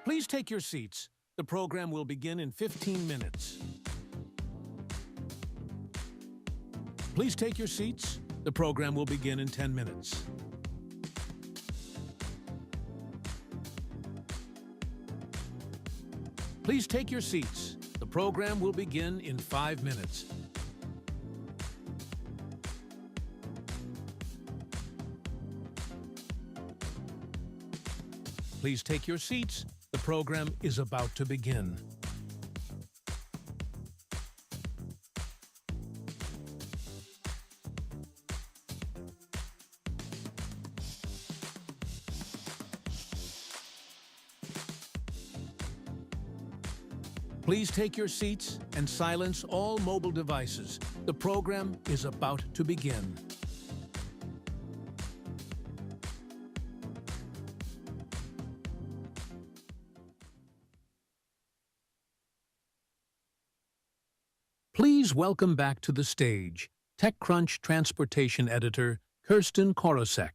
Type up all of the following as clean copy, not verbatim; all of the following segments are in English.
Please take your seats. The program will begin in 15 minutes. Please take your seats. The program will begin in 10 minutes. Please take your seats. The program will begin in 5 minutes. Please take your seats. The program is about to begin. Please take your seats and silence all mobile devices. The program is about to begin. Please welcome back to the stage TechCrunch Transportation Editor Kirsten Korosek.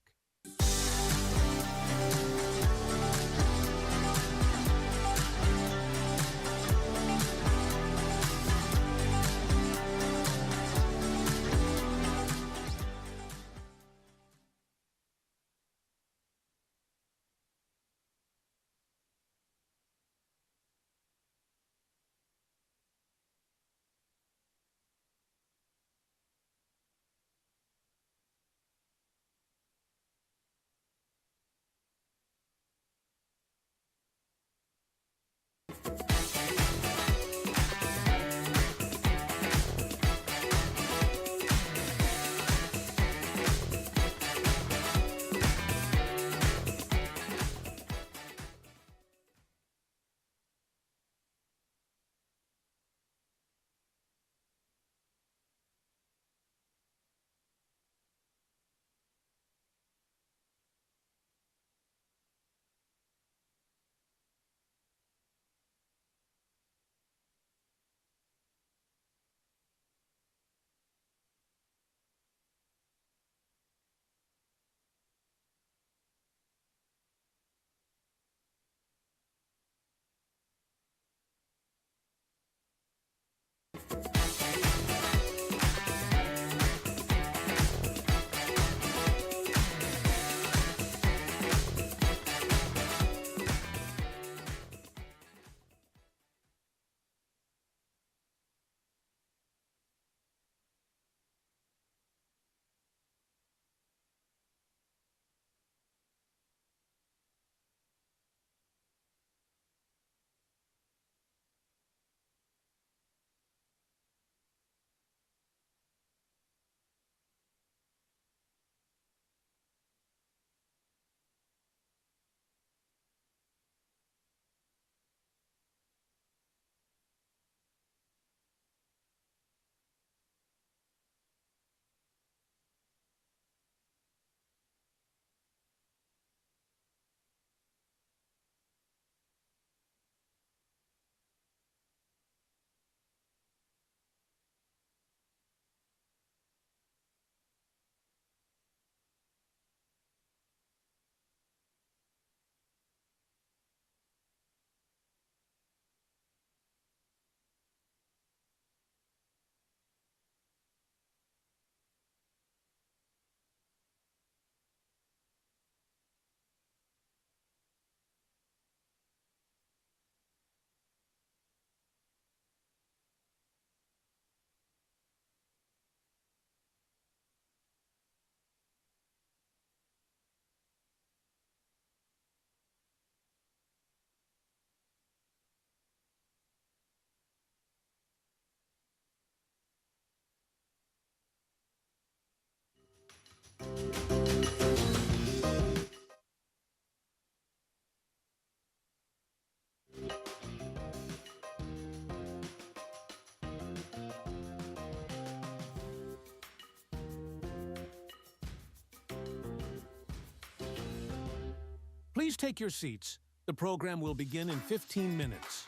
Please take your seats. The program will begin in 15 minutes.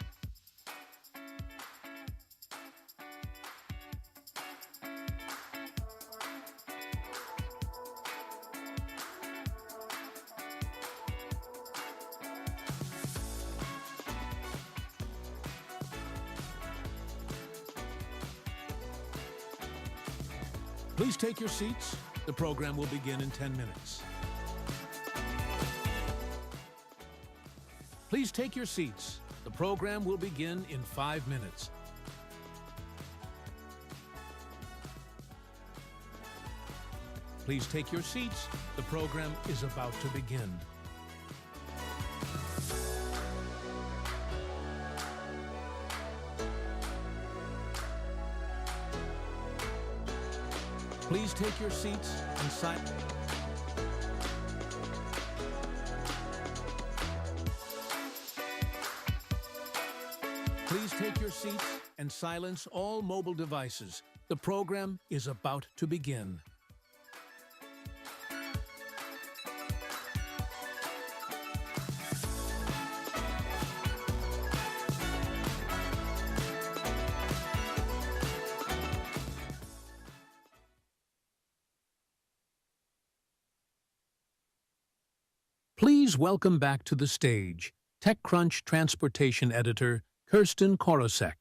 Please take your seats. The program will begin in 10 minutes. Please take your seats. The program will begin in 5 minutes. Please take your seats. The program is about to begin. Please take your seats and sign. Please take your seats and silence all mobile devices. The program is about to begin. Please welcome back to the stage TechCrunch Transportation Editor Kirsten Korosek.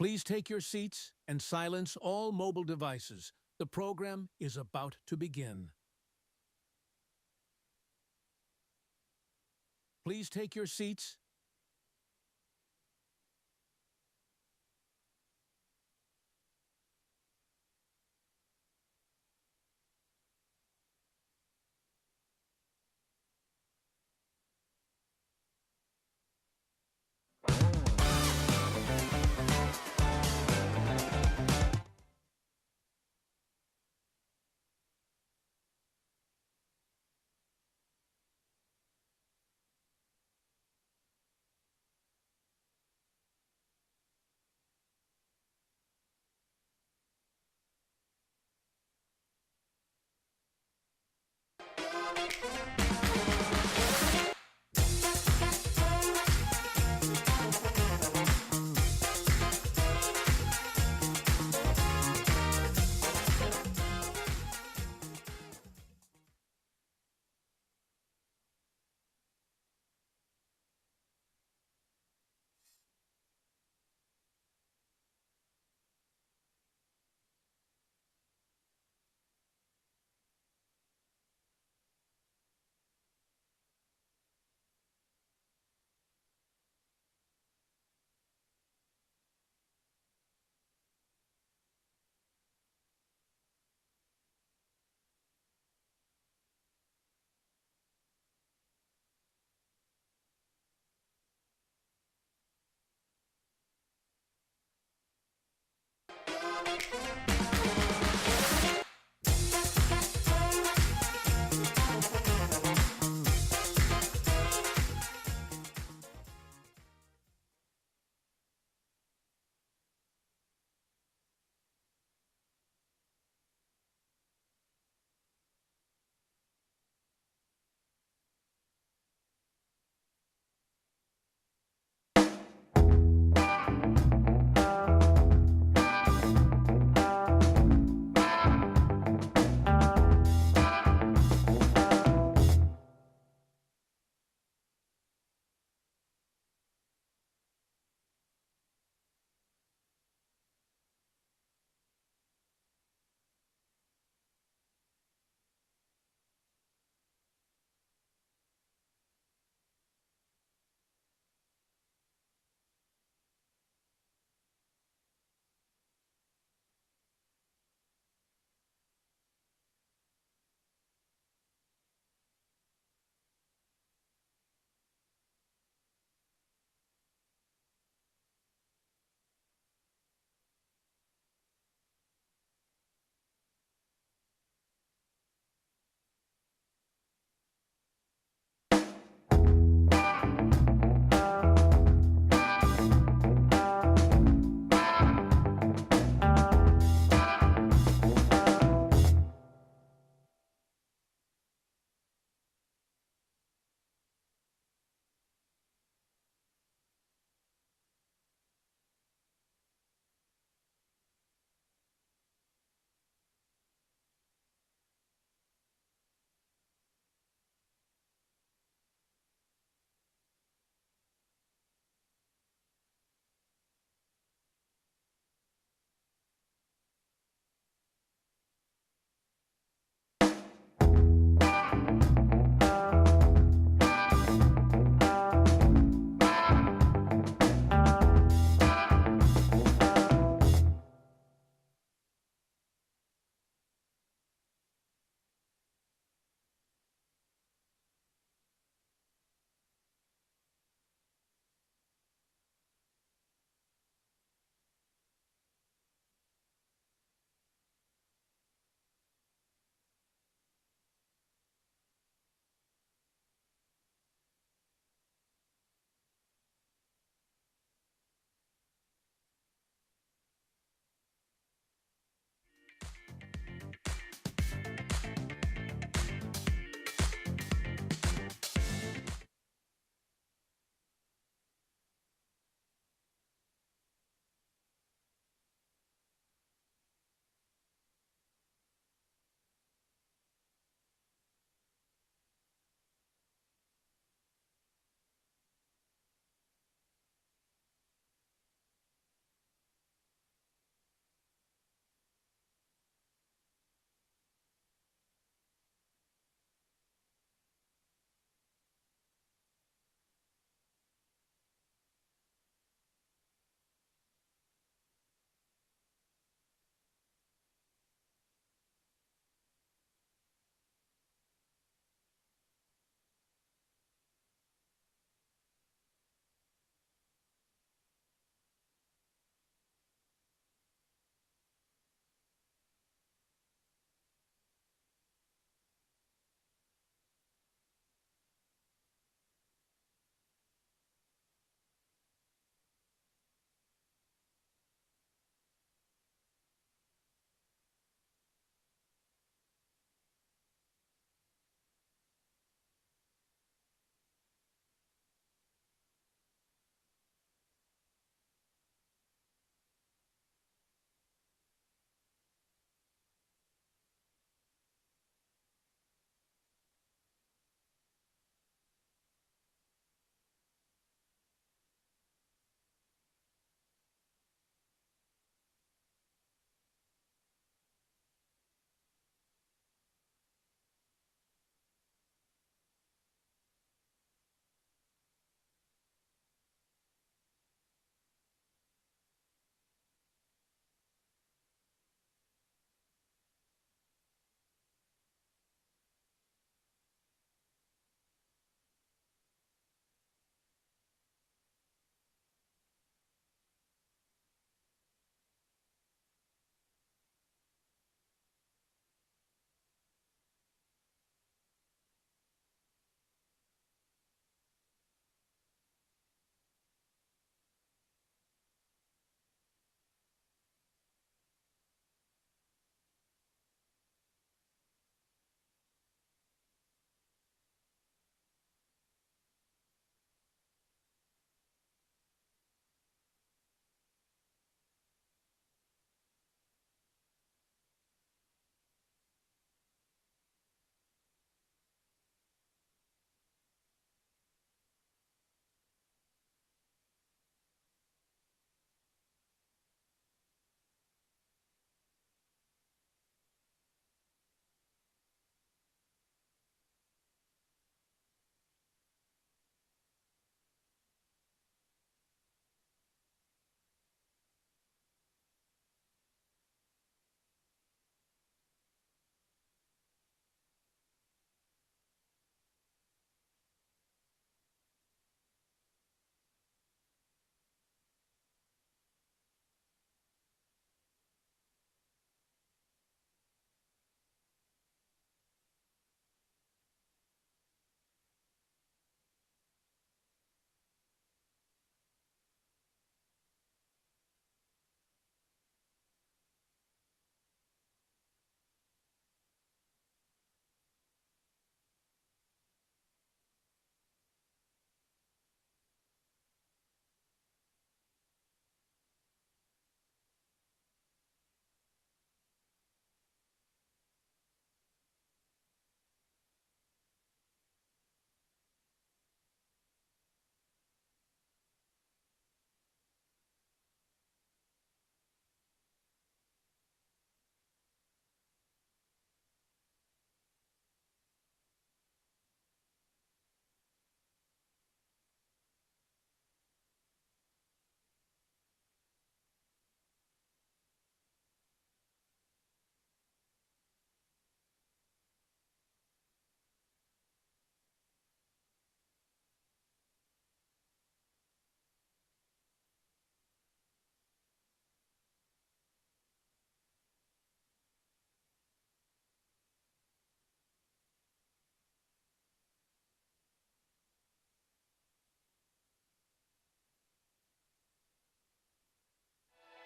Please take your seats and silence all mobile devices. The program is about to begin. Please take your seats.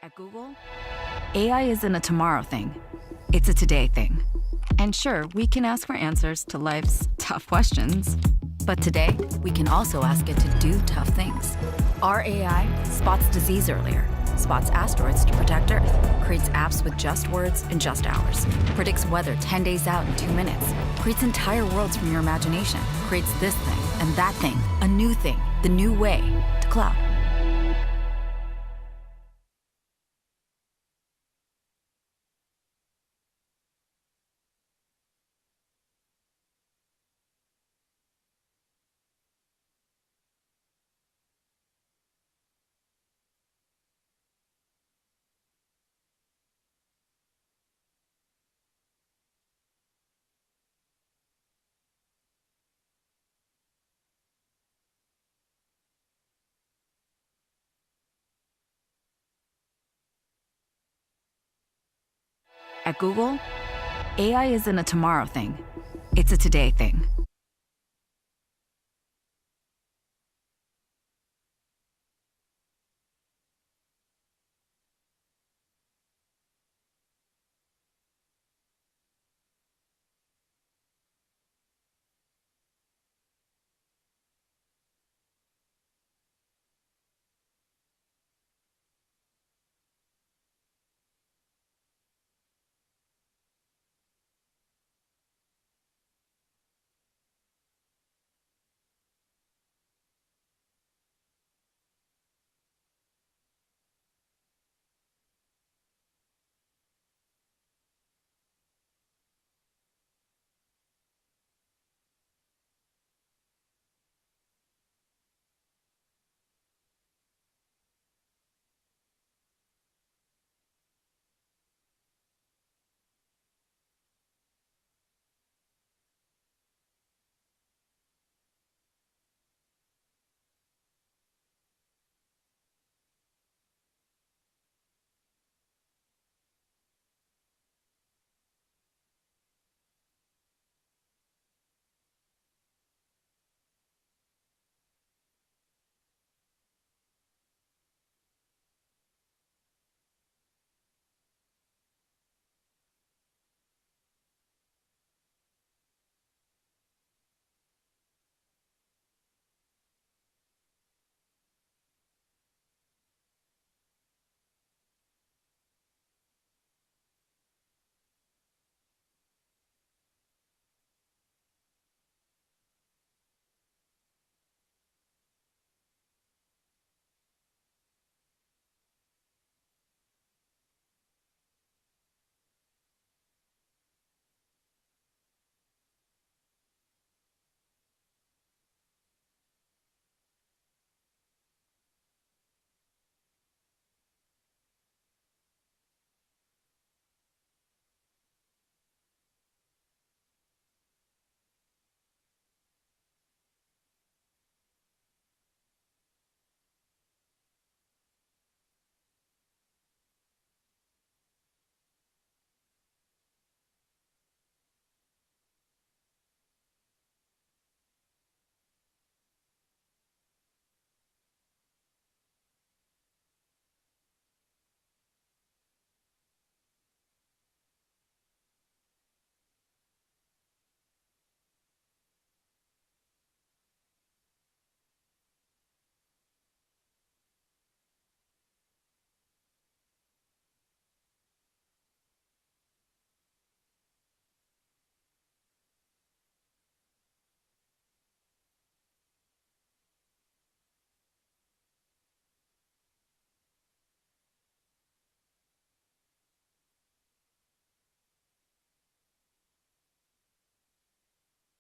At Google, AI isn't a tomorrow thing, it's a today thing. And sure, we can ask for answers to life's tough questions. But today, we can also ask it to do tough things. Our AI spots disease earlier, spots asteroids to protect Earth, creates apps with just words in just hours, predicts weather 10 days out in 2 minutes, creates entire worlds from your imagination, creates this thing and that thing, a new thing, the new way to cloud. At Google, AI isn't a tomorrow thing, it's a today thing.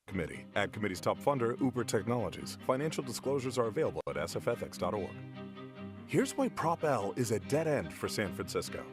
Committee. Ag Committee's top funder, Uber Technologies. Financial disclosures are available at sfethics.org. Here's why Prop L is a dead end for San Francisco.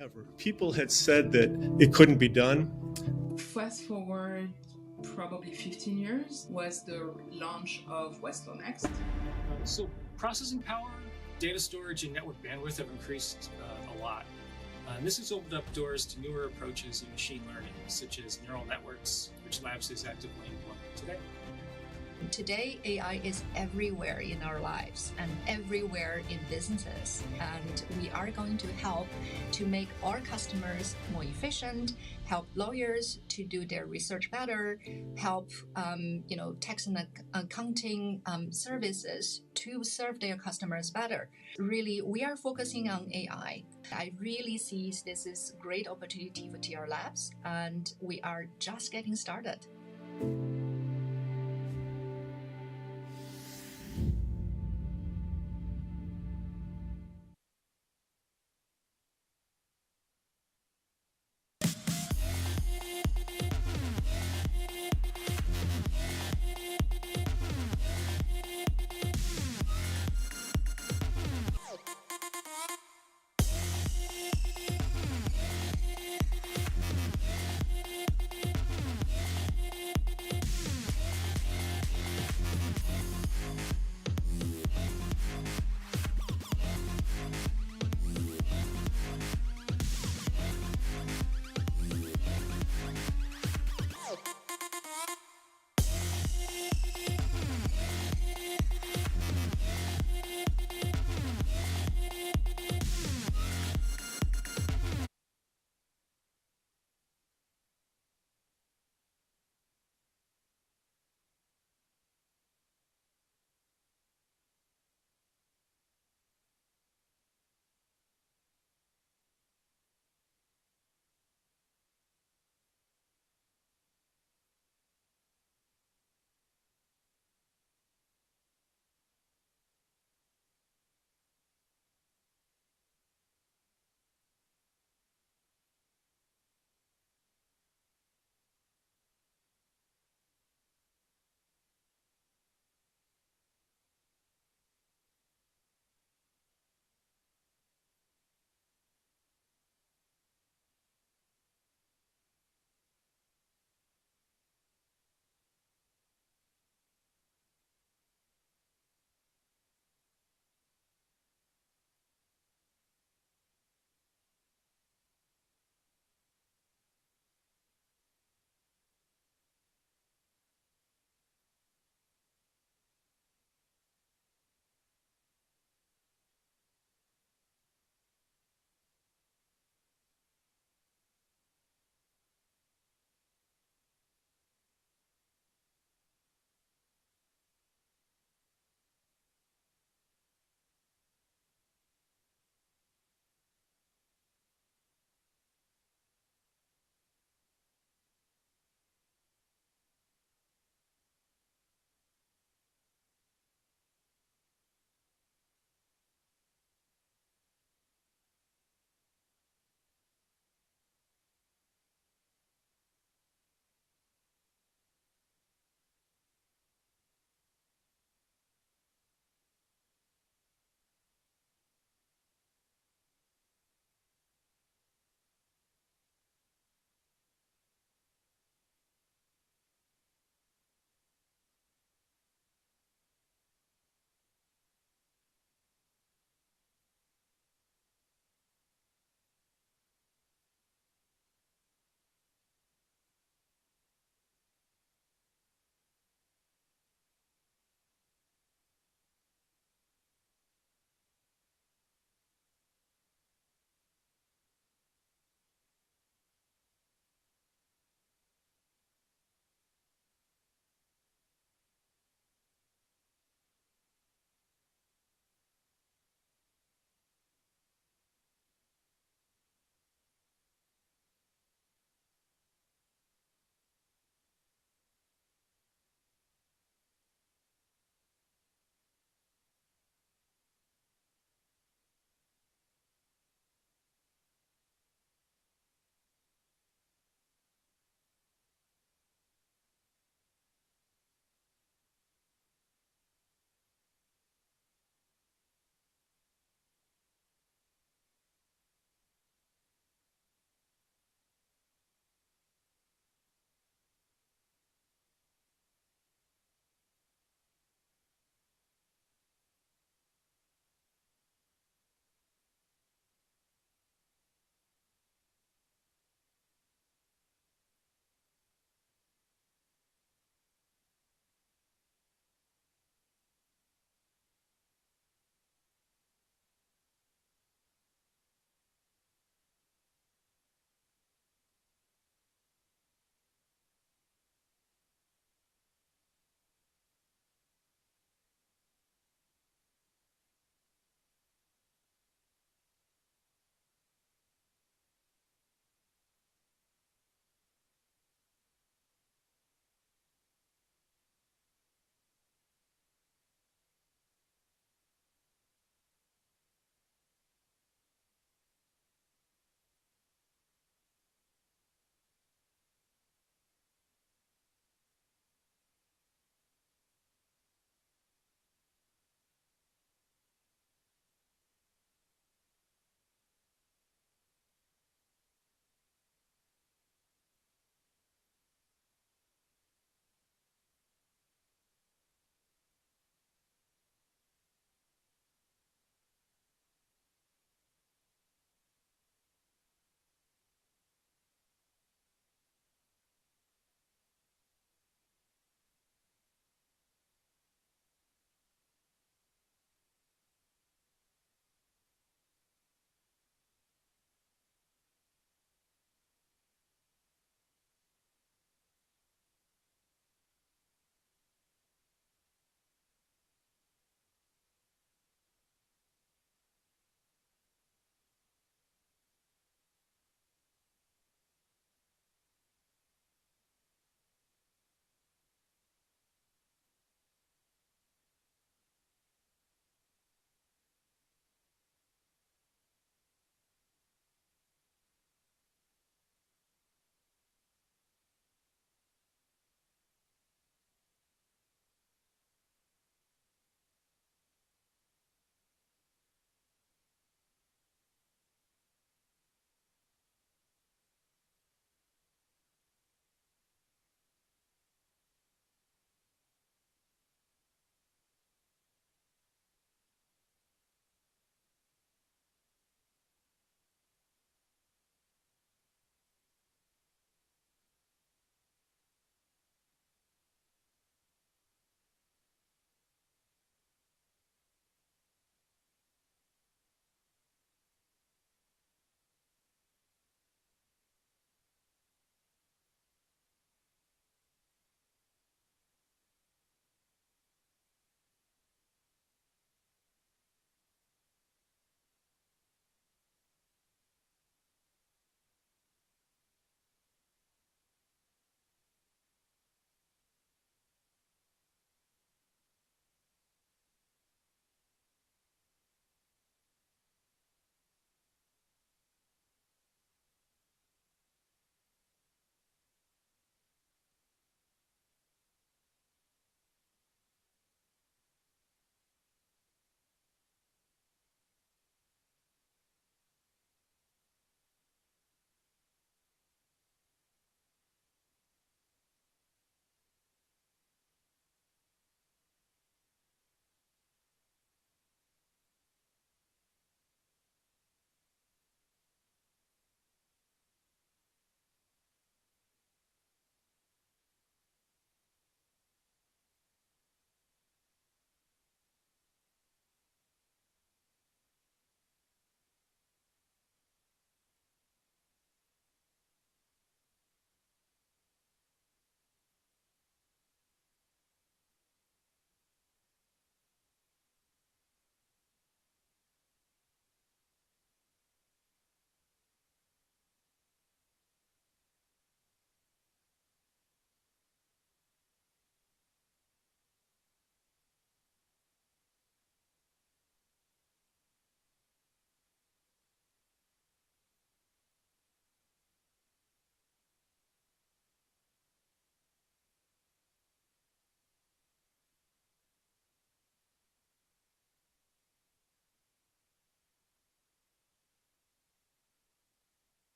ever. People had said that it couldn't be done. Fast forward probably 15 years was the launch of Westlaw Next. So processing power, data storage, and network bandwidth have increased a lot. And this has opened up doors to newer approaches in machine learning, such as neural networks, which Labs is actively employing today. Today, AI is everywhere in our lives and everywhere in businesses. And we are going to help to make our customers more efficient, help lawyers to do their research better, help tax and accounting services to serve their customers better. Really, we are focusing on AI. I really see this is a great opportunity for TR Labs, and we are just getting started.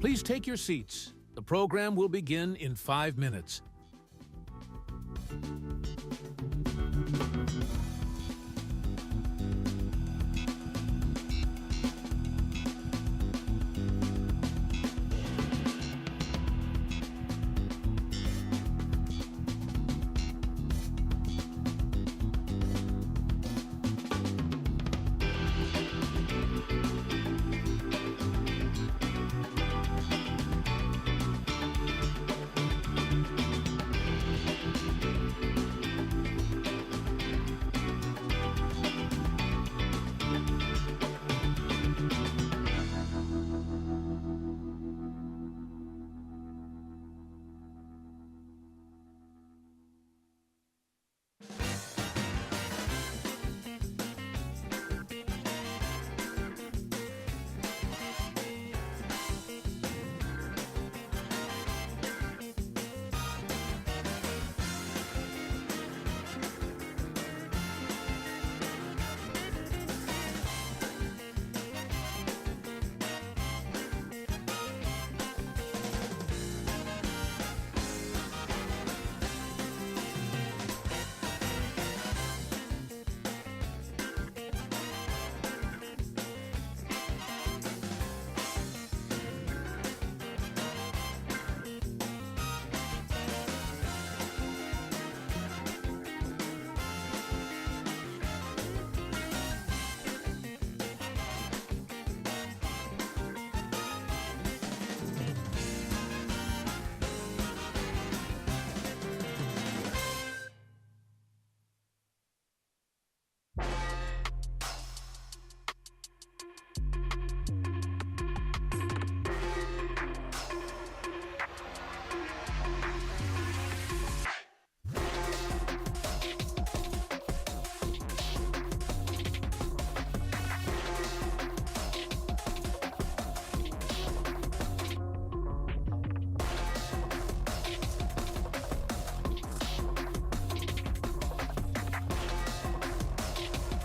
Please take your seats. The program will begin in 5 minutes.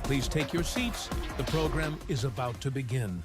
Please take your seats. The program is about to begin.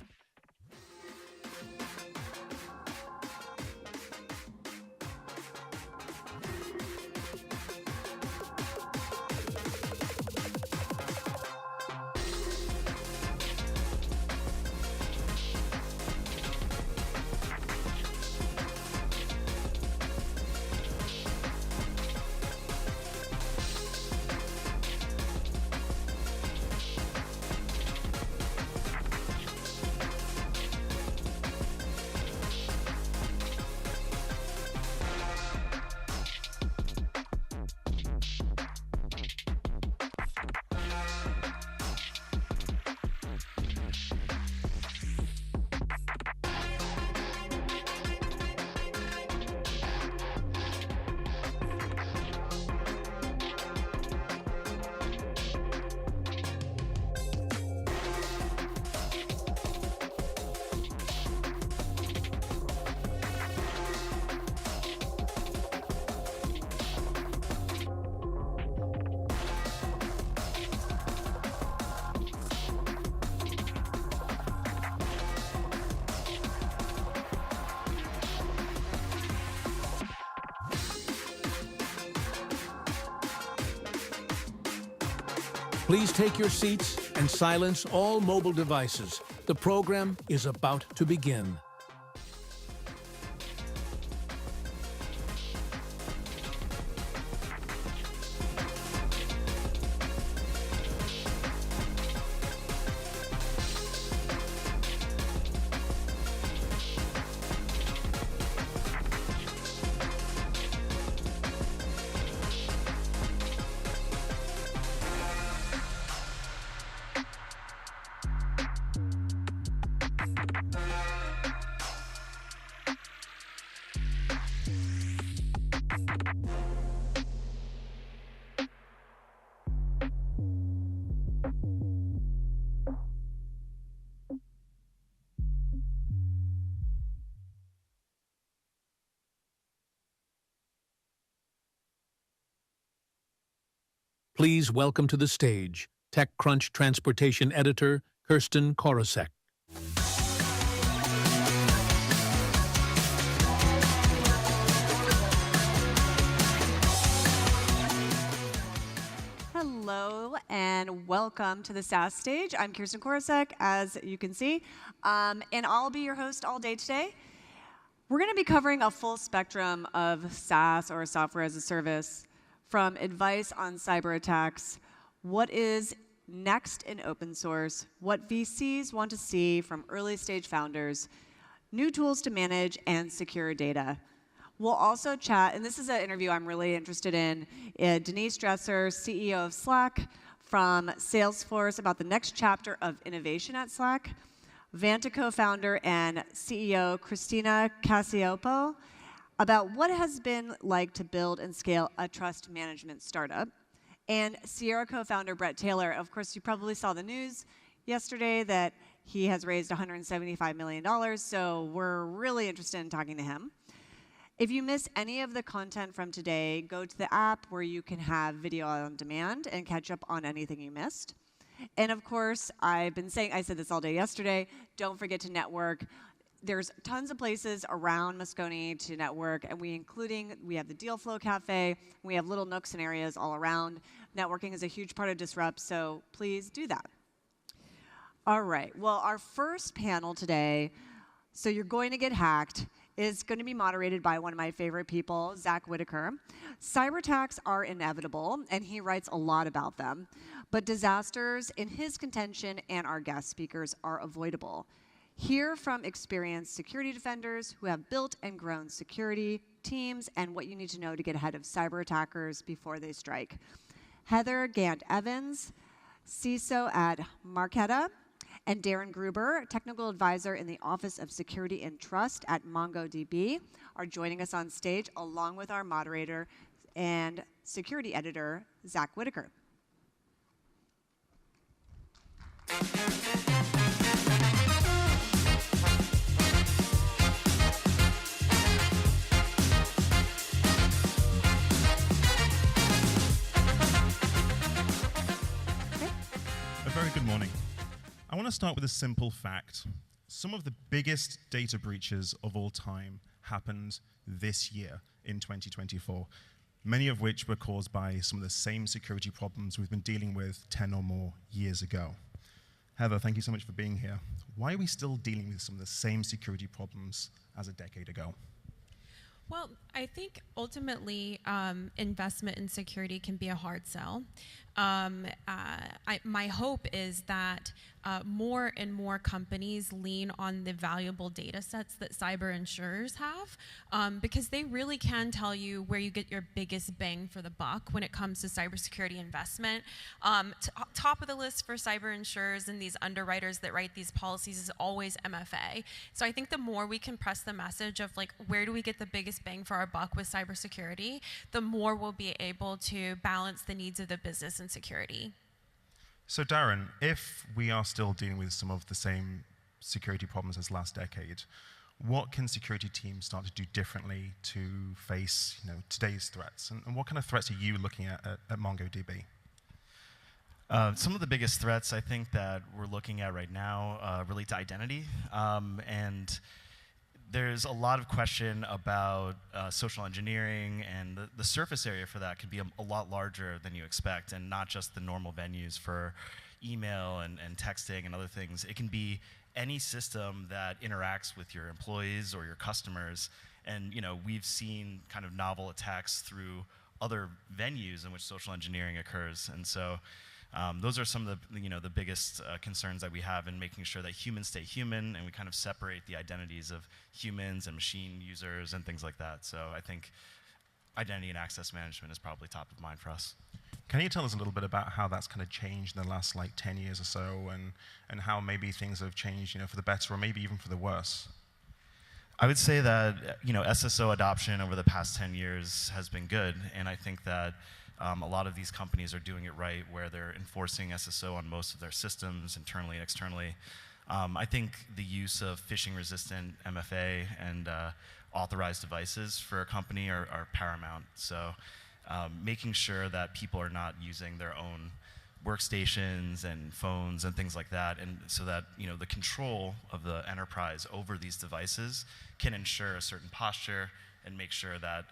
Please take your seats and silence all mobile devices. The program is about to begin. Please welcome to the stage TechCrunch Transportation Editor Kirsten Korosek. and welcome to the SaaS stage. I'm Kirsten Korosek, as you can see, and I'll be your host all day today. We're going to be covering a full spectrum of SaaS, or software as a service, from advice on cyber attacks, what is next in open source, what VCs want to see from early stage founders, new tools to manage and secure data. We'll also chat, and this is an interview I'm really interested in, Denise Dresser, CEO of Slack, from Salesforce, about the next chapter of innovation at Slack. Vanta co-founder and CEO Christina Cassiopo, about what it has been like to build and scale a trust management startup. And Sierra co-founder Brett Taylor, of course, you probably saw the news yesterday that he has raised $175 million, so we're really interested in talking to him. If you miss any of the content from today, go to the app where you can have video on demand and catch up on anything you missed. And of course, I said this all day yesterday, don't forget to network. There's tons of places around Moscone to network, and we have the Deal Flow Cafe, we have little nooks and areas all around. Networking is a huge part of Disrupt, so please do that. All right, well, our first panel today, so you're going to get hacked, is going to be moderated by one of my favorite people, Zach Whitaker. Cyber attacks are inevitable, and he writes a lot about them. But disasters, in his contention and our guest speakers, are avoidable. Hear from experienced security defenders who have built and grown security teams and what you need to know to get ahead of cyber attackers before they strike. Heather Gant-Evans, CISO at Marqeta, and Darren Gruber, technical advisor in the Office of Security and Trust at MongoDB, are joining us on stage, along with our moderator and security editor, Zach Whitaker. A very good morning. I want to start with a simple fact. Some of the biggest data breaches of all time happened this year in 2024, many of which were caused by some of the same security problems we've been dealing with 10 or more years ago. Heather, thank you so much for being here. Why are we still dealing with some of the same security problems as a decade ago? Well, I think ultimately investment in security can be a hard sell. My hope is that more and more companies lean on the valuable data sets that cyber insurers have, because they really can tell you where you get your biggest bang for the buck when it comes to cybersecurity investment. Top of the list for cyber insurers and these underwriters that write these policies is always MFA. So I think the more we can press the message of like, where do we get the biggest bang for our buck with cybersecurity, the more we'll be able to balance the needs of the business and security. So Darren, if we are still dealing with some of the same security problems as last decade, what can security teams start to do differently to face today's threats? And what kind of threats are you looking at MongoDB? Some of the biggest threats I think that we're looking at right now relate to identity. And there's a lot of question about social engineering, and the surface area for that could be a lot larger than you expect, and not just the normal venues for email and texting and other things. It can be any system that interacts with your employees or your customers. And we've seen kind of novel attacks through other venues in which social engineering occurs. And so those are some of the biggest concerns that we have in making sure that humans stay human, and we kind of separate the identities of humans and machine users and things like that. So I think identity and access management is probably top of mind for us. Can you tell us a little bit about how that's kind of changed in the last 10 years or so, and how maybe things have changed for the better or maybe even for the worse? I would say that SSO adoption over the past 10 years has been good, and I think that a lot of these companies are doing it right, where they're enforcing SSO on most of their systems, internally and externally. I think the use of phishing-resistant MFA and authorized devices for a company are paramount. So making sure that people are not using their own workstations and phones and things like that, and so that the control of the enterprise over these devices can ensure a certain posture and make sure that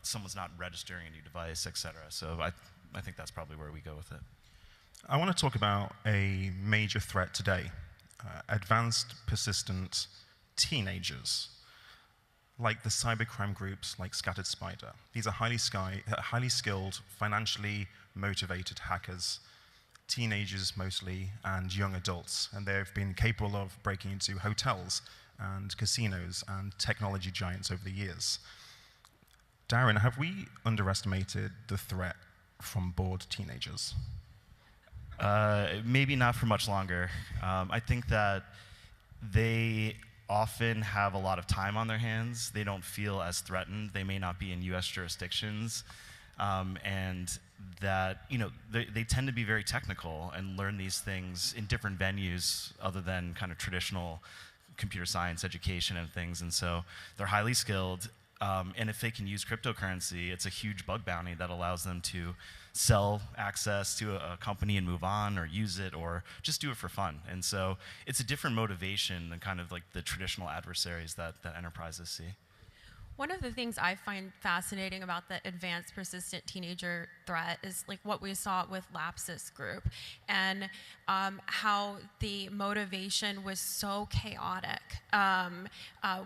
someone's not registering a new device, et cetera. So I think that's probably where we go with it. I want to talk about a major threat today, advanced persistent teenagers, like the cybercrime groups like Scattered Spider. These are highly skilled, financially motivated hackers, teenagers mostly, and young adults, and they've been capable of breaking into hotels and casinos and technology giants over the years. Darren, have we underestimated the threat from bored teenagers? Maybe not for much longer. I think that they often have a lot of time on their hands. They don't feel as threatened. They may not be in US jurisdictions. And that, they tend to be very technical and learn these things in different venues other than kind of traditional computer science education and things. And so they're highly skilled. And if they can use cryptocurrency, it's a huge bug bounty that allows them to sell access to a company and move on, or use it, or just do it for fun. And so it's a different motivation than kind of like the traditional adversaries that enterprises see. One of the things I find fascinating about the advanced persistent teenager threat is like what we saw with Lapsus Group, and how the motivation was so chaotic.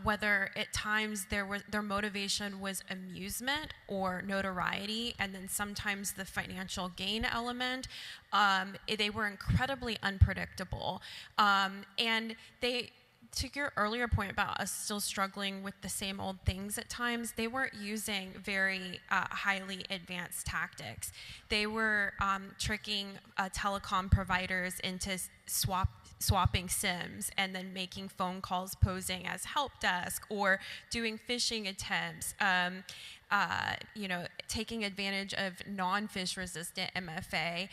Whether at times their motivation was amusement or notoriety, and then sometimes the financial gain element. They were incredibly unpredictable, and they. To your earlier point about us still struggling with the same old things at times, they weren't using very highly advanced tactics. They were tricking telecom providers into swapping SIMs and then making phone calls posing as help desk, or doing phishing attempts, taking advantage of non-phish resistant MFA,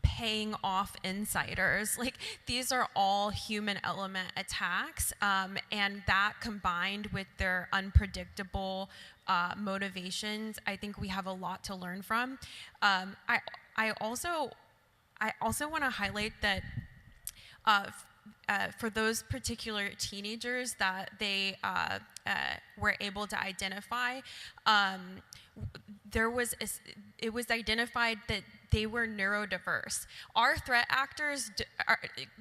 paying off insiders. Like, these are all human element attacks, and that combined with their unpredictable motivations, I think we have a lot to learn from. I also want to highlight that for those particular teenagers that they were able to identify, it was identified that they were neurodiverse. Our threat actors,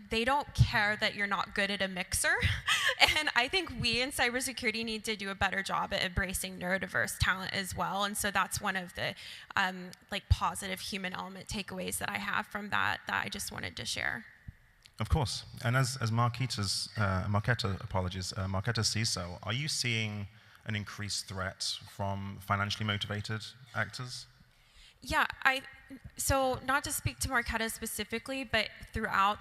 they don't care that you're not good at a mixer. And I think we in cybersecurity need to do a better job at embracing neurodiverse talent as well. And so that's one of the positive human element takeaways that I have from that I just wanted to share. Of course. And as Marquetta sees so, are you seeing an increased threat from financially motivated actors? Yeah, so not to speak to Marquetta specifically, but throughout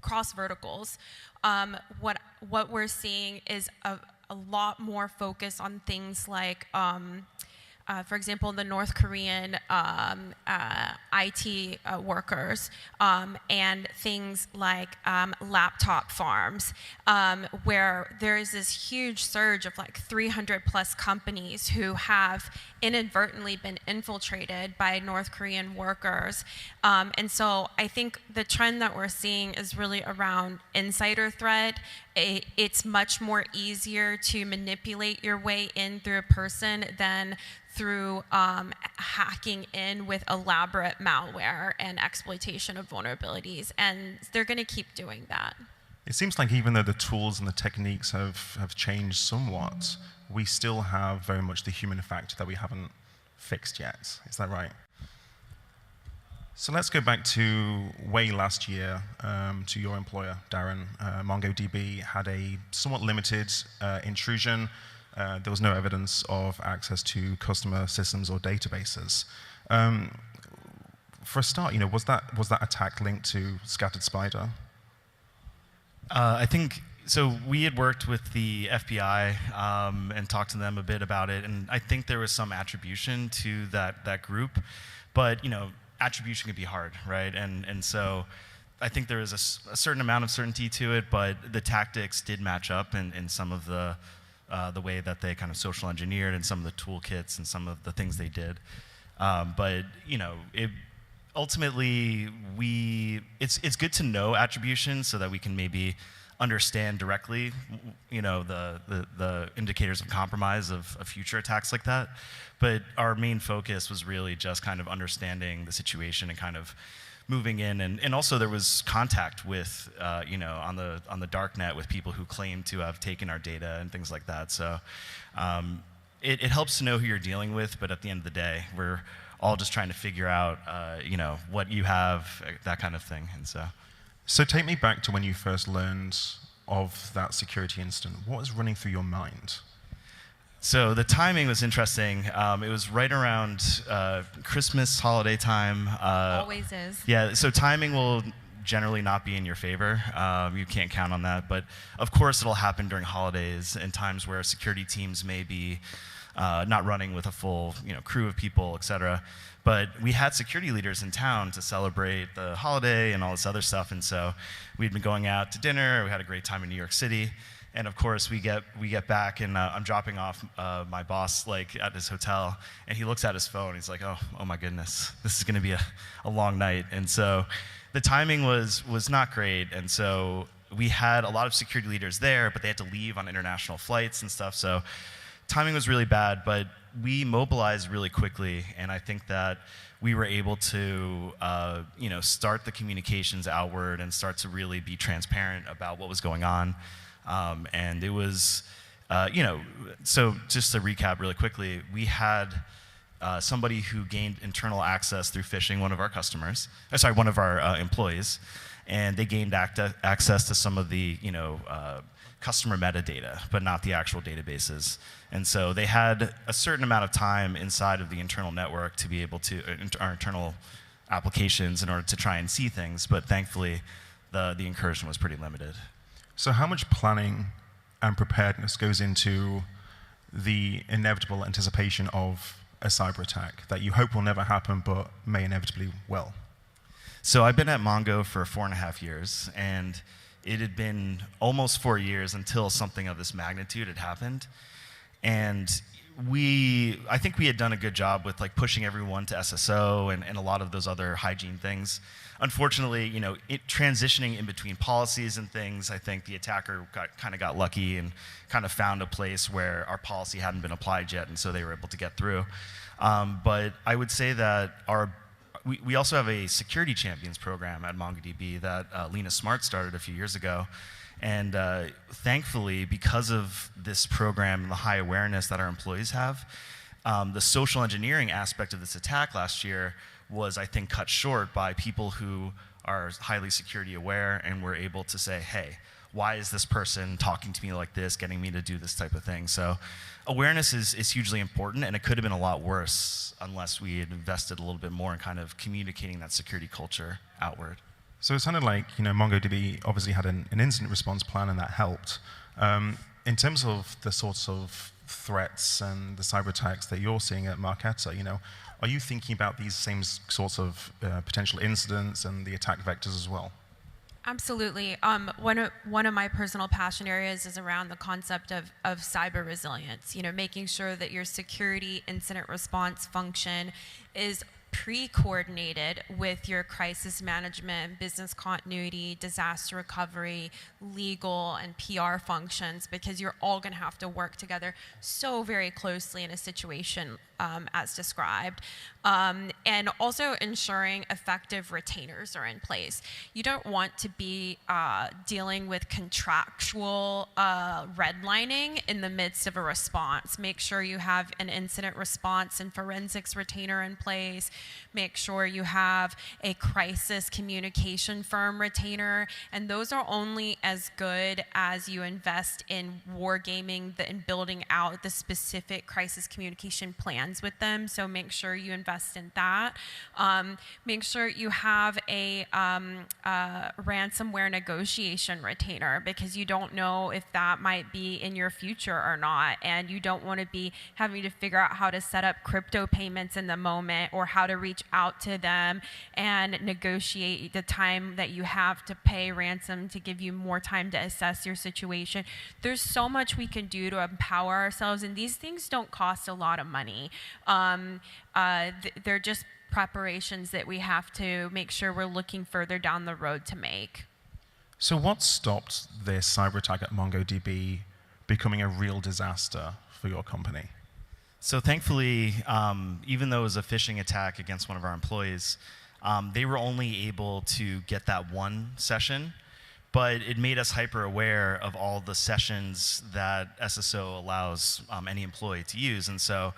cross verticals, what we're seeing is a lot more focus on things like, for example, the North Korean IT workers, and things like laptop farms, where there is this huge surge of like 300 plus companies who have inadvertently been infiltrated by North Korean workers. And so I think the trend that we're seeing is really around insider threat. It's much more easier to manipulate your way in through a person than through hacking in with elaborate malware and exploitation of vulnerabilities. And they're going to keep doing that. It seems like even though the tools and the techniques have changed somewhat, we still have very much the human factor that we haven't fixed yet. Is that right? So let's go back to way last year, to your employer, Darren. MongoDB had a somewhat limited intrusion. There was no evidence of access to customer systems or databases. For a start, was that attack linked to Scattered Spider? I think so. We had worked with the FBI and talked to them a bit about it, and I think there was some attribution to that group, but attribution can be hard, right? And so I think there is a certain amount of certainty to it, but the tactics did match up in some of the way that they kind of social engineered and some of the toolkits and some of the things they did. But ultimately, it's good to know attribution so that we can maybe understand directly, the indicators of compromise of future attacks like that. But our main focus was really just kind of understanding the situation and kind of moving in, and also there was contact with, on the dark net with people who claimed to have taken our data and things like that. So it helps to know who you're dealing with, but at the end of the day, we're all just trying to figure out, what you have, that kind of thing, and so. So take me back to when you first learned of that security incident. What was running through your mind? So the timing was interesting. It was right around Christmas holiday time. Always is. Yeah, so timing will generally not be in your favor. You can't count on that. But of course, it'll happen during holidays and times where security teams may be not running with a full crew of people, et cetera. But we had security leaders in town to celebrate the holiday and all this other stuff. And so we'd been going out to dinner. We had a great time in New York City. And of course, we get back, and I'm dropping off my boss at his hotel, and he looks at his phone. He's like, "Oh my goodness, this is going to be a long night." And so, the timing was not great. And so we had a lot of security leaders there, but they had to leave on international flights and stuff. So, timing was really bad. But we mobilized really quickly, and I think that we were able to, start the communications outward and start to really be transparent about what was going on. And it was, so just to recap really quickly, we had somebody who gained internal access through phishing one of our customers, one of our employees, and they gained access to some of the, customer metadata, but not the actual databases. And so they had a certain amount of time inside of the internal network to be able to, our internal applications in order to try and see things, but thankfully the incursion was pretty limited. So how much planning and preparedness goes into the inevitable anticipation of a cyber attack that you hope will never happen, but may inevitably will? So I've been at Mongo for 4.5 years, and it had been almost 4 years until something of this magnitude had happened. And I think we had done a good job with pushing everyone to SSO and a lot of those other hygiene things. Unfortunately, transitioning in between policies and things, I think the attacker kind of got lucky and kind of found a place where our policy hadn't been applied yet, and so they were able to get through. But I would say that we also have a security champions program at MongoDB that Lena Smart started a few years ago. And thankfully, because of this program and the high awareness that our employees have, the social engineering aspect of this attack last year was, I think, cut short by people who are highly security aware and were able to say, hey, why is this person talking to me like this, getting me to do this type of thing? So awareness is hugely important, and it could have been a lot worse unless we had invested a little bit more in kind of communicating that security culture outward. So it sounded like MongoDB obviously had an incident response plan, and that helped. In terms of the sorts of threats and the cyber attacks that you're seeing at Marqeta, are you thinking about these same sorts of potential incidents and the attack vectors as well? Absolutely. One of my personal passion areas is around the concept of cyber resilience. Making sure that your security incident response function is pre-coordinated with your crisis management, business continuity, disaster recovery, legal, and PR functions, because you're all going to have to work together so very closely in a situation as described. And also ensuring effective retainers are in place. You don't want to be dealing with contractual redlining in the midst of a response. Make sure you have an incident response and forensics retainer in place. Make sure you have a crisis communication firm retainer, and those are only as good as you invest in wargaming and building out the specific crisis communication plans with them. So make sure you invest in that. Make sure you have a ransomware negotiation retainer, because you don't know if that might be in your future or not, and you don't want to be having to figure out how to set up crypto payments in the moment or how to reach out to them and negotiate the time that you have to pay ransom to give you more time to assess your situation. There's so much we can do to empower ourselves, and these things don't cost a lot of money. They're just preparations that we have to make sure we're looking further down the road to make. So what stopped this cyber attack at MongoDB becoming a real disaster for your company? So thankfully, even though it was a phishing attack against one of our employees, they were only able to get that one session, but it made us hyper aware of all the sessions that SSO allows any employee to use. And so,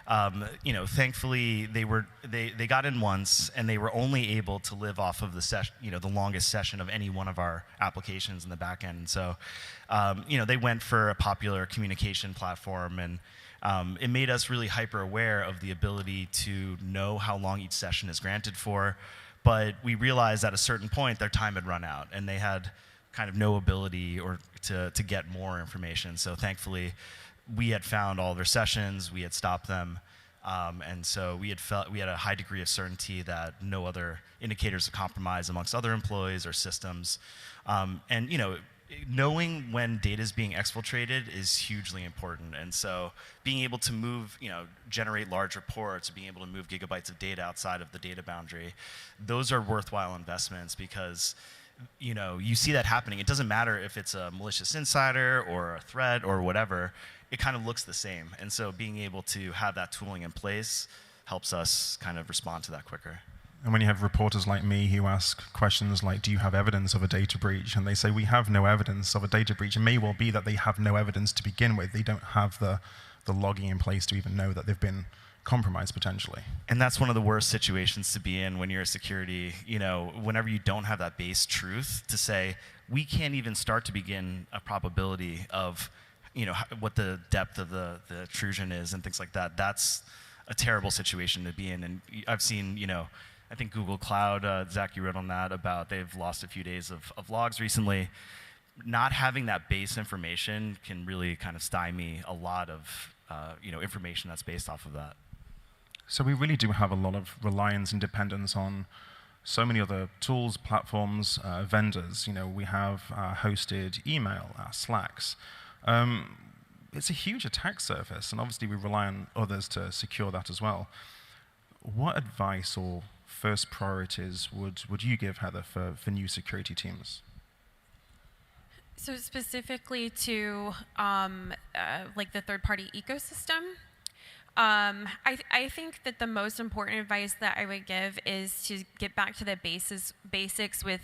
thankfully they got in once, and they were only able to live off of the longest session of any one of our applications in the back end. And so, they went for a popular communication platform, and it made us really hyper aware of the ability to know how long each session is granted for. But we realized at a certain point their time had run out, and they had kind of no ability to get more information. So thankfully, we had found all their sessions, we had stopped them, and so we had a high degree of certainty that no other indicators of compromise amongst other employees or systems. And knowing when data is being exfiltrated is hugely important. And so being able to move, generate large reports, being able to move gigabytes of data outside of the data boundary, those are worthwhile investments, because you see that happening. It doesn't matter if it's a malicious insider or a threat or whatever, it kind of looks the same. And so being able to have that tooling in place helps us kind of respond to that quicker. And when you have reporters like me who ask questions like, do you have evidence of a data breach? And they say, we have no evidence of a data breach. It may well be that they have no evidence to begin with. They don't have the logging in place to even know that they've been compromised potentially. And that's one of the worst situations to be in when you're a security, whenever you don't have that base truth to say, we can't even start to begin a probability of, what the depth of the intrusion is and things like that. That's a terrible situation to be in. And I've seen, I think Google Cloud, Zach, you wrote on that about they've lost a few days of logs recently. Not having that base information can really kind of stymie a lot of information that's based off of that. So we really do have a lot of reliance and dependence on so many other tools, platforms, vendors. We have hosted email, Slacks. It's a huge attack surface, and obviously we rely on others to secure that as well. What advice or first priorities would you give, Heather, for new security teams? So specifically to like the third-party ecosystem, I think that the most important advice that I would give is to get back to the basics with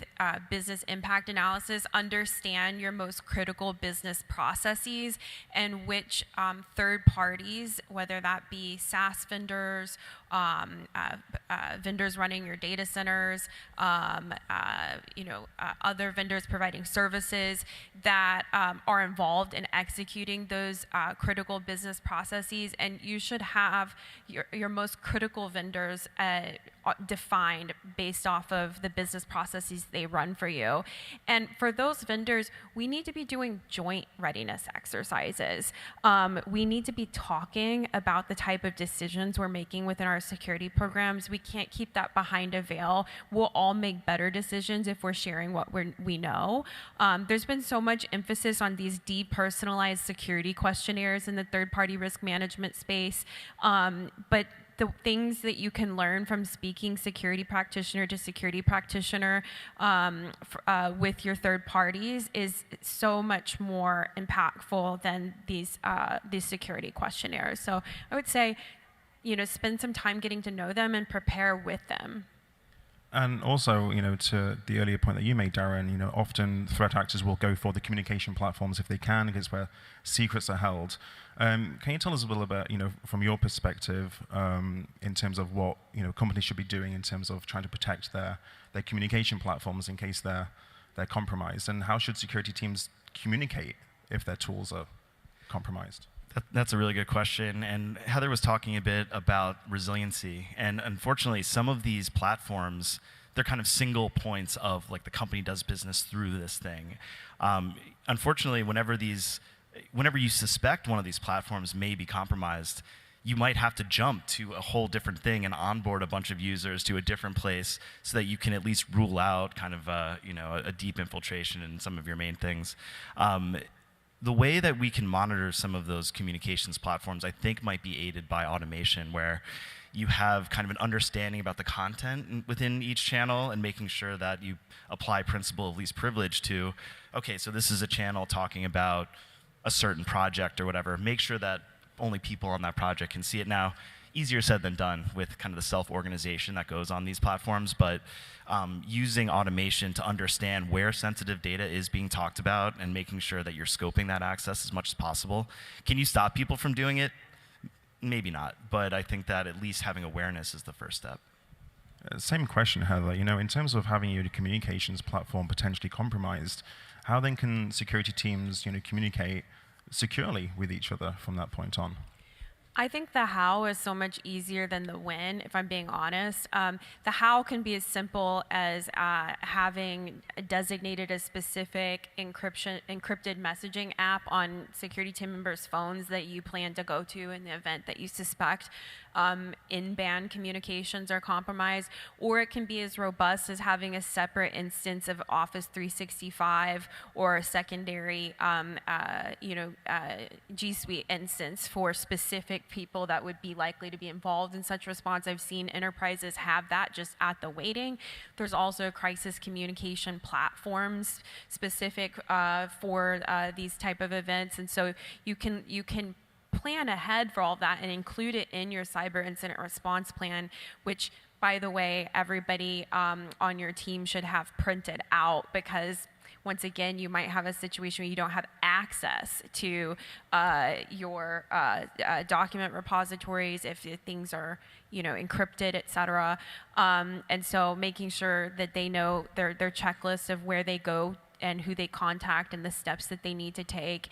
business impact analysis. Understand your most critical business processes and which third parties, whether that be SaaS vendors, vendors running your data centers, other vendors providing services that are involved in executing those critical business processes, and you should have your most critical vendors defined based off of the business processes they run for you. And for those vendors, we need to be doing joint readiness exercises. We need to be talking about the type of decisions we're making within our security programs. We can't keep that behind a veil. We'll all make better decisions if we're sharing what we know. There's been so much emphasis on these depersonalized security questionnaires in the third-party risk management space, but the things that you can learn from speaking security practitioner to security practitioner with your third parties is so much more impactful than these security questionnaires. So I would say, spend some time getting to know them and prepare with them. And also, to the earlier point that you made, Darren, often threat actors will go for the communication platforms if they can, because where secrets are held. Can you tell us a little bit, from your perspective, in terms of what companies should be doing in terms of trying to protect their communication platforms in case they're compromised, and how should security teams communicate if their tools are compromised? That's a really good question. And Heather was talking a bit about resiliency. And unfortunately, some of these platforms, they're kind of single points of like the company does business through this thing. Unfortunately, whenever you suspect one of these platforms may be compromised, you might have to jump to a whole different thing and onboard a bunch of users to a different place so that you can at least rule out kind of a deep infiltration in some of your main things. The way that we can monitor some of those communications platforms, I think, might be aided by automation, where you have kind of an understanding about the content within each channel, and making sure that you apply principle of least privilege to, okay, so this is a channel talking about a certain project or whatever. Make sure that only people on that project can see it. Now, easier said than done with kind of the self-organization that goes on these platforms, but using automation to understand where sensitive data is being talked about and making sure that you're scoping that access as much as possible. Can you stop people from doing it? Maybe not, but I think that at least having awareness is the first step. Same question, Heather. You know, in terms of having your communications platform potentially compromised, how then can security teams, you know, communicate securely with each other from that point on? I think the how is so much easier than the when, if I'm being honest. The how can be as simple as having designated a specific encrypted messaging app on security team members' phones that you plan to go to in the event that you suspect in-band communications are compromised, or it can be as robust as having a separate instance of Office 365 or a secondary G Suite instance for specific people that would be likely to be involved in such response. I've seen enterprises have that just at the waiting. There's also crisis communication platforms specific for these type of events, and so you can plan ahead for all of that and include it in your cyber incident response plan, which, by the way, everybody on your team should have printed out, because once again, you might have a situation where you don't have access to your document repositories if things are, you know, encrypted, et cetera. And so making sure that they know their checklist of where they go and who they contact and the steps that they need to take.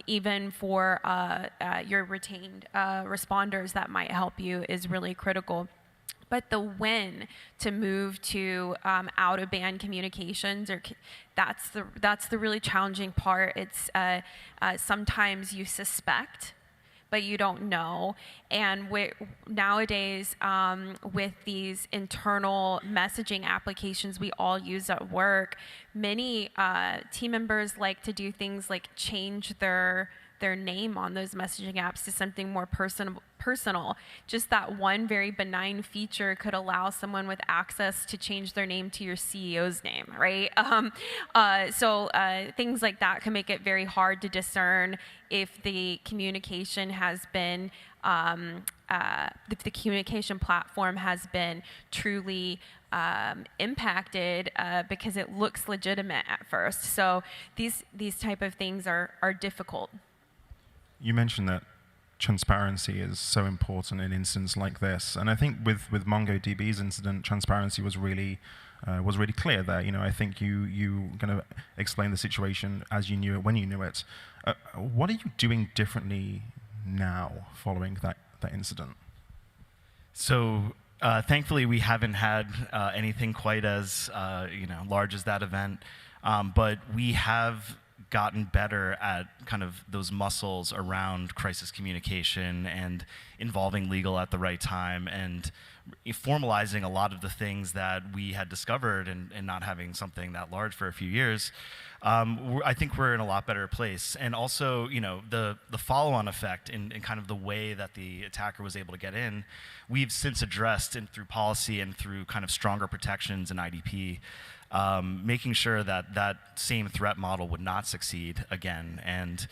Even for your retained responders that might help you is really critical. But the when to move to out-of-band communications, that's the really challenging part. It's sometimes you suspect, but you don't know. And nowadays, with these internal messaging applications we all use at work, many team members like to do things like change their name on those messaging apps to something more personal. Just that one very benign feature could allow someone with access to change their name to your CEO's name, right? So things like that can make it very hard to discern if the communication has been, if the communication platform has been truly impacted because it looks legitimate at first. So these type of things are difficult. You mentioned that transparency is so important in incidents like this, and I think with MongoDB's incident, transparency was really clear there. You know, I think you kind of explained the situation as you knew it when you knew it. What are you doing differently now following that incident? So thankfully, we haven't had anything quite as large as that event, but we have gotten better at kind of those muscles around crisis communication and involving legal at the right time and formalizing a lot of the things that we had discovered and not having something that large for a few years. I think we're in a lot better place. And also, you know, the follow-on effect in kind of the way that the attacker was able to get in, we've since addressed through policy and through kind of stronger protections in IDP. Making sure that that same threat model would not succeed again. And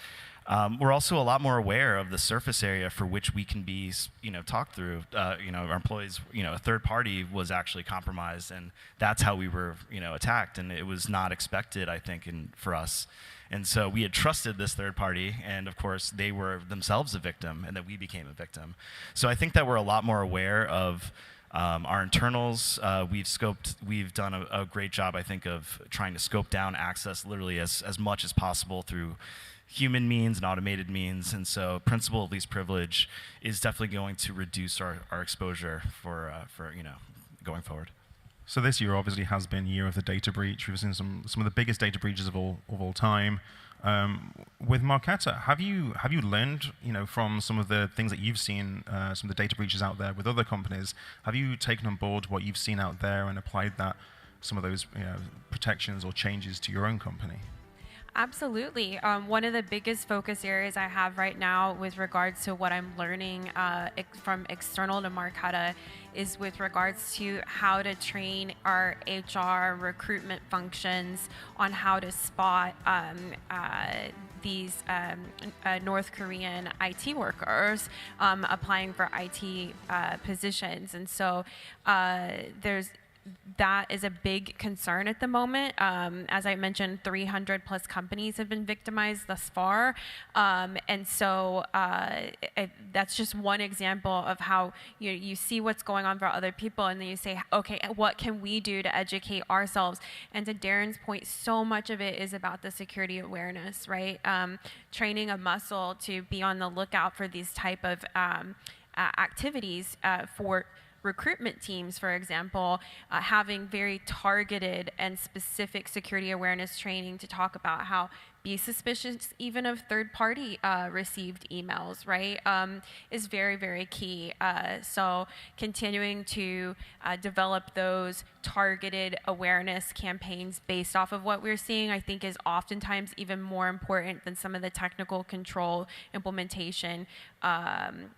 we're also a lot more aware of the surface area for which we can be, talked through. Our employees, a third party was actually compromised, and that's how we were, attacked. And it was not expected, I think, for us. And so we had trusted this third party, and of course, they were themselves a victim, and then we became a victim. So I think that we're a lot more aware of our internals. We've done a great job, I think, of trying to scope down access literally as much as possible through human means and automated means. And so principle of least privilege is definitely going to reduce our exposure for going forward. So this year obviously has been year of the data breach. We've seen some of the biggest data breaches of all time. With Marqeta, have you learned from some of the things that you've seen, some of the data breaches out there with other companies? Have you taken on board what you've seen out there and applied some of those protections or changes to your own company? Absolutely. One of the biggest focus areas I have right now with regards to what I'm learning from external to Marqeta is with regards to how to train our HR recruitment functions on how to spot these North Korean IT workers applying for IT positions. And so that is a big concern at the moment. As I mentioned, 300 plus companies have been victimized thus far. And so that's just one example of how you see what's going on for other people, and then you say, okay, what can we do to educate ourselves? And to Darren's point, so much of it is about the security awareness, right? Training a muscle to be on the lookout for these type of activities for recruitment teams, for example, having very targeted and specific security awareness training to talk about how be suspicious even of third-party received emails, right, is very, very key. So continuing to develop those targeted awareness campaigns based off of what we're seeing, I think is oftentimes even more important than some of the technical control implementation,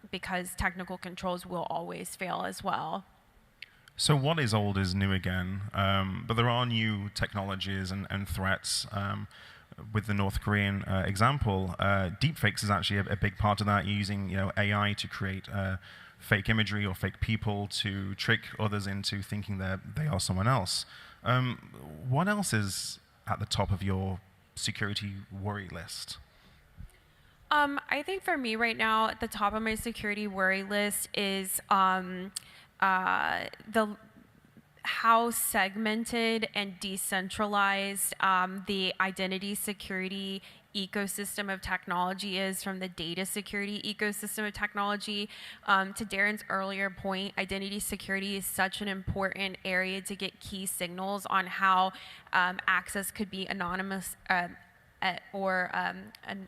because technical controls will always fail as well. So what is old is new again, but there are new technologies and threats. With the North Korean example, deepfakes is actually a big part of that, using AI to create fake imagery or fake people to trick others into thinking that they are someone else. What else is at the top of your security worry list? I think for me right now, at the top of my security worry list is how segmented and decentralized the identity security ecosystem of technology is from the data security ecosystem of technology. To Darren's earlier point, identity security is such an important area to get key signals on how access could be anonymous or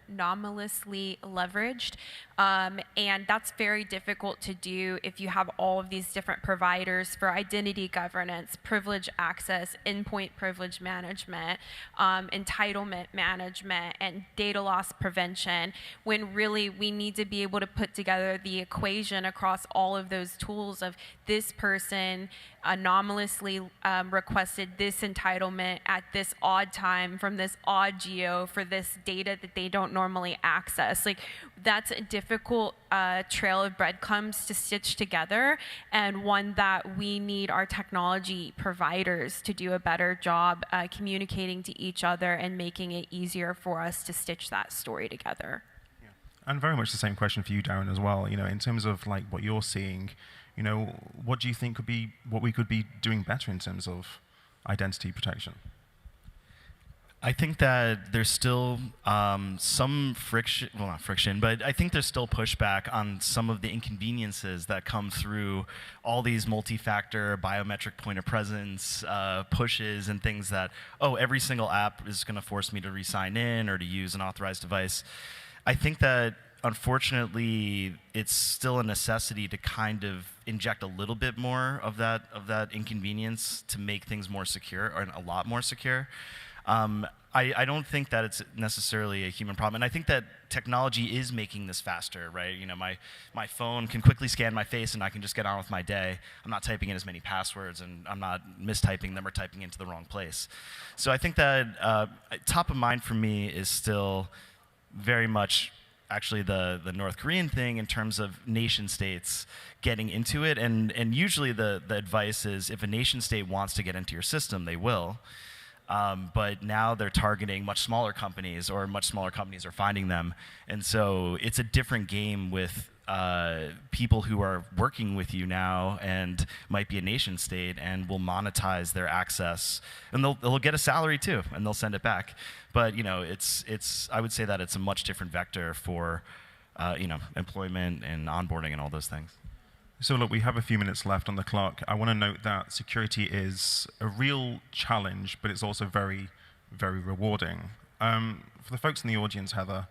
anomalously leveraged. And that's very difficult to do if you have all of these different providers for identity governance, privilege access, endpoint privilege management, entitlement management, and data loss prevention, when really we need to be able to put together the equation across all of those tools of this person anomalously requested this entitlement at this odd time from this odd geo for this data that they don't normally access. Like, that's a difficult trail of breadcrumbs to stitch together, and one that we need our technology providers to do a better job communicating to each other and making it easier for us to stitch that story together. Yeah. And very much the same question for you, Darren, as well. In terms of like what you're seeing, what do you think could be what we could be doing better in terms of identity protection? I think that there's still some friction, well, not friction, but I think there's still pushback on some of the inconveniences that come through all these multi-factor biometric point of presence pushes and things that, oh, every single app is going to force me to re-sign in or to use an authorized device. I think that unfortunately, it's still a necessity to kind of inject a little bit more of that inconvenience to make things more secure, or a lot more secure. I don't think that it's necessarily a human problem, and I think that technology is making this faster, right? My phone can quickly scan my face, and I can just get on with my day. I'm not typing in as many passwords, and I'm not mistyping them or typing into the wrong place. So I think that top of mind for me is still very much actually the North Korean thing in terms of nation states getting into it, and usually the advice is if a nation state wants to get into your system, they will. But now they're targeting much smaller companies, or much smaller companies are finding them. And so it's a different game with people who are working with you now and might be a nation state and will monetize their access. And they'll get a salary too, and they'll send it back. But I would say that it's a much different vector for employment and onboarding and all those things. So look, we have a few minutes left on the clock. I want to note that security is a real challenge, but it's also very, very rewarding. For the folks in the audience, Heather,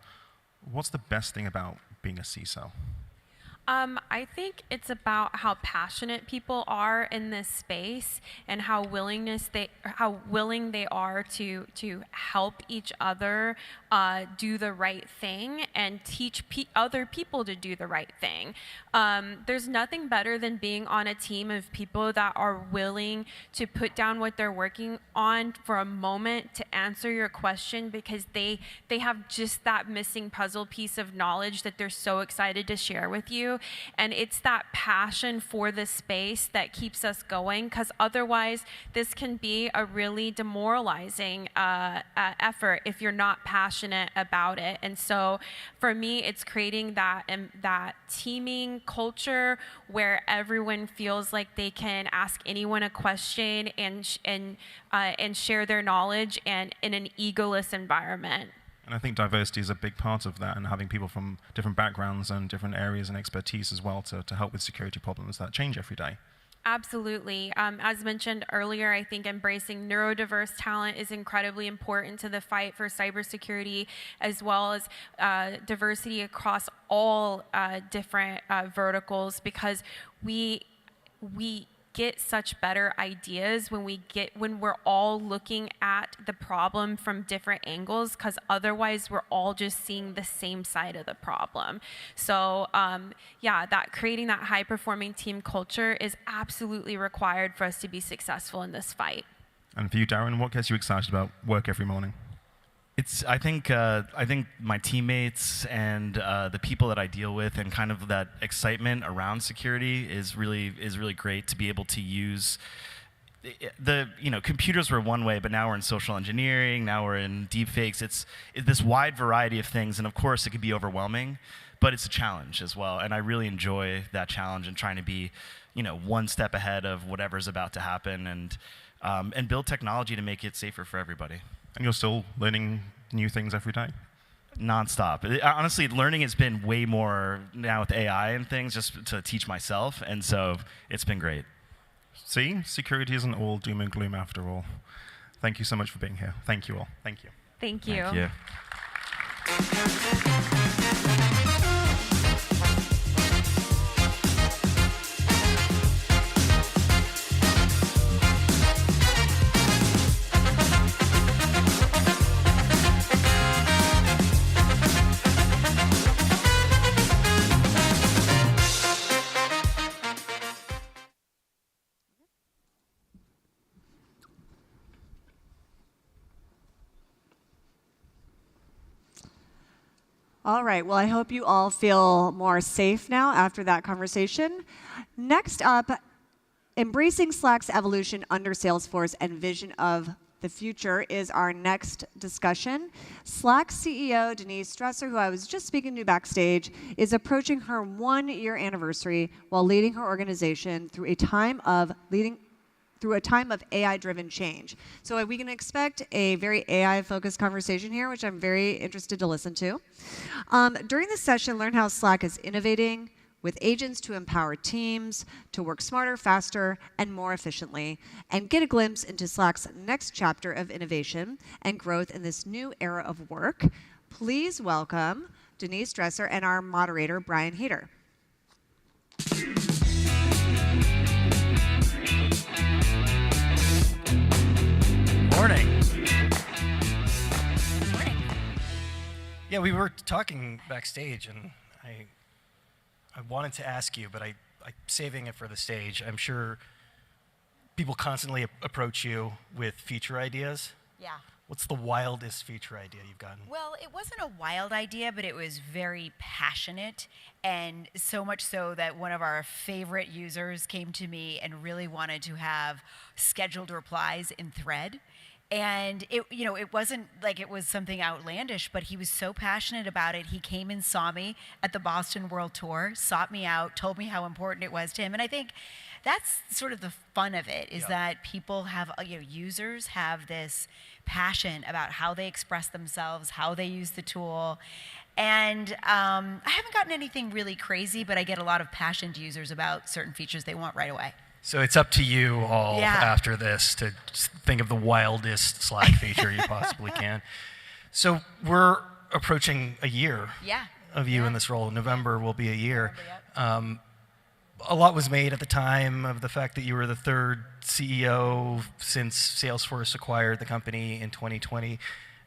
what's the best thing about being a CISO? I think it's about how passionate people are in this space and how willing they are to help each other do the right thing and teach other people to do the right thing. There's nothing better than being on a team of people that are willing to put down what they're working on for a moment to answer your question, because they have just that missing puzzle piece of knowledge that they're so excited to share with you. And it's that passion for the space that keeps us going, because otherwise this can be a really demoralizing effort if you're not passionate about it. And so for me, it's creating that teaming culture where everyone feels like they can ask anyone a question and share their knowledge, and in an egoless environment. And I think diversity is a big part of that, and having people from different backgrounds and different areas and expertise as well to help with security problems that change every day. Absolutely. As mentioned earlier, I think embracing neurodiverse talent is incredibly important to the fight for cybersecurity, as well as diversity across all different verticals, because we get such better ideas when we're all looking at the problem from different angles, because otherwise we're all just seeing the same side of the problem. So that creating that high performing team culture is absolutely required for us to be successful in this fight. And for you, Darren, what gets you excited about work every morning? I think my teammates and the people that I deal with, and kind of that excitement around security is really great to be able to use. Computers were one way, but now we're in social engineering, now we're in deepfakes. It's this wide variety of things, and of course it can be overwhelming, but it's a challenge as well. And I really enjoy that challenge and trying to be, one step ahead of whatever's about to happen, and build technology to make it safer for everybody. And you're still learning new things every day? Nonstop. Honestly, learning has been way more now with AI and things, just to teach myself, and so it's been great. See, security isn't all doom and gloom after all. Thank you so much for being here. Thank you all. Thank you. Thank you. Thank you. All right, well, I hope you all feel more safe now after that conversation. Next up, embracing Slack's evolution under Salesforce and vision of the future is our next discussion. Slack CEO Denise Dresser, who I was just speaking to backstage, is approaching her 1-year anniversary while leading her organization through a time of AI-driven change. So we can expect a very AI-focused conversation here, which I'm very interested to listen to. During this session, learn how Slack is innovating with agents to empower teams to work smarter, faster, and more efficiently, and get a glimpse into Slack's next chapter of innovation and growth in this new era of work. Please welcome Denise Dresser and our moderator, Brian Heater. Morning. Yeah, we were talking backstage, and I wanted to ask you, but I'm saving it for the stage. I'm sure people constantly approach you with feature ideas. Yeah. What's the wildest feature idea you've gotten? Well, it wasn't a wild idea, but it was very passionate, and so much so that one of our favorite users came to me and really wanted to have scheduled replies in Thread. And it wasn't like it was something outlandish, but he was so passionate about it. He came and saw me at the Boston World Tour, sought me out, told me how important it was to him. And I think that's sort of the fun of it, is that people have, users have this passion about how they express themselves, how they use the tool. And I haven't gotten anything really crazy, but I get a lot of passionate users about certain features they want right away. So it's up to you all after this to think of the wildest Slack feature you possibly can. So we're approaching a year of you in this role. November will be a year. A lot was made at the time of the fact that you were the third CEO since Salesforce acquired the company in 2020.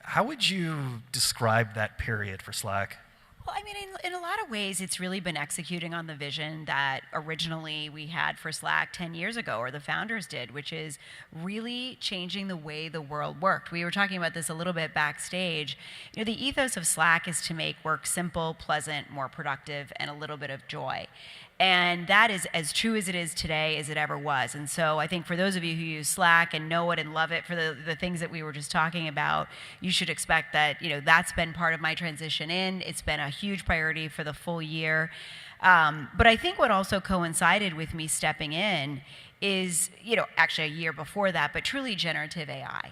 How would you describe that period for Slack? Well, I mean, in a lot of ways, it's really been executing on the vision that originally we had for Slack 10 years ago, or the founders did, which is really changing the way the world worked. We were talking about this a little bit backstage. You know, the ethos of Slack is to make work simple, pleasant, more productive, and a little bit of joy. And that is as true as it is today as it ever was. And so I think for those of you who use Slack and know it and love it for the things that we were just talking about, you should expect that, you know, that's been part of my transition in. It's been a huge priority for the full year. But I think what also coincided with me stepping in is, you know, actually a year before that, but truly generative AI.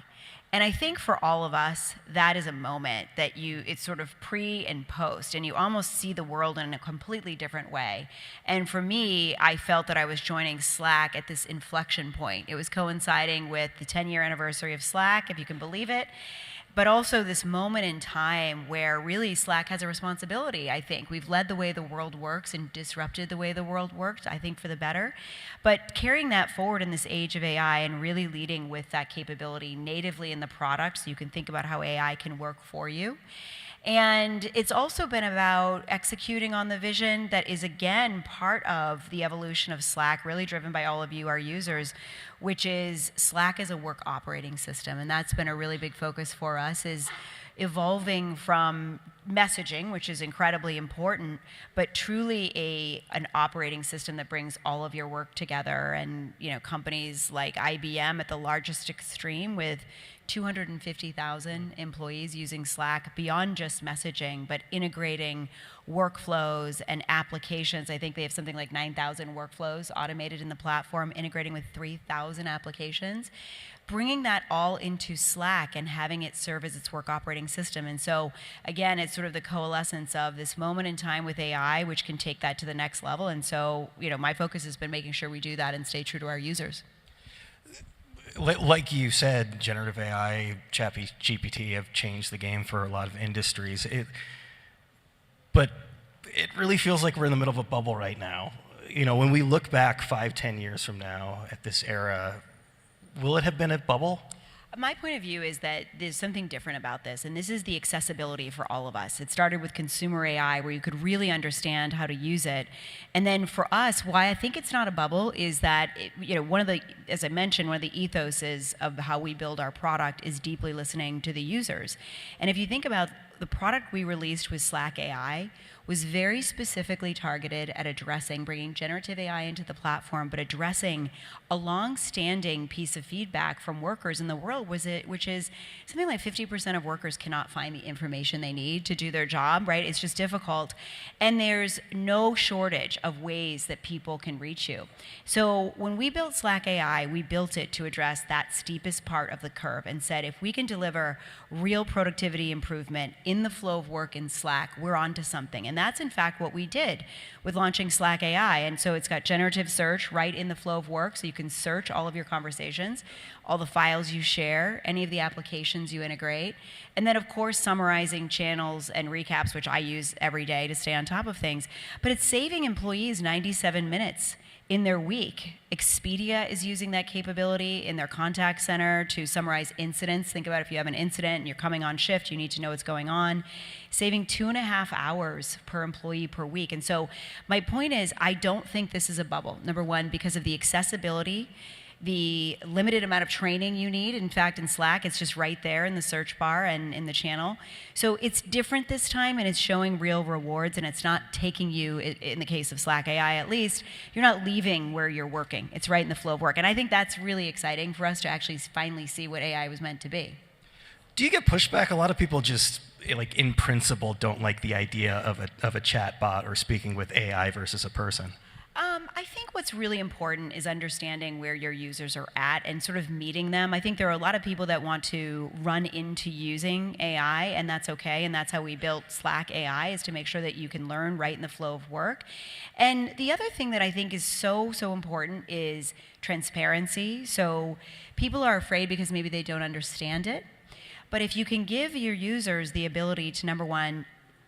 And I think for all of us, that is a moment that it's sort of pre and post, and you almost see the world in a completely different way. And for me, I felt that I was joining Slack at this inflection point. It was coinciding with the 10-year anniversary of Slack, if you can believe it, but also this moment in time where really Slack has a responsibility, I think. We've led the way the world works and disrupted the way the world worked, I think for the better. But carrying that forward in this age of AI and really leading with that capability natively in the product so you can think about how AI can work for you. And it's also been about executing on the vision that is, again, part of the evolution of Slack, really driven by all of you, our users, which is Slack as a work operating system. And that's been a really big focus for us, is evolving from messaging, which is incredibly important, but truly an operating system that brings all of your work together. And, you know, companies like IBM at the largest extreme with 250,000 employees using Slack beyond just messaging, but integrating workflows and applications. I think they have something like 9,000 workflows automated in the platform, integrating with 3,000 applications, bringing that all into Slack and having it serve as its work operating system. And so, again, it's sort of the coalescence of this moment in time with AI, which can take that to the next level. And so, you know, my focus has been making sure we do that and stay true to our users. Like you said, generative AI, ChatGPT have changed the game for a lot of industries. But it really feels like we're in the middle of a bubble right now. You know, when we look back 5-10 years from now at this era, will it have been a bubble? My point of view is that there's something different about this, and this is the accessibility for all of us. It started with consumer AI, where you could really understand how to use it. And then for us, why I think it's not a bubble is that, you know, as I mentioned, one of the ethoses of how we build our product is deeply listening to the users. And if you think about the product we released with Slack AI, was very specifically targeted at bringing generative AI into the platform, but addressing a long-standing piece of feedback from workers in the world, which is something like 50% of workers cannot find the information they need to do their job, right? It's just difficult. And there's no shortage of ways that people can reach you. So when we built Slack AI, we built it to address that steepest part of the curve and said, if we can deliver real productivity improvement in the flow of work in Slack, we're onto something. And that's in fact what we did with launching Slack AI. And so it's got generative search right in the flow of work, so you can search all of your conversations, all the files you share, any of the applications you integrate. And then of course summarizing channels and recaps, which I use every day to stay on top of things. But it's saving employees 97 minutes in their week. Expedia is using that capability in their contact center to summarize incidents. Think about if you have an incident and you're coming on shift, you need to know what's going on. Saving 2.5 hours per employee per week. And so my point is, I don't think this is a bubble. Number one, because of the accessibility, the limited amount of training you need. In fact, in Slack, it's just right there in the search bar and in the channel. So it's different this time, and it's showing real rewards, and it's not taking you, in the case of Slack AI at least, you're not leaving where you're working. It's right in the flow of work. And I think that's really exciting for us to actually finally see what AI was meant to be. Do you get pushback? A lot of people just, like, in principle, don't like the idea of a chat bot or speaking with AI versus a person. I think what's really important is understanding where your users are at and sort of meeting them. I think there are a lot of people that want to run into using AI, and that's okay, and that's how we built Slack AI, is to make sure that you can learn right in the flow of work. And the other thing that I think is so important is transparency. So people are afraid because maybe they don't understand it. But if you can give your users the ability to, number one,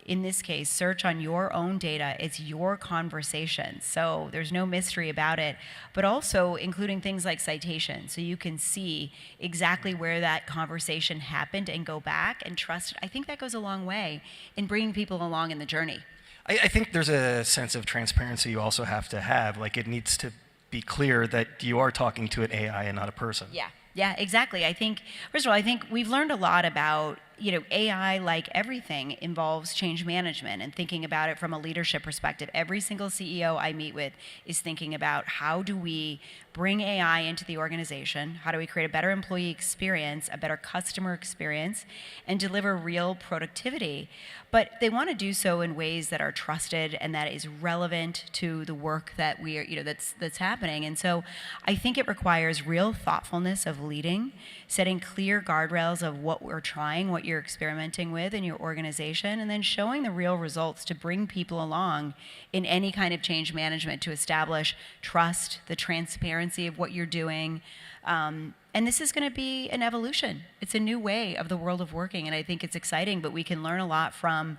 in this case, search on your own data. It's your conversation. So there's no mystery about it, but also including things like citations. So you can see exactly where that conversation happened and go back and trust it. I think that goes a long way in bringing people along in the journey. I think there's a sense of transparency you also have to have. Like, it needs to be clear that you are talking to an AI and not a person. Yeah, exactly. I think, first of all, I think we've learned a lot about, AI, like everything, involves change management and thinking about it from a leadership perspective. Every single CEO I meet with is thinking about how do we bring AI into the organization? How do we create a better employee experience, a better customer experience, and deliver real productivity? But they want to do so in ways that are trusted and that is relevant to the work that we are, that's happening. And so I think it requires real thoughtfulness of leading, setting clear guardrails of what we're trying, what you're experimenting with in your organization, and then showing the real results to bring people along in any kind of change management to establish trust, the transparency of what you're doing. And this is going to be an evolution. It's a new way of the world of working, and I think it's exciting, but we can learn a lot from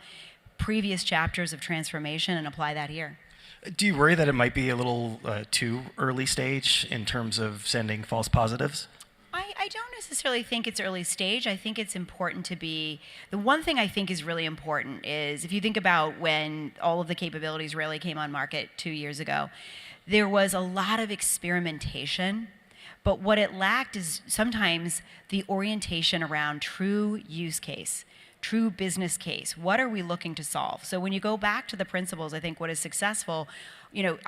previous chapters of transformation and apply that here. Do you worry that it might be a little too early stage in terms of sending false positives? I don't necessarily think it's early stage. I think it's important to be, the one thing I think is really important is if you think about when all of the capabilities really came on market 2 years ago, there was a lot of experimentation, but what it lacked is sometimes the orientation around true use case, true business case. What are we looking to solve? So when you go back to the principles, I think what is successful,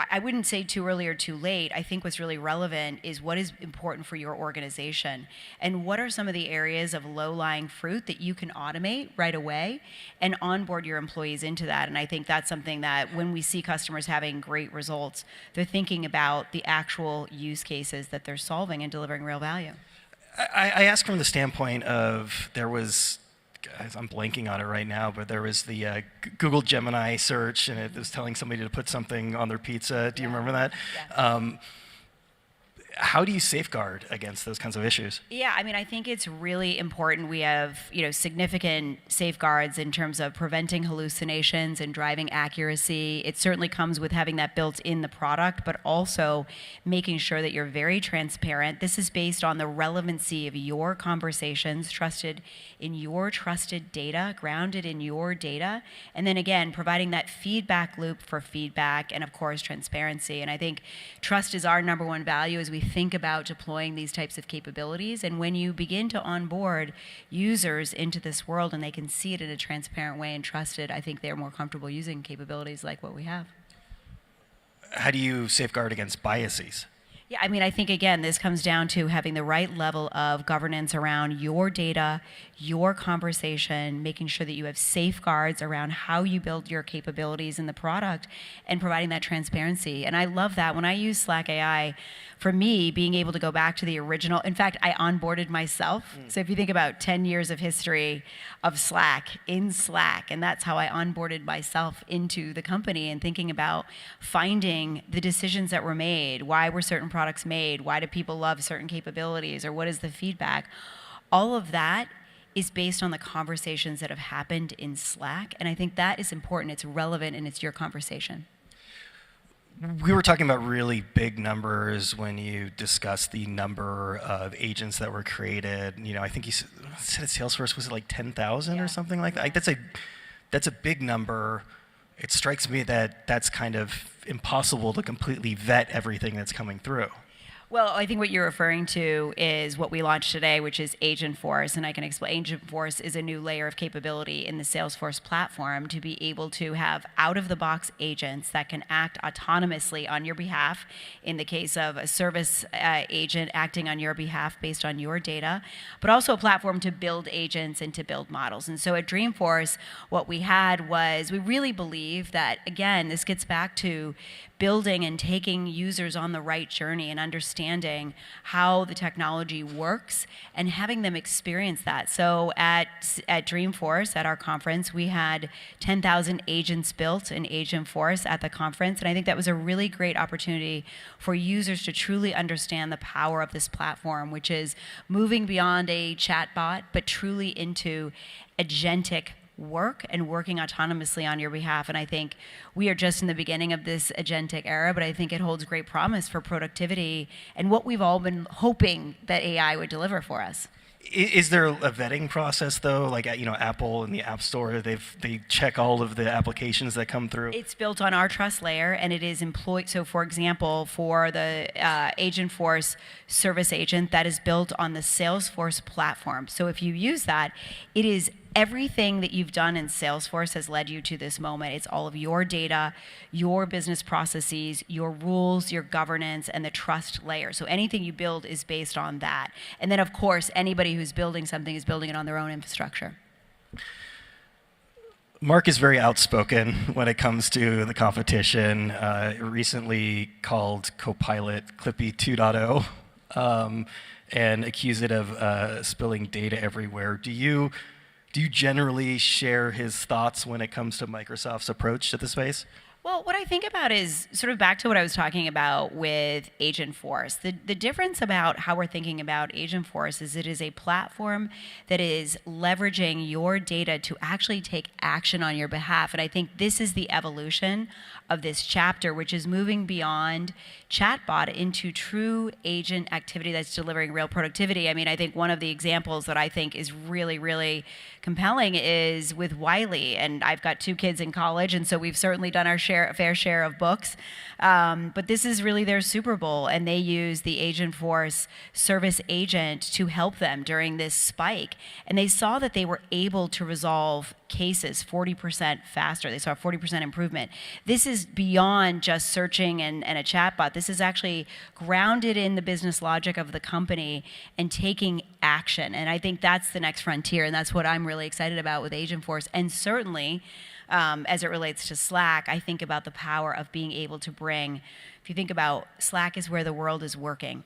I wouldn't say too early or too late. I think what's really relevant is what is important for your organization and what are some of the areas of low-lying fruit that you can automate right away and onboard your employees into that. And I think that's something that when we see customers having great results, they're thinking about the actual use cases that they're solving and delivering real value. I ask from the standpoint of there was, I'm blanking on it right now, but there was the Google Gemini search, and it was telling somebody to put something on their pizza. Do you remember that? Yeah. How do you safeguard against those kinds of issues? Yeah, I think it's really important. We have, significant safeguards in terms of preventing hallucinations and driving accuracy. It certainly comes with having that built in the product, but also making sure that you're very transparent. This is based on the relevancy of your conversations, trusted in your trusted data, grounded in your data, and then again, providing that feedback loop for feedback and of course, transparency. And I think trust is our number one value as we think about deploying these types of capabilities. And when you begin to onboard users into this world and they can see it in a transparent way and trust it, I think they're more comfortable using capabilities like what we have. How do you safeguard against biases? Yeah, I think, again, this comes down to having the right level of governance around your data, your conversation, making sure that you have safeguards around how you build your capabilities in the product, and providing that transparency. And I love that. When I use Slack AI, for me, being able to go back to the original, in fact, I onboarded myself. So if you think about 10 years of history of Slack, in Slack, and that's how I onboarded myself into the company and thinking about finding the decisions that were made, why were certain products made, why do people love certain capabilities, or what is the feedback? All of that is based on the conversations that have happened in Slack, and I think that is important, it's relevant, and it's your conversation. We were talking about really big numbers when you discussed the number of agents that were created. I think you said at Salesforce, was it like 10,000 or something like that? That's a big number. It strikes me that that's kind of impossible to completely vet everything that's coming through. Well, I think what you're referring to is what we launched today, which is Agentforce, and I can explain. Agentforce is a new layer of capability in the Salesforce platform to be able to have out-of-the-box agents that can act autonomously on your behalf, in the case of a service agent acting on your behalf based on your data, but also a platform to build agents and to build models. And so at Dreamforce, what we had was, we really believe that, again, this gets back to building and taking users on the right journey and understanding how the technology works and having them experience that. So at Dreamforce, at our conference, we had 10,000 agents built in Agentforce at the conference, and I think that was a really great opportunity for users to truly understand the power of this platform, which is moving beyond a chatbot, but truly into agentic work and working autonomously on your behalf. And I think we are just in the beginning of this agentic era, but I think it holds great promise for productivity and what we've all been hoping that AI would deliver for us. Is there a vetting process though? Like Apple in the App Store, they check all of the applications that come through. It's built on our trust layer, and it is employed. So, for example, for the Agentforce service agent, that is built on the Salesforce platform. So, if you use that, it is everything that you've done in Salesforce has led you to this moment. It's all of your data, your business processes, your rules, your governance, and the trust layer. So anything you build is based on that. And then, of course, anybody who's building something is building it on their own infrastructure. Mark is very outspoken when it comes to the competition. Recently called Copilot Clippy 2.0 and accused it of spilling data everywhere. Do you generally share his thoughts when it comes to Microsoft's approach to the space? Well, what I think about is sort of back to what I was talking about with Agentforce. The difference about how we're thinking about Agentforce is it is a platform that is leveraging your data to actually take action on your behalf. And I think this is the evolution of this chapter, which is moving beyond chatbot into true agent activity that's delivering real productivity. I mean, I think one of the examples that I think is really, really compelling is with Wiley. And I've got 2 kids in college, and so we've certainly done our fair share of books. But this is really their Super Bowl, and they use the Agentforce service agent to help them during this spike. And they saw that they were able to resolve cases 40% faster. They saw a 40% improvement. This is beyond just searching and a chatbot. This is actually grounded in the business logic of the company and taking action. And I think that's the next frontier, and that's what I'm really excited about with Agentforce. And certainly, as it relates to Slack, I think about the power of being able to bring, if you think about Slack is where the world is working.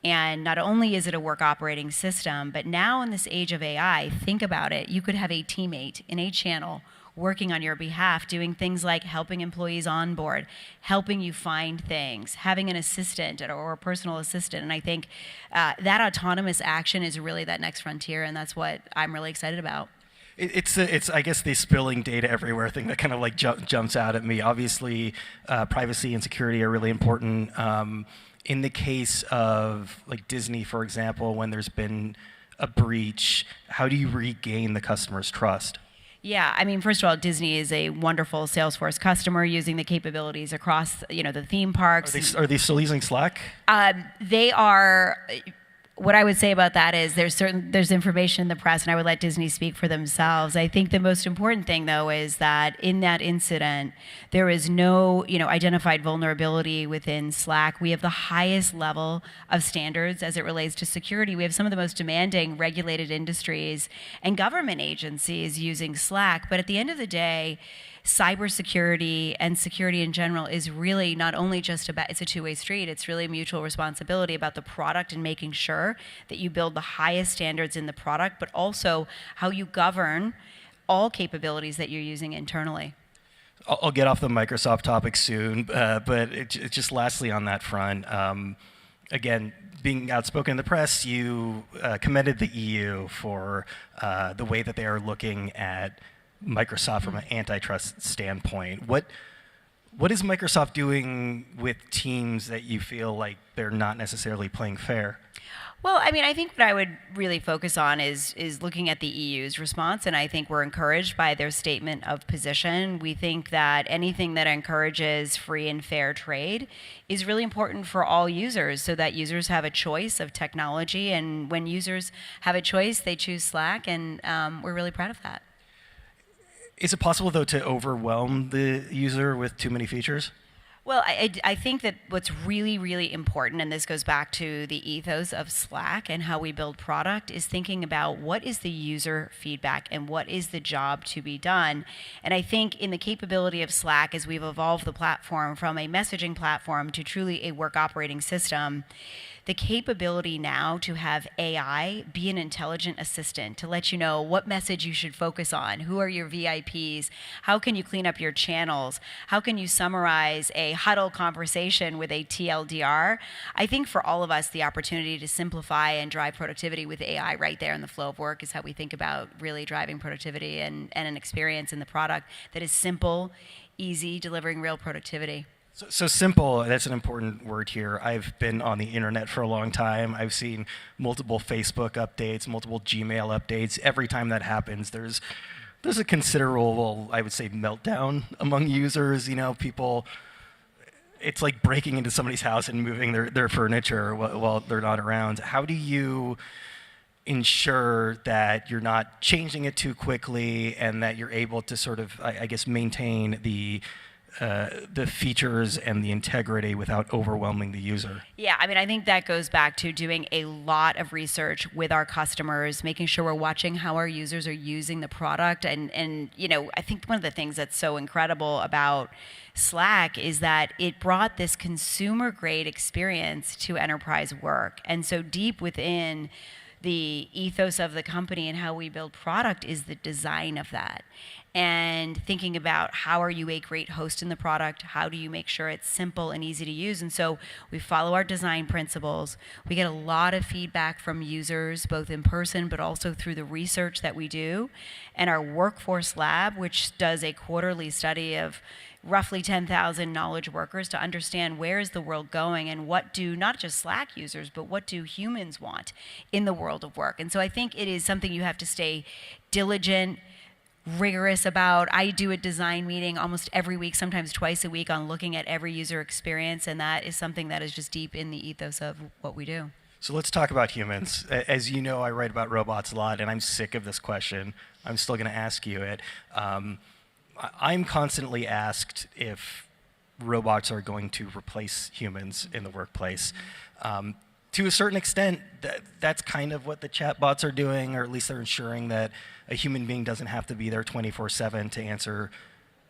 And not only is it a work operating system, but now in this age of AI, think about it, you could have a teammate in a channel working on your behalf, doing things like helping employees onboard, helping you find things, having an assistant or a personal assistant. And I think that autonomous action is really that next frontier, and that's what I'm really excited about. It's I guess the spilling data everywhere thing that kind of like jumps out at me. Obviously, privacy and security are really important. In the case of like Disney, for example, when there's been a breach, how do you regain the customer's trust? Yeah, I mean, first of all, Disney is a wonderful Salesforce customer using the capabilities across, the theme parks. Are they still using Slack? They are. What I would say about that is there's information in the press, and I would let Disney speak for themselves. I think the most important thing, though, is that in that incident, there is no identified vulnerability within Slack. We have the highest level of standards as it relates to security. We have some of the most demanding regulated industries and government agencies using Slack. But at the end of the day, cybersecurity and security in general is really not only just about, it's a two-way street, it's really mutual responsibility about the product and making sure that you build the highest standards in the product, but also how you govern all capabilities that you're using internally. I'll get off the Microsoft topic soon, but just lastly on that front, again, being outspoken in the press, you commended the EU for the way that they are looking at Microsoft from an antitrust standpoint. What is Microsoft doing with teams that you feel like they're not necessarily playing fair? Well, I mean, I think what I would really focus on is looking at the EU's response, and I think we're encouraged by their statement of position. We think that anything that encourages free and fair trade is really important for all users, so that users have a choice of technology, and when users have a choice, they choose Slack, and we're really proud of that. Is it possible, though, to overwhelm the user with too many features? Well, I think that what's really, really important, and this goes back to the ethos of Slack and how we build product, is thinking about what is the user feedback and what is the job to be done. And I think in the capability of Slack, as we've evolved the platform from a messaging platform to truly a work operating system, the capability now to have AI be an intelligent assistant to let you know what message you should focus on, who are your VIPs, how can you clean up your channels, how can you summarize a huddle conversation with a TLDR. I think for all of us, the opportunity to simplify and drive productivity with AI right there in the flow of work is how we think about really driving productivity and an experience in the product that is simple, easy, delivering real productivity. So simple, that's an important word here. I've been on the internet for a long time. I've seen multiple Facebook updates, multiple Gmail updates. Every time that happens, there's a considerable, I would say, meltdown among users. You know, people, it's like breaking into somebody's house and moving their furniture while they're not around. How do you ensure that you're not changing it too quickly and that you're able to sort of, I guess, maintain the features and the integrity without overwhelming the user? Yeah, I mean, I think that goes back to doing a lot of research with our customers, making sure we're watching how our users are using the product. And you know, I think one of the things that's so incredible about Slack is that it brought this consumer-grade experience to enterprise work. And so deep within the ethos of the company and how we build product is the design of that. And thinking about how are you a great host in the product, how do you make sure it's simple and easy to use. And so we follow our design principles. We get a lot of feedback from users, both in person, but also through the research that we do. And our workforce lab, which does a quarterly study of roughly 10,000 knowledge workers to understand where is the world going and what do not just Slack users, but what do humans want in the world of work. And so I think it is something you have to stay diligent, rigorous about. I do a design meeting almost every week, sometimes twice a week, on looking at every user experience, and that is something that is just deep in the ethos of what we do. So let's talk about humans. As you know, I write about robots a lot, and I'm sick of this question. I'm still going to ask you it. I'm constantly asked if robots are going to replace humans in the workplace. To a certain extent, that's kind of what the chatbots are doing, or at least they're ensuring that a human being doesn't have to be there 24/7 to answer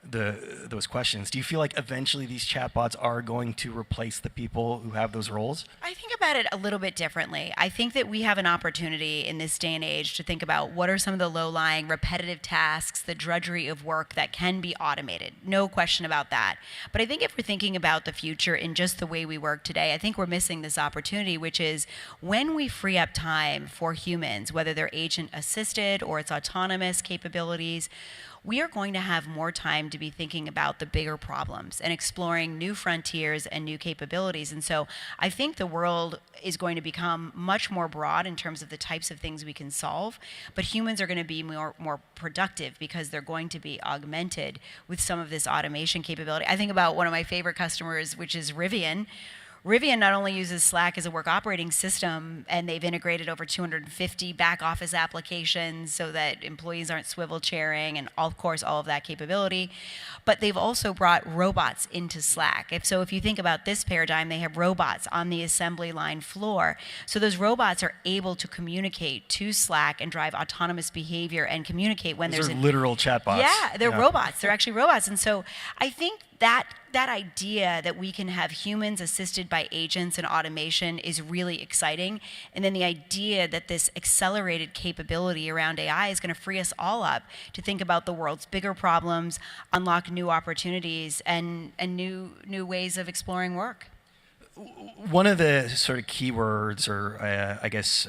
those questions. Do you feel like eventually these chatbots are going to replace the people who have those roles? I think about it a little bit differently. I think that we have an opportunity in this day and age to think about what are some of the low-lying, repetitive tasks, the drudgery of work that can be automated. No question about that. But I think if we're thinking about the future in just the way we work today, I think we're missing this opportunity, which is when we free up time for humans, whether they're agent-assisted or it's autonomous capabilities, we are going to have more time to be thinking about the bigger problems and exploring new frontiers and new capabilities. And so I think the world is going to become much more broad in terms of the types of things we can solve, but humans are going to be more productive because they're going to be augmented with some of this automation capability. I think about one of my favorite customers, which is Rivian. Rivian not only uses Slack as a work operating system, and they've integrated over 250 back office applications so that employees aren't swivel chairing, and of course all of that capability, but they've also brought robots into Slack. If you think about this paradigm, they have robots on the assembly line floor. So those robots are able to communicate to Slack and drive autonomous behavior and communicate when Those there's are literal chatbots. Yeah, they're robots. They're actually robots. And so I think that idea that we can have humans assisted by agents and automation is really exciting. And then the idea that this accelerated capability around AI is going to free us all up to think about the world's bigger problems, unlock new opportunities, and new ways of exploring work. One of the sort of keywords, or I guess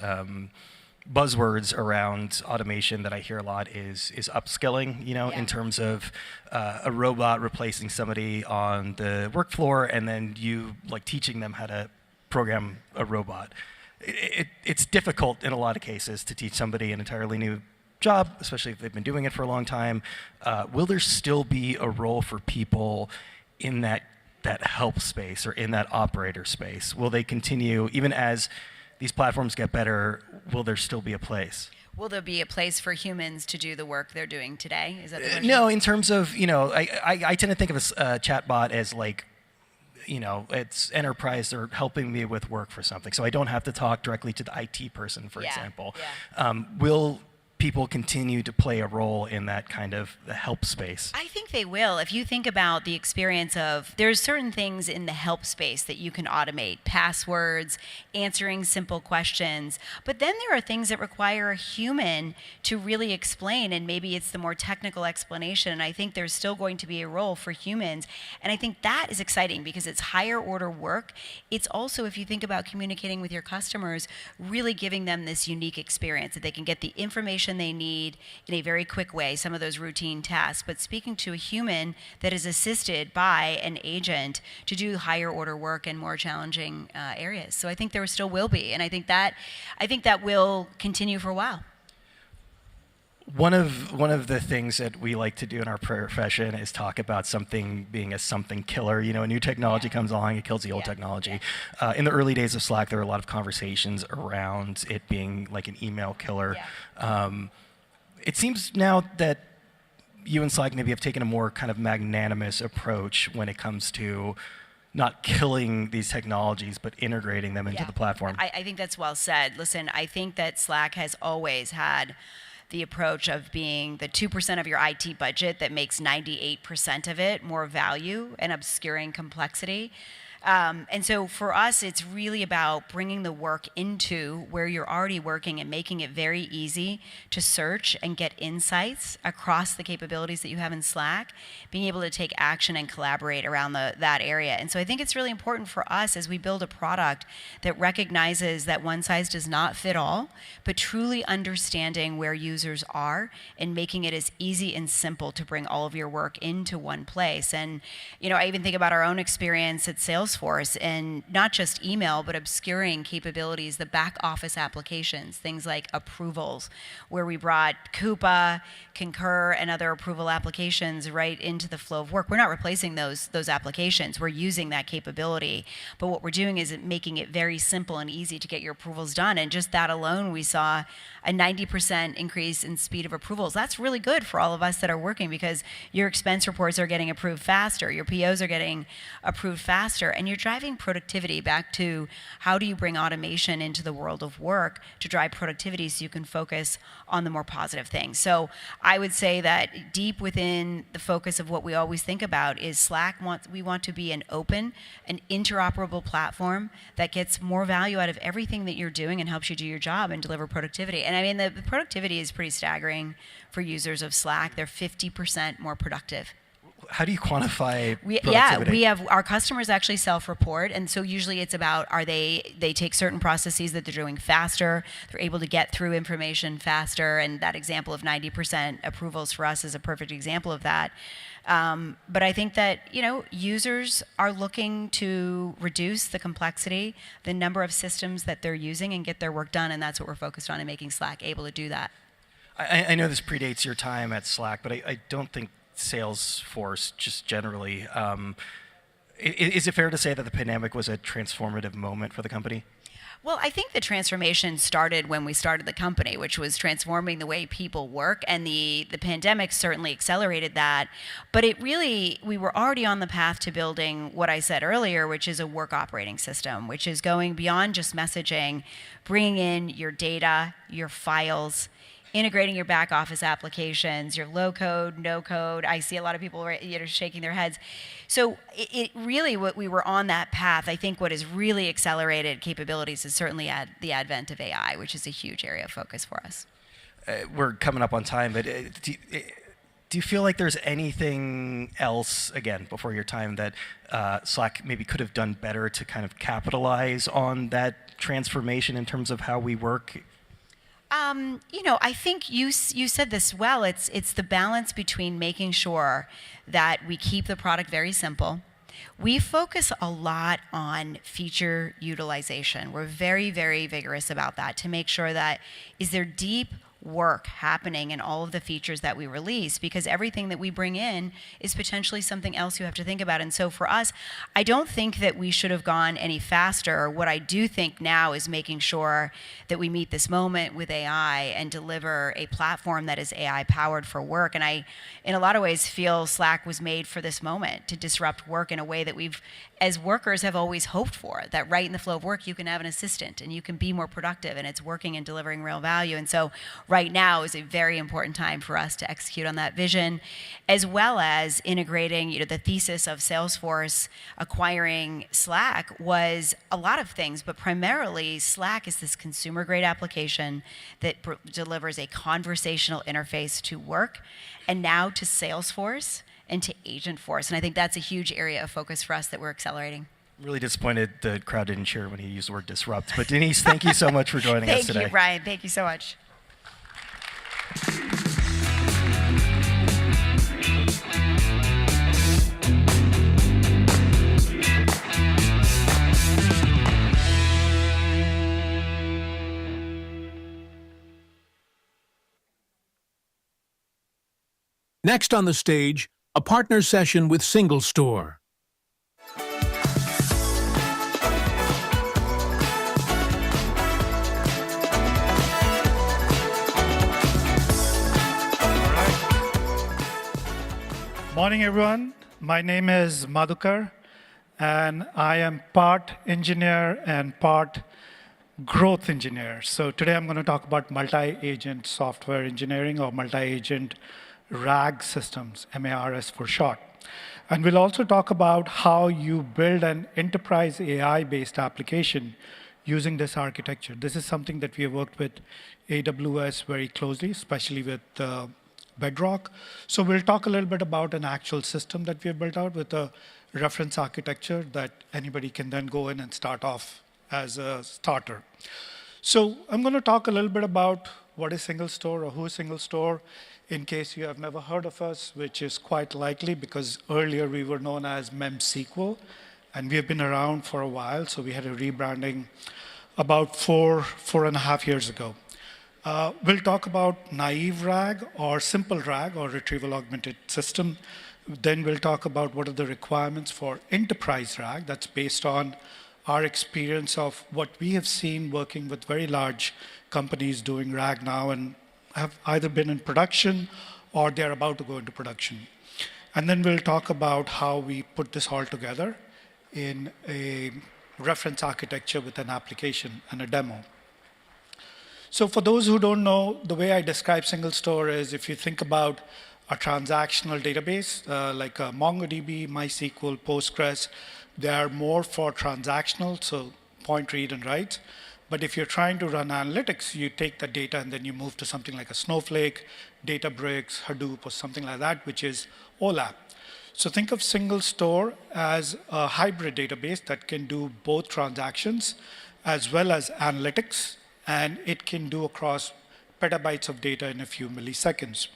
buzzwords around automation that I hear a lot is upskilling, in terms of a robot replacing somebody on the work floor and then you teaching them how to program a robot. It's difficult in a lot of cases to teach somebody an entirely new job, especially if they've been doing it for a long time. Will there still be a role for people in that help space or in that operator space? Will they continue, even as these platforms get better, will there still be a place? Will there be a place for humans to do the work they're doing today? Is that the question? No, in terms of, I tend to think of a chatbot as it's enterprise, they're helping me with work for something. So I don't have to talk directly to the IT person, for example. Yeah. Will people continue to play a role in that kind of the help space? I think they will. If you think about the experience of, there's certain things in the help space that you can automate, passwords, answering simple questions, but then there are things that require a human to really explain, and maybe it's the more technical explanation, and I think there's still going to be a role for humans, and I think that is exciting because it's higher order work. It's also, if you think about communicating with your customers, really giving them this unique experience that they can get the information they need in a very quick way, some of those routine tasks, but speaking to a human that is assisted by an agent to do higher order work and more challenging areas. So I think there still will be, and I think that will continue for a while. One of the things that we like to do in our profession is talk about something being a something killer. You know, a new technology comes along, it kills the old technology. In the early days of Slack, there were a lot of conversations around it being like an email killer. It seems now that you and Slack maybe have taken a more kind of magnanimous approach when it comes to not killing these technologies, but integrating them into the platform. I think that's well said. Listen, I think that Slack has always had the approach of being the 2% of your IT budget that makes 98% of it more value and obscuring complexity. And so for us, it's really about bringing the work into where you're already working and making it very easy to search and get insights across the capabilities that you have in Slack, being able to take action and collaborate around that area. And so I think it's really important for us as we build a product that recognizes that one size does not fit all, but truly understanding where users are and making it as easy and simple to bring all of your work into one place. And, you know, I even think about our own experience at Salesforce, and not just email, but obscuring capabilities, the back office applications, things like approvals, where we brought Coupa, Concur, and other approval applications right into the flow of work. We're not replacing those applications. We're using that capability. But what we're doing is making it very simple and easy to get your approvals done. And just that alone, we saw a 90% increase in speed of approvals. That's really good for all of us that are working because your expense reports are getting approved faster, your POs are getting approved faster, and you're driving productivity back to how do you bring automation into the world of work to drive productivity so you can focus on the more positive things. So I would say that deep within the focus of what we always think about is Slack, we want to be an open, an interoperable platform that gets more value out of everything that you're doing and helps you do your job and deliver productivity. And I mean, the productivity is pretty staggering for users of Slack. They're 50% more productive. How do you quantify productivity? Yeah, we have our customers actually self-report, and so usually it's about they take certain processes that they're doing faster, they're able to get through information faster, and that example of 90% approvals for us is a perfect example of that. But I think that, you know, users are looking to reduce the complexity, the number of systems that they're using, and get their work done, and that's what we're focused on in making Slack able to do that. I know this predates your time at Slack, but I don't think Salesforce just generally. Is it fair to say that the pandemic was a transformative moment for the company? Well, I think the transformation started when we started the company, which was transforming the way people work, and the pandemic certainly accelerated that. But we were already on the path to building what I said earlier, which is a work operating system, which is going beyond just messaging, bringing in your data, your files, integrating your back office applications, your low code, no code. I see a lot of people shaking their heads. So it really, what we were on that path, I think what has really accelerated capabilities is certainly the advent of AI, which is a huge area of focus for us. We're coming up on time, but do you feel like there's anything else, again, before your time, that Slack maybe could have done better to kind of capitalize on that transformation in terms of how we work? You know, I think you said this well. It's the balance between making sure that we keep the product very simple. We focus a lot on feature utilization. We're very, very vigorous about that to make sure that is there deep work happening in all of the features that we release, because everything that we bring in is potentially something else you have to think about. And so for us, I don't think that we should have gone any faster. What I do think now is making sure that we meet this moment with AI and deliver a platform that is AI powered for work. And I, in a lot of ways, feel Slack was made for this moment, to disrupt work in a way that we've, as workers, have always hoped for, that right in the flow of work, you can have an assistant and you can be more productive and it's working and delivering real value. And so right now is a very important time for us to execute on that vision, as well as integrating, the thesis of Salesforce acquiring Slack was a lot of things, but primarily Slack is this consumer-grade application that delivers a conversational interface to work, and now to Salesforce and to Agentforce. And I think that's a huge area of focus for us that we're accelerating. Really disappointed the crowd didn't cheer when he used the word disrupt. But Denise, thank you so much for joining us today. Thank you, Brian. Thank you so much. Next on the stage, a partner session with Single Store. Morning, everyone. My name is Madhukar, and I am part engineer and part growth engineer. So today I'm going to talk about multi-agent software engineering, or multi-agent RAG systems, MARS for short. And we'll also talk about how you build an enterprise AI-based application using this architecture. This is something that we have worked with AWS very closely, especially with Bedrock. So we'll talk a little bit about an actual system that we have built out with a reference architecture that anybody can then go in and start off as a starter. So I'm going to talk a little bit about what is Single Store, or who is Single Store, in case you have never heard of us, which is quite likely because earlier we were known as MemSQL, and we have been around for a while. So we had a rebranding about 4.5 years ago. We'll talk about naive RAG or simple RAG or retrieval augmented system. Then we'll talk about what are the requirements for enterprise RAG. That's based on our experience of what we have seen working with very large companies doing RAG now and have either been in production or they're about to go into production. And then we'll talk about how we put this all together in a reference architecture with an application and a demo. So for those who don't know, the way I describe Single Store is if you think about a transactional database, like a MongoDB, MySQL, Postgres, they are more for transactional, so point, read, and write. But if you're trying to run analytics, you take the data and then you move to something like a Snowflake, Databricks, Hadoop, or something like that, which is OLAP. So think of Single Store as a hybrid database that can do both transactions as well as analytics, and it can do across petabytes of data in a few milliseconds.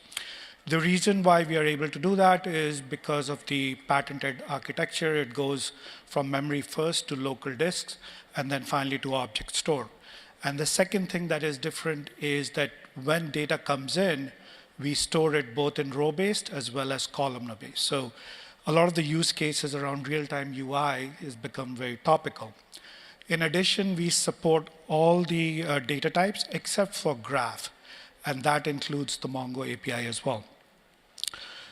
The reason why we are able to do that is because of the patented architecture. It goes from memory first to local disks, and then finally to object store. And the second thing that is different is that when data comes in, we store it both in row-based as well as columnar-based. So a lot of the use cases around real-time UI has become very topical. In addition, we support all the data types except for graph, and that includes the Mongo API as well.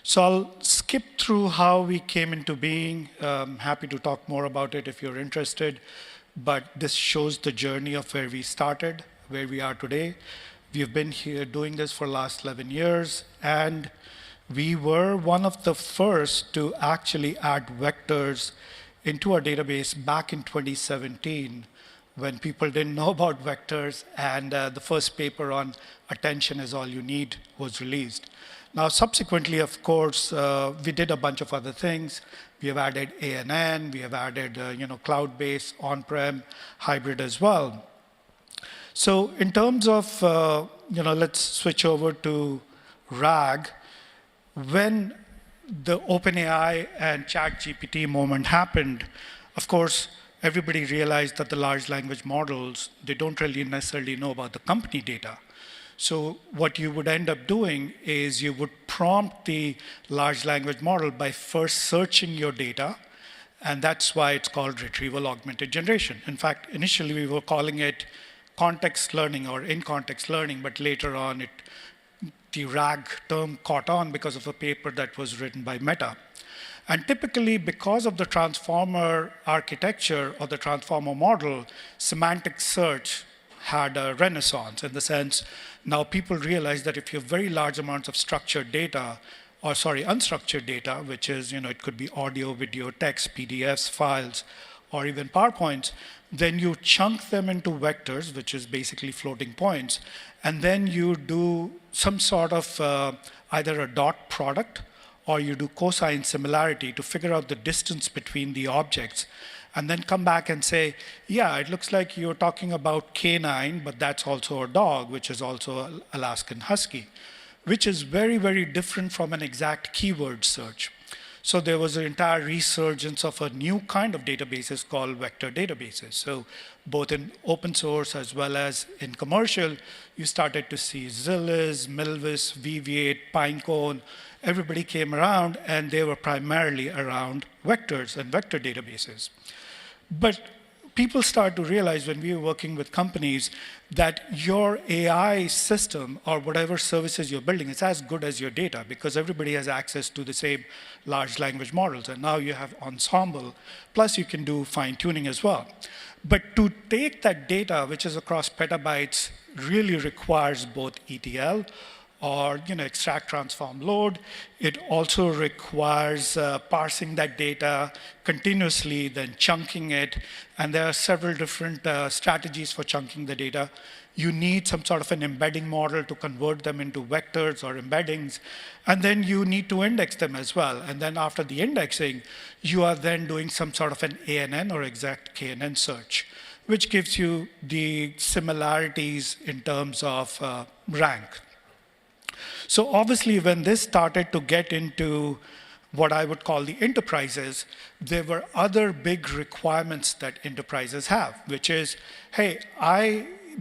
So I'll skip through how we came into being. Happy to talk more about it if you're interested, but this shows the journey of where we started, where we are today. We have been here doing this for the last 11 years, and we were one of the first to actually add vectors into our database back in 2017 when people didn't know about vectors, and the first paper on attention is all you need was released. Now, subsequently, of course, we did a bunch of other things. We have added ANN, we have added cloud-based, on-prem, hybrid as well. So in terms of, let's switch over to RAG. When the OpenAI and ChatGPT moment happened, of course, everybody realized that the large language models, they don't really necessarily know about the company data. So what you would end up doing is you would prompt the large language model by first searching your data, and that's why it's called retrieval augmented generation. In fact, initially we were calling it context learning or in-context learning, but later on the RAG term caught on because of a paper that was written by Meta. And typically, because of the transformer architecture or the transformer model, semantic search had a renaissance in the sense now people realize that if you have very large amounts of structured data, or sorry, unstructured data, which is, it could be audio, video, text, PDFs, files, or even PowerPoints, then you chunk them into vectors, which is basically floating points, and then you do some sort of either a dot product or you do cosine similarity to figure out the distance between the objects, and then come back and say, yeah, it looks like you're talking about canine, but that's also a dog, which is also an Alaskan Husky, which is very, very different from an exact keyword search. So there was an entire resurgence of a new kind of databases called vector databases. So both in open source as well as in commercial, you started to see Zilliz, Milvis, VV8, Pinecone. Everybody came around, and they were primarily around vectors and vector databases. But people start to realize when we were working with companies that your AI system or whatever services you're building is as good as your data because everybody has access to the same large language models. And now you have Ensemble, plus you can do fine tuning as well. But to take that data, which is across petabytes, really requires both ETL or extract, transform, load. It also requires parsing that data continuously, then chunking it. And there are several different strategies for chunking the data. You need some sort of an embedding model to convert them into vectors or embeddings. And then you need to index them as well. And then after the indexing, you are then doing some sort of an ANN or exact KNN search, which gives you the similarities in terms of rank. So obviously, when this started to get into what I would call the enterprises, there were other big requirements that enterprises have, which is, hey,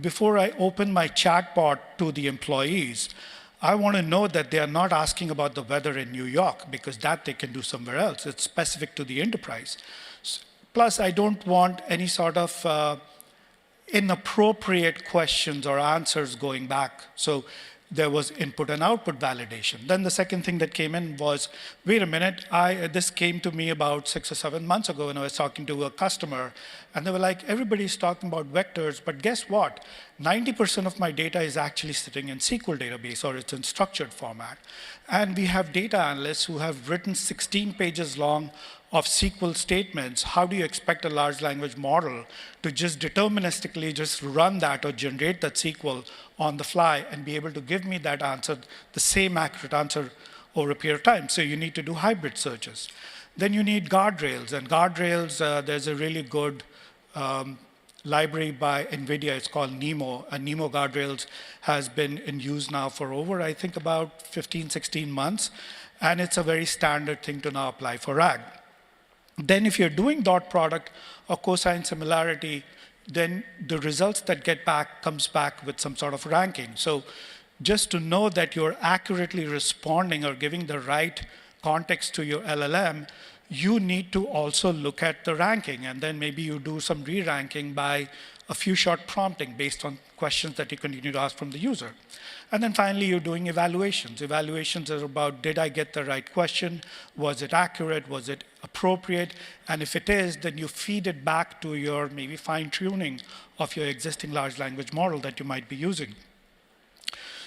before I open my chatbot to the employees, I want to know that they are not asking about the weather in New York, because that they can do somewhere else. It's specific to the enterprise. Plus, I don't want any sort of inappropriate questions or answers going back. So there was input and output validation. Then the second thing that came in was, wait a minute, this came to me about 6 or 7 months ago when I was talking to a customer, and they were like, everybody's talking about vectors, but guess what? 90% of my data is actually sitting in SQL database, or it's in structured format. And we have data analysts who have written 16 pages long of SQL statements. How do you expect a large language model to just deterministically just run that or generate that SQL on the fly and be able to give me that answer, the same accurate answer over a period of time? So you need to do hybrid searches. Then you need guardrails. And guardrails, there's a really good library by NVIDIA. It's called NeMo. And NeMo guardrails has been in use now for over, I think, about 15, 16 months. And it's a very standard thing to now apply for RAG. Then if you're doing dot product or cosine similarity, then the results that get back comes back with some sort of ranking. So just to know that you're accurately responding or giving the right context to your LLM, you need to also look at the ranking. And then maybe you do some re-ranking by a few short prompting based on questions that you continue to ask from the user. And then finally, you're doing evaluations. Evaluations are about, did I get the right question? Was it accurate? Was it appropriate? And if it is, then you feed it back to your maybe fine-tuning of your existing large language model that you might be using.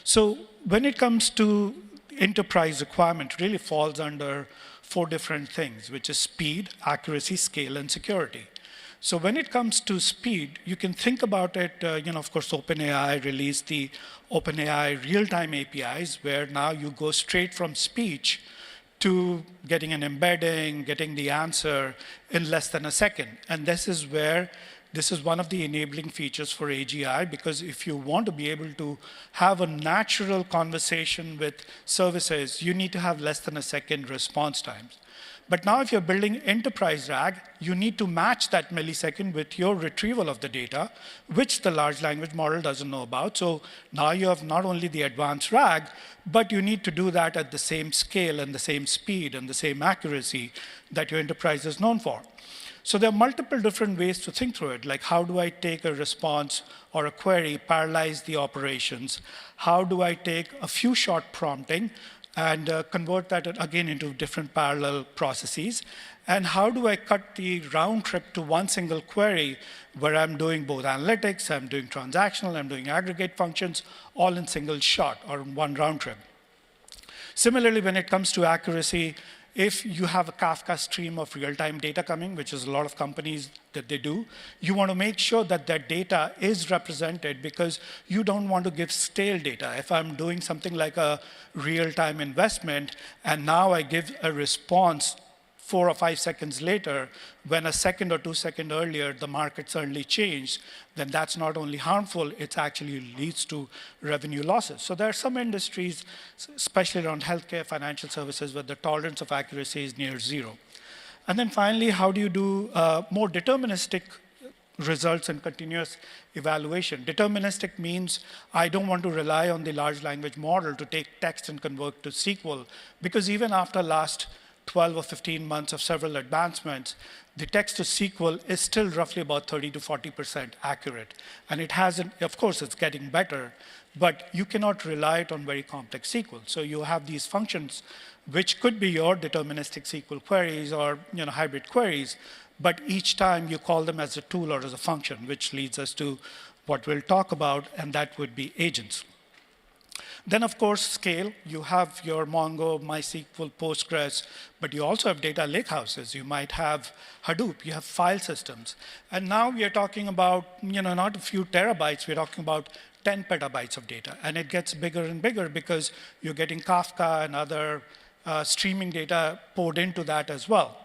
So when it comes to enterprise requirement, it really falls under 4 different things, which is speed, accuracy, scale, and security. So when it comes to speed, you can think about it, of course, OpenAI released the OpenAI real-time APIs, where now you go straight from speech to getting an embedding, getting the answer in less than a second. And this is one of the enabling features for AGI, because if you want to be able to have a natural conversation with services, you need to have less than a second response times. But now if you're building enterprise RAG, you need to match that millisecond with your retrieval of the data, which the large language model doesn't know about. So now you have not only the advanced RAG, but you need to do that at the same scale and the same speed and the same accuracy that your enterprise is known for. So there are multiple different ways to think through it, like how do I take a response or a query, parallelize the operations? How do I take a few short prompting and convert that again into different parallel processes? And how do I cut the round trip to one single query where I'm doing both analytics, I'm doing transactional, I'm doing aggregate functions, all in single shot or one round trip? Similarly, when it comes to accuracy, if you have a Kafka stream of real-time data coming, which is a lot of companies that they do, you want to make sure that that data is represented because you don't want to give stale data. If I'm doing something like a real-time investment, and now I give a response 4 or 5 seconds later, when a second or 2 seconds earlier the market suddenly changed, then that's not only harmful, it actually leads to revenue losses. So there are some industries, especially around healthcare, financial services, where the tolerance of accuracy is near zero. And then finally, how do you do more deterministic results and continuous evaluation? Deterministic means I don't want to rely on the large language model to take text and convert to SQL, because even after last 12 or 15 months of several advancements, the text to SQL is still roughly about 30 to 40% accurate. And it hasn't, of course, it's getting better, but you cannot rely on very complex SQL. So you have these functions, which could be your deterministic SQL queries or hybrid queries, but each time you call them as a tool or as a function, which leads us to what we'll talk about, and that would be agents. Then, of course, scale. You have your Mongo, MySQL, Postgres, but you also have data lakehouses. You might have Hadoop. You have file systems. And now we are talking about, not a few terabytes. We're talking about 10 petabytes of data. And it gets bigger and bigger because you're getting Kafka and other streaming data poured into that as well.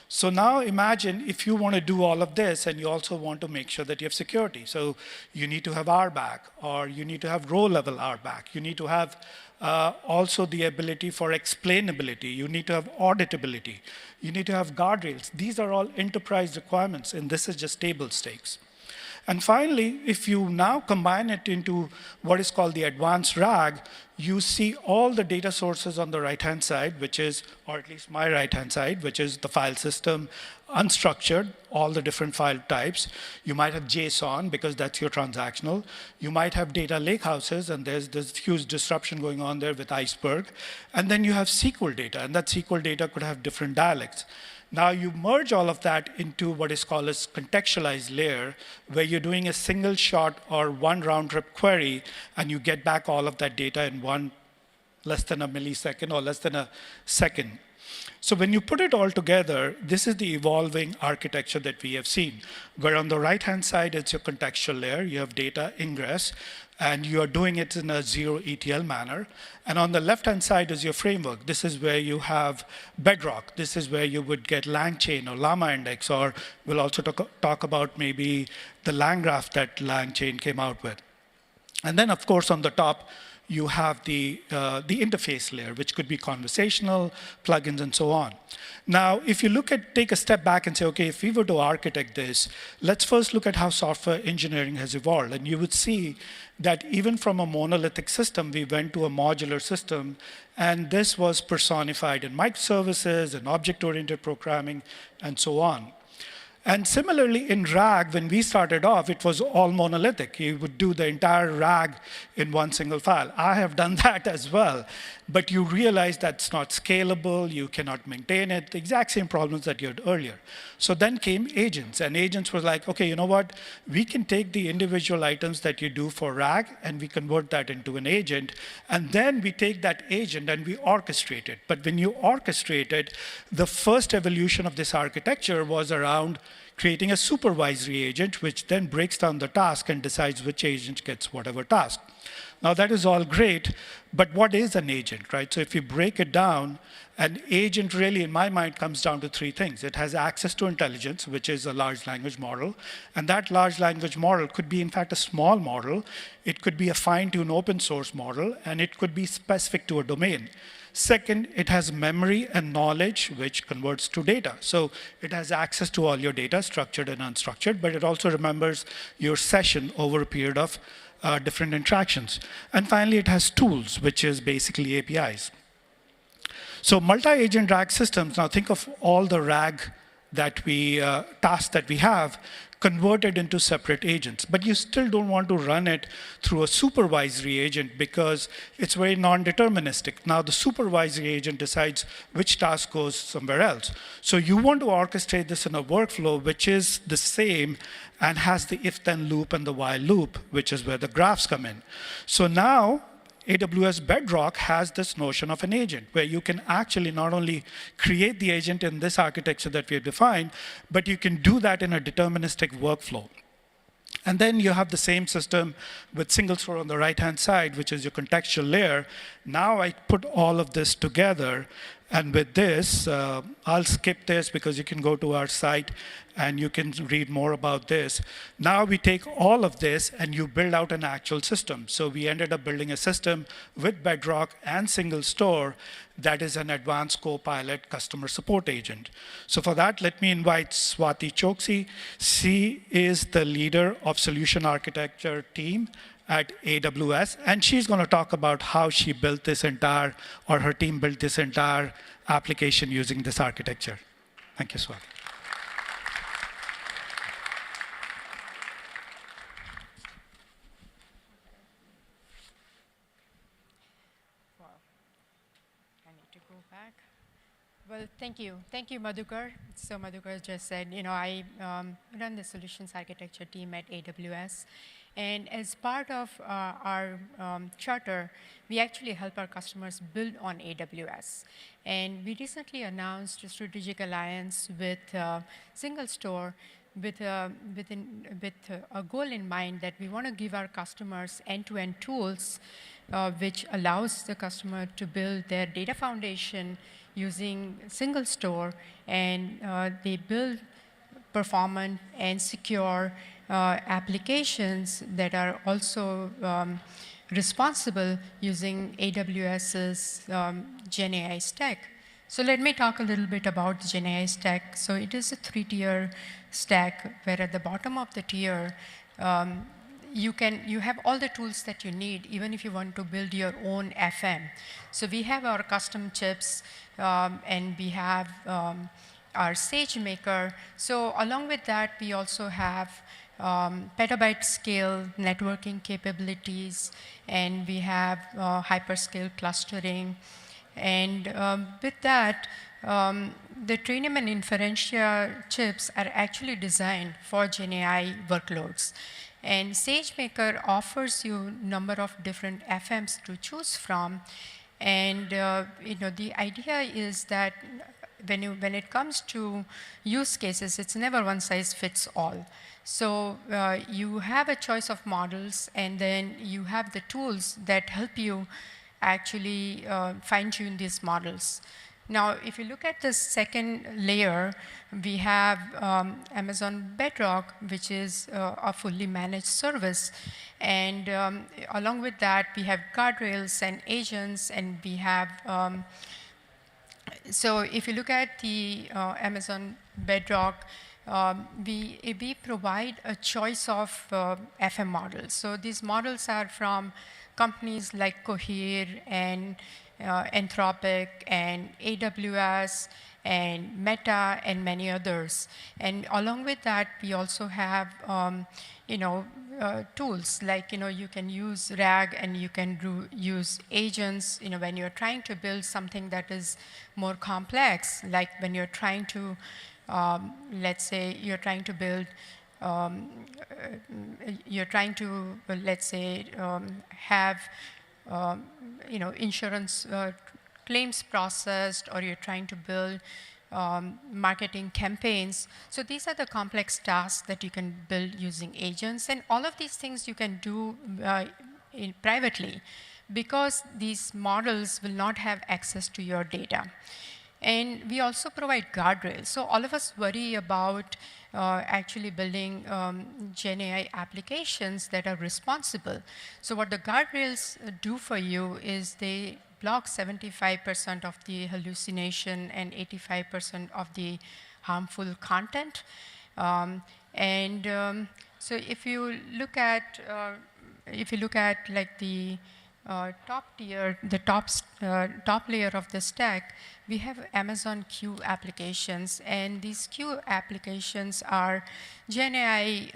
So now imagine if you want to do all of this and you also want to make sure that you have security. So you need to have RBAC, or you need to have row-level RBAC. You need to have also the ability for explainability. You need to have auditability. You need to have guardrails. These are all enterprise requirements, and this is just table stakes. And finally, if you now combine it into what is called the advanced RAG, you see all the data sources on the right-hand side, which is, or at least my right-hand side, which is the file system, unstructured, all the different file types. You might have JSON, because that's your transactional. You might have data lakehouses, and there's this huge disruption going on there with Iceberg. And then you have SQL data, and that SQL data could have different dialects. Now you merge all of that into what is called a contextualized layer, where you're doing a single shot or one round trip query, and you get back all of that data in less than a millisecond or less than a second. So when you put it all together, this is the evolving architecture that we have seen, where on the right-hand side, it's your contextual layer. You have data ingress, and you are doing it in a zero ETL manner. And on the left-hand side is your framework. This is where you have Bedrock. This is where you would get LangChain or Llama Index, or we'll also talk about maybe the LangGraph that LangChain came out with. And then, of course, on the top, you have the interface layer, which could be conversational, plugins, and so on. Now, if you take a step back and say, okay, if we were to architect this, let's first look at how software engineering has evolved. And you would see that even from a monolithic system, we went to a modular system. And this was personified in microservices and object-oriented programming and so on. And similarly, in RAG, when we started off, it was all monolithic. You would do the entire RAG in one single file. I have done that as well. But you realize that's not scalable. You cannot maintain it. The exact same problems that you had earlier. So then came agents. And agents were like, OK, you know what? We can take the individual items that you do for RAG, and we convert that into an agent. And then we take that agent and we orchestrate it. But when you orchestrate it, the first evolution of this architecture was around creating a supervisory agent, which then breaks down the task and decides which agent gets whatever task. Now, that is all great, but what is an agent, right? So if you break it down, an agent really, in my mind, comes down to three things. It has access to intelligence, which is a large language model. And that large language model could be, in fact, a small model. It could be a fine-tuned open source model, and it could be specific to a domain. Second, it has memory and knowledge, which converts to data. So it has access to all your data, structured and unstructured, but it also remembers your session over a period of different interactions. And finally, it has tools, which is basically APIs. So multi-agent RAG systems, now think of all the RAG tasks that we have converted into separate agents. But you still don't want to run it through a supervisory agent because it's very non-deterministic. Now the supervisory agent decides which task goes somewhere else. So you want to orchestrate this in a workflow which is the same and has the if-then loop and the while loop, which is where the graphs come in. So now AWS Bedrock has this notion of an agent where you can actually not only create the agent in this architecture that we have defined, but you can do that in a deterministic workflow. And then you have the same system with single store on the right-hand side, which is your contextual layer. Now I put all of this together. And with this, I'll skip this because you can go to our site and you can read more about this. Now we take all of this and you build out an actual system. So we ended up building a system with Bedrock and single store that is an advanced co-pilot customer support agent. So for that, let me invite Swati Choksi. She is the leader of solution architecture team at AWS, and she's going to talk about how she built this entire, or her team built this entire application using this architecture. Thank you, Swati. I need to go back. Well, thank you. Thank you, Madhukar. So Madhukar just said, I run the solutions architecture team at AWS. And as part of our charter, we actually help our customers build on AWS. And we recently announced a strategic alliance with Single Store with a goal in mind that we want to give our customers end-to-end tools which allows the customer to build their data foundation using Single Store, and they build performant and secure applications that are also responsible using AWS's GenAI stack. So let me talk a little bit about the GenAI stack. So it is a 3-tier stack where at the bottom of the tier, you have all the tools that you need, even if you want to build your own FM. So we have our custom chips, and we have our SageMaker. So along with that, we also have petabyte scale networking capabilities, and we have hyperscale clustering. And with that, the Trainium and Inferentia chips are actually designed for GenAI workloads. And SageMaker offers you a number of different FMs to choose from. And the idea is that when it comes to use cases, it's never one size fits all. So you have a choice of models, and then you have the tools that help you actually fine-tune these models. Now, if you look at the second layer, we have Amazon Bedrock, which is a fully managed service. And along with that, we have guardrails and agents, and we have so if you look at the Amazon Bedrock, we provide a choice of FM models. So these models are from companies like Cohere and Anthropic and AWS and Meta and many others. And along with that, we also have tools like you can use RAG and you can use agents when you're trying to build something that is more complex, like when you're trying to let's say you're trying to build let's say have insurance claims processed, or you're trying to build marketing campaigns. So these are the complex tasks that you can build using agents. And all of these things you can do privately, because these models will not have access to your data. And we also provide guardrails. So all of us worry about actually building GenAI applications that are responsible. So what the guardrails do for you is they block 75% of the hallucination and 85% of the harmful content. So if you look at like the top tier, the top layer of the stack, we have Amazon Q applications, and these Q applications are GenAI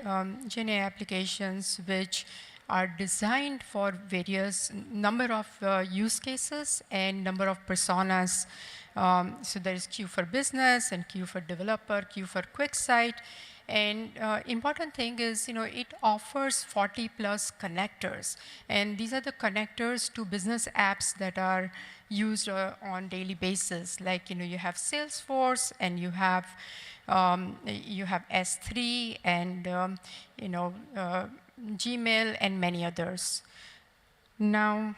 applications which are designed for various number of use cases and number of personas. So there is Q for business and Q for developer, Q for quick site. And important thing is, it offers 40 plus connectors. And these are the connectors to business apps that are used on daily basis. Like, you have Salesforce and you have S3 and, Gmail and many others. Now,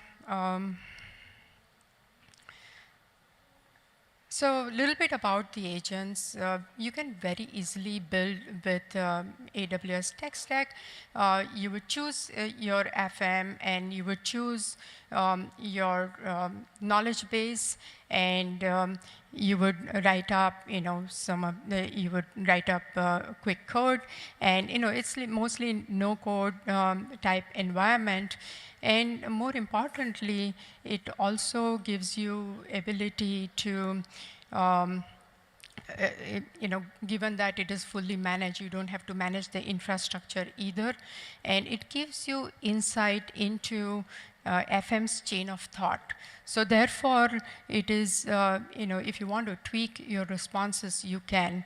so a little bit about the agents. You can very easily build with AWS tech stack. You would choose your FM and you would choose your knowledge base, and you would write up, you would write up quick code, and it's mostly no code type environment. And more importantly, it also gives you ability to, given that it is fully managed, you don't have to manage the infrastructure either. And it gives you insight into FM's chain of thought. So therefore, it is, if you want to tweak your responses, you can.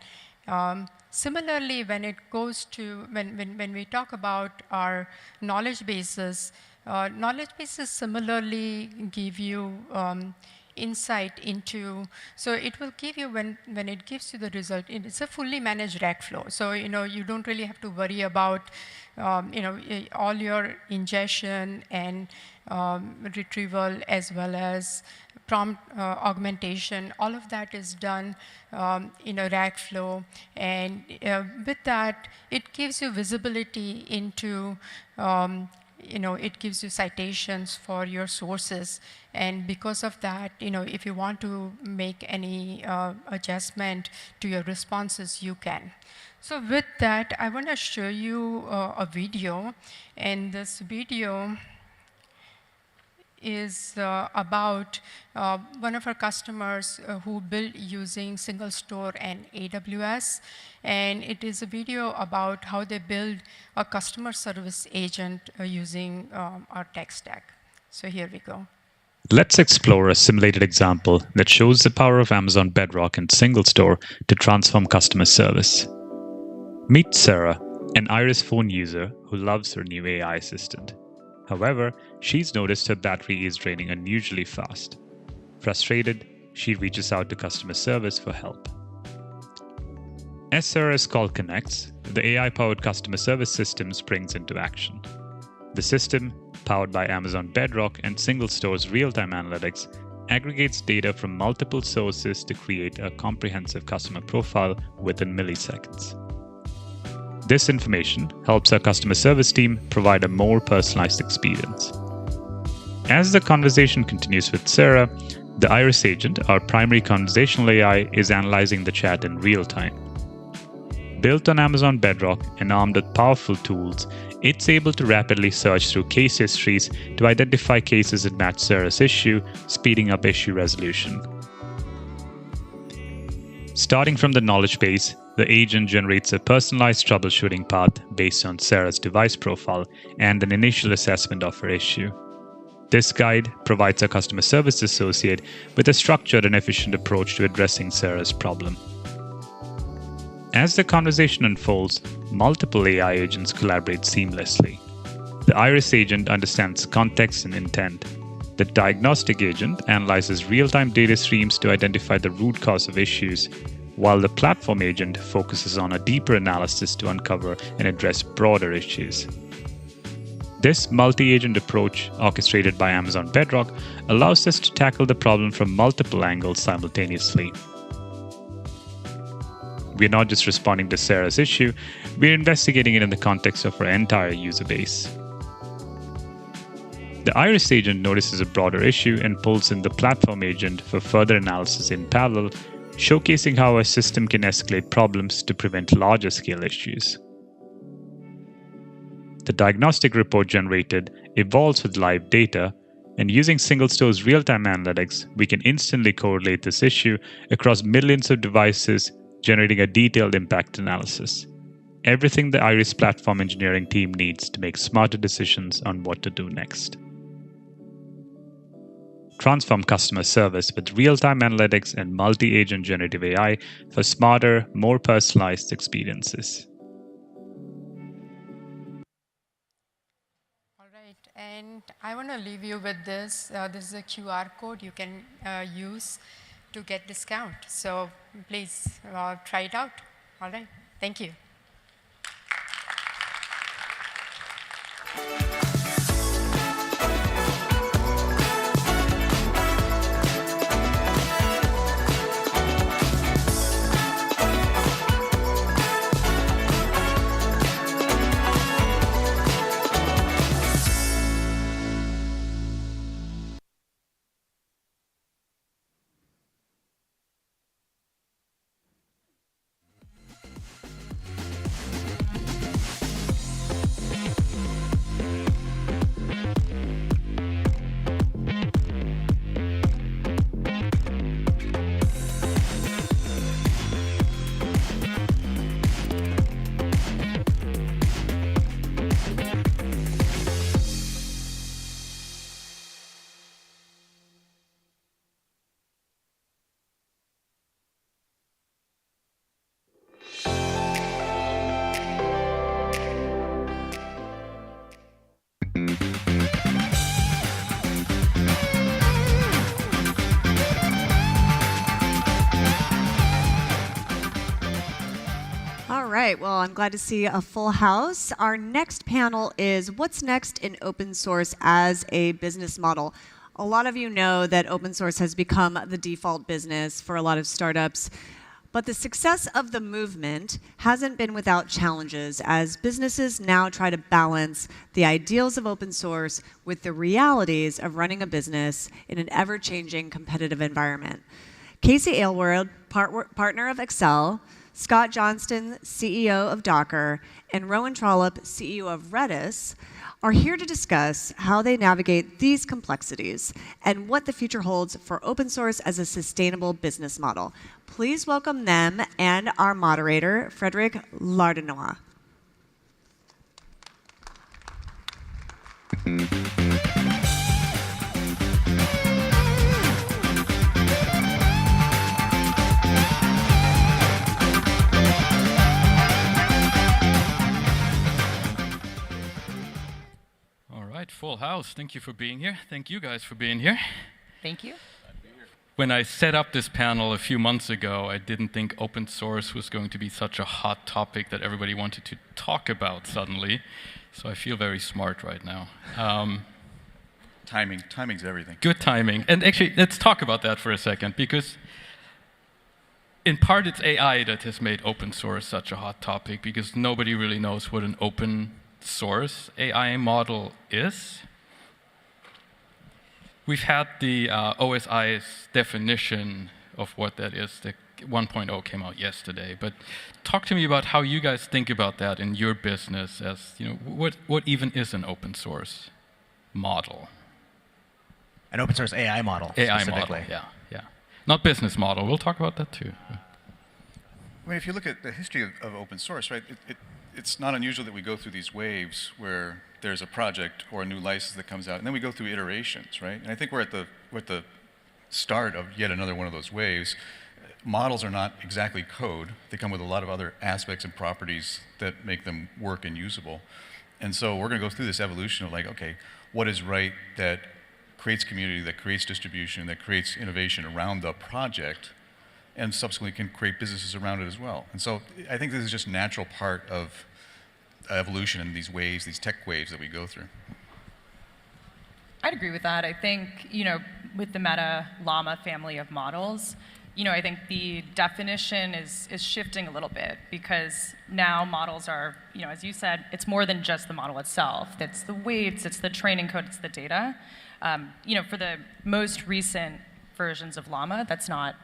Similarly, when it goes to, when we talk about our knowledge bases similarly give you insight into, so it will give you, when it gives you the result, it's a fully managed rack flow. So, you don't really have to worry about, all your ingestion and retrieval as well as prompt augmentation. All of that is done in a rack flow. And with that, it gives you visibility into, it gives you citations for your sources. And because of that, if you want to make any adjustment to your responses, you can. So with that, I want to show you a video. And this video is about one of our customers who built using single store and AWS. And it is a video about how they build a customer service agent using our tech stack. So here we go. Let's explore a simulated example that shows the power of Amazon Bedrock and Single Store to transform customer service. Meet Sarah, an Iris phone user who loves her new AI assistant. However, she's noticed her battery is draining unusually fast. Frustrated, she reaches out to customer service for help. As Sarah's call connects, the AI-powered customer service system springs into action. The system, powered by Amazon Bedrock and Single Store's real-time analytics, aggregates data from multiple sources to create a comprehensive customer profile within milliseconds. This information helps our customer service team provide a more personalized experience. As the conversation continues with Sarah, the Iris agent, our primary conversational AI, is analyzing the chat in real time. Built on Amazon Bedrock and armed with powerful tools, it's able to rapidly search through case histories to identify cases that match Sarah's issue, speeding up issue resolution. Starting from the knowledge base, the agent generates a personalized troubleshooting path based on Sarah's device profile and an initial assessment of her issue. This guide provides a customer service associate with a structured and efficient approach to addressing Sarah's problem. As the conversation unfolds, multiple AI agents collaborate seamlessly. The Iris agent understands context and intent. The diagnostic agent analyzes real-time data streams to identify the root cause of issues, while the platform agent focuses on a deeper analysis to uncover and address broader issues. This multi-agent approach, orchestrated by Amazon Bedrock, allows us to tackle the problem from multiple angles simultaneously. We're not just responding to Sarah's issue, we're investigating it in the context of our entire user base. The Iris agent notices a broader issue and pulls in the platform agent for further analysis in parallel, showcasing how our system can escalate problems to prevent larger scale issues. The diagnostic report generated evolves with live data, And using Single Store's real-time analytics, we can instantly correlate this issue across millions of devices, generating a detailed impact analysis. Everything the Iris platform engineering team needs to make smarter decisions on what to do next. Transform customer service with real-time analytics and multi-agent generative AI for smarter, more personalized experiences. All right, and I want to leave you with this. This is a QR code you can use to get discount. So please try it out. All right, thank you. All right, well, I'm glad to see a full house. Our next panel is What's Next in Open Source as a Business Model? A lot of you know that open source has become the default business for a lot of startups. But the success of the movement hasn't been without challenges as businesses now try to balance the ideals of open source with the realities of running a business in an ever-changing competitive environment. Casey Aylward, partner of Excel, Scott Johnston, CEO of Docker, and Rowan Trollope, CEO of Redis, are here to discuss how they navigate these complexities and what the future holds for open source as a sustainable business model. Please welcome them and our moderator, Frederic Lardenois. All right, full house. Thank you for being here. Thank you guys for being here. Thank you. When I set up this panel a few months ago, I didn't think open source was going to be such a hot topic that everybody wanted to talk about suddenly. So I feel very smart right now. Timing's everything. Good timing. And actually, let's talk about that for a second, because in part it's AI that has made open source such a hot topic, because nobody really knows what an open source AI model is. We've had the OSI's definition of what that is. The 1.0 came out yesterday. But talk to me about how you guys think about that in your business as, you know, what even is an open source model? An open source AI model, AI specifically. model, yeah. Not business model. We'll talk about that too. I mean, if you look at the history of open source, right, it's not unusual that we go through these waves where there's a project or a new license that comes out, and then we go through iterations, right? And I think we're at the start of yet another one of those waves. Models are not exactly code. They come with a lot of other aspects and properties that make them work and usable. And so we're going to go through this evolution of like, okay, what is right that creates community, that creates distribution, that creates innovation around the project, and subsequently can create businesses around it as well. And so I think this is just a natural part of evolution in these waves, these tech waves that we go through. I'd agree with that. I think, you know, with the Meta Llama family of models, you know, I think the definition is shifting a little bit, because now models are, you know, as you said, it's more than just the model itself. It's the weights, it's the training code, it's the data. You know, for the most recent versions of Llama, that's not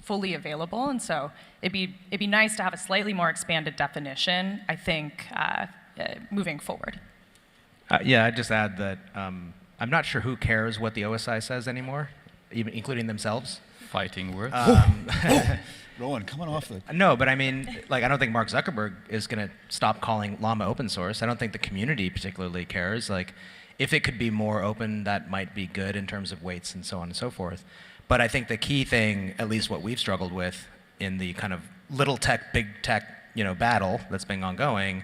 fully available, and so it'd be nice to have a slightly more expanded definition, I think, moving forward. Yeah, I'd just add that I'm not sure who cares what the OSI says anymore, even including themselves. Fighting words. Rowan, coming off the... No, but I mean, like, I don't think Mark Zuckerberg is going to stop calling Llama open source. I don't think the community particularly cares. Like, if it could be more open, that might be good in terms of weights and so on and so forth. But I think the key thing, at least what we've struggled with in the kind of little tech, big tech, battle that's been ongoing,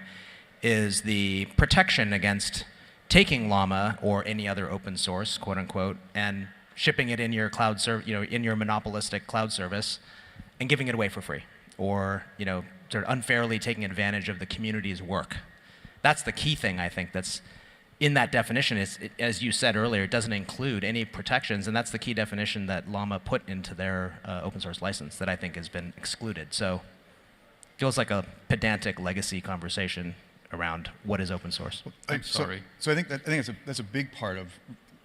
is the protection against taking Llama or any other open source, quote unquote, and shipping it in your cloud in your monopolistic cloud service, and giving it away for free, or sort of unfairly taking advantage of the community's work. That's the key thing, I think, that's in that definition. As you said earlier, it doesn't include any protections, and that's the key definition that Llama put into their open source license that I think has been excluded. So it feels like a pedantic legacy conversation around what is open source. I'm sorry. So I think that's a big part of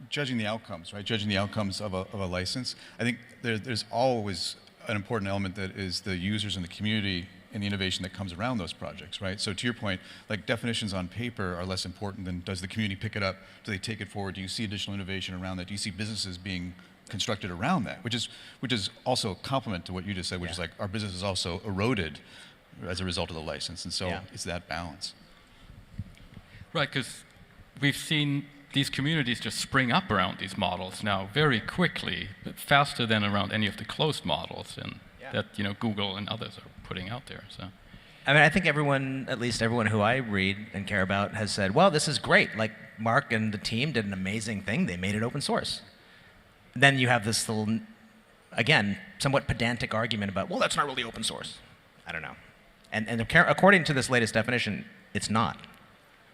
judging the outcomes, right? Judging the outcomes of a license. I think there's always an important element that is the users and the community and the innovation that comes around those projects, right? So to your point, like, definitions on paper are less important than does the community pick it up? Do they take it forward? Do you see additional innovation around that? Do you see businesses being constructed around that? Which is also a complement to what you just said, which is like our business is also eroded as a result of the license, and so it's that balance. Right, because we've seen these communities just spring up around these models now very quickly, but faster than around any of the closed models and that Google and others are putting out there. So, I mean, I think everyone, at least everyone who I read and care about, has said, well, this is great. Like, Mark and the team did an amazing thing. They made it open source. Then you have this little, again, somewhat pedantic argument about, well, that's not really open source. I don't know. And according to this latest definition, it's not.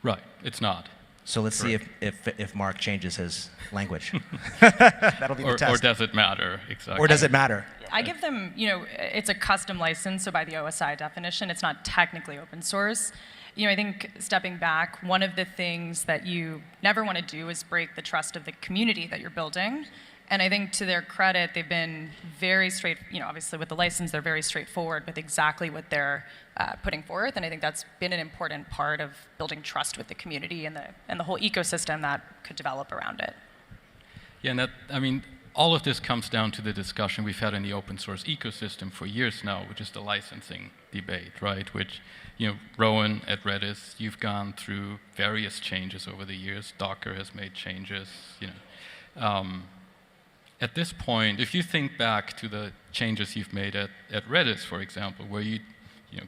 Right, it's not. So let's see if Mark changes his language. That'll be the test. Or does it matter? Exactly. Or does it matter? I give them, it's a custom license, so by the OSI definition, it's not technically open source. I think stepping back, one of the things that you never want to do is break the trust of the community that you're building. And I think to their credit, they've been very obviously with the license, they're very straightforward with exactly what they're putting forth. And I think that's been an important part of building trust with the community and the whole ecosystem that could develop around it. Yeah, and all of this comes down to the discussion we've had in the open source ecosystem for years now, which is the licensing debate, right? Which, Rowan at Redis, you've gone through various changes over the years. Docker has made changes, At this point, if you think back to the changes you've made at Redis, for example, where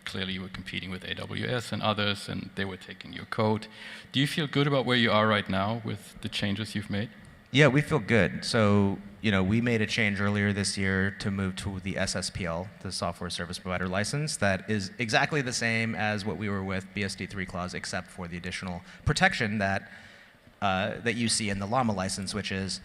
clearly you were competing with AWS and others, and they were taking your code. Do you feel good about where you are right now with the changes you've made? Yeah, we feel good. So, we made a change earlier this year to move to the SSPL, the Software Service Provider License, that is exactly the same as what we were with BSD3 clause, except for the additional protection that you see in the Llama license, which is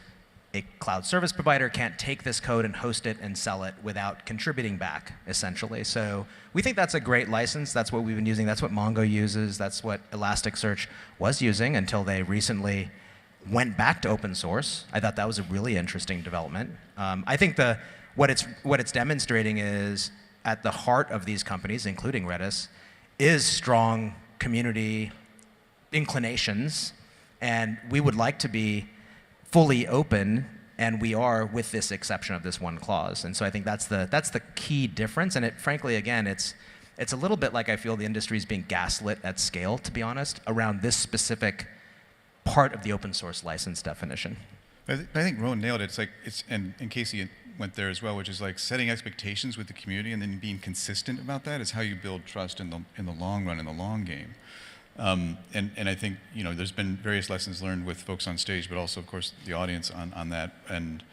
a cloud service provider can't take this code and host it and sell it without contributing back, essentially. So we think that's a great license. That's what we've been using. That's what Mongo uses. That's what Elasticsearch was using until they recently went back to open source. I thought that was a really interesting development. I think what it's demonstrating is at the heart of these companies, including Redis, is strong community inclinations, and we would like to be fully open, and we are with this exception of this one clause. And so I think that's the key difference. And frankly, again, it's a little bit like I feel the industry is being gaslit at scale, to be honest, around this specific part of the open source license definition. I think Rowan nailed it. And Casey went there as well, which is like setting expectations with the community and then being consistent about that is how you build trust in the long run, in the long game. And I think there's been various lessons learned with folks on stage, but also, of course, the audience on that. And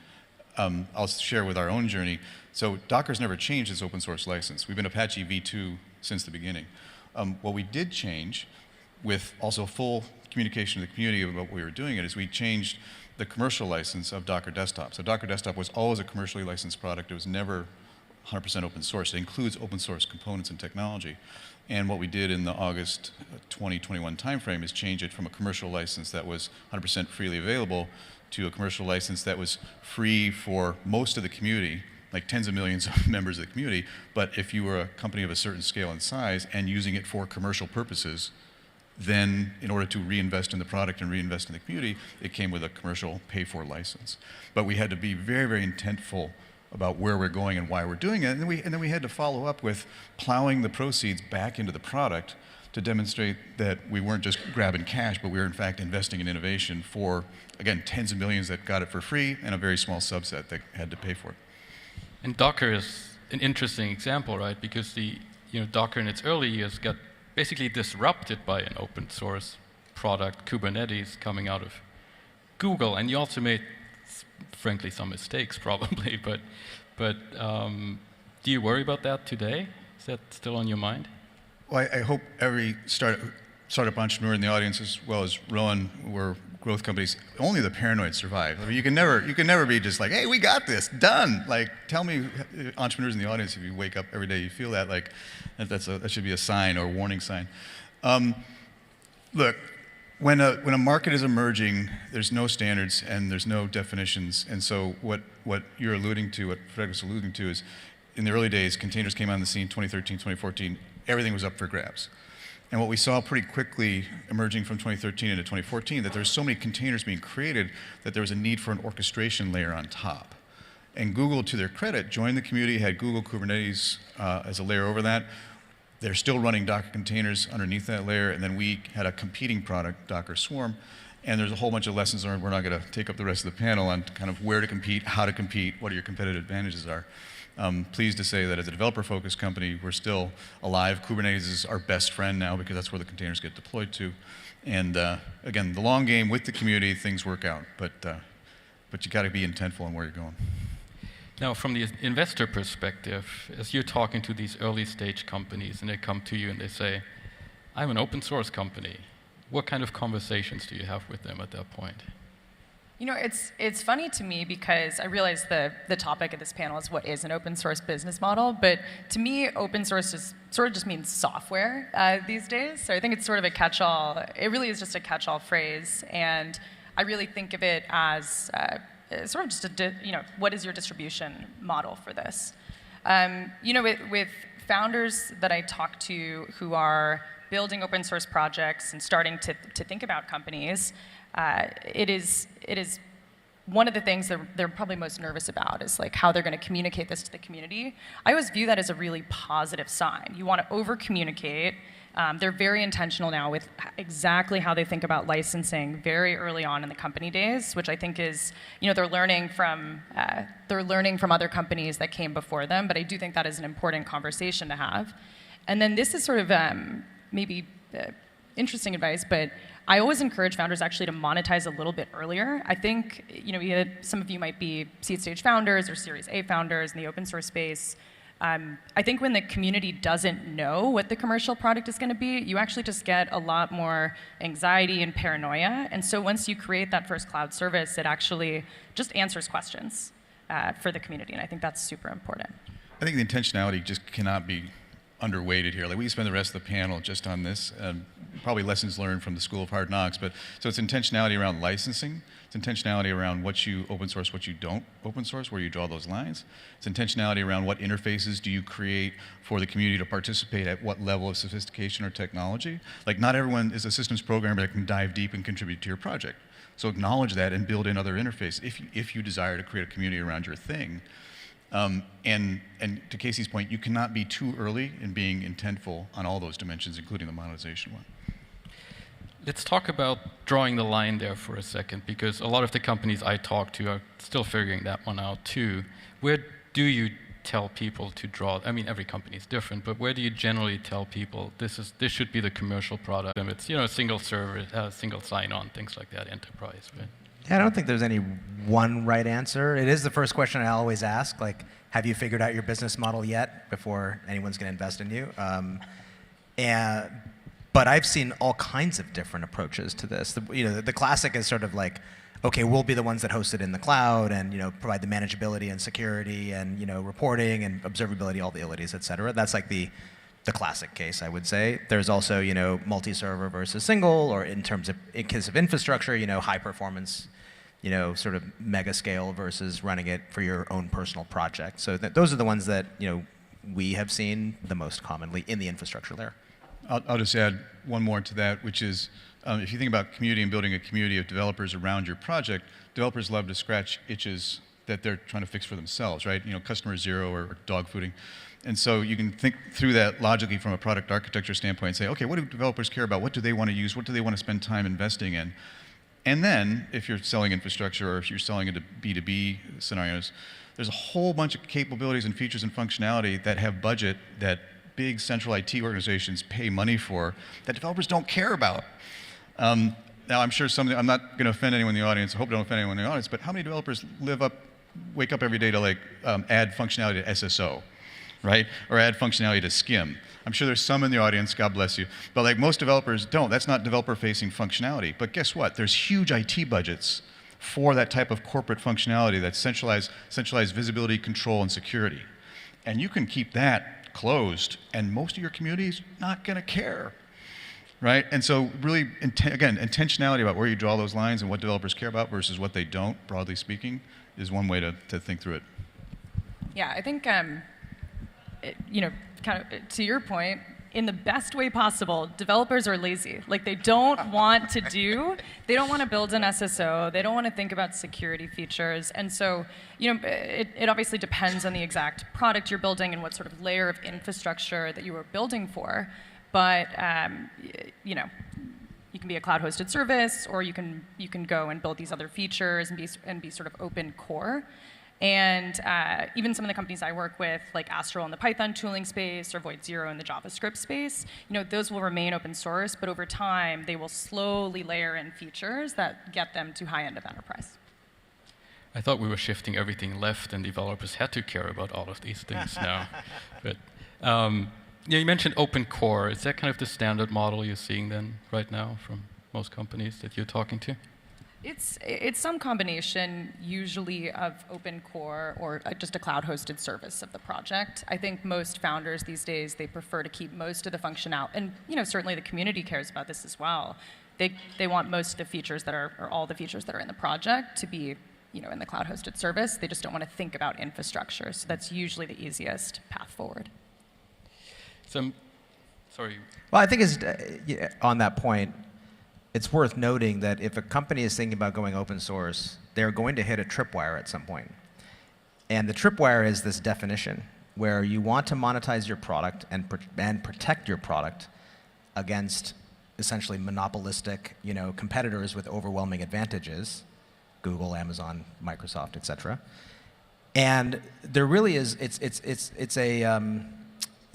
I'll share with our own journey. So Docker's never changed its open source license. We've been Apache v2 since the beginning. What we did change, with also full communication to the community about what we were doing, is we changed the commercial license of Docker Desktop. So Docker Desktop was always a commercially licensed product. It was never 100% open source. It includes open source components and technology. And what we did in the August 2021 timeframe is change it from a commercial license that was 100% freely available to a commercial license that was free for most of the community, like tens of millions of members of the community. But if you were a company of a certain scale and size and using it for commercial purposes, then in order to reinvest in the product and reinvest in the community, it came with a commercial pay-for license. But we had to be very, very intentful about where we're going and why we're doing it. And then we had to follow up with plowing the proceeds back into the product to demonstrate that we weren't just grabbing cash, but we were in fact investing in innovation for, again, tens of millions that got it for free and a very small subset that had to pay for it. And Docker is an interesting example, right? Because Docker in its early years got basically disrupted by an open source product, Kubernetes, coming out of Google. And you also made, frankly, some mistakes probably, but do you worry about that today? Is that still on your mind? Well, I hope every startup entrepreneur in the audience, as well as Rowan, were growth companies. Only the paranoid survive. I mean, you can never be just like, hey, we got this, done. Like, tell me, entrepreneurs in the audience, if you wake up every day, you feel that, like, that should be a sign or a warning sign. Look, when a market is emerging, there's no standards and there's no definitions. And so what you're alluding to, what Fred was alluding to, is in the early days, containers came on the scene 2013, 2014. Everything was up for grabs. And what we saw pretty quickly emerging from 2013 into 2014, that there's so many containers being created that there was a need for an orchestration layer on top. And Google, to their credit, joined the community, had Google Kubernetes as a layer over that. They're still running Docker containers underneath that layer, and then we had a competing product, Docker Swarm, and there's a whole bunch of lessons learned. We're not going to take up the rest of the panel on kind of where to compete, how to compete, what your competitive advantages are. Pleased to say that as a developer-focused company, we're still alive. Kubernetes is our best friend now because that's where the containers get deployed to. And again, the long game with the community, things work out, but you got to be intentful on where you're going. Now, from the investor perspective, as you're talking to these early-stage companies and they come to you and they say, I'm an open source company, what kind of conversations do you have with them at that point? You know, it's funny to me because I realize the topic of this panel is what is an open source business model, but to me, open source sort of just means software these days. So I think it's sort of a catch-all. It really is just a catch-all phrase, and I really think of it as sort of just what is your distribution model for this? With founders that I talk to who are building open source projects and starting to think about companies, it is one of the things that they're probably most nervous about is like how they're going to communicate this to the community. I always view that as a really positive sign. You want to over-communicate. They're very intentional now with exactly how they think about licensing very early on in the company days, which I think is, they're learning from other companies that came before them, but I do think that is an important conversation to have. And then this is sort of maybe interesting advice, but I always encourage founders actually to monetize a little bit earlier. I think, some of you might be seed stage founders or Series A founders in the open source space. I think when the community doesn't know what the commercial product is going to be, you actually just get a lot more anxiety and paranoia. And so once you create that first cloud service, it actually just answers questions for the community. And I think that's super important. I think the intentionality just cannot be underweighted here. Like, we spend the rest of the panel just on this, probably lessons learned from the School of Hard Knocks, but so it's intentionality around licensing, it's intentionality around what you open source, what you don't open source, where you draw those lines. It's intentionality around what interfaces do you create for the community to participate at what level of sophistication or technology. Like, not everyone is a systems programmer that can dive deep and contribute to your project. So acknowledge that and build in other interfaces if you desire to create a community around your thing. And to Casey's point, you cannot be too early in being intentful on all those dimensions, including the monetization one. Let's talk about drawing the line there for a second, because a lot of the companies I talk to are still figuring that one out too. Where do you tell people to draw? I mean, every company is different, but where do you generally tell people this should be the commercial product? And it's a single server, single sign-on, things like that, enterprise, right? Yeah, I don't think there's any one right answer. It is the first question I always ask, like, have you figured out your business model yet before anyone's going to invest in you? But I've seen all kinds of different approaches to this. The classic is sort of like, okay, we'll be the ones that host it in the cloud and provide the manageability and security and reporting and observability, all the abilities, et cetera. That's like the classic case, I would say. There's also multi-server versus single, or in case of infrastructure, high performance, sort of mega scale versus running it for your own personal project. So those are the ones that we have seen the most commonly in the infrastructure layer. I'll just add one more to that, which is if you think about community and building a community of developers around your project, developers love to scratch itches that they're trying to fix for themselves, right? You know, customer zero or dog fooding. And so you can think through that logically from a product architecture standpoint and say, okay, what do developers care about? What do they want to use? What do they want to spend time investing in? And then, if you're selling infrastructure or if you're selling into B2B scenarios, there's a whole bunch of capabilities and features and functionality that have budget that big central IT organizations pay money for that developers don't care about. Now, I'm sure I'm not going to offend anyone in the audience. I hope I don't offend anyone in the audience, but how many developers wake up every day to add functionality to SSO, right? Or add functionality to Skim? I'm sure there's some in the audience, God bless you, but most developers don't. That's not developer-facing functionality. But guess what? There's huge IT budgets for that type of corporate functionality, that's centralized visibility, control, and security. And you can keep that closed, and most of your community is not going to care, right? And so really, again, intentionality about where you draw those lines and what developers care about versus what they don't, broadly speaking, is one way to think through it. Yeah, I think, kind of to your point, in the best way possible, developers are lazy. They don't want to they don't want to build an SSO, they don't want to think about security features. And so, it obviously depends on the exact product you're building and what sort of layer of infrastructure that you are building for. But, you can be a cloud-hosted service, or you can go and build these other features and be sort of open core. And even some of the companies I work with, like Astral in the Python tooling space or Void Zero in the JavaScript space, those will remain open source, but over time, they will slowly layer in features that get them to high end of enterprise. I thought we were shifting everything left and developers had to care about all of these things now. But you mentioned open core. Is that kind of the standard model you're seeing then right now from most companies that you're talking to? It's some combination, usually of open core or just a cloud-hosted service of the project. I think most founders these days, they prefer to keep most of the functionality, and certainly the community cares about this as well. They want most of the features or all the features that are in the project to be in the cloud-hosted service. They just don't want to think about infrastructure. So that's usually the easiest path forward. Sorry. Well, I think on that point, it's worth noting that if a company is thinking about going open source, they're going to hit a tripwire at some point. And the tripwire is this definition where you want to monetize your product and protect your product against essentially monopolistic competitors with overwhelming advantages, Google, Amazon, Microsoft, et cetera. And there really is, it's a,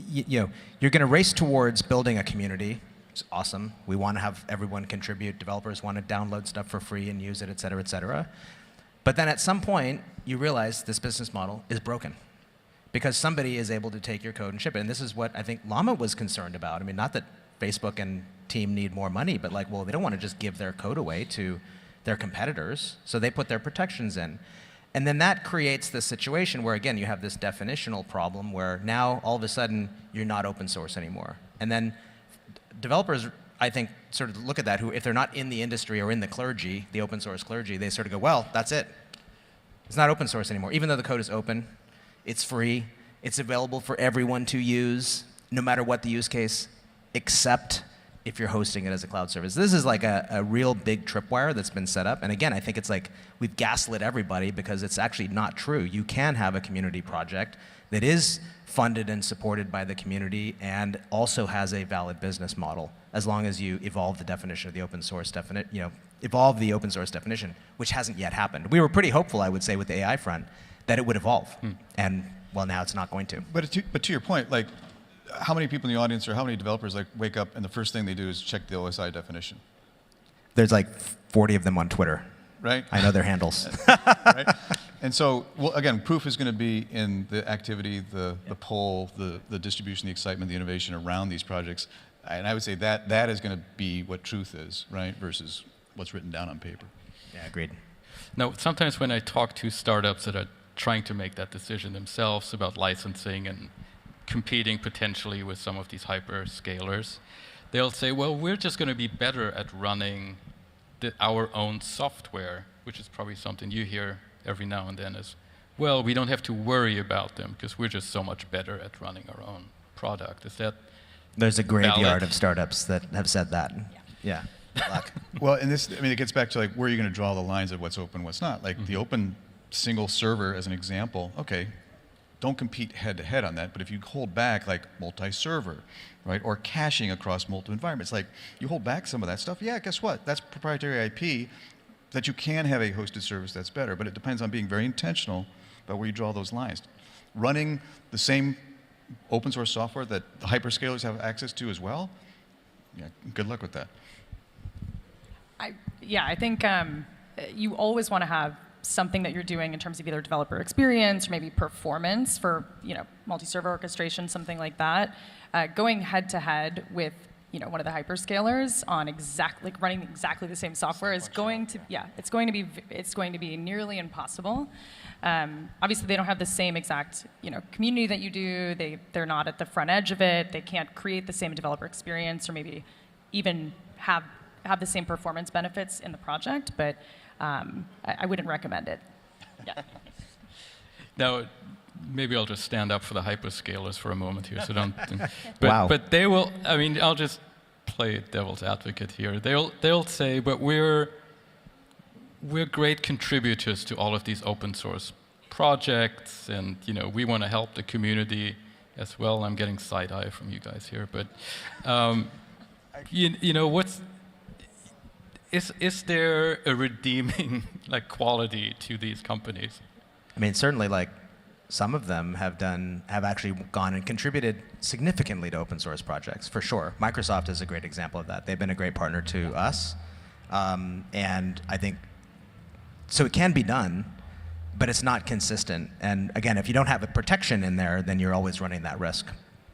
you're going to race towards building a community. It's awesome. We want to have everyone contribute. Developers want to download stuff for free and use it, et cetera, et cetera. But then at some point, you realize this business model is broken because somebody is able to take your code and ship it. And this is what I think Llama was concerned about. I mean, not that Facebook and team need more money, but they don't want to just give their code away to their competitors. So they put their protections in. And then that creates this situation where, again, you have this definitional problem where now all of a sudden you're not open source anymore. And then developers, I think, sort of look at that, who, if they're not in the industry or in the clergy, the open source clergy, they sort of go, well, that's it. It's not open source anymore. Even though the code is open, it's free, it's available for everyone to use, no matter what the use case, except if you're hosting it as a cloud service. This is like a real big tripwire that's been set up. And again, I think it's like we've gaslit everybody because it's actually not true. You can have a community project that is funded and supported by the community and also has a valid business model, as long as you evolve the definition of the open source evolve the open source definition, which hasn't yet happened. We were pretty hopeful, I would say, with the AI front, that it would evolve. And, well, now it's not going to. But to your point, how many people in the audience or how many developers wake up and the first thing they do is check the OSI definition? There's 40 of them on Twitter. Right? I know their handles. Right? And so, well, again, proof is going to be in the activity, the poll, the distribution, the excitement, the innovation around these projects. And I would say that is going to be what truth is, right, versus what's written down on paper. Yeah, agreed. Now, sometimes when I talk to startups that are trying to make that decision themselves about licensing and competing potentially with some of these hyperscalers, they'll say, well, we're just going to be better at running our own software, which is probably something you hear every now and then as, well, we don't have to worry about them because we're just so much better at running our own product. Is that There's a graveyard valid? of startups that have said that. Yeah. Good luck. Well, and this, I mean, it gets back to like where you're going to draw the lines of what's open, what's not. Like the open single server as an example, okay, don't compete head to head on that. But if you hold back like multi-server, right, or caching across multiple environments, like you hold back some of that stuff, yeah, guess what? That's proprietary IP that you can have a hosted service that's better, but it depends on being very intentional about where you draw those lines. Running the same open source software that the hyperscalers have access to as well, yeah, good luck with that. I think you always want to have something that you're doing in terms of either developer experience or maybe performance for multi-server orchestration, something like that. Going head to head with one of the hyperscalers on running exactly the same software is going to it's going to be nearly impossible. Obviously, they don't have the same exact community that you do. They're not at the front edge of it. They can't create the same developer experience or maybe even have the same performance benefits in the project. But I wouldn't recommend it. Yeah. Now, maybe I'll just stand up for the hyperscalers for a moment here. So don't. Wow. But they will. I mean, I'll just play devil's advocate here. They'll say, but we're great contributors to all of these open source projects, and we want to help the community as well. I'm getting side eye from you guys here, but is there a redeeming quality to these companies? I mean, certainly, some of them have actually gone and contributed significantly to open source projects, for sure. Microsoft is a great example of that. They've been a great partner to us, and I think so. It can be done, but it's not consistent. And again, if you don't have a protection in there, then you're always running that risk.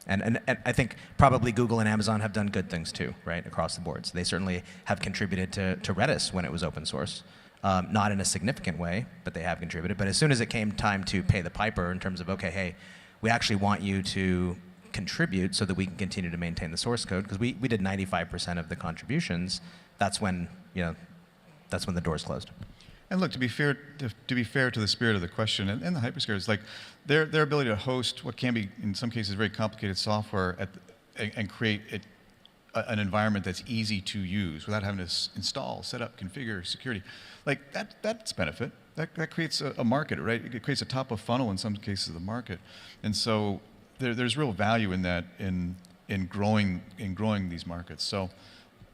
And I think probably Google and Amazon have done good things too, right, across the boards. They certainly have contributed to Redis when it was open source. Not in a significant way, but they have contributed. But as soon as it came time to pay the piper in terms of, okay, hey, we actually want you to contribute so that we can continue to maintain the source code, because we did 95% of the contributions, that's when the doors closed. And look, to be fair to the spirit of the question and the hyperscalers, their ability to host what can be, in some cases, very complicated software and create an environment that's easy to use without having to install, set up, configure, security, that's benefit. That creates a market, right? It creates a top of funnel in some cases of the market, and so there's real value in that in growing these markets. So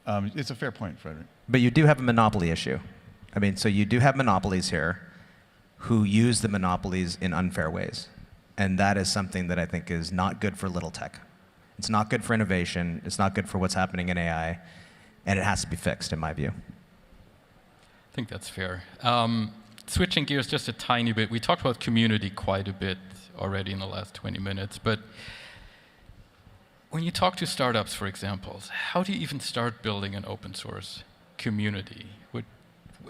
it's a fair point, Frederick. But you do have a monopoly issue. I mean, so you do have monopolies here who use the monopolies in unfair ways. And that is something that I think is not good for little tech. It's not good for innovation. It's not good for what's happening in AI. And it has to be fixed, in my view. I think that's fair. Switching gears just a tiny bit, we talked about community quite a bit already in the last 20 minutes. But when you talk to startups, for example, how do you even start building an open source community?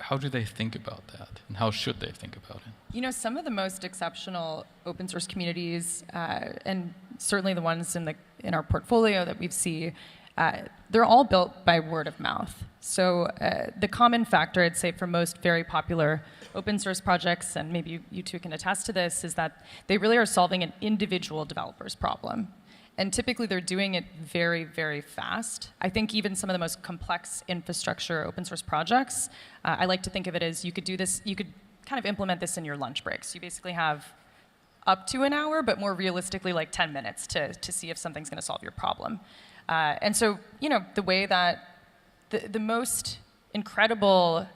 How do they think about that, and how should they think about it? Some of the most exceptional open source communities, and certainly the ones in our portfolio that we've seen, they're all built by word of mouth. So the common factor, I'd say, for most very popular open source projects, and maybe you two can attest to this, is that they really are solving an individual developer's problem. And typically, they're doing it very, very fast. I think even some of the most complex infrastructure open source projects, I like to think of it as you could kind of implement this in your lunch breaks. You basically have up to an hour, but more realistically, 10 minutes to see if something's going to solve your problem. And so, the way that the most incredible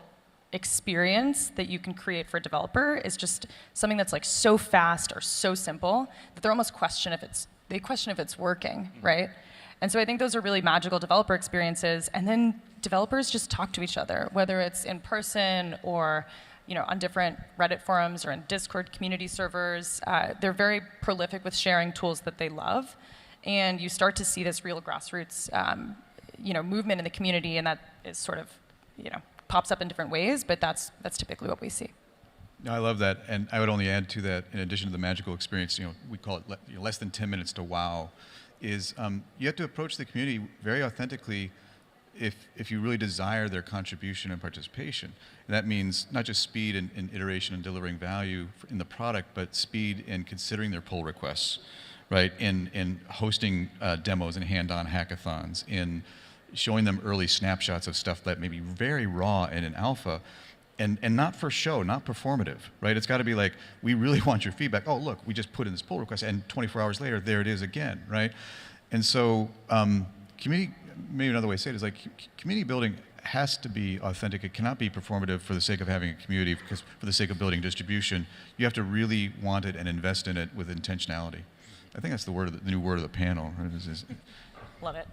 experience that you can create for a developer is just something that's so fast or so simple that they almost question if it's working, right? And so I think those are really magical developer experiences. And then developers just talk to each other, whether it's in person or on different Reddit forums or in Discord community servers. They're very prolific with sharing tools that they love. And you start to see this real grassroots movement in the community, and that is sort of pops up in different ways, but that's typically what we see. No, I love that, and I would only add to that, in addition to the magical experience, we call it less than 10 minutes to wow, is you have to approach the community very authentically if you really desire their contribution and participation. And that means not just speed and iteration and delivering value in the product, but speed in considering their pull requests, right? In hosting demos and hand-on hackathons, in showing them early snapshots of stuff that may be very raw and in alpha, and not for show, not performative, right? It's got to be like, we really want your feedback. Oh, look, we just put in this pull request, and 24 hours later, there it is again, right? And so community, maybe another way to say it is like, community building has to be authentic. It cannot be performative for the sake of having a community, because for the sake of building distribution, you have to really want it and invest in it with intentionality. I think that's the new word of the panel. Right? Love it.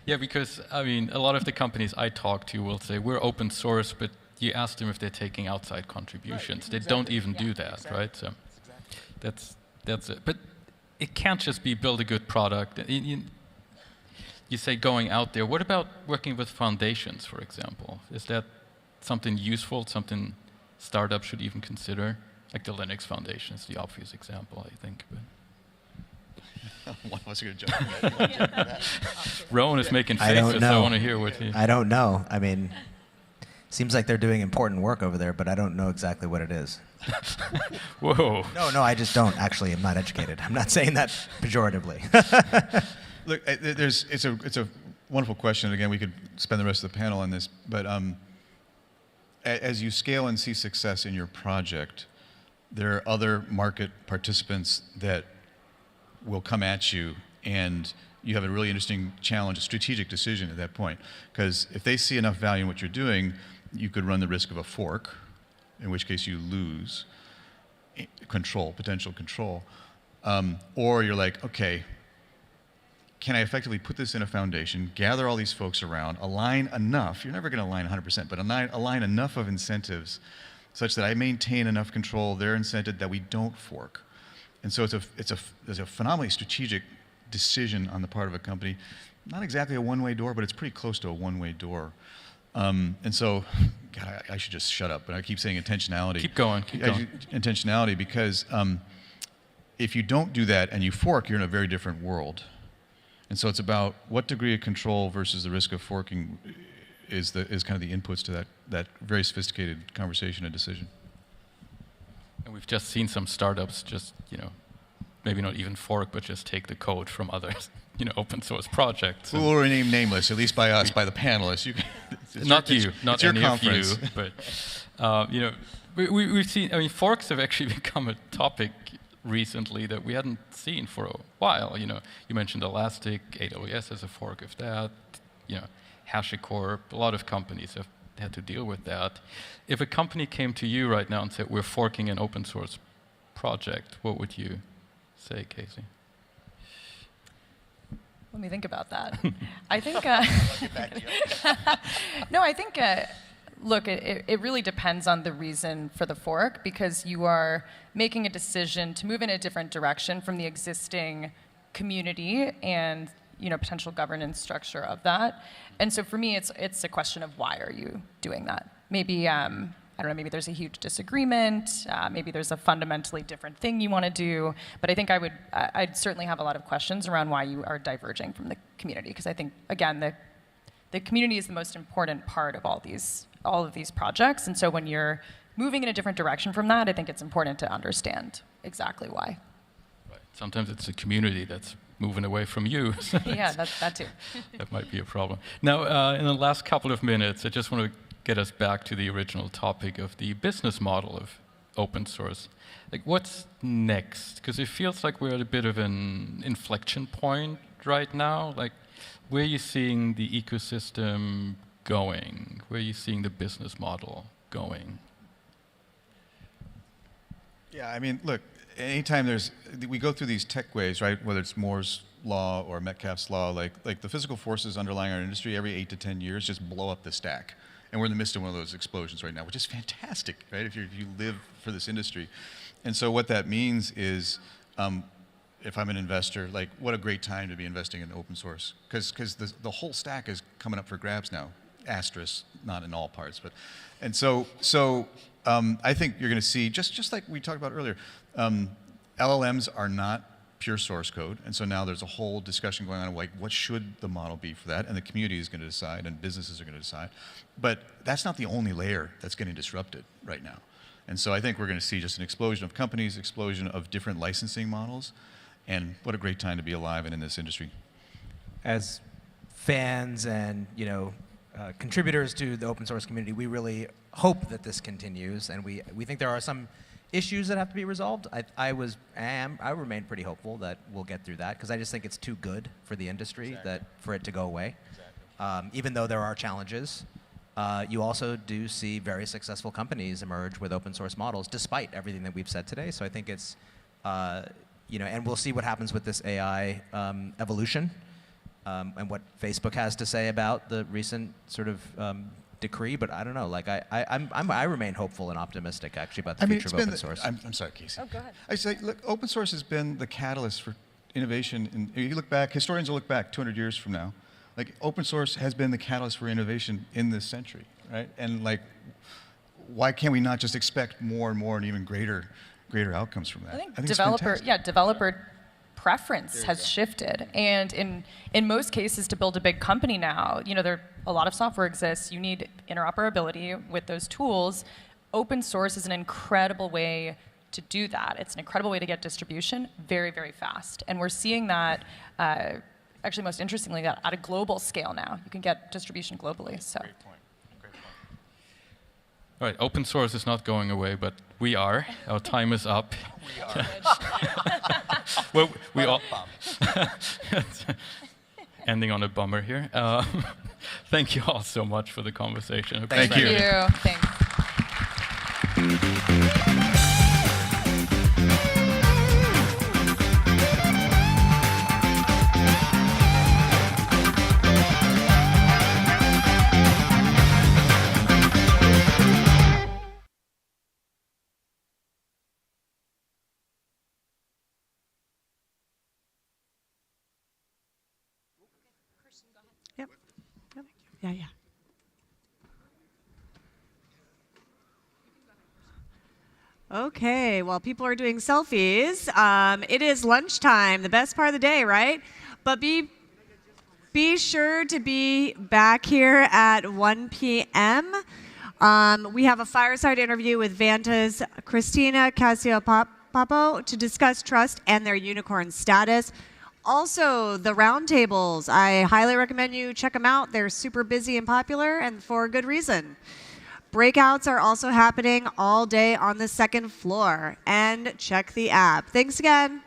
Yeah, because I mean, a lot of the companies I talk to will say we're open source, but you ask them if they're taking outside contributions. Right, they don't even do that, right? So that's it. But it can't just be build a good product. You say going out there. What about working with foundations, for example? Is that something useful, something startups should even consider? Like the Linux Foundation is the obvious example, I think. But one of us are going to jump on that. Rowan is making faces, so I want to hear what he... I don't know. I mean, seems like they're doing important work over there, but I don't know exactly what it is. Whoa. No, I just don't. Actually, I'm not educated. I'm not saying that pejoratively. Look, it's a wonderful question. Again, we could spend the rest of the panel on this, but as you scale and see success in your project, there are other market participants that will come at you, and you have a really interesting challenge, a strategic decision at that point. Because if they see enough value in what you're doing, you could run the risk of a fork, in which case you lose control, potential control. Or you're like, okay, can I effectively put this in a foundation, gather all these folks around, align enough, you're never going to align 100%, but align enough of incentives such that I maintain enough control, they're incented that we don't fork. And so there's a phenomenally strategic decision on the part of a company. Not exactly a one-way door, but it's pretty close to a one-way door. And so, God, I should just shut up, but I keep saying intentionality. Keep going. Intentionality, because if you don't do that and you fork, you're in a very different world. And so it's about what degree of control versus the risk of forking is kind of the inputs to that very sophisticated conversation and decision. And we've just seen some startups just, maybe not even fork, but just take the code from others, open source projects. Who will remain nameless, at least by us, by the panelists. Not you, not any of you, conference. but we've seen. I mean, forks have actually become a topic recently that we hadn't seen for a while. You mentioned Elastic, AWS as a fork of that. HashiCorp. A lot of companies have had to deal with that. If a company came to you right now and said, we're forking an open source project, what would you say, Casey? Let me think about that. I think, no, I think, look, it really depends on the reason for the fork, because you are making a decision to move in a different direction from the existing community and potential governance structure of that. And so for me, it's a question of why are you doing that? Maybe, I don't know, maybe there's a huge disagreement, maybe there's a fundamentally different thing you want to do, but I think I'd certainly have a lot of questions around why you are diverging from the community, because I think, again, the community is the most important part of all of these projects, and so when you're moving in a different direction from that, I think it's important to understand exactly why. Right. Sometimes it's the community that's moving away from you. Yeah, that too. That might be a problem. Now, in the last couple of minutes, I just want to get us back to the original topic of the business model of open source. Like, what's next? Because it feels like we're at a bit of an inflection point right now. Like, where are you seeing the ecosystem going? Where are you seeing the business model going? Yeah, I mean, look, anytime we go through these tech waves, right? Whether it's Moore's law or Metcalfe's law, like the physical forces underlying our industry every 8 to 10 years just blow up the stack. And we're in the midst of one of those explosions right now, which is fantastic, right? If you live for this industry. And so what that means is, if I'm an investor, like, what a great time to be investing in open source. Because the whole stack is coming up for grabs now. Asterisk, not in all parts, but. And so I think you're going to see, just like we talked about earlier, LLMs are not pure source code, and so now there's a whole discussion going on, like, what should the model be for that, and the community is going to decide, and businesses are going to decide. But that's not the only layer that's getting disrupted right now. And so I think we're going to see just an explosion of companies, explosion of different licensing models, And what a great time to be alive and in this industry. As fans and contributors to the open source community, we really hope that this continues, and we think there are some issues that have to be resolved. I remain pretty hopeful that we'll get through that, because I just think it's too good for the industry for it to go away. Even though there are challenges, you also do see very successful companies emerge with open source models, despite everything that we've said today. So I think it's, and we'll see what happens with this AI evolution, and what Facebook has to say about the recent sort of decree. But I don't know. Like I remain hopeful and optimistic actually about the future of open source. I'm sorry, Casey. Oh, go ahead. I say, look, open source has been the catalyst for innovation. And you look back, historians will look back 200 years from now. Like, open source has been the catalyst for innovation in this century, right? And like, why can't we not just expect more and more and even greater outcomes from that? I think developer preference has shifted, and in most cases, to build a big company now, a lot of software exists. You need interoperability with those tools. Open source is an incredible way to do that. It's an incredible way to get distribution very, very fast, and we're seeing that. Actually, most interestingly, that at a global scale now, you can get distribution globally. So. Great point. Great point. All right, open source is not going away, but we are. Our time is up. We are. Well, we all ending on a bummer here. Thank you all so much for the conversation. Thank you. Thanks. Yeah. Okay, while people are doing selfies, it is lunchtime, the best part of the day, right? But be sure to be back here at 1 p.m. We have a fireside interview with Vanta's Christina Casiopapo to discuss trust and their unicorn status. Also, the roundtables, I highly recommend you check them out. They're super busy and popular, and for a good reason. Breakouts are also happening all day on the second floor. And check the app. Thanks again.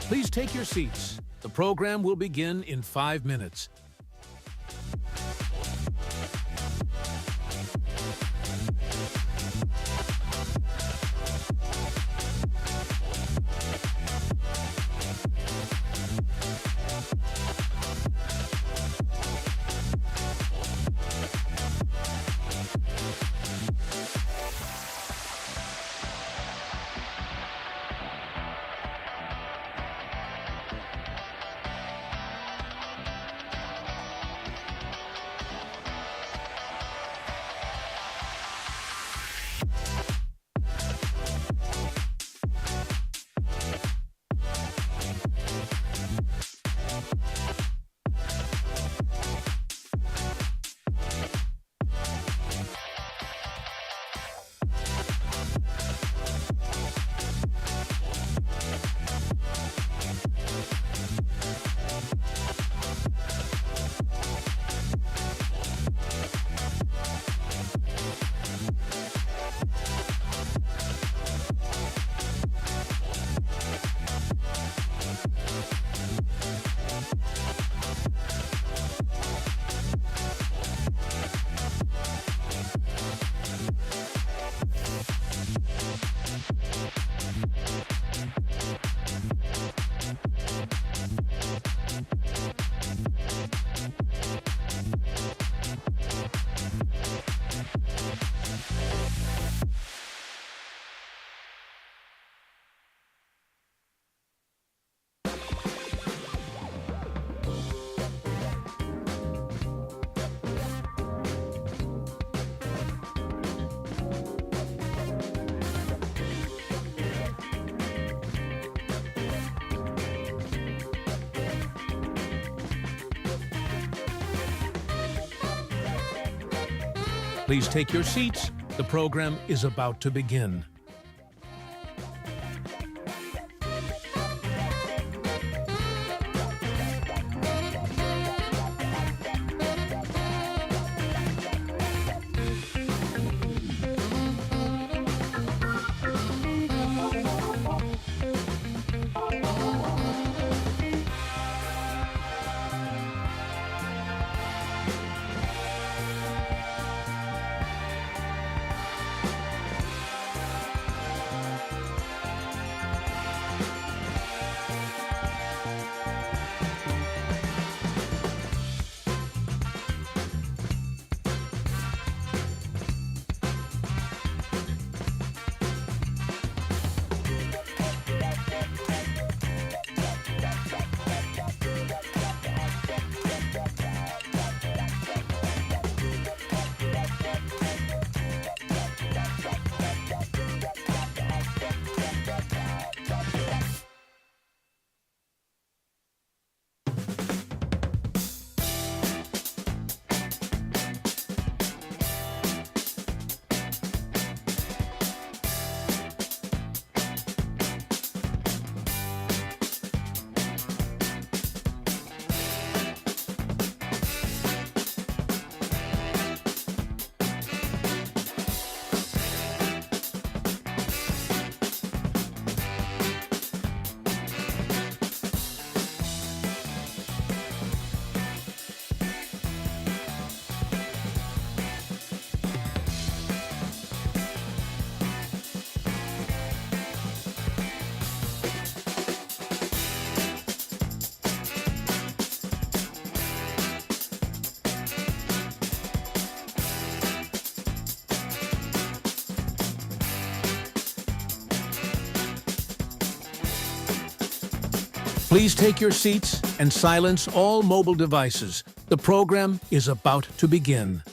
Please take your seats. The program will begin in 5 minutes. Please take your seats. The program is about to begin. Please take your seats and silence all mobile devices. The program is about to begin.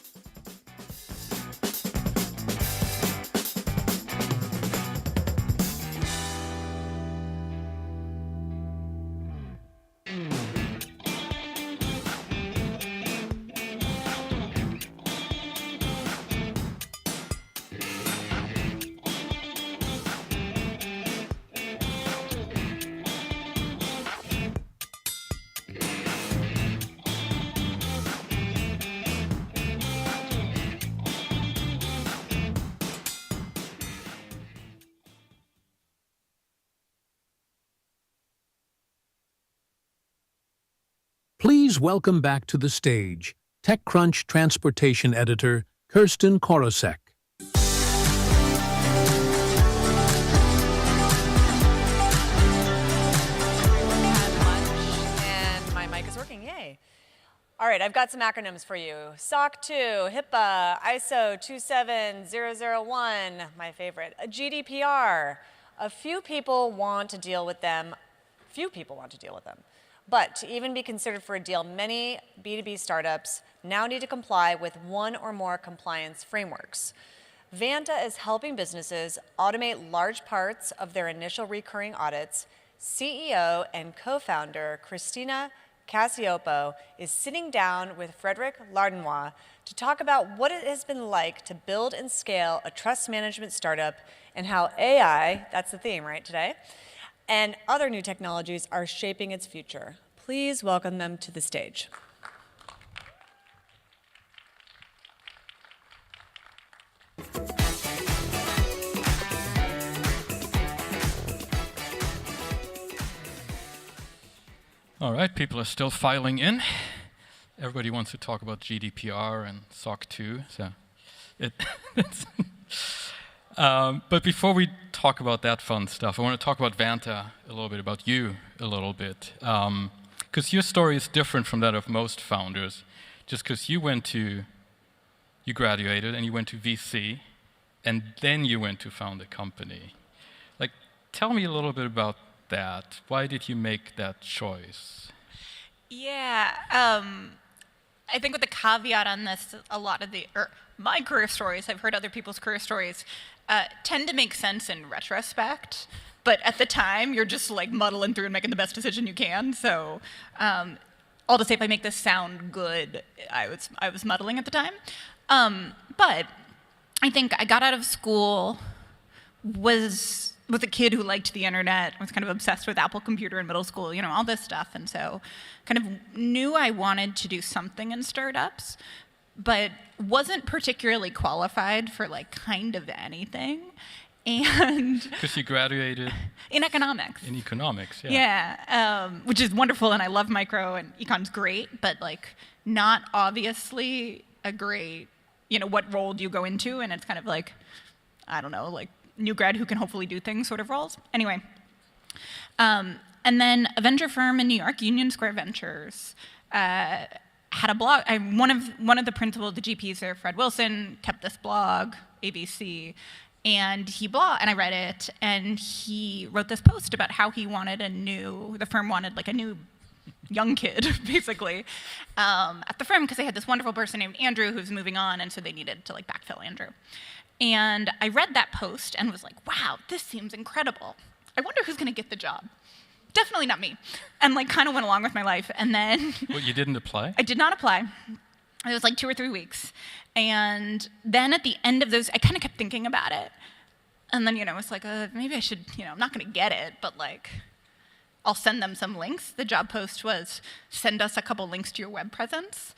Please welcome back to the stage TechCrunch Transportation Editor Kirsten Korosek. And my mic is working, yay. All right, I've got some acronyms for you. SOC 2, HIPAA, ISO 27001, my favorite, GDPR. A few people want to deal with them. But to even be considered for a deal, many B2B startups now need to comply with one or more compliance frameworks. Vanta is helping businesses automate large parts of their initial recurring audits. CEO and co-founder Christina Cassiopo is sitting down with Frederic Lardenois to talk about what it has been like to build and scale a trust management startup and how AI, that's the theme, right, today, and other new technologies are shaping its future. Please welcome them to the stage. All right, people are still filing in. Everybody wants to talk about GDPR and SOC 2, so but before we talk about that fun stuff, I want to talk about Vanta a little bit, about you a little bit, because your story is different from that of most founders. Just because you graduated and you went to VC, and then you went to found a company. Like, tell me a little bit about that. Why did you make that choice? Yeah, I think with the caveat on this, a lot of my career stories, I've heard other people's career stories, tend to make sense in retrospect. But at the time, you're just like muddling through and making the best decision you can. So all to say, if I make this sound good, I was muddling at the time. But I think I got out of school, was a kid who liked the internet, was kind of obsessed with Apple Computer in middle school, you know, all this stuff. And so kind of knew I wanted to do something in startups, but wasn't particularly qualified for like kind of anything. And because you graduated in economics. In economics, yeah. Yeah, which is wonderful, and I love micro, and econ's great, but like not obviously a great, you know, what role do you go into? And it's kind of like, I don't know, like new grad who can hopefully do things sort of roles. Anyway, and then a venture firm in New York, Union Square Ventures, had a blog. One of the principal, the GPs there, Fred Wilson, kept this blog, ABC, and I read it, and he wrote this post about how he wanted the firm wanted like a new young kid, basically, at the firm, because they had this wonderful person named Andrew who's moving on, and so they needed to like backfill Andrew. And I read that post and was like, wow, this seems incredible. I wonder who's going to get the job. Definitely not me. And like kind of went along with my life. And then Well, you didn't apply? I did not apply. It was like 2 or 3 weeks. And then at the end of those, I kind of kept thinking about it. And then, you know, it's like, maybe I should, you know, I'm not going to get it, but like, I'll send them some links. The job post was, send us a couple links to your web presence.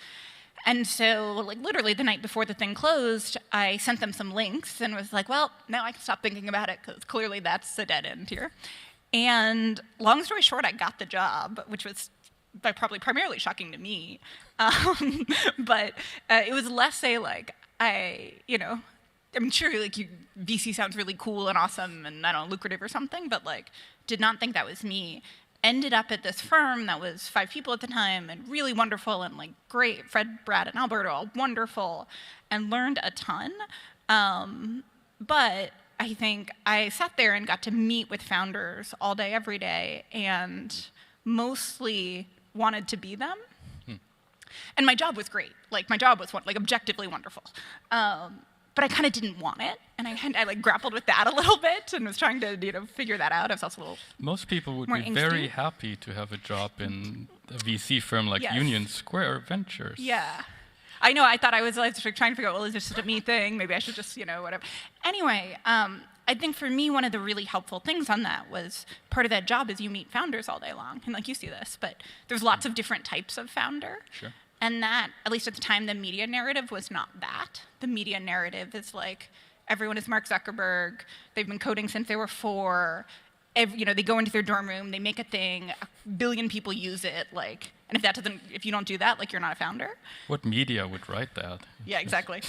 And so, like, literally the night before the thing closed, I sent them some links and was like, well, now I can stop thinking about it, because clearly that's a dead end here. And long story short, I got the job, which was probably primarily shocking to me. But it was less say, like, I'm sure, like, VC sounds really cool and awesome and, I don't know, lucrative or something, but, like, did not think that was me. Ended up at this firm that was 5 people at the time and really wonderful and like great. Fred, Brad, and Albert are all wonderful, and learned a ton. But I think I sat there and got to meet with founders all day, every day, and mostly wanted to be them. And my job was great. Like my job was like objectively wonderful. But I kind of didn't want it, and I like grappled with that a little bit, and was trying to figure that out. I was also a little Most people would more be very happy to have a job in a VC firm like Yes. Union Square Ventures. Yeah, I know. I thought I was trying to figure out, well, is this just a me thing? Maybe I should just, whatever. Anyway, I think for me, one of the really helpful things on that was part of that job is you meet founders all day long, and like you see this, but there's lots of different types of founder. Sure. And that, at least at the time, the media narrative was not that. The media narrative is like, everyone is Mark Zuckerberg, they've been coding since they were 4, they go into their dorm room, they make a thing, 1 billion people use it, like, and if you don't do that, like, you're not a founder. What media would write that? Yeah, exactly.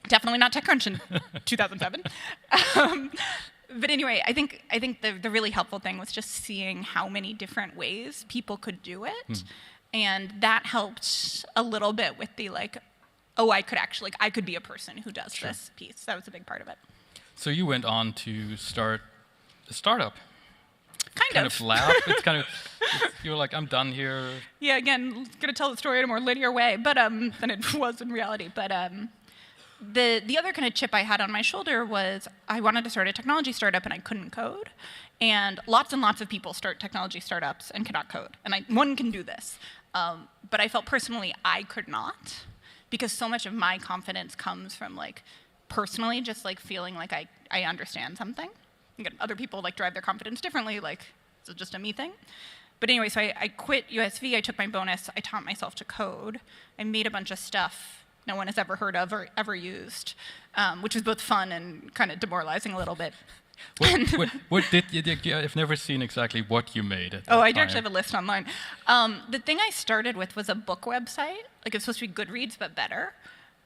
Definitely not TechCrunch in 2007. But anyway, I think the really helpful thing was just seeing how many different ways people could do it, and that helped a little bit with the like, oh, I could be a person who does this piece. That was a big part of it. So you went on to start a startup. Kind of. Lab. It's kind of, you were like, I'm done here. Yeah, again, gonna tell the story in a more linear way, but than it was in reality. But the other kind of chip I had on my shoulder was I wanted to start a technology startup and I couldn't code. And lots of people start technology startups and cannot code. And one can do this. But I felt personally I could not, because so much of my confidence comes from like personally just like feeling like I understand something. Again, other people like drive their confidence differently, like it's just a me thing. But anyway, so I quit USV, I took my bonus, I taught myself to code, I made a bunch of stuff no one has ever heard of or ever used, which was both fun and kind of demoralizing a little bit. What did you, I've never seen exactly what you made at that I do time. actually have a list online. The thing I started with was a book website. Like, it was supposed to be Goodreads, but better.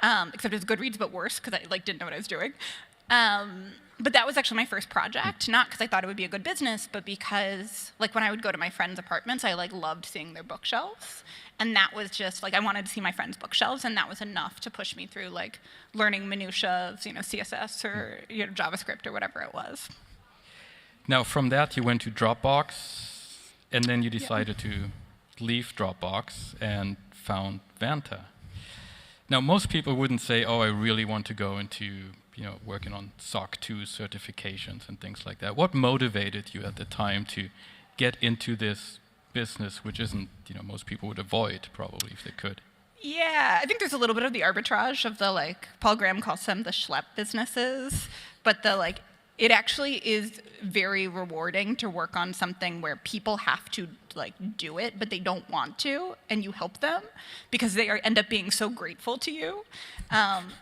Except it was Goodreads, but worse, because I like didn't know what I was doing. But that was actually my first project, not because I thought it would be a good business, but because like when I would go to my friends' apartments, I like loved seeing their bookshelves. And that was just like, I wanted to see my friends' bookshelves, and that was enough to push me through like learning minutiae of, CSS or JavaScript or whatever it was. Now, from that, you went to Dropbox, and then you decided to leave Dropbox and found Vanta. Now, most people wouldn't say, oh, I really want to go into working on SOC 2 certifications and things like that. What motivated you at the time to get into this business, which isn't, most people would avoid probably if they could? Yeah, I think there's a little bit of the arbitrage of the like, Paul Graham calls them the schlep businesses, but the like, it actually is very rewarding to work on something where people have to like do it, but they don't want to, and you help them because they end up being so grateful to you.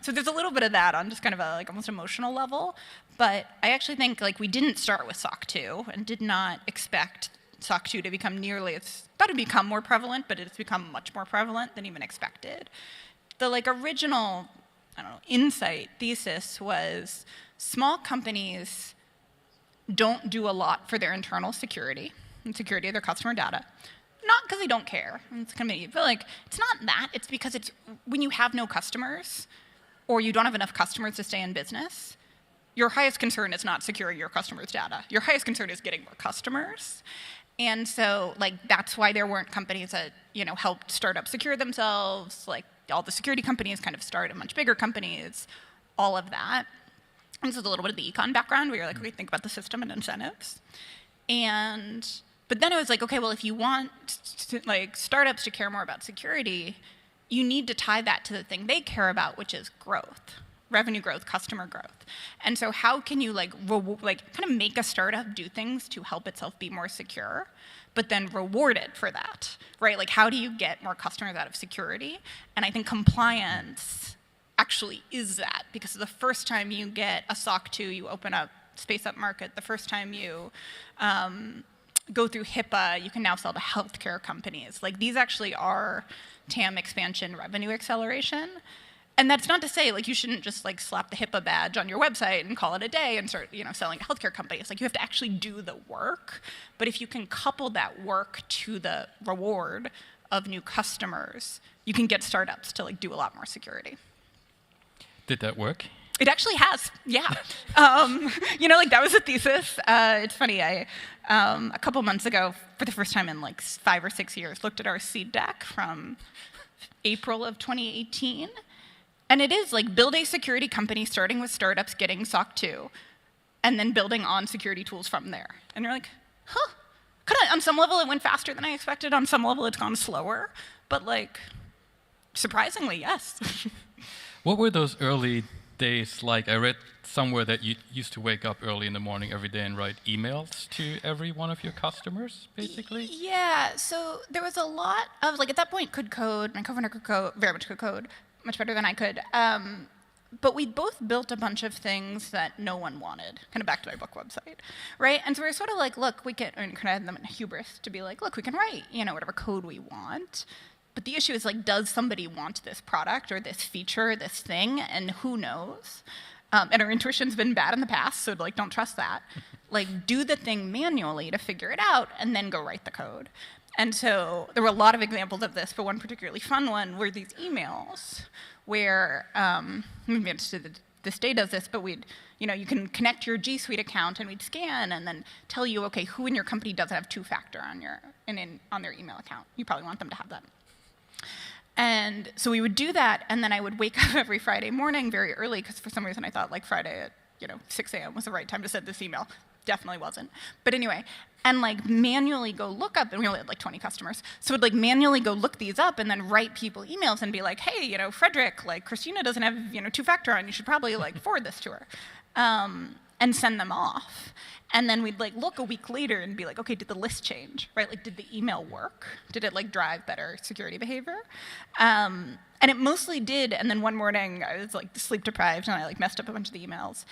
So there's a little bit of that on just kind of a like almost emotional level. But I actually think like we didn't start with SOC 2 and did not expect SOC 2 to become thought it'd become more prevalent, but it's become much more prevalent than even expected. The like original, insight thesis was small companies don't do a lot for their internal security and security of their customer data. Not because they don't care, but like it's not that. It's because it's when you have no customers or you don't have enough customers to stay in business, your highest concern is not securing your customers' data. Your highest concern is getting more customers. And so like that's why there weren't companies that helped startups secure themselves. Like all the security companies kind of started much bigger companies, all of that. And this is a little bit of the econ background where you're like, okay, think about the system and incentives. But then it was like, okay, well, if you want like startups to care more about security, you need to tie that to the thing they care about, which is growth, revenue growth, customer growth. And so how can you kind of make a startup do things to help itself be more secure, but then reward it for that, right? Like how do you get more customers out of security? And I think compliance actually is that, because the first time you get a SOC 2, you open up space up market. The first time you go through HIPAA, you can now sell to healthcare companies. Like these actually are TAM expansion, revenue acceleration. And that's not to say like you shouldn't just like slap the HIPAA badge on your website and call it a day and start selling to healthcare companies. Like you have to actually do the work. But if you can couple that work to the reward of new customers, you can get startups to like do a lot more security. Did that work? It actually has, yeah. Like that was a thesis. It's funny, I, a couple months ago, for the first time in like 5 or 6 years, looked at our seed deck from April of 2018. And it is like build a security company starting with startups getting SOC 2, and then building on security tools from there. And you're like, huh, on some level it went faster than I expected, on some level it's gone slower, but like, surprisingly, yes. What were those early days like? I read somewhere that you used to wake up early in the morning every day and write emails to every one of your customers, basically? Yeah, so there was a lot of, like at that point, could code, my co-founder could code, very much could code, much better than I could. but we both built a bunch of things that no one wanted, kind of back to my book website, right? And so we were sort of like, look, we can, and kind of had them in hubris to be like, look, we can write, whatever code we want. But the issue is, like, does somebody want this product or this feature, this thing? And who knows? And our intuition's been bad in the past, so, like, don't trust that. Like, do the thing manually to figure it out, and then go write the code. And so there were a lot of examples of this, but one particularly fun one were these emails where, maybe this day does this, but you can connect your G Suite account, and we'd scan and then tell you, okay, who in your company doesn't have two-factor on their email account? You probably want them to have that. And so we would do that, and then I would wake up every Friday morning very early, because for some reason I thought, like, Friday at 6 a.m. was the right time to send this email. Definitely wasn't. But anyway, and, like, manually go look up, and we only had, like, 20 customers, so we'd, like, manually go look these up and then write people emails and be like, hey, Frederick, like, Christina doesn't have, two-factor on, you should probably, like, forward this to her, and send them off. And then we'd, like, look a week later and be like, okay, did the list change, right? Like, did the email work? Did it, like, drive better security behavior? And it mostly did, and then one morning I was, like, sleep deprived, and I, like, messed up a bunch of the emails.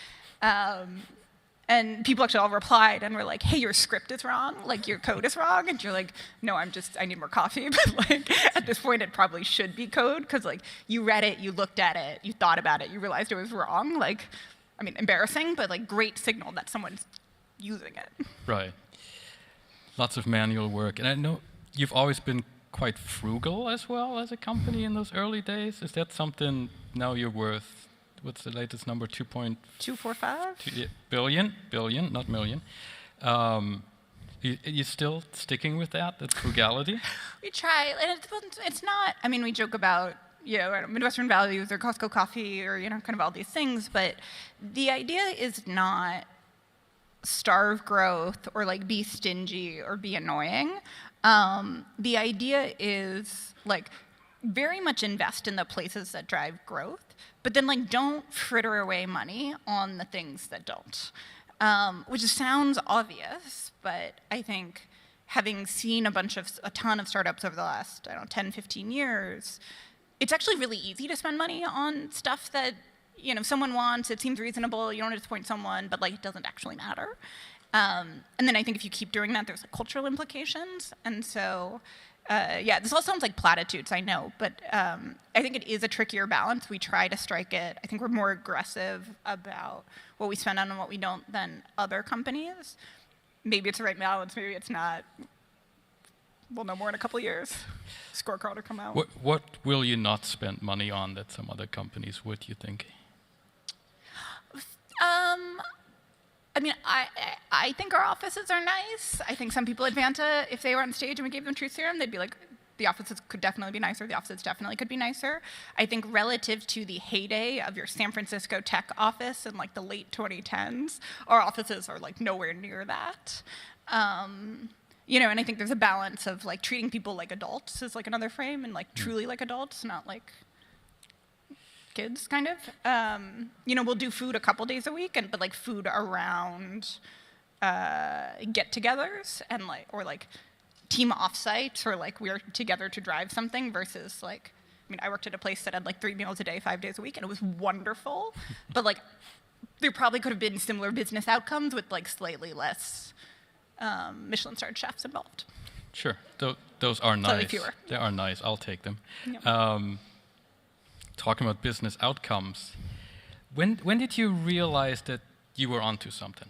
And people actually all replied and were like, hey, your script is wrong, like, your code is wrong. And you're like, no, I need more coffee. But, like, at this point, it probably should be code, because, like, you read it, you looked at it, you thought about it, you realized it was wrong. Like, I mean, embarrassing, but, like, great signal that someone's using it. Right. Lots of manual work. And I know you've always been quite frugal as well as a company in those early days. Is that something now you're worth, what's the latest number, 2.245 billion, not million. You still sticking with that frugality? We try, and it's not, I mean, we joke about, Midwestern values or Costco coffee or, kind of all these things, but the idea is not starve growth or, like, be stingy or be annoying. The idea is, like, very much invest in the places that drive growth, but then, like, don't fritter away money on the things that don't. Which sounds obvious, but I think having seen a ton of startups over the last, 10, 15 years, it's actually really easy to spend money on stuff that, someone wants, it seems reasonable, you don't want to disappoint someone, but, like, it doesn't actually matter. And then I think if you keep doing that, there's, like, cultural implications. And so, this all sounds like platitudes, I know, but I think it is a trickier balance. We try to strike it. I think we're more aggressive about what we spend on and what we don't than other companies. Maybe it's the right balance, maybe it's not. We'll know more in a couple of years. Scorecard will come out. What will you not spend money on that some other companies would, you think? I mean, I think our offices are nice. I think some people at Vanta, if they were on stage and we gave them truth serum, they'd be like, the offices could definitely be nicer. The offices definitely could be nicer. I think relative to the heyday of your San Francisco tech office in, like, the late 2010s, our offices are, like, nowhere near that. And I think there's a balance of, like, treating people like adults is, like, another frame, and, like, truly like adults, not like kids, kind of. We'll do food a couple days a week, but, like, food around get-togethers and, like, or, like, team offsites, or, like, we're together to drive something versus, like, I worked at a place that had, like, 3 meals a day, 5 days a week, and it was wonderful. But, like, there probably could have been similar business outcomes with, like, slightly less Michelin-starred chefs involved. Sure, those are nice. Slightly fewer. They are nice. I'll take them. Yep. Talking about business outcomes, when did you realize that you were onto something?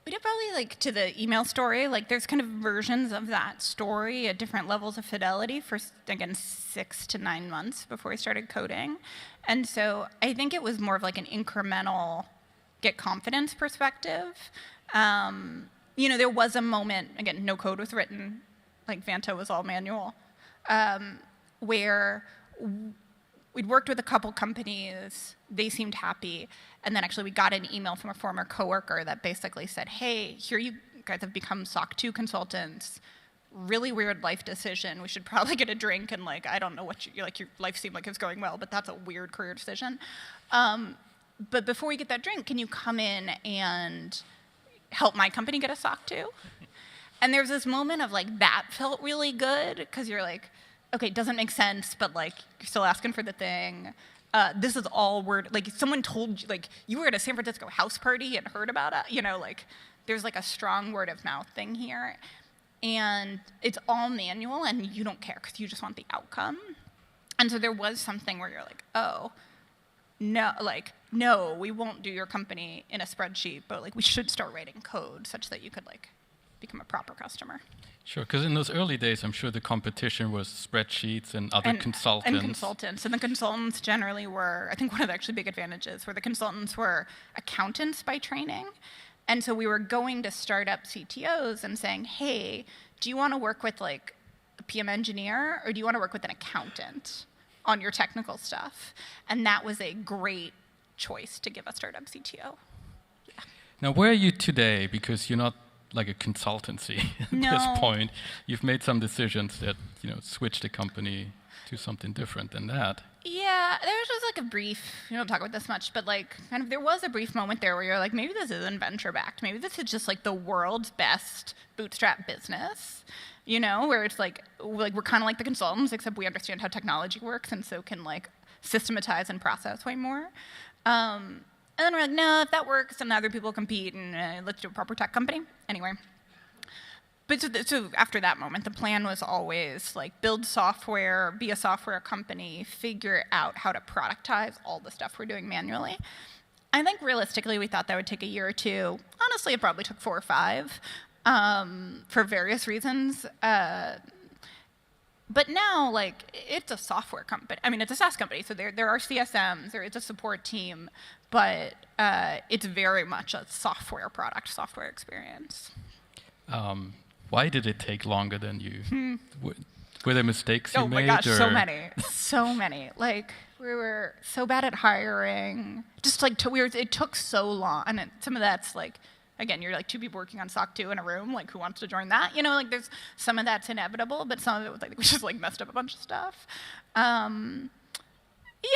We did probably, like, to the email story. Like, there's kind of versions of that story at different levels of fidelity for, again, 6 to 9 months before we started coding. And so I think it was more of, like, an incremental get confidence perspective. There was a moment, again, no code was written, like, Vanta was all manual, where we'd worked with a couple companies, they seemed happy, and then actually we got an email from a former coworker that basically said, hey, here you guys have become SOC 2 consultants, really weird life decision, we should probably get a drink, and, like, I don't know what your life seemed like it was going well, but that's a weird career decision. But before we get that drink, can you come in and help my company get a SOC 2? And there's this moment of, like, that felt really good, because you're like, okay, it doesn't make sense, but like you're still asking for the thing. This is all word, like someone told you, like you were at a San Francisco house party and heard about it, you know, like there's like a strong word of mouth thing here. And it's all manual and you don't care because you just want the outcome. And so there was something where you're like, oh, no, like, no, we won't do your company in a spreadsheet, but like we should start writing code such that you could like become a proper customer. Sure, because in those early days, I'm sure the competition was spreadsheets and other consultants. And consultants. And the consultants generally were, I think one of the actually big advantages were the consultants were accountants by training. And so we were going to startup CTOs and saying, hey, do you want to work with like a PM engineer or do you want to work with an accountant on your technical stuff? And that was a great choice to give a startup CTO. Yeah. Now, where are you today? Because you're not like a consultancy at this point. You've made some decisions that, you know, switch the company to something different than that. Yeah, there was just like a brief, you don't talk about this much, but like kind of there was a brief moment there where you're like, maybe this isn't venture backed. Maybe this is just like the world's best bootstrap business, you know, where it's like we're kind of like the consultants, except we understand how technology works and so can like systematize and process way more. And then we're like, no, if that works, then other people compete and let's do a proper tech company. Anyway. But so after that moment, the plan was always like build software, be a software company, figure out how to productize all the stuff we're doing manually. I think realistically, we thought that would take a year or two. Honestly, it probably took 4 or 5 for various reasons. But now, like, it's a software company. I mean, it's a SaaS company, so there are CSMs, there is a support team, but it's very much a software product, software experience. Why did it take longer than you? Were there mistakes you made? Oh my gosh, or? so many. Like, we were so bad at hiring. Just like, it took so long. And some of that's like, again, you're like 2 people working on SOC 2 in a room, like who wants to join that? You know, like there's some of that's inevitable, but some of it was like, we just like messed up a bunch of stuff.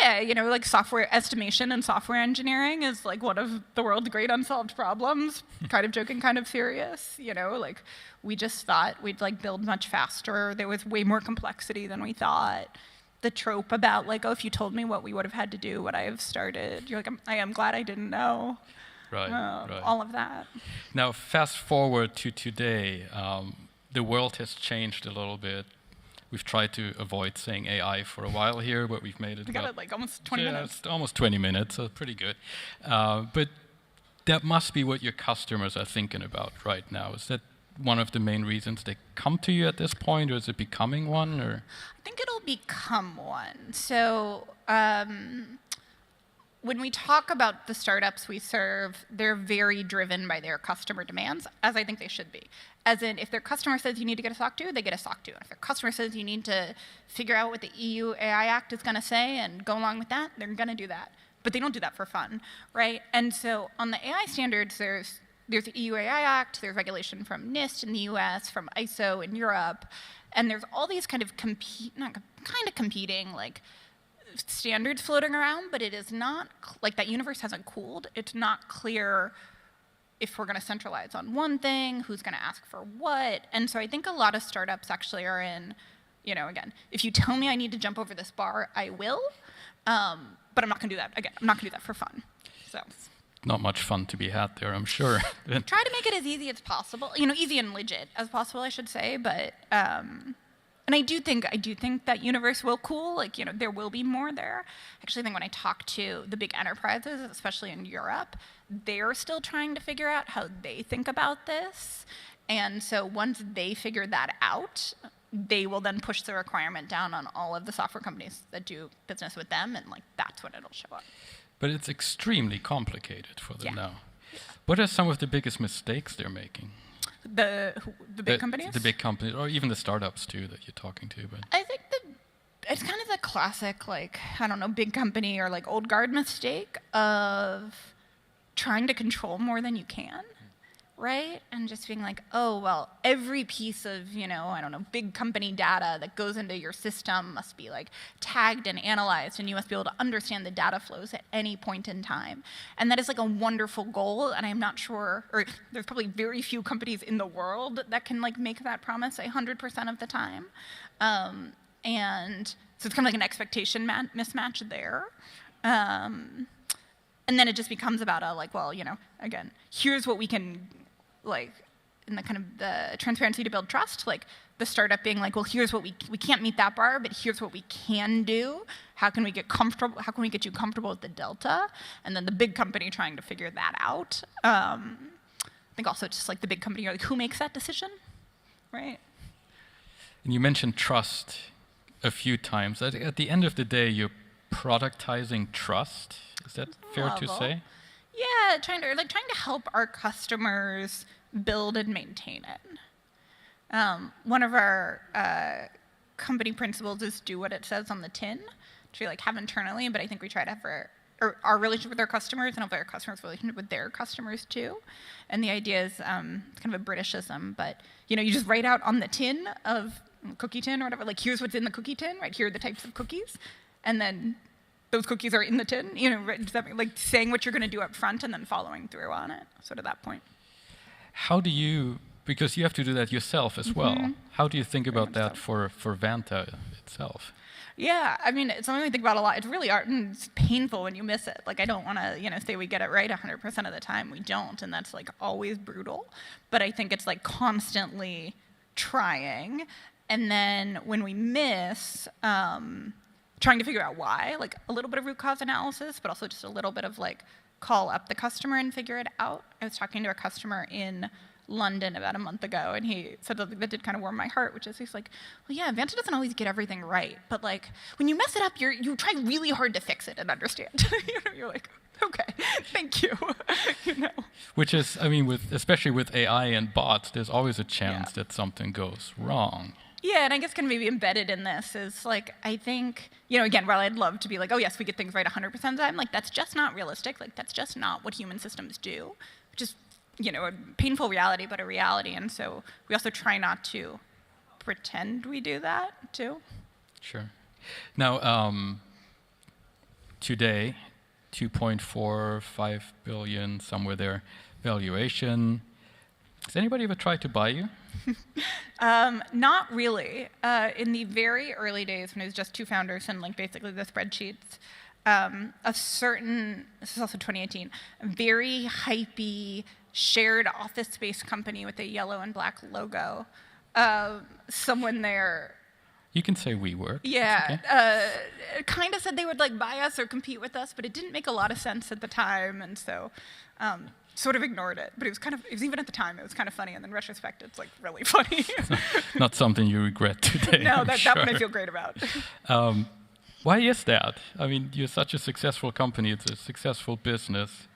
Yeah, you know, like software estimation and software engineering is like one of the world's great unsolved problems. Kind of joking, kind of serious. You know, like we just thought we'd like build much faster. There was way more complexity than we thought. The trope about like, oh, if you told me what we would have had to do, would I have started? You're like, I am glad I didn't know. Right, right. All of that. Now, fast forward to today. The world has changed a little bit. We've tried to avoid saying AI for a while here, but we've made it. We got it like almost 20 minutes. Almost 20 minutes, so pretty good. But that must be what your customers are thinking about right now. Is that one of the main reasons they come to you at this point, or is it becoming one? Or I think it'll become one. So when we talk about the startups we serve, they're very driven by their customer demands, as I think they should be. As in, if their customer says you need to get a SOC 2, they get a SOC 2. And if their customer says you need to figure out what the EU AI Act is going to say and go along with that, they're going to do that. But they don't do that for fun, right? And so on the AI standards, there's the EU AI Act, there's regulation from NIST in the US, from ISO in Europe, and there's all these kind of competing like standards floating around, but it is not, like that universe hasn't cooled. It's not clear if we're going to centralize on one thing, who's going to ask for what. And so I think a lot of startups actually are in, you know, again, if you tell me I need to jump over this bar, I will, but I'm not going to do that. Again, I'm not going to do that for fun. So not much fun to be had there, I'm sure. Try to make it as easy as possible, you know, easy and legit as possible, I should say, but and I do think that universe will cool. Like, you know, there will be more there. I actually think when I talk to the big enterprises, especially in Europe, they're still trying to figure out how they think about this. And so once they figure that out, they will then push the requirement down on all of the software companies that do business with them, and like that's when it'll show up. But it's extremely complicated for them now. Yeah. What are some of the biggest mistakes they're making? The big companies? The big companies, or even the startups too that you're talking to. But I think it's kind of the classic, like, I don't know, big company or like old guard mistake of trying to control more than you can, right? And just being like, oh, well, every piece of, you know, I don't know, big company data that goes into your system must be like tagged and analyzed, and you must be able to understand the data flows at any point in time. And that is like a wonderful goal, and I'm not sure, or there's probably very few companies in the world that can like make that promise 100% of the time. And so it's kind of like an expectation mismatch there. And then it just becomes about well, again, here's what we can, in the kind of the transparency to build trust, the startup being well, here's what we can't meet that bar, but here's what we can do. How can we get comfortable? How can we get you comfortable with the delta? And then the big company trying to figure that out. I think also just the big company, who makes that decision, right? And you mentioned trust a few times. At the end of the day, you're productizing trust. Is that fair to say? Yeah, trying to help our customers build and maintain it. One of our company principles is do what it says on the tin, which we have internally, but I think we try to have our relationship with our customers and have our customers' relationship with their customers too. And the idea is kind of a Britishism, but you just write out on the tin of cookie tin or whatever, here's what's in the cookie tin, right? Here are the types of cookies, and then those cookies are in the tin. Does that mean, saying what you're going to do up front and then following through on it, sort of that point. How do you, because you have to do that yourself as well, how do you think about that for Vanta itself? Yeah, I mean, it's something we think about a lot. It's really art, and it's painful when you miss it. I don't want to, say we get it right 100% of the time. We don't, and that's always brutal. But I think it's constantly trying, and then when we miss, trying to figure out why, a little bit of root cause analysis, but also just a little bit of call up the customer and figure it out. I was talking to a customer in London about a month ago, and he said something that did kind of warm my heart, which is he's well, yeah, Vanta doesn't always get everything right, but when you mess it up, you try really hard to fix it and understand. You're okay, thank you. Which is, I mean, especially with AI and bots, there's always a chance that something goes wrong. Yeah, and I guess kind of maybe embedded in this is I think, again, while I'd love to be oh yes, we get things right 100% of the time, that's just not realistic. That's just not what human systems do, which is, a painful reality, but a reality. And so we also try not to pretend we do that too. Sure. Now, today, 2.45 billion, somewhere there, valuation. Has anybody ever tried to buy you? Not really. In the very early days when it was just two founders and basically the spreadsheets, a certain, this is also 2018, a very hypey shared office space company with a yellow and black logo. Someone there. You can say WeWork. Yeah, kind of said they would buy us or compete with us, but it didn't make a lot of sense at the time, and so sort of ignored it. But it was even at the time, it was kind of funny, and in retrospect, it's really funny. Not something you regret today. No, that one I feel great about. Why is that? I mean, you're such a successful company. It's a successful business.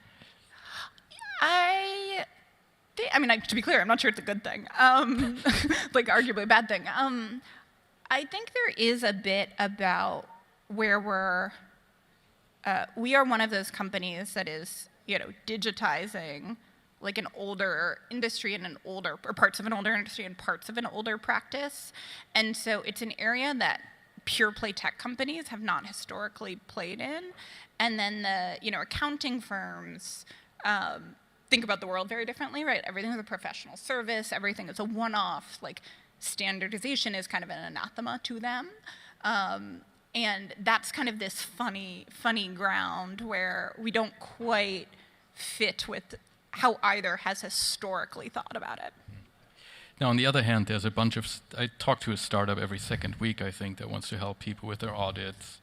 I mean, to be clear, I'm not sure it's a good thing. Arguably a bad thing. I think there is a bit about where we are one of those companies that is, digitizing an older industry and or parts of an older industry and parts of an older practice. And so it's an area that pure play tech companies have not historically played in. And then the, accounting firms think about the world very differently, right? Everything is a professional service. Everything is a one-off. Standardization is kind of an anathema to them. And that's kind of this funny ground where we don't quite fit with how either has historically thought about it. Now, on the other hand, there's a bunch of, I talk to a startup every second week, I think, that wants to help people with their audits.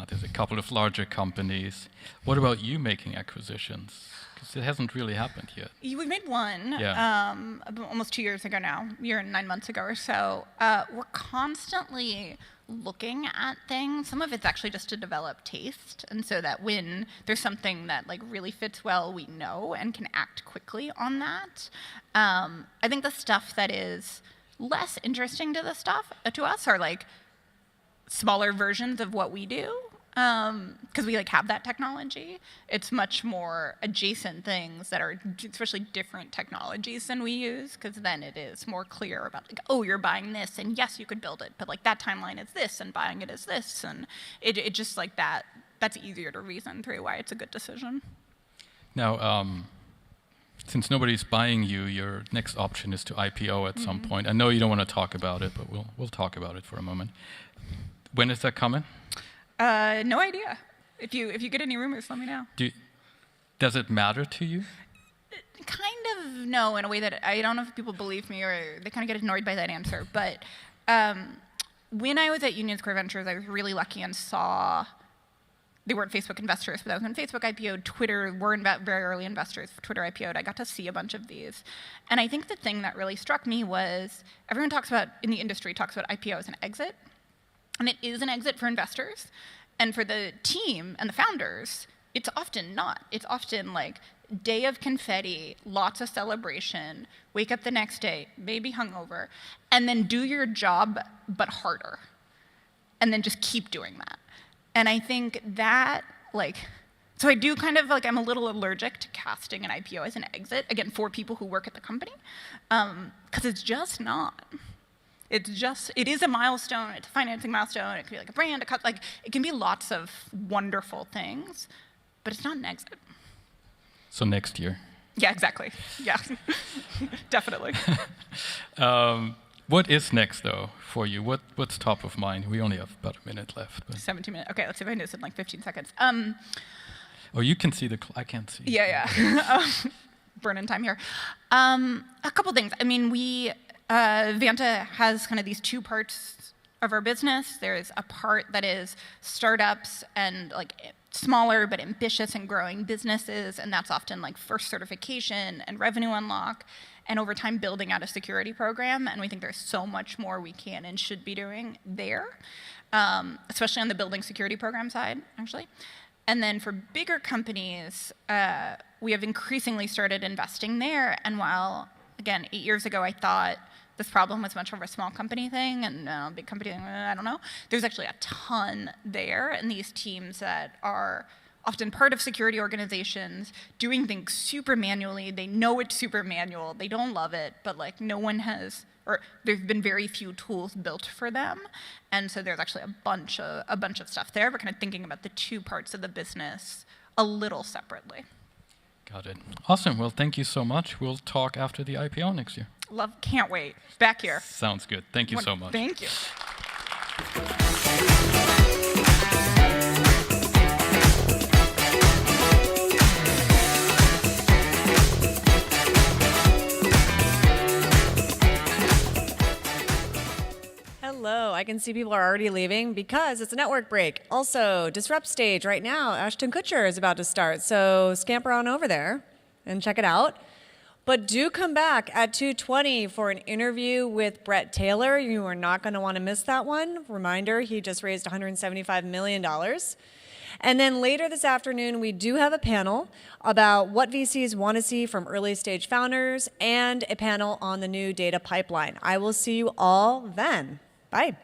There's a couple of larger companies. What about you making acquisitions? Because it hasn't really happened yet. We made one almost 2 years ago now, a year and 9 months ago or so. We're constantly looking at things. Some of it's actually just to develop taste, and so that when there's something that really fits well, we know and can act quickly on that. I think the stuff that is less interesting to us are smaller versions of what we do, because we have that technology. It's much more adjacent things that are especially different technologies than we use, because then it is more clear about oh, you're buying this, and yes, you could build it, but that timeline is this, and buying it is this, and it just that's easier to reason through why it's a good decision. Now, since nobody's buying you, your next option is to IPO at some point. I know you don't want to talk about it, but we'll talk about it for a moment. When is that coming? No idea. If you get any rumors, let me know. Does it matter to you? Kind of no, in a way that I don't know if people believe me or they kind of get annoyed by that answer. But when I was at Union Square Ventures, I was really lucky and saw. They weren't Facebook investors, but that was when Facebook IPO'd. Twitter were very early investors. Twitter IPO'd. I got to see a bunch of these. And I think the thing that really struck me was everyone talks about, in the industry, talks about IPO as an exit. And it is an exit for investors. And for the team and the founders, it's often not. It's often like day of confetti, lots of celebration, wake up the next day, maybe hungover, and then do your job, but harder. And then just keep doing that. And I think that, so I do kind of, I'm a little allergic to casting an IPO as an exit, again, for people who work at the company, because it's just not. It is a milestone, it's a financing milestone, it could be like a brand, it can be lots of wonderful things, but it's not an exit. So next year. Yeah, exactly. Yeah, definitely. What is next, though, for you? What's top of mind? We only have about a minute left. But. 17 minutes. Okay, let's see if I can do this in 15 seconds. Oh, you can see I can't see. Yeah. Burn-in time here. A couple things. I mean, Vanta has kind of these two parts of our business. There's a part that is startups and smaller but ambitious and growing businesses, and that's often first certification and revenue unlock, and over time building out a security program. And we think there's so much more we can and should be doing there, especially on the building security program side, actually. And then for bigger companies, we have increasingly started investing there. And while, again, 8 years ago I thought this problem was much more of a small company thing and big company thing, I don't know. There's actually a ton there, and these teams that are often part of security organizations doing things super manually. They know it's super manual. They don't love it, but no one has, or there's been very few tools built for them. And so there's actually a bunch of stuff there. We're kind of thinking about the two parts of the business a little separately. Got it. Awesome. Well, thank you so much. We'll talk after the IPO next year. Can't wait. Back here. Sounds good. Thank you so much. Thank you. Hello, I can see people are already leaving because it's a network break. Also, Disrupt Stage right now, Ashton Kutcher is about to start, so scamper on over there and check it out. But do come back at 2:20 for an interview with Brett Taylor. You are not going to want to miss that one. Reminder, he just raised $175 million. And then later this afternoon, we do have a panel about what VCs want to see from early stage founders and a panel on the new data pipeline. I will see you all then. Bye.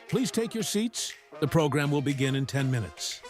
Please take your seats. The program will begin in 10 minutes.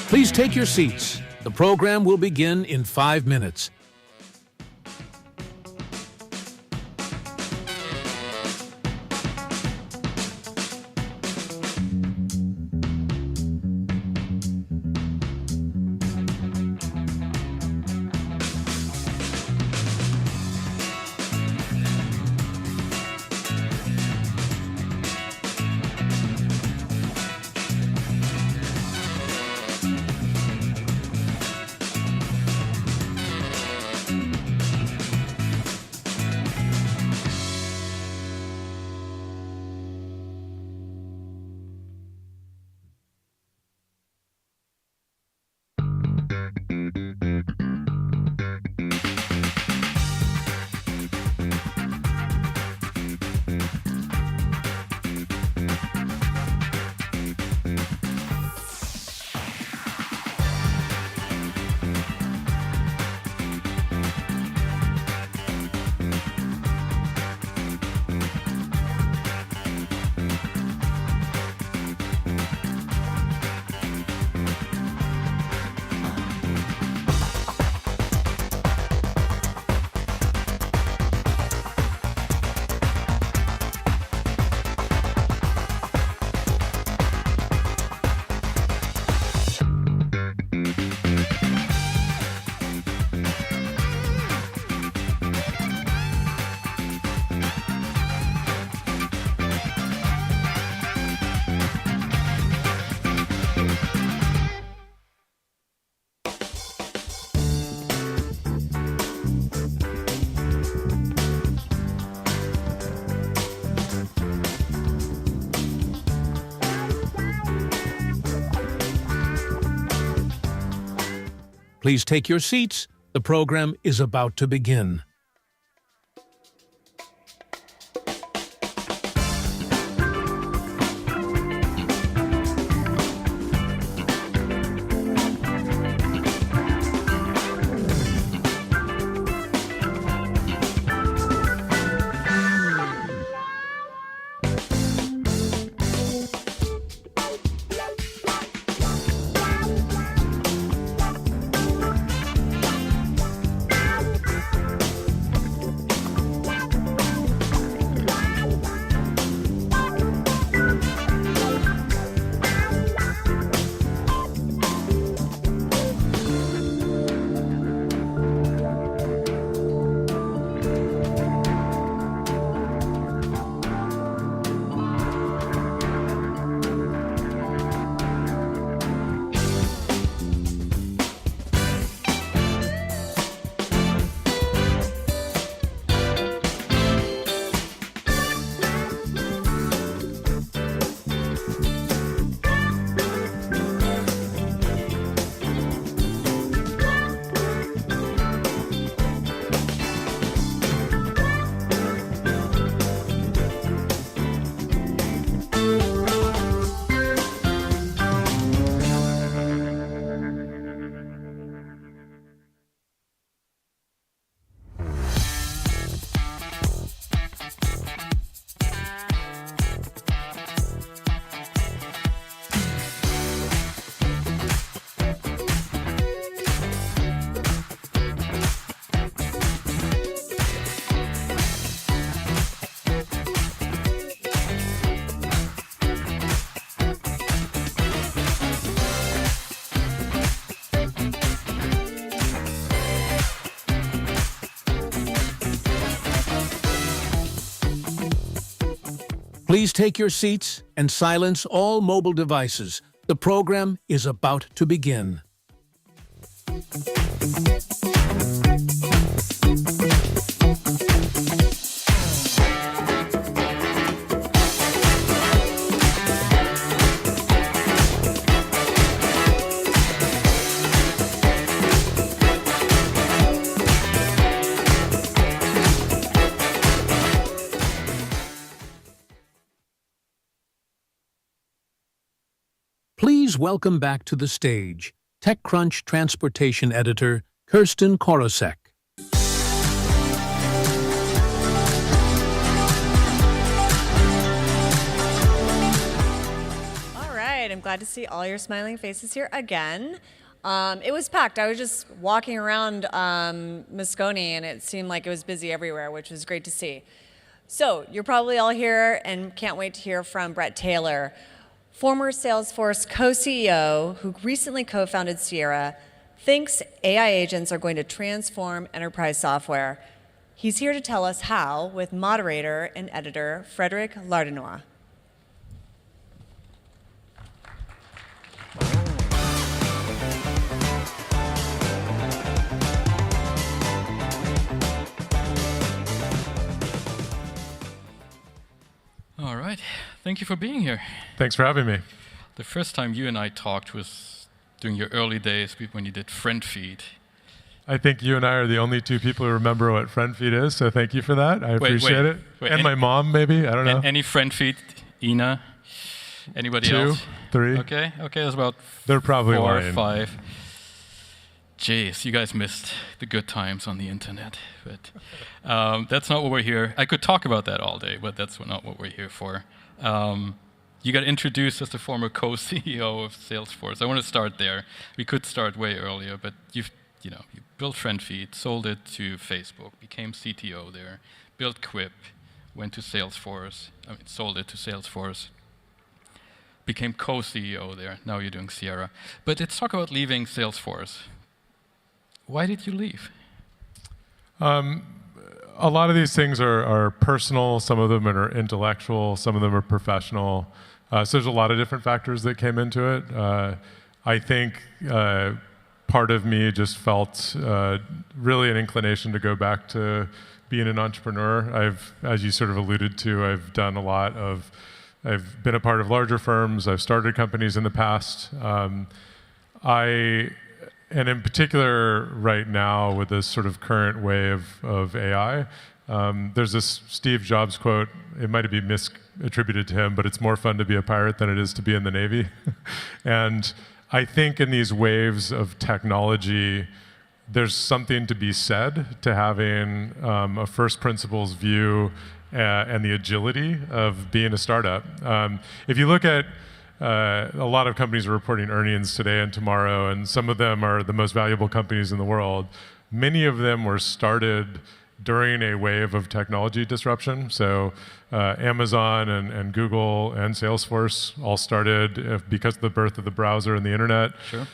Please take your seats. The program will begin in 5 minutes. Please take your seats. The program is about to begin. Please take your seats and silence all mobile devices. The program is about to begin. Please welcome back to the stage TechCrunch Transportation Editor Kirsten Korosek. All right, right, I'm glad to see all your smiling faces here again. It was packed. I was just walking around Moscone, and it seemed like it was busy everywhere, which was great to see. So you're probably all here and can't wait to hear from Brett Taylor, former Salesforce co-CEO who recently co-founded Sierra, thinks AI agents are going to transform enterprise software. He's here to tell us how with moderator and editor Frederic Lardinois. All right. Thank you for being here. Thanks for having me. The first time you and I talked was during your early days when you did Friend Feed. I think you and I are the only two people who remember what Friend Feed is, so thank you for that. I appreciate it. And my mom, maybe. I don't know. Any Friend Feed? Ina? Anybody 2, else? 3. Okay, there's about They're probably 4 or lying. 5. Jeez, you guys missed the good times on the internet. But that's not what we're here. I could talk about that all day, but that's not what we're here for. You got introduced as the former co-CEO of Salesforce. I want to start there. We could start way earlier, but you built FriendFeed, sold it to Facebook, became CTO there, built Quip, went to Salesforce, sold it to Salesforce, became co-CEO there. Now you're doing Sierra. But let's talk about leaving Salesforce. Why did you leave? A lot of these things are personal. Some of them are intellectual. Some of them are professional. So there's a lot of different factors that came into it. I think part of me just felt really an inclination to go back to being an entrepreneur. As you sort of alluded to, I've been a part of larger firms. I've started companies in the past. And in particular, right now, with this sort of current wave of AI, there's this Steve Jobs quote. It might be misattributed to him, but it's more fun to be a pirate than it is to be in the Navy. And I think in these waves of technology, there's something to be said to having a first principles view and the agility of being a startup. If you look at a lot of companies are reporting earnings today and tomorrow, and some of them are the most valuable companies in the world. Many of them were started during a wave of technology disruption. So Amazon and Google and Salesforce all started because of the birth of the browser and the internet. Sure.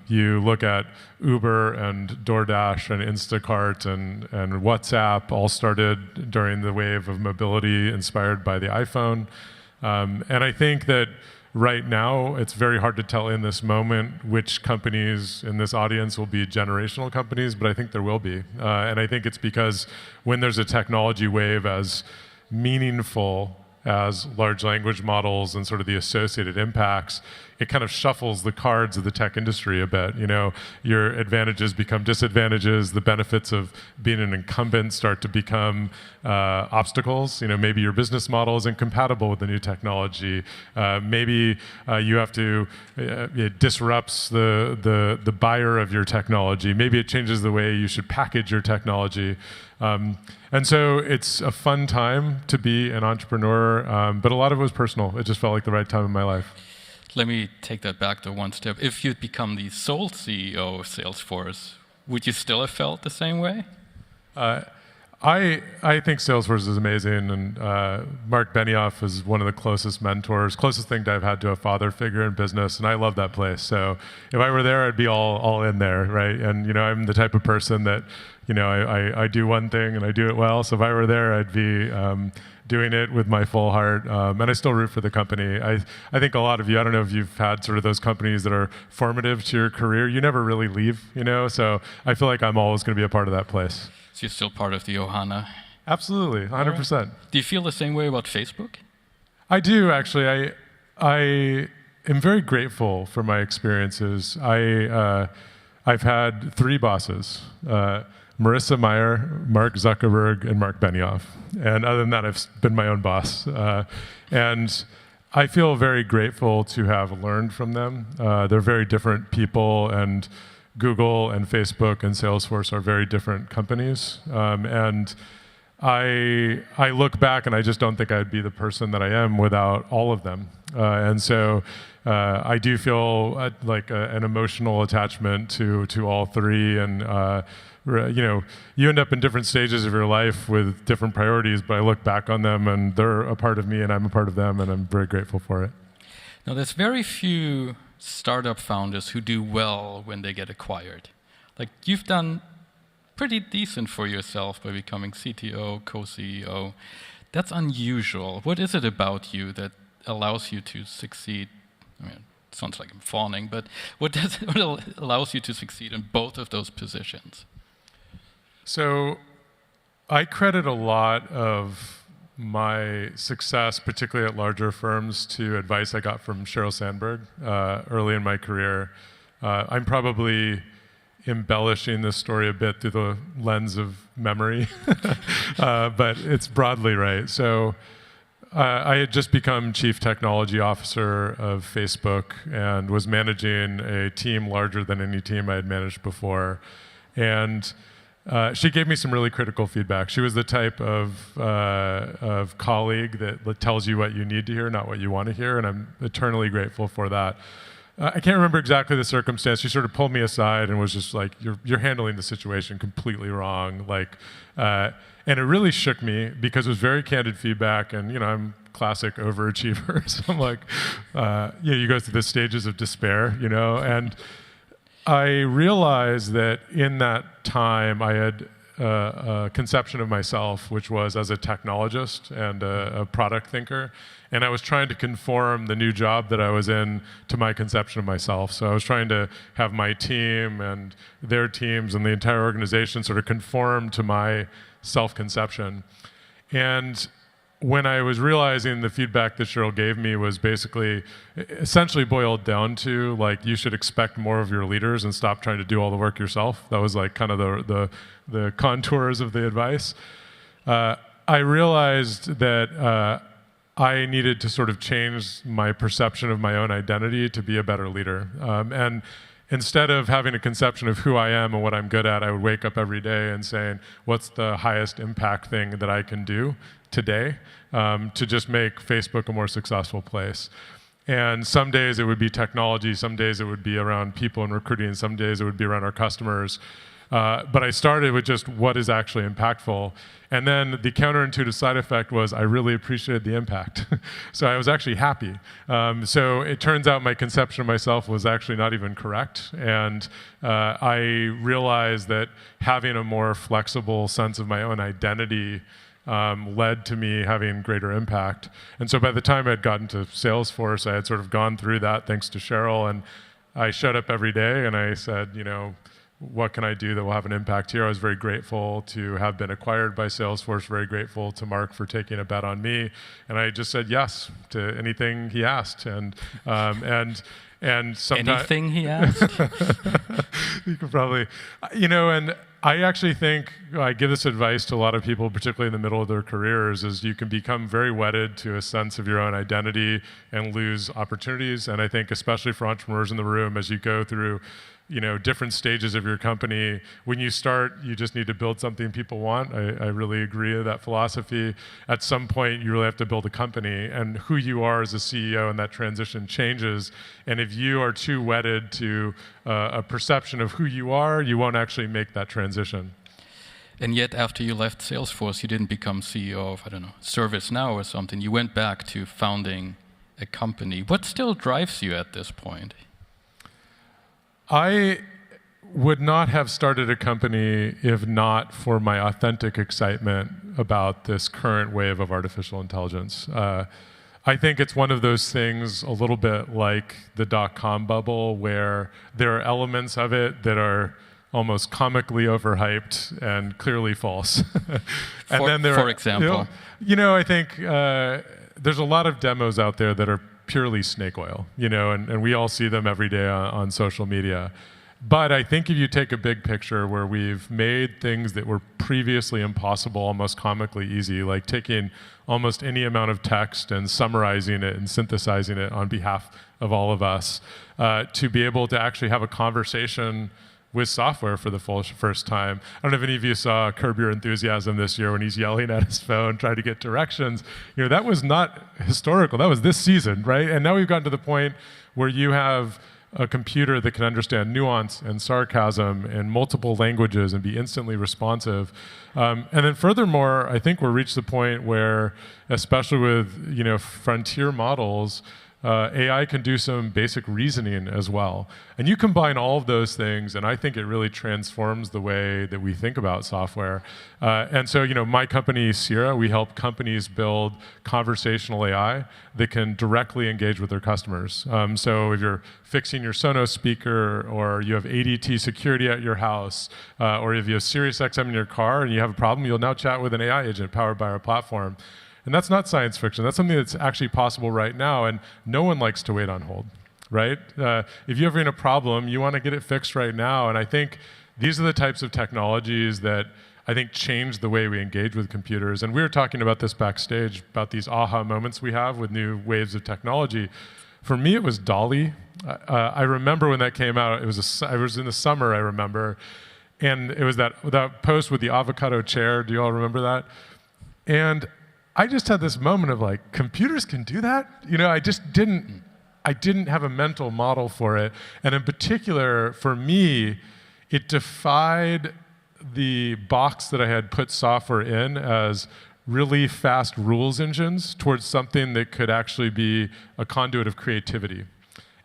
You look at Uber and DoorDash and Instacart and WhatsApp all started during the wave of mobility inspired by the iPhone. And I think that right now, it's very hard to tell in this moment which companies in this audience will be generational companies, but I think there will be. And I think it's because when there's a technology wave as meaningful as large language models and sort of the associated impacts, it kind of shuffles the cards of the tech industry a bit. Your advantages become disadvantages. The benefits of being an incumbent start to become obstacles. Maybe your business model isn't compatible with the new technology. Maybe you have to, it disrupts the buyer of your technology. Maybe it changes the way you should package your technology. And so it's a fun time to be an entrepreneur, but a lot of it was personal. It just felt like the right time in my life. Let me take that back to one step. If you'd become the sole CEO of Salesforce, would you still have felt the same way? I think Salesforce is amazing, and Mark Benioff is one of the closest mentors, closest thing I've had to a father figure in business, and I love that place. So if I were there, I'd be all in there, right? And I'm the type of person that, I do one thing and I do it well. So if I were there, I'd be doing it with my full heart, and I still root for the company. I think a lot of you, I don't know if you've had sort of those companies that are formative to your career. You never really leave, so I feel like I'm always going to be a part of that place. So you're still part of the Ohana? Absolutely, 100%. Right. Do you feel the same way about Facebook? I do, actually. I am very grateful for my experiences. I've had 3 bosses. Marissa Mayer, Mark Zuckerberg, and Mark Benioff. And other than that, I've been my own boss. And I feel very grateful to have learned from them. They're very different people, and Google and Facebook and Salesforce are very different companies. And I look back and I just don't think I'd be the person that I am without all of them. And so I do feel like an emotional attachment to all three. And you end up in different stages of your life with different priorities, but I look back on them and they're a part of me and I'm a part of them, and I'm very grateful for it. Now, there's very few startup founders who do well when they get acquired. Like, you've done pretty decent for yourself by becoming CTO, co-CEO. That's unusual. What is it about you that allows you to succeed? I mean, it sounds like I'm fawning, but what allows you to succeed in both of those positions? So I credit a lot of my success, particularly at larger firms, to advice I got from Sheryl Sandberg early in my career. I'm probably embellishing this story a bit through the lens of memory, but it's broadly right. So I had just become Chief Technology Officer of Facebook and was managing a team larger than any team I had managed before. And she gave me some really critical feedback. She was the type of colleague that tells you what you need to hear, not what you want to hear, and I'm eternally grateful for that. I can't remember exactly the circumstance. She sort of pulled me aside and was just like, "You're handling the situation completely wrong." And it really shook me because it was very candid feedback, and I'm classic overachiever, so I'm like, you go through the stages of despair, and I realized that in that time I had a conception of myself, which was as a technologist and a product thinker. And I was trying to conform the new job that I was in to my conception of myself. So I was trying to have my team and their teams and the entire organization sort of conform to my self-conception. And when I was realizing the feedback that Sheryl gave me was basically essentially boiled down to, like, you should expect more of your leaders and stop trying to do all the work yourself. That was like kind of the contours of the advice. I realized that I needed to sort of change my perception of my own identity to be a better leader. And instead of having a conception of who I am and what I'm good at, I would wake up every day and saying, what's the highest impact thing that I can do today to just make Facebook a more successful place? And some days it would be technology, some days it would be around people and recruiting, some days it would be around our customers. But I started with just what is actually impactful. And then the counterintuitive side effect was I really appreciated the impact. So I was actually happy. So it turns out my conception of myself was actually not even correct. And I realized that having a more flexible sense of my own identity led to me having greater impact. And so by the time I'd gotten to Salesforce, I had sort of gone through that thanks to Sheryl. And I showed up every day and I said, what can I do that will have an impact here? I was very grateful to have been acquired by Salesforce, very grateful to Mark for taking a bet on me. And I just said yes to anything he asked. And sometimes anything he asked? You could probably, and I actually think I give this advice to a lot of people, particularly in the middle of their careers, is you can become very wedded to a sense of your own identity and lose opportunities. And I think especially for entrepreneurs in the room, as you go through different stages of your company. When you start, you just need to build something people want. I really agree with that philosophy. At some point, you really have to build a company, and who you are as a CEO in that transition changes. And if you are too wedded to a perception of who you are, you won't actually make that transition. And yet, after you left Salesforce, you didn't become CEO of, ServiceNow or something. You went back to founding a company. What still drives you at this point? I would not have started a company if not for my authentic excitement about this current wave of artificial intelligence. I think it's one of those things a little bit like the dot-com bubble, where there are elements of it that are almost comically overhyped and clearly false. And then there for example? I think there's a lot of demos out there that are purely snake oil, and we all see them every day on social media. But I think if you take a big picture where we've made things that were previously impossible almost comically easy, like taking almost any amount of text and summarizing it and synthesizing it on behalf of all of us, to be able to actually have a conversation with software for the first time. I don't know if any of you saw Curb Your Enthusiasm this year when he's yelling at his phone, trying to get directions. You know, that was not historical. That was this season, right? And now we've gotten to the point where you have a computer that can understand nuance and sarcasm in multiple languages and be instantly responsive. And then furthermore, I think we're reached the point where, especially with frontier models, AI can do some basic reasoning as well. And you combine all of those things, and I think it really transforms the way that we think about software. And so, my company, Sierra, we help companies build conversational AI that can directly engage with their customers. So if you're fixing your Sonos speaker, or you have ADT security at your house, or if you have SiriusXM in your car and you have a problem, you'll now chat with an AI agent powered by our platform. And that's not science fiction. That's something that's actually possible right now, and no one likes to wait on hold, right? If you're having a problem, you want to get it fixed right now, and I think these are the types of technologies that I think change the way we engage with computers. And we were talking about this backstage, about these aha moments we have with new waves of technology. For me, it was DALL-E. I remember when that came out. I was in the summer, I remember, and it was that post with the avocado chair. Do you all remember that? And I just had this moment of like, computers can do that? I didn't have a mental model for it. And in particular, for me, it defied the box that I had put software in as really fast rules engines towards something that could actually be a conduit of creativity.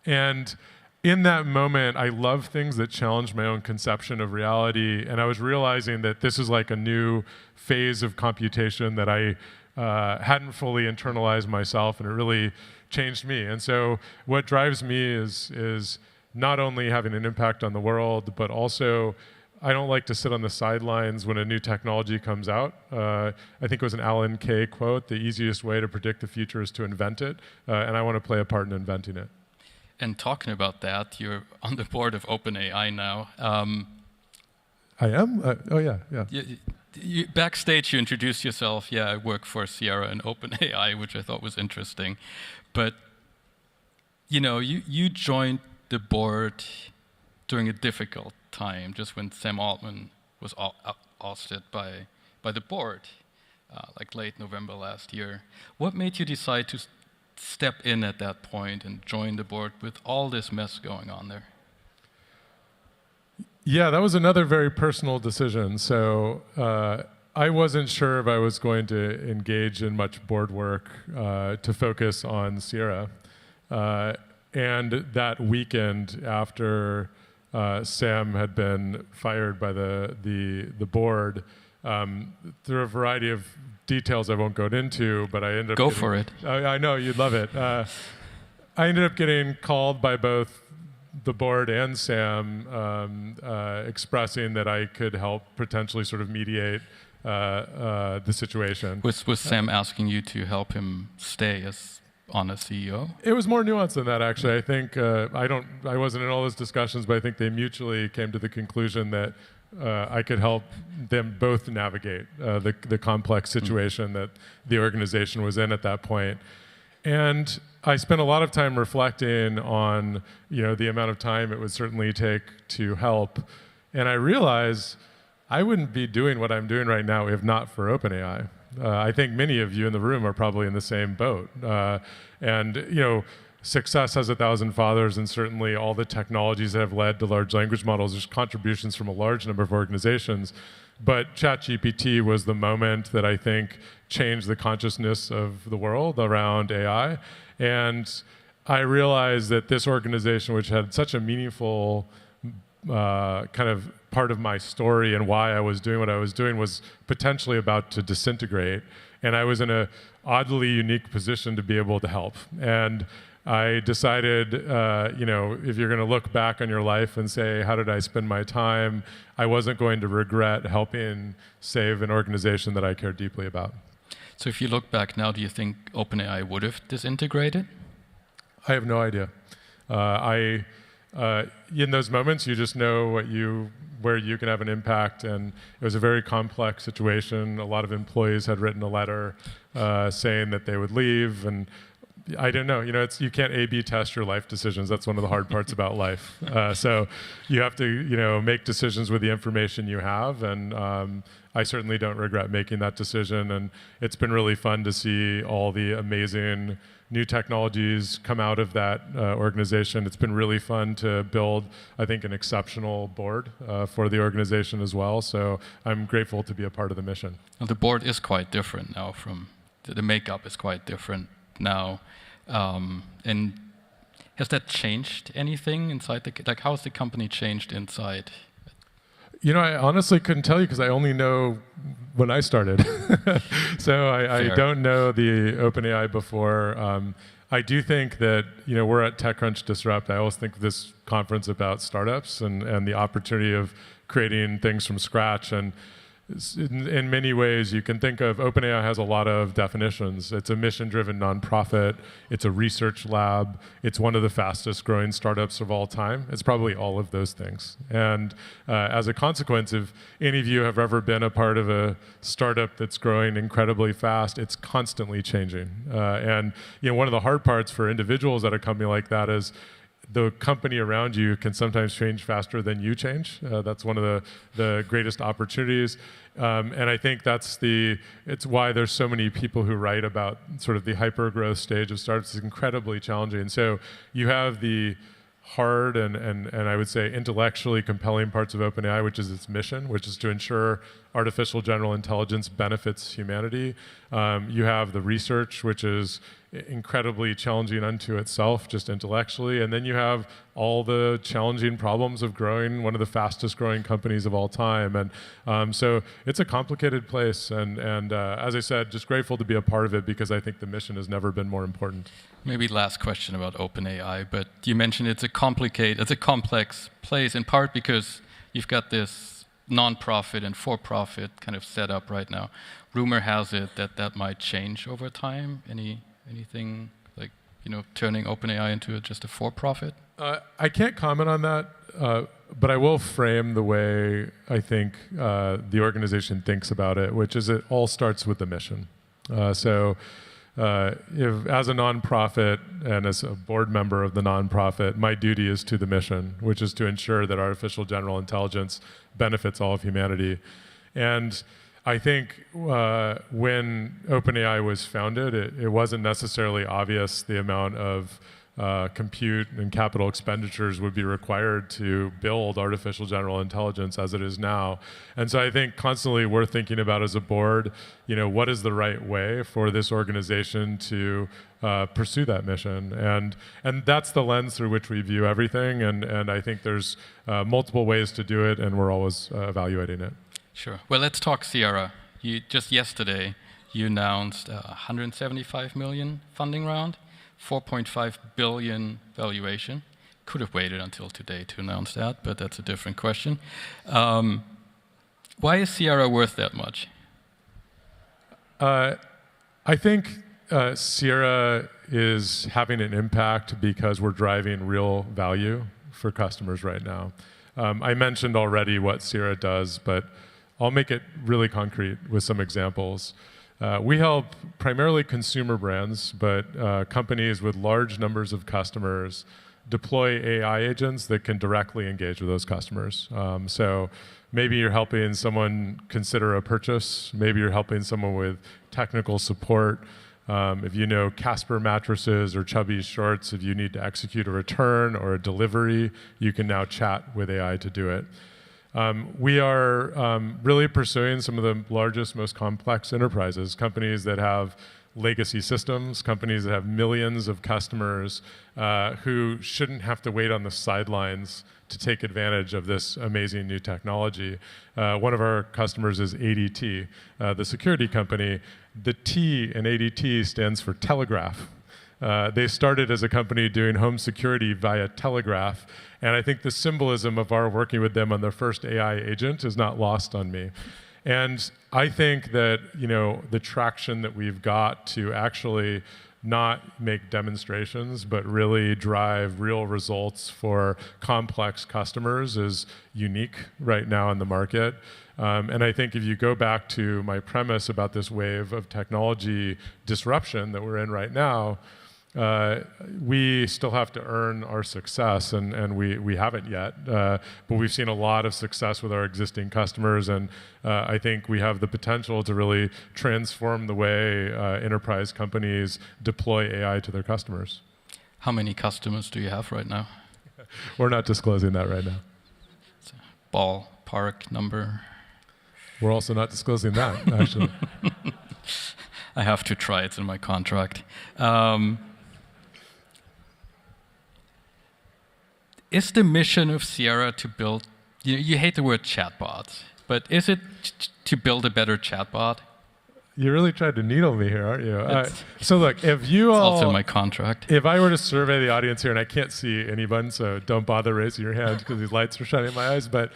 And in that moment, I love things that challenge my own conception of reality. And I was realizing that this is like a new phase of computation that I hadn't fully internalized myself, and it really changed me. And so what drives me is not only having an impact on the world, but also I don't like to sit on the sidelines when a new technology comes out. I think it was an Alan Kay quote, the easiest way to predict the future is to invent it, and I want to play a part in inventing it. And talking about that, you're on the board of OpenAI now. I am? Oh, yeah. Backstage, you introduced yourself. Yeah, I work for Sierra and OpenAI, which I thought was interesting. But, you joined the board during a difficult time, just when Sam Altman was ousted by the board, like late November last year. What made you decide to step in at that point and join the board with all this mess going on there? Yeah, that was another very personal decision. So I wasn't sure if I was going to engage in much board work to focus on Sierra. And that weekend after Sam had been fired by the board, through a variety of details I won't go into, but I ended up Go for it. I know, you'd love it. I ended up getting called by both the board and Sam, expressing that I could help potentially sort of mediate the situation. Was Sam asking you to help him stay as CEO? It was more nuanced than that, actually. I think I wasn't in all those discussions, but I think they mutually came to the conclusion that I could help them both navigate the complex situation that the organization was in at that point. And I spent a lot of time reflecting on, the amount of time it would certainly take to help. And I realized I wouldn't be doing what I'm doing right now if not for OpenAI. I think many of you in the room are probably in the same boat. Success has 1,000 fathers, and certainly all the technologies that have led to large language models, there's contributions from a large number of organizations. But ChatGPT was the moment that I think changed the consciousness of the world around AI. And I realized that this organization, which had such a meaningful kind of part of my story and why I was doing what I was doing, was potentially about to disintegrate. And I was in a oddly unique position to be able to help. And I decided, if you're going to look back on your life and say, how did I spend my time, I wasn't going to regret helping save an organization that I care deeply about. So if you look back now, do you think OpenAI would have disintegrated? I have no idea. In those moments, you just know where you can have an impact, and it was a very complex situation. A lot of employees had written a letter saying that they would leave, and I don't know. You can't A/B test your life decisions. That's one of the hard parts about life. So you have to, make decisions with the information you have. And I certainly don't regret making that decision. And it's been really fun to see all the amazing new technologies come out of that organization. It's been really fun to build, I think, an exceptional board for the organization as well. So I'm grateful to be a part of the mission. Well, the board is quite different now from the makeup is quite different now. And has that changed anything inside how has the company changed inside? I honestly couldn't tell you because I only know when I started. So I don't know the OpenAI before. I do think that, we're at TechCrunch Disrupt. I always think of this conference about startups and the opportunity of creating things from scratch. And in many ways, you can think of OpenAI has a lot of definitions. It's a mission-driven nonprofit. It's a research lab. It's one of the fastest growing startups of all time. It's probably all of those things. And as a consequence, if any of you have ever been a part of a startup that's growing incredibly fast, it's constantly changing. And one of the hard parts for individuals at a company like that is the company around you can sometimes change faster than you change. That's one of the greatest opportunities. And I think it's why there's so many people who write about sort of the hyper-growth stage of startups. It's incredibly challenging. So you have the hard and I would say intellectually compelling parts of OpenAI, which is its mission, which is to ensure artificial general intelligence benefits humanity. You have the research, which is incredibly challenging unto itself, just intellectually. And then you have all the challenging problems of growing one of the fastest growing companies of all time. And so it's a complicated place. And as I said, just grateful to be a part of it because I think the mission has never been more important. Maybe last question about OpenAI, but you mentioned it's a complex place in part because you've got this non-profit and for-profit kind of setup right now. Rumor has it that might change over time. Anything like, turning OpenAI into just a for-profit? I can't comment on that, but I will frame the way I think the organization thinks about it, which is it all starts with the mission. So if, as a nonprofit and as a board member of the nonprofit, my duty is to the mission, which is to ensure that artificial general intelligence benefits all of humanity. And I think when OpenAI was founded, it wasn't necessarily obvious the amount of compute and capital expenditures would be required to build artificial general intelligence as it is now. And so I think constantly we're thinking about as a board, what is the right way for this organization to pursue that mission? And that's the lens through which we view everything. And I think there's multiple ways to do it, and we're always evaluating it. Sure. Well, let's talk Sierra. Just yesterday, you announced a $175 million funding round. 4.5 billion valuation. Could have waited until today to announce that, but that's a different question. Why is Sierra worth that much? I think Sierra is having an impact because we're driving real value for customers right now. I mentioned already what Sierra does, but I'll make it really concrete with some examples. We help primarily consumer brands, but companies with large numbers of customers deploy AI agents that can directly engage with those customers. So maybe you're helping someone consider a purchase. Maybe you're helping someone with technical support. If you know Casper mattresses or Chubby shorts, if you need to execute a return or a delivery, you can now chat with AI to do it. We are really pursuing some of the largest, most complex enterprises, companies that have legacy systems, companies that have millions of customers who shouldn't have to wait on the sidelines to take advantage of this amazing new technology. One of our customers is ADT, the security company. The T in ADT stands for telegraph. They started as a company doing home security via telegraph, and I think the symbolism of our working with them on their first AI agent is not lost on me. And I think that the traction that we've got to actually not make demonstrations, but really drive real results for complex customers is unique right now in the market. And I think if you go back to my premise about this wave of technology disruption that we're in right now, we still have to earn our success, and we haven't yet. But we've seen a lot of success with our existing customers, and I think we have the potential to really transform the way enterprise companies deploy AI to their customers. How many customers do you have right now? We're not disclosing that right now. Ballpark number? We're also not disclosing that, actually. I have to try, it's in my contract. Is the mission of Sierra to build, you hate the word chatbot, but is it to build a better chatbot? You really tried to needle me here, aren't you? So look, if you it's all... also in my contract. If I were to survey the audience here, and I can't see anyone, so don't bother raising your hand because these lights are shining in my eyes, but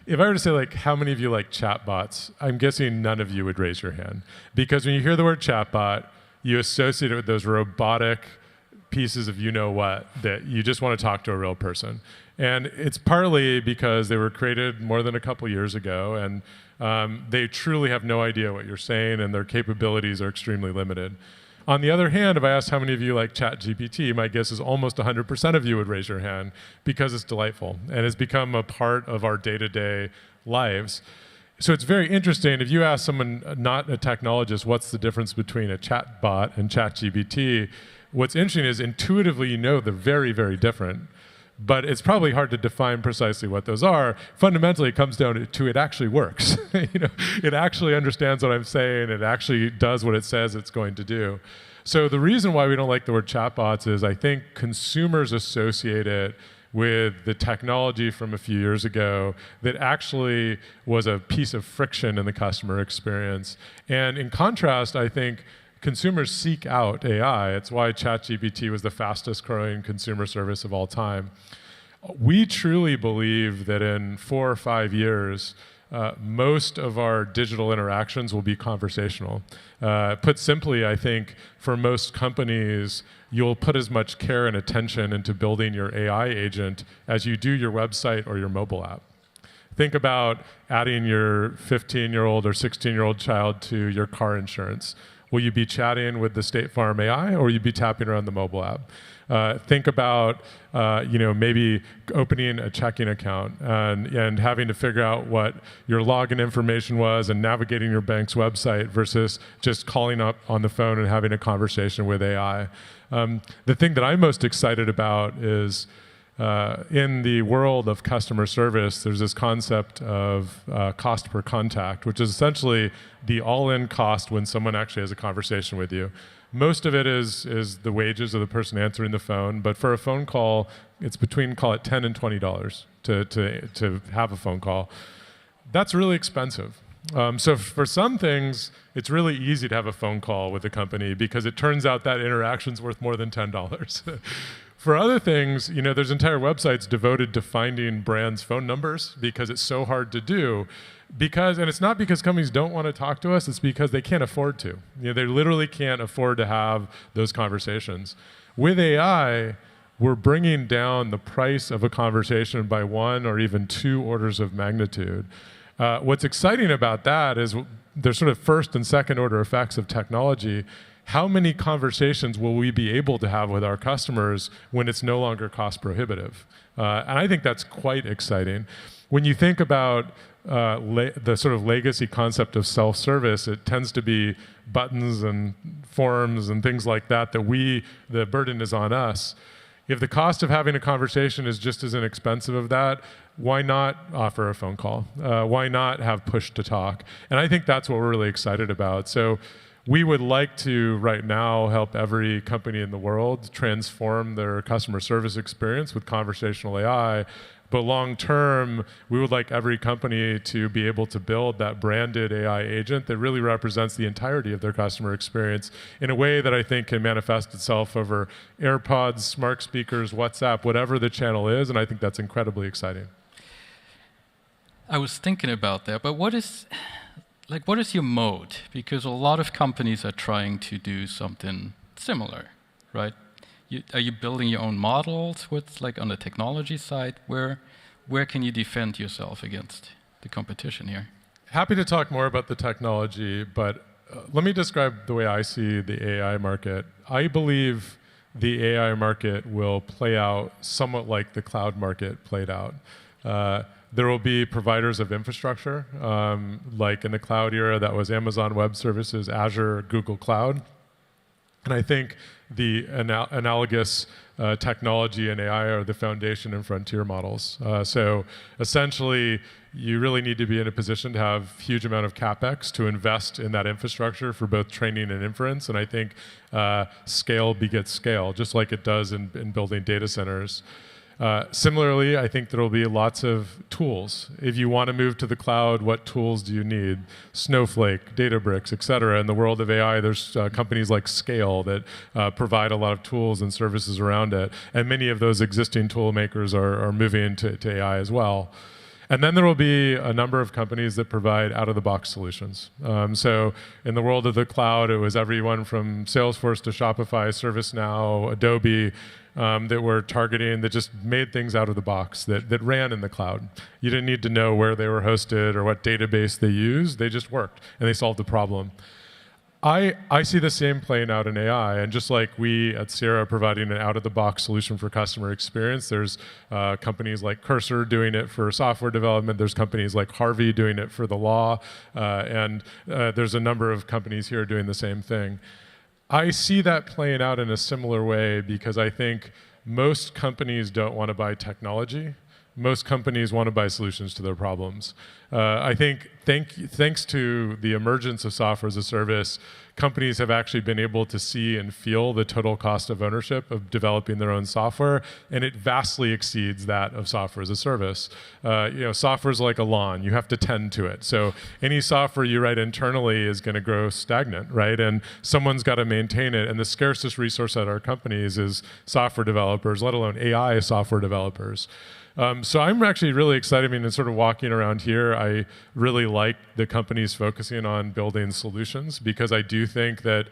if I were to say, like, how many of you like chatbots, I'm guessing none of you would raise your hand. Because when you hear the word chatbot, you associate it with those robotic pieces of you-know-what that you just want to talk to a real person. And it's partly because they were created more than a couple years ago, and they truly have no idea what you're saying, and their capabilities are extremely limited. On the other hand, if I asked how many of you like ChatGPT, my guess is almost 100% of you would raise your hand because it's delightful, and it's become a part of our day-to-day lives. So it's very interesting. If you ask someone not a technologist, what's the difference between a chatbot and ChatGPT, what's interesting is intuitively you know they're very, very different. But it's probably hard to define precisely what those are. Fundamentally, it comes down to it actually works. It actually understands what I'm saying. It actually does what it says it's going to do. So the reason why we don't like the word chatbots is I think consumers associate it with the technology from a few years ago that actually was a piece of friction in the customer experience. And in contrast, I think consumers seek out AI. It's why ChatGPT was the fastest growing consumer service of all time. We truly believe that in 4 or 5 years, most of our digital interactions will be conversational. Put simply, I think for most companies, you'll put as much care and attention into building your AI agent as you do your website or your mobile app. Think about adding your 15-year-old or 16-year-old child to your car insurance. Will you be chatting with the State Farm AI, or will you be tapping around the mobile app? Think about maybe opening a checking account and having to figure out what your login information was and navigating your bank's website versus just calling up on the phone and having a conversation with AI. The thing that I'm most excited about is in the world of customer service, there's this concept of cost per contact, which is essentially the all-in cost when someone actually has a conversation with you. Most of it is the wages of the person answering the phone, but for a phone call, it's between, call it $10 and $20 to have a phone call. That's really expensive. So for some things, it's really easy to have a phone call with a company because it turns out that interaction's worth more than $10. For other things, there's entire websites devoted to finding brands' phone numbers because it's so hard to do. And it's not because companies don't want to talk to us, it's because they can't afford to. They literally can't afford to have those conversations. With AI, we're bringing down the price of a conversation by 1 or even 2 orders of magnitude. What's exciting about that is there's sort of first and second order effects of technology. How many conversations will we be able to have with our customers when it's no longer cost prohibitive? And I think that's quite exciting. When you think about the sort of legacy concept of self-service, it tends to be buttons and forms and things like that the burden is on us. If the cost of having a conversation is just as inexpensive of that, why not offer a phone call? Why not have push to talk? And I think that's what we're really excited about. So we would like to, right now, help every company in the world transform their customer service experience with conversational AI. But long term, we would like every company to be able to build that branded AI agent that really represents the entirety of their customer experience in a way that I think can manifest itself over AirPods, smart speakers, WhatsApp, whatever the channel is. And I think that's incredibly exciting. I was thinking about that, but what is your mode? Because a lot of companies are trying to do something similar, right? Are you building your own models? What's on the technology side? Where can you defend yourself against the competition here? Happy to talk more about the technology, but let me describe the way I see the AI market. I believe the AI market will play out somewhat like the cloud market played out. There will be providers of infrastructure, like in the cloud era, that was Amazon Web Services, Azure, Google Cloud. And I think the analogous technology and AI are the foundation and frontier models. So essentially, you really need to be in a position to have a huge amount of CapEx to invest in that infrastructure for both training and inference. And I think scale begets scale, just like it does in building data centers. Similarly, I think there will be lots of tools. If you want to move to the cloud, what tools do you need? Snowflake, Databricks, et cetera. In the world of AI, there's companies like Scale that provide a lot of tools and services around it. And many of those existing tool makers are moving to AI as well. And then there will be a number of companies that provide out-of-the-box solutions. So in the world of the cloud, it was everyone from Salesforce to Shopify, ServiceNow, Adobe, that were targeting, that just made things out of the box, that ran in the cloud. You didn't need to know where they were hosted or what database they used. They just worked, and they solved the problem. I see the same playing out in AI, and just like we at Sierra are providing an out-of-the-box solution for customer experience, there's companies like Cursor doing it for software development, there's companies like Harvey doing it for the law, and there's a number of companies here doing the same thing. I see that playing out in a similar way because I think most companies don't want to buy technology. Most companies want to buy solutions to their problems. I think thanks to the emergence of software as a service, companies have actually been able to see and feel the total cost of ownership of developing their own software, and it vastly exceeds that of software as a service. Software is like a lawn. You have to tend to it. So any software you write internally is going to grow stagnant, right? And someone's got to maintain it, and the scarcest resource at our companies is software developers, let alone AI software developers. So I'm actually really excited. I mean, sort of walking around here, I really like the companies focusing on building solutions because I do think that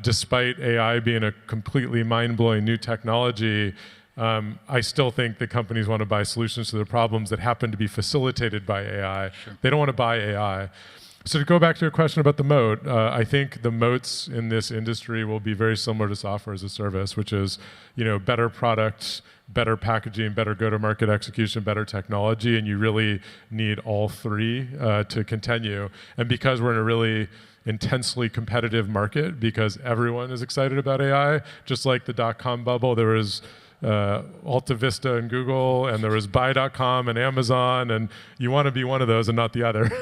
despite AI being a completely mind-blowing new technology, I still think that companies want to buy solutions to their problems that happen to be facilitated by AI. Sure. They don't want to buy AI. So to go back to your question about the moat, I think the moats in this industry will be very similar to software as a service, which is, better products, better packaging, better go-to-market execution, better technology, and you really need all three to continue. And because we're in a really intensely competitive market, because everyone is excited about AI, just like the dot-com bubble, there was Alta Vista and Google, and there was Buy.com and Amazon, and you want to be one of those and not the other.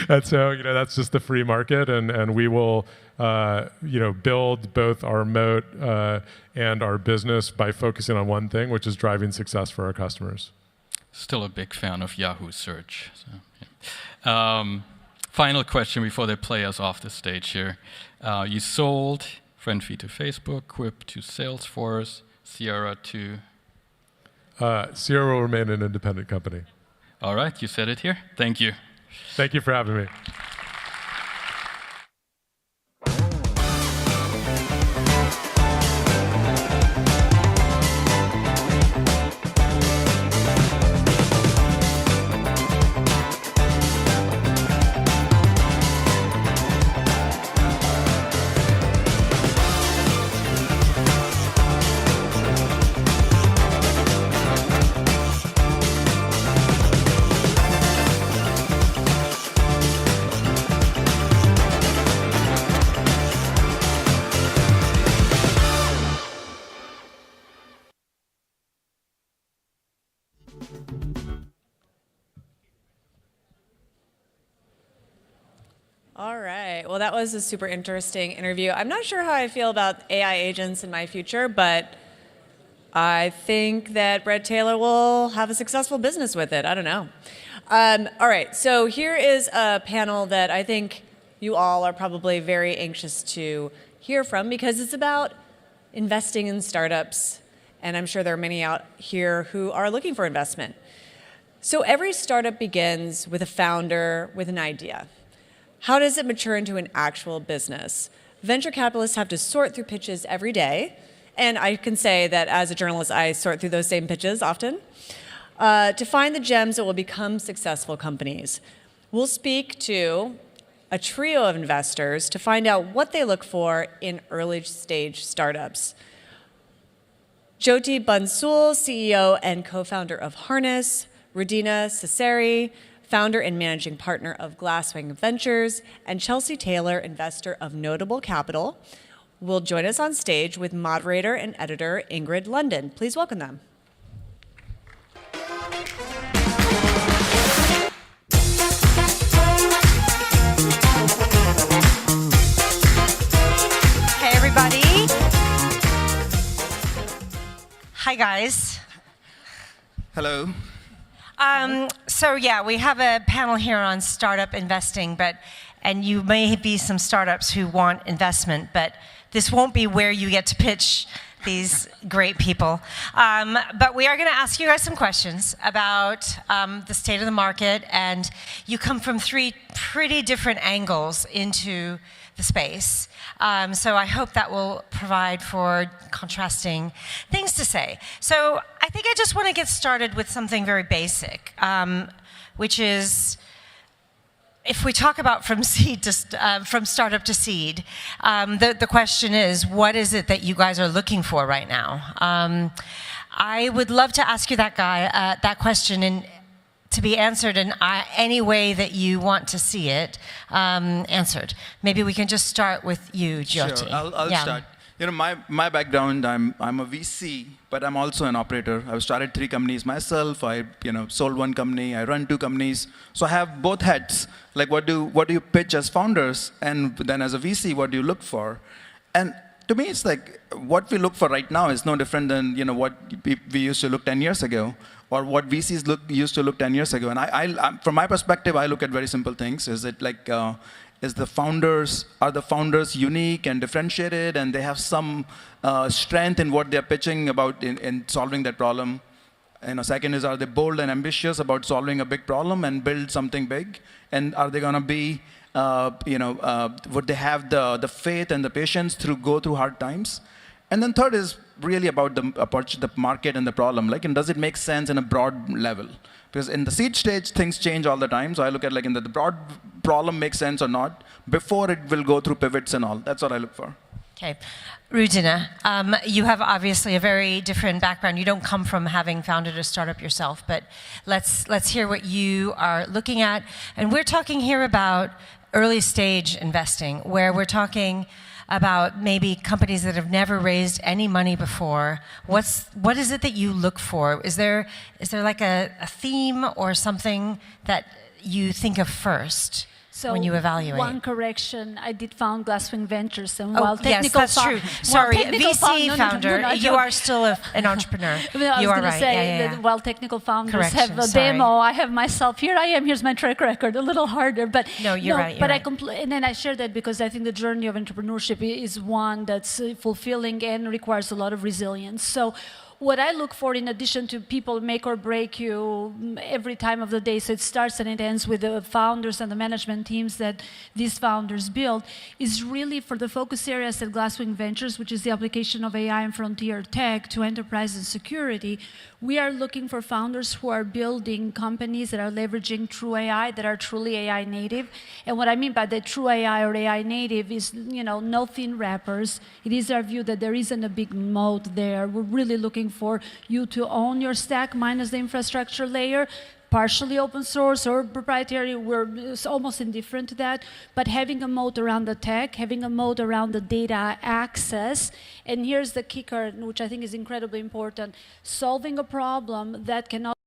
And so, that's just the free market, and we will, build both our moat and our business by focusing on one thing, which is driving success for our customers. Still a big fan of Yahoo search. So, yeah. Final question before they play us off the stage here. You sold FriendFeed to Facebook, Quip to Salesforce, Sierra to? Sierra will remain an independent company. All right, you said it here. Thank you. Thank you for having me. All right. Well, that was a super interesting interview. I'm not sure how I feel about AI agents in my future, but I think that Brett Taylor will have a successful business with it. I don't know. All right. So here is a panel that I think you all are probably very anxious to hear from because it's about investing in startups. And I'm sure there are many out here who are looking for investment. So every startup begins with a founder with an idea. How does it mature into an actual business? Venture capitalists have to sort through pitches every day. And I can say that as a journalist, I sort through those same pitches often to find the gems that will become successful companies. We'll speak to a trio of investors to find out what they look for in early stage startups. Jyoti Bansal, CEO and co-founder of Harness, Rudina Cesari, founder and managing partner of Glasswing Ventures, and Chelsea Taylor, investor of Notable Capital, will join us on stage with moderator and editor Ingrid London. Please welcome them. Hey, everybody. Hi, guys. Hello. So yeah, we have a panel here on startup investing, and you may be some startups who want investment, but this won't be where you get to pitch these great people. But we are going to ask you guys some questions about the state of the market, and you come from three pretty different angles into the space. So I hope that will provide for contrasting things to say. So I think I just want to get started with something very basic, which is, if we talk about from startup to seed, the question is, what is it that you guys are looking for right now? I would love to ask you that question and to be answered in any way that you want to see it answered. Maybe we can just start with you, Jyoti. Sure, I'll start. You know, my background, I'm a VC, but I'm also an operator. I've started 3 companies myself. I sold 1 company. I run 2 companies. So I have both hats. Like, what do you pitch as founders, and then as a VC, what do you look for? And to me, it's like what we look for right now is no different than what we used to look 10 years ago, or what VCs used to look 10 years ago. And from my perspective, I look at very simple things. Is it like are the founders unique and differentiated, and they have some strength in what they're pitching about in solving that problem? Second is, are they bold and ambitious about solving a big problem and build something big? And are they going to be would they have the faith and the patience to go through hard times? And then third is really about the market and the problem. And does it make sense in a broad level? Because in the seed stage, things change all the time. So I look at in the broad problem makes sense or not before it will go through pivots and all. That's what I look for. Okay. Rudina, you have obviously a very different background. You don't come from having founded a startup yourself, but let's hear what you are looking at. And we're talking here about early stage investing, where we're talking about maybe companies that have never raised any money before. What is it that you look for? Is there like a theme or something that you think of first when you evaluate? One correction, I did found Glasswing Ventures, and yes, that's true. Sorry, VC founder, you are still an entrepreneur. You are right. While technical founders Correction, have a demo, I have myself. Here I am. Here's my track record. A little harder, but no, you're right. But and then I share that because I think the journey of entrepreneurship is one that's fulfilling and requires a lot of resilience. So what I look for, in addition to people make or break you every time of the day, so it starts and it ends with the founders and the management teams that these founders build, is really for the focus areas at Glasswing Ventures, which is the application of AI and frontier tech to enterprise and security. We are looking for founders who are building companies that are leveraging true AI, that are truly AI native. And what I mean by the true AI or AI native is, no thin wrappers. It is our view that there isn't a big moat there. We're really looking for you to own your stack minus the infrastructure layer, partially open source or proprietary. We're almost indifferent to that, but having a moat around the tech, having a moat around the data access, and here's the kicker, which I think is incredibly important, solving a problem that cannot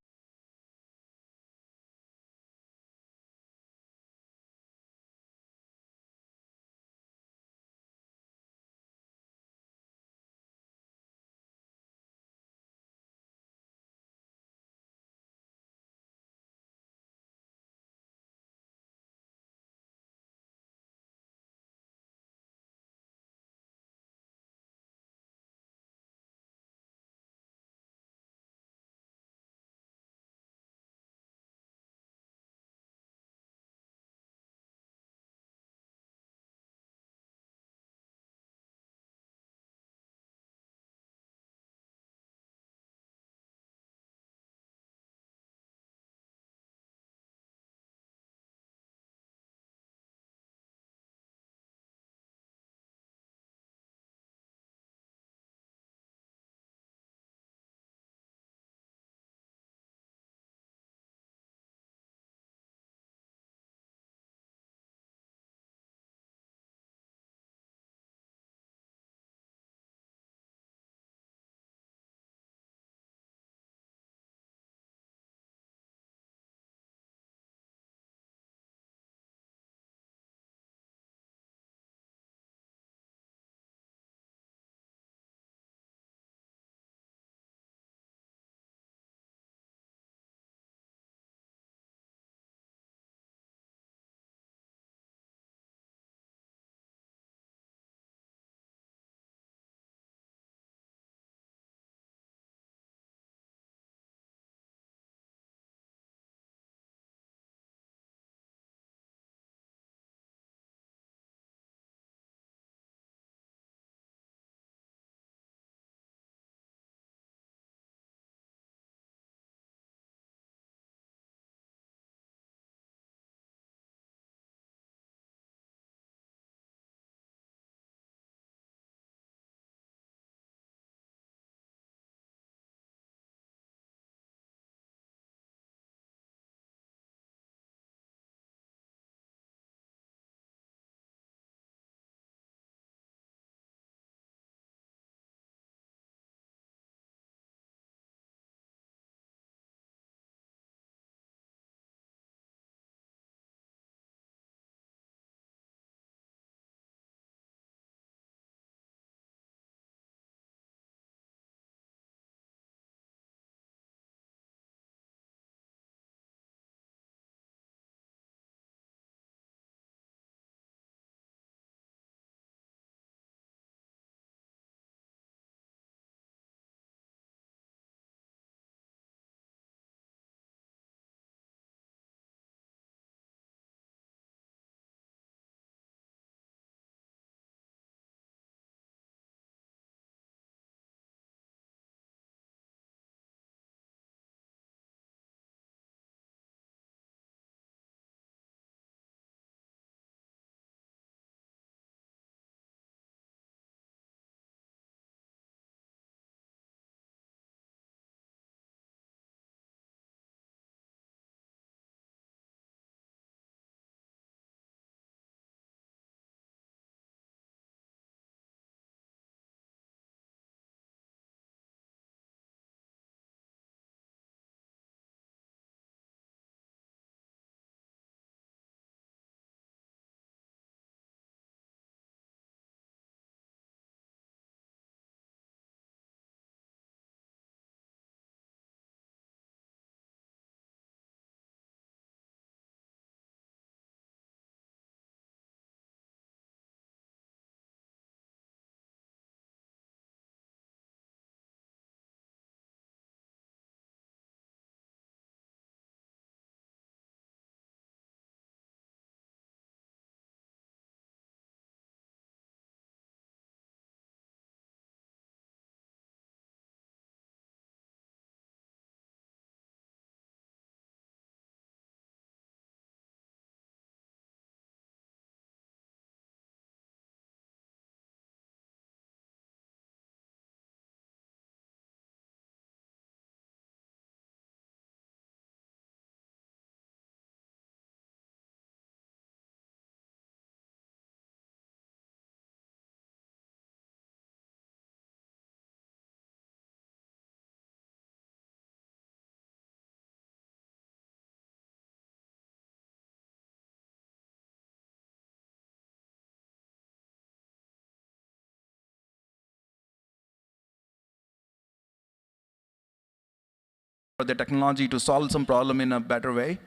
their technology to solve some problem in a better way,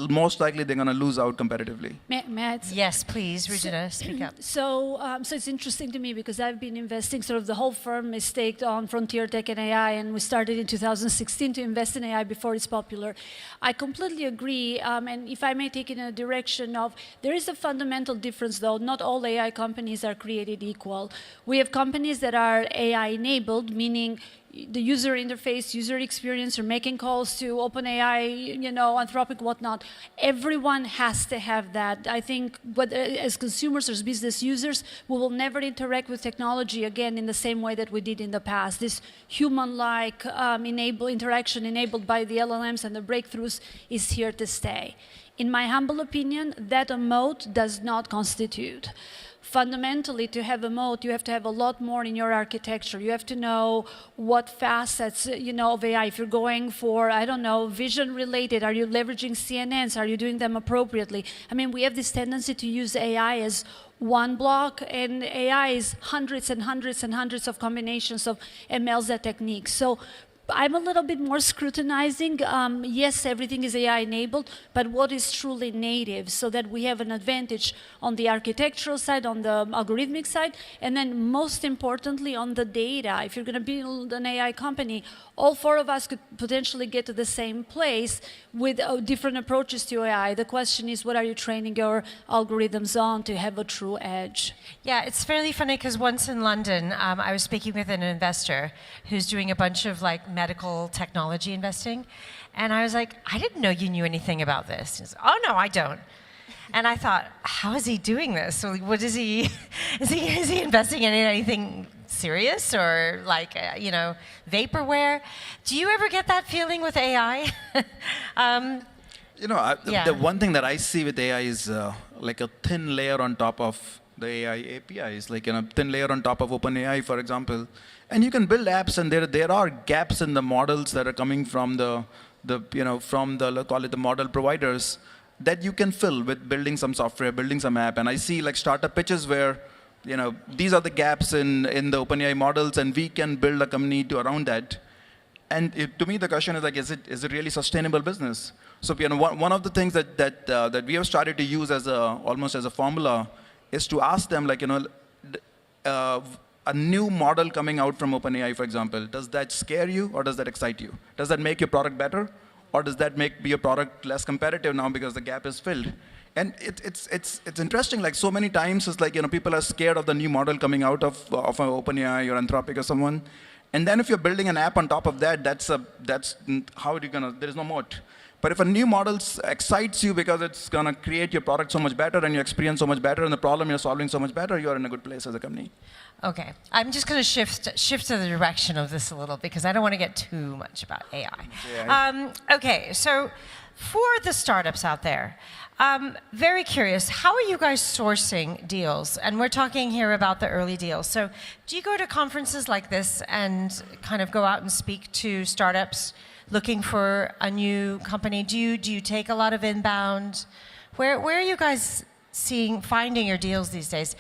most likely they're going to lose out competitively. Yes, please, Regina, speak up. So it's interesting to me because I've been investing, sort of the whole firm is staked on frontier tech and AI, and we started in 2016 to invest in AI before it's popular. I completely agree, and if I may take it in a direction of, there is a fundamental difference though, not all AI companies are created equal. We have companies that are AI enabled, meaning the user interface, user experience, you're making calls to OpenAI, Anthropic, whatnot. Everyone has to have that. I think, whether as consumers or as business users, we will never interact with technology again in the same way that we did in the past. This human-like interaction enabled by the LLMs and the breakthroughs is here to stay. In my humble opinion, that a moat does not constitute. Fundamentally, to have a moat, you have to have a lot more in your architecture. You have to know what facets, of AI. If you're going for, I don't know, vision related, are you leveraging CNNs? Are you doing them appropriately? I mean, we have this tendency to use AI as one block, and AI is hundreds and hundreds and hundreds of combinations of MLs and techniques. So I'm a little bit more scrutinizing. Yes, everything is AI enabled, but what is truly native, so that we have an advantage on the architectural side, on the algorithmic side, and then most importantly on the data. If you're going to build an AI company, all four of us could potentially get to the same place with different approaches to AI. The question is, what are you training your algorithms on to have a true edge? Yeah, it's fairly funny because once in London, I was speaking with an investor who's doing a bunch of medical technology investing, and I was like, I didn't know you knew anything about this. He's like, oh no, I don't. And I thought, how is he doing this? So what is he? Is he investing in anything serious or vaporware? Do you ever get that feeling with AI? The one thing that I see with AI is like a thin layer on top of the AI APIs, like a thin layer on top of OpenAI, for example. And you can build apps, and there are gaps in the models that are coming from call it the model providers, that you can fill with building some software, building some app. And I see startup pitches where these are the gaps in the OpenAI models, and we can build a company around that. And to me, the question is is it really sustainable business? So one of the things that we have started to use almost as a formula is to ask them a new model coming out from OpenAI, for example, does that scare you or does that excite you? Does that make your product better, or does that make your product less competitive now because the gap is filled? And it's interesting. So many times, it's people are scared of the new model coming out of an OpenAI or Anthropic or someone. And then if you're building an app on top of that, that's how are you gonna? There is no moat. But if a new model excites you because it's going to create your product so much better and your experience so much better and the problem you're solving so much better, you're in a good place as a company. Okay, I'm just going to shift to the direction of this a little because I don't want to get too much about AI. Yeah. Okay, so for the startups out there, very curious, how are you guys sourcing deals? And we're talking here about the early deals. So do you go to conferences like this and kind of go out and speak to startups looking for a new company? Do you take a lot of inbound? Where are you guys finding your deals these days?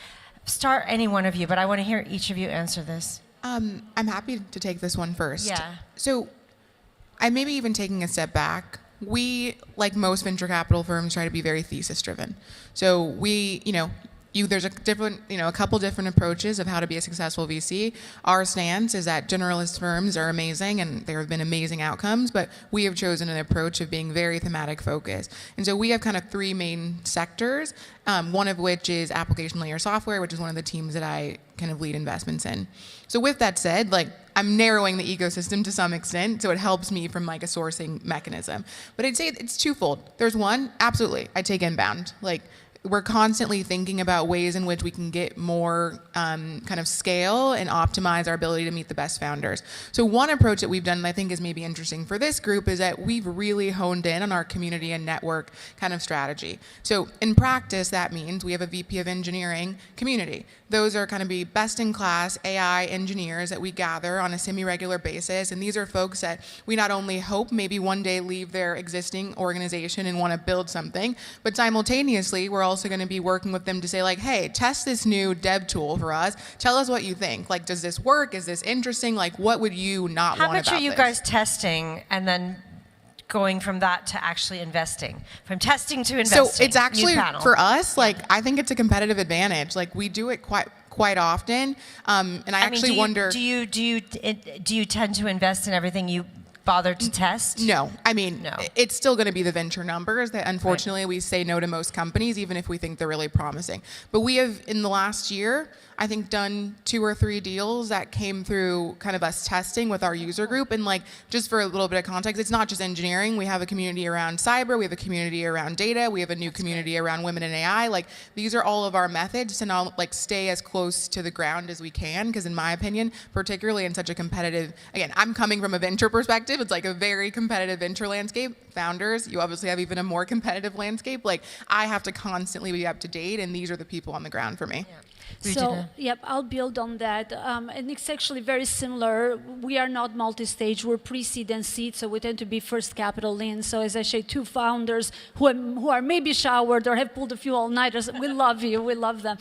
Start any one of you, but I want to hear each of you answer this. I'm happy to take this one first. Yeah. So I maybe even taking a step back, we, like most venture capital firms, try to be very thesis driven. So we, there's a couple different approaches of how to be a successful VC. Our stance is that generalist firms are amazing and there have been amazing outcomes, but we have chosen an approach of being very thematic focused. And so we have kind of three main sectors, one of which is application layer software, which is one of the teams that I kind of lead investments in. So with that said, I'm narrowing the ecosystem to some extent, so it helps me from a sourcing mechanism. But I'd say it's twofold. There's one, absolutely, I take inbound. We're constantly thinking about ways in which we can get more kind of scale and optimize our ability to meet the best founders. So one approach that we've done that I think is maybe interesting for this group is that we've really honed in on our community and network kind of strategy. So in practice, that means we have a VP of engineering community. Those are kind of be best-in-class AI engineers that we gather on a semi-regular basis. And these are folks that we not only hope maybe one day leave their existing organization and want to build something, but simultaneously, we're also going to be working with them to say like, hey, test this new dev tool for us. Tell us what you think. Like, does this work? Is this interesting? Like, what would you not How want much about are you this? guys testing and then going from that to actually investing? From testing to investing. So it's actually, new panel. for us, like, I think it's a competitive advantage. Like, we do it quite often. And I actually wonder. Do you tend to invest in everything you bother to test? No, I mean, it's still going to be the venture numbers that unfortunately we say no to most companies, even if we think they're really promising. But we have, in the last year, I think done 2 or 3 deals that came through kind of us testing with our user group. And like, just for a little bit of context, it's not just engineering. We have a community around cyber. We have a community around data. We have a new community around women in AI. Like, these are all of our methods to now like stay as close to the ground as we can. Because in my opinion, particularly in such a competitive, again, I'm coming from a venture perspective. It's like a very competitive venture landscape. Founders, you obviously have even a more competitive landscape. Like, I have to constantly be up to date, and these are the people on the ground for me. So, yep, I'll build on that. And it's actually very similar. We are not multi-stage. We're pre-seed and seed, so we tend to be first capital in. So as I say, 2 founders who are maybe showered or have pulled a few all-nighters, we love you. We love them.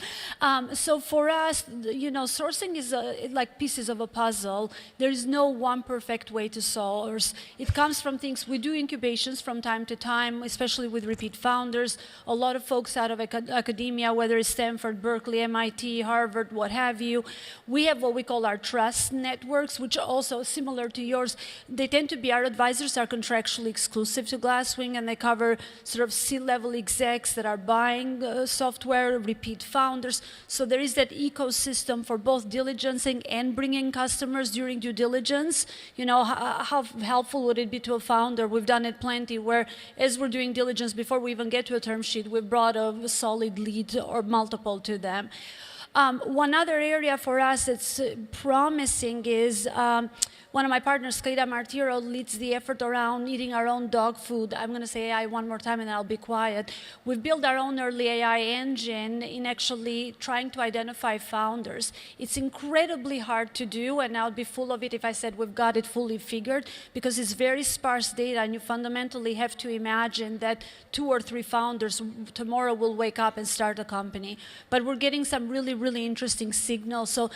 So for us, sourcing is like pieces of a puzzle. There is no one perfect way to source. It comes from things. We do incubations from time to time, especially with repeat founders. A lot of folks out of academia, whether it's Stanford, Berkeley, MIT, Harvard, what have you. We have what we call our trust networks, which are also similar to yours. They tend to be, our advisors are contractually exclusive to Glasswing, and they cover sort of C-level execs that are buying software, repeat founders. So there is that ecosystem for both diligencing and bringing customers during due diligence. How helpful would it be to a founder? We've done it plenty where, as we're doing diligence, before we even get to a term sheet, we've brought a solid lead or multiple to them. One other area for us that's promising is one of my partners, Cleda Martiro, leads the effort around eating our own dog food. I'm going to say AI one more time and then I'll be quiet. We've built our own early AI engine in actually trying to identify founders. It's incredibly hard to do, and I'll be full of it if I said we've got it fully figured, because it's very sparse data, and you fundamentally have to imagine that 2 or 3 founders tomorrow will wake up and start a company. But we're getting some really, really interesting signals. So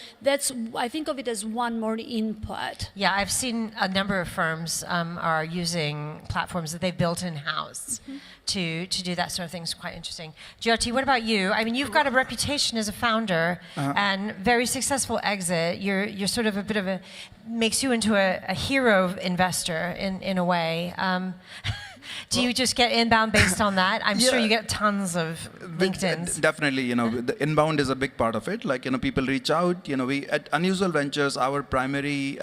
I think of it as one more input. Yeah, I've seen a number of firms are using platforms that they've built in-house to do that sort of thing. It's quite interesting. Jyoti, what about you? I mean, you've got a reputation as a founder and very successful exit. You're sort of a bit of makes you into a hero investor in a way. Do you just get inbound based on that? I'm sure you get tons of LinkedIns. Definitely, the inbound is a big part of it. Like, people reach out. We at Unusual Ventures, our primary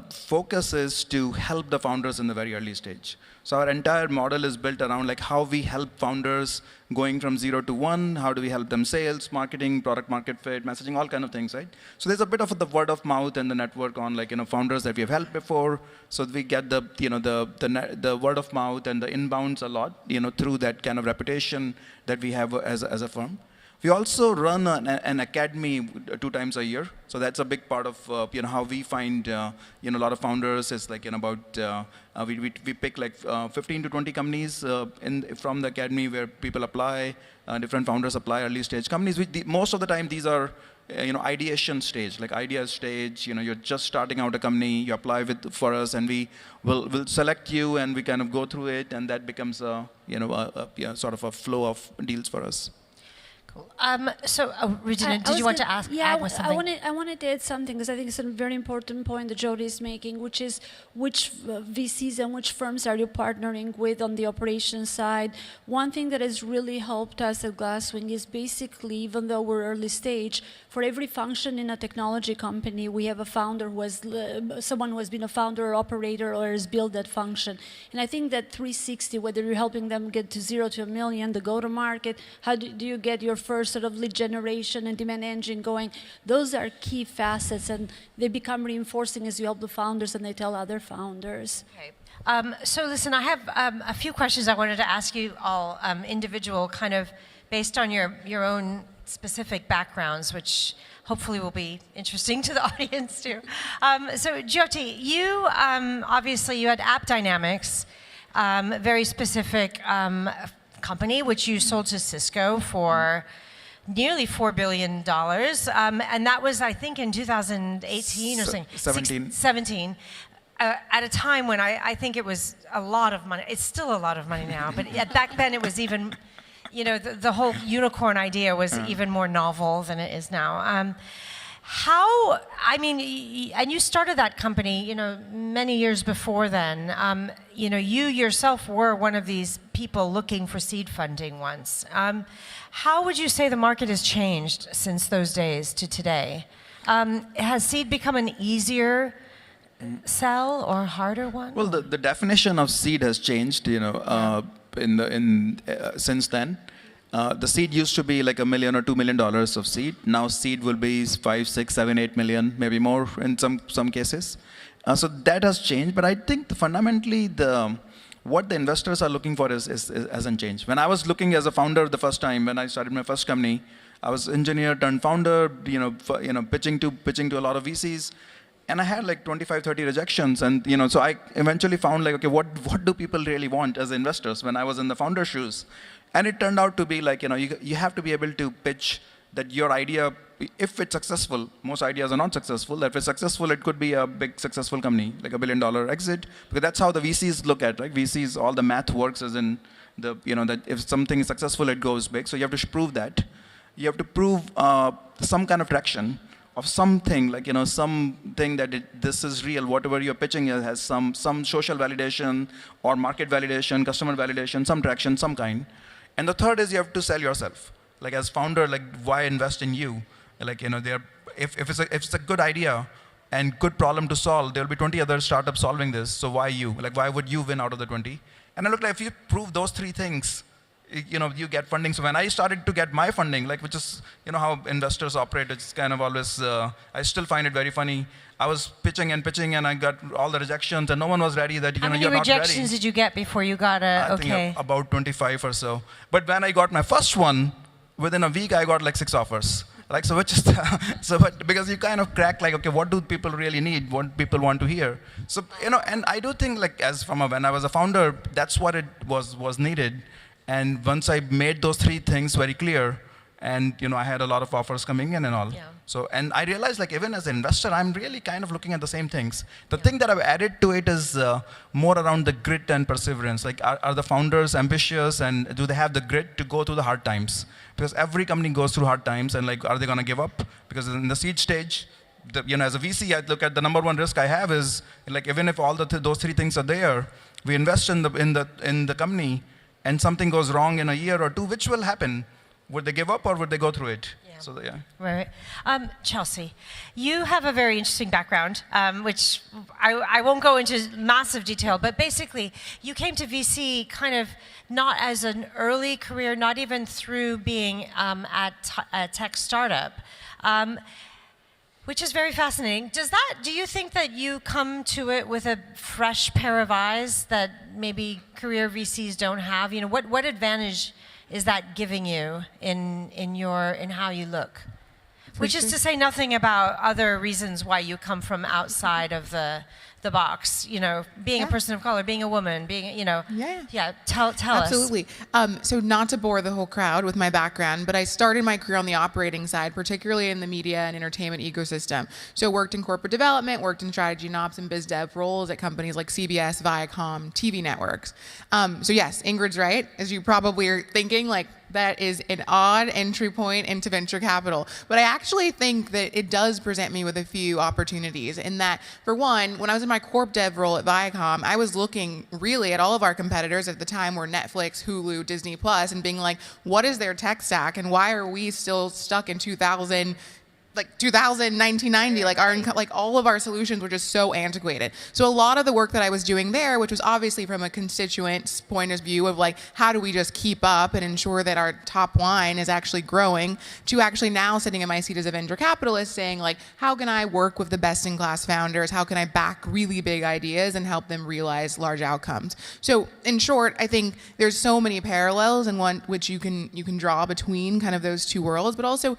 focus is to help the founders in the very early stage. So our entire model is built around like how we help founders going from 0 to 1. How do we help them sales, marketing, product market fit, messaging, all kind of things, right? So there's a bit of the word of mouth and the network on founders that we have helped before. So we get the word of mouth and the inbounds a lot, through that kind of reputation that we have as a firm. We also run an academy 2 times a year, so that's a big part of how we find a lot of founders. Is like we pick like 15 to 20 companies from the academy where people apply, different founders apply, early stage companies. Most of the time these are ideation stage, like idea stage. You're just starting out a company, you apply for us, and we will select you, and we kind of go through it, and that becomes a sort of a flow of deals for us. So, Regina, did you want to add something? I wanted to add something because I think it's a very important point that Jyoti is making, which is which VCs and which firms are you partnering with on the operations side. One thing that has really helped us at Glasswing is basically, even though we're early stage, for every function in a technology company, we have a founder who has, someone who has been a founder or operator or has built that function. And I think that 360, whether you're helping them get to 0 to $1 million, the go-to-market, how do you get your first sort of lead generation and demand engine going, those are key facets, and they become reinforcing as you help the founders and they tell other founders. Okay. So listen, I have a few questions I wanted to ask you all, individual, kind of based on your own specific backgrounds, which hopefully will be interesting to the audience too. So Jyoti, you obviously you had App Dynamics, very specific company, which you sold to Cisco for nearly $4 billion. And that was, I think, in 2018 or something. 17. At a time when I think it was a lot of money. It's still a lot of money now, but back then it was even, you know, the whole unicorn idea was even more novel than it is now. I mean, and you started that company, you know, many years before then. You know, you yourself were one of these people looking for seed funding once. How would you say the market has changed since those days to today? Has seed become an easier sell or harder one? Well, the definition of seed has changed, you know, since then. The seed used to be like $1 million or $2 million of seed. Now seed will be 5, 6, 7, 8 million, maybe more in some cases. So that has changed. But I think fundamentally what the investors are looking for hasn't changed. When I was looking as a founder the first time, when I started my first company, I was engineer turned founder, pitching to a lot of VCs. And I had like 25, 30 rejections. And so I eventually found like, okay, what do people really want as investors when I was in the founder shoes? And it turned out to be like, you have to be able to pitch that your idea, if it's successful, most ideas are not successful. If it's successful, it could be a big successful company, like $1 billion exit. Because that's how the VCs look at, right? VCs, all the math works as in that if something is successful, it goes big. So you have to prove that. You have to prove some kind of traction of something, like, something that this is real. Whatever you're pitching has some social validation or market validation, customer validation, some traction, some kind. And the third is you have to sell yourself. Like as founder, like why invest in you? Like, if it's a good idea and good problem to solve, there'll be 20 other startups solving this. So why you? Like why would you win out of the 20? And I look like if you prove those three things, you get funding. So when I started to get my funding, like which is how investors operate, it's kind of always, I still find it very funny. I was pitching and I got all the rejections and no one was ready that you're not ready. How many rejections did you get before you got a okay? I think about 25 or so. But when I got my first one, within a week I got like 6 offers. Like so, which is but because you kind of crack like, okay, what do people really need? What people want to hear? So and I do think like when I was a founder, that's what it was needed. And once I made those three things very clear, and I had a lot of offers coming in and all. Yeah. So, and I realized like even as an investor, I'm really kind of looking at the same things. The thing that I've added to it is more around the grit and perseverance. Like are the founders ambitious and do they have the grit to go through the hard times? Because every company goes through hard times and like, are they gonna give up? Because in the seed stage, as a VC, I look at the number one risk I have is like even if all those three things are there, we invest in the company and something goes wrong in a year or two, which will happen. Would they give up or would they go through it? Yeah. So yeah. Right. Chelsea, you have a very interesting background, which I won't go into massive detail, but basically you came to VC kind of not as an early career, not even through being at a tech startup, which is very fascinating. Do you think that you come to it with a fresh pair of eyes that maybe career VCs don't have? What advantage is that giving you in how you look? Which is to say nothing about other reasons why you come from outside of the box, being a person of color, being a woman, being, tell us. Absolutely. So not to bore the whole crowd with my background, but I started my career on the operating side, particularly in the media and entertainment ecosystem. So worked in corporate development, worked in strategy and ops and biz dev roles at companies like CBS, Viacom, TV networks. So yes, Ingrid's right, as you probably are thinking, like, that is an odd entry point into venture capital. But I actually think that it does present me with a few opportunities in that, for one, when I was in my corp dev role at Viacom, I was looking really at all of our competitors at the time were Netflix, Hulu, Disney Plus, and being like, what is their tech stack and why are we still stuck in 2000, 1990, like all of our solutions were just so antiquated. So a lot of the work that I was doing there, which was obviously from a constituent's point of view of like, how do we just keep up and ensure that our top line is actually growing, to actually now sitting in my seat as a venture capitalist saying like, how can I work with the best in class founders? How can I back really big ideas and help them realize large outcomes? So in short, I think there's so many parallels and one which you can draw between kind of those two worlds, but also,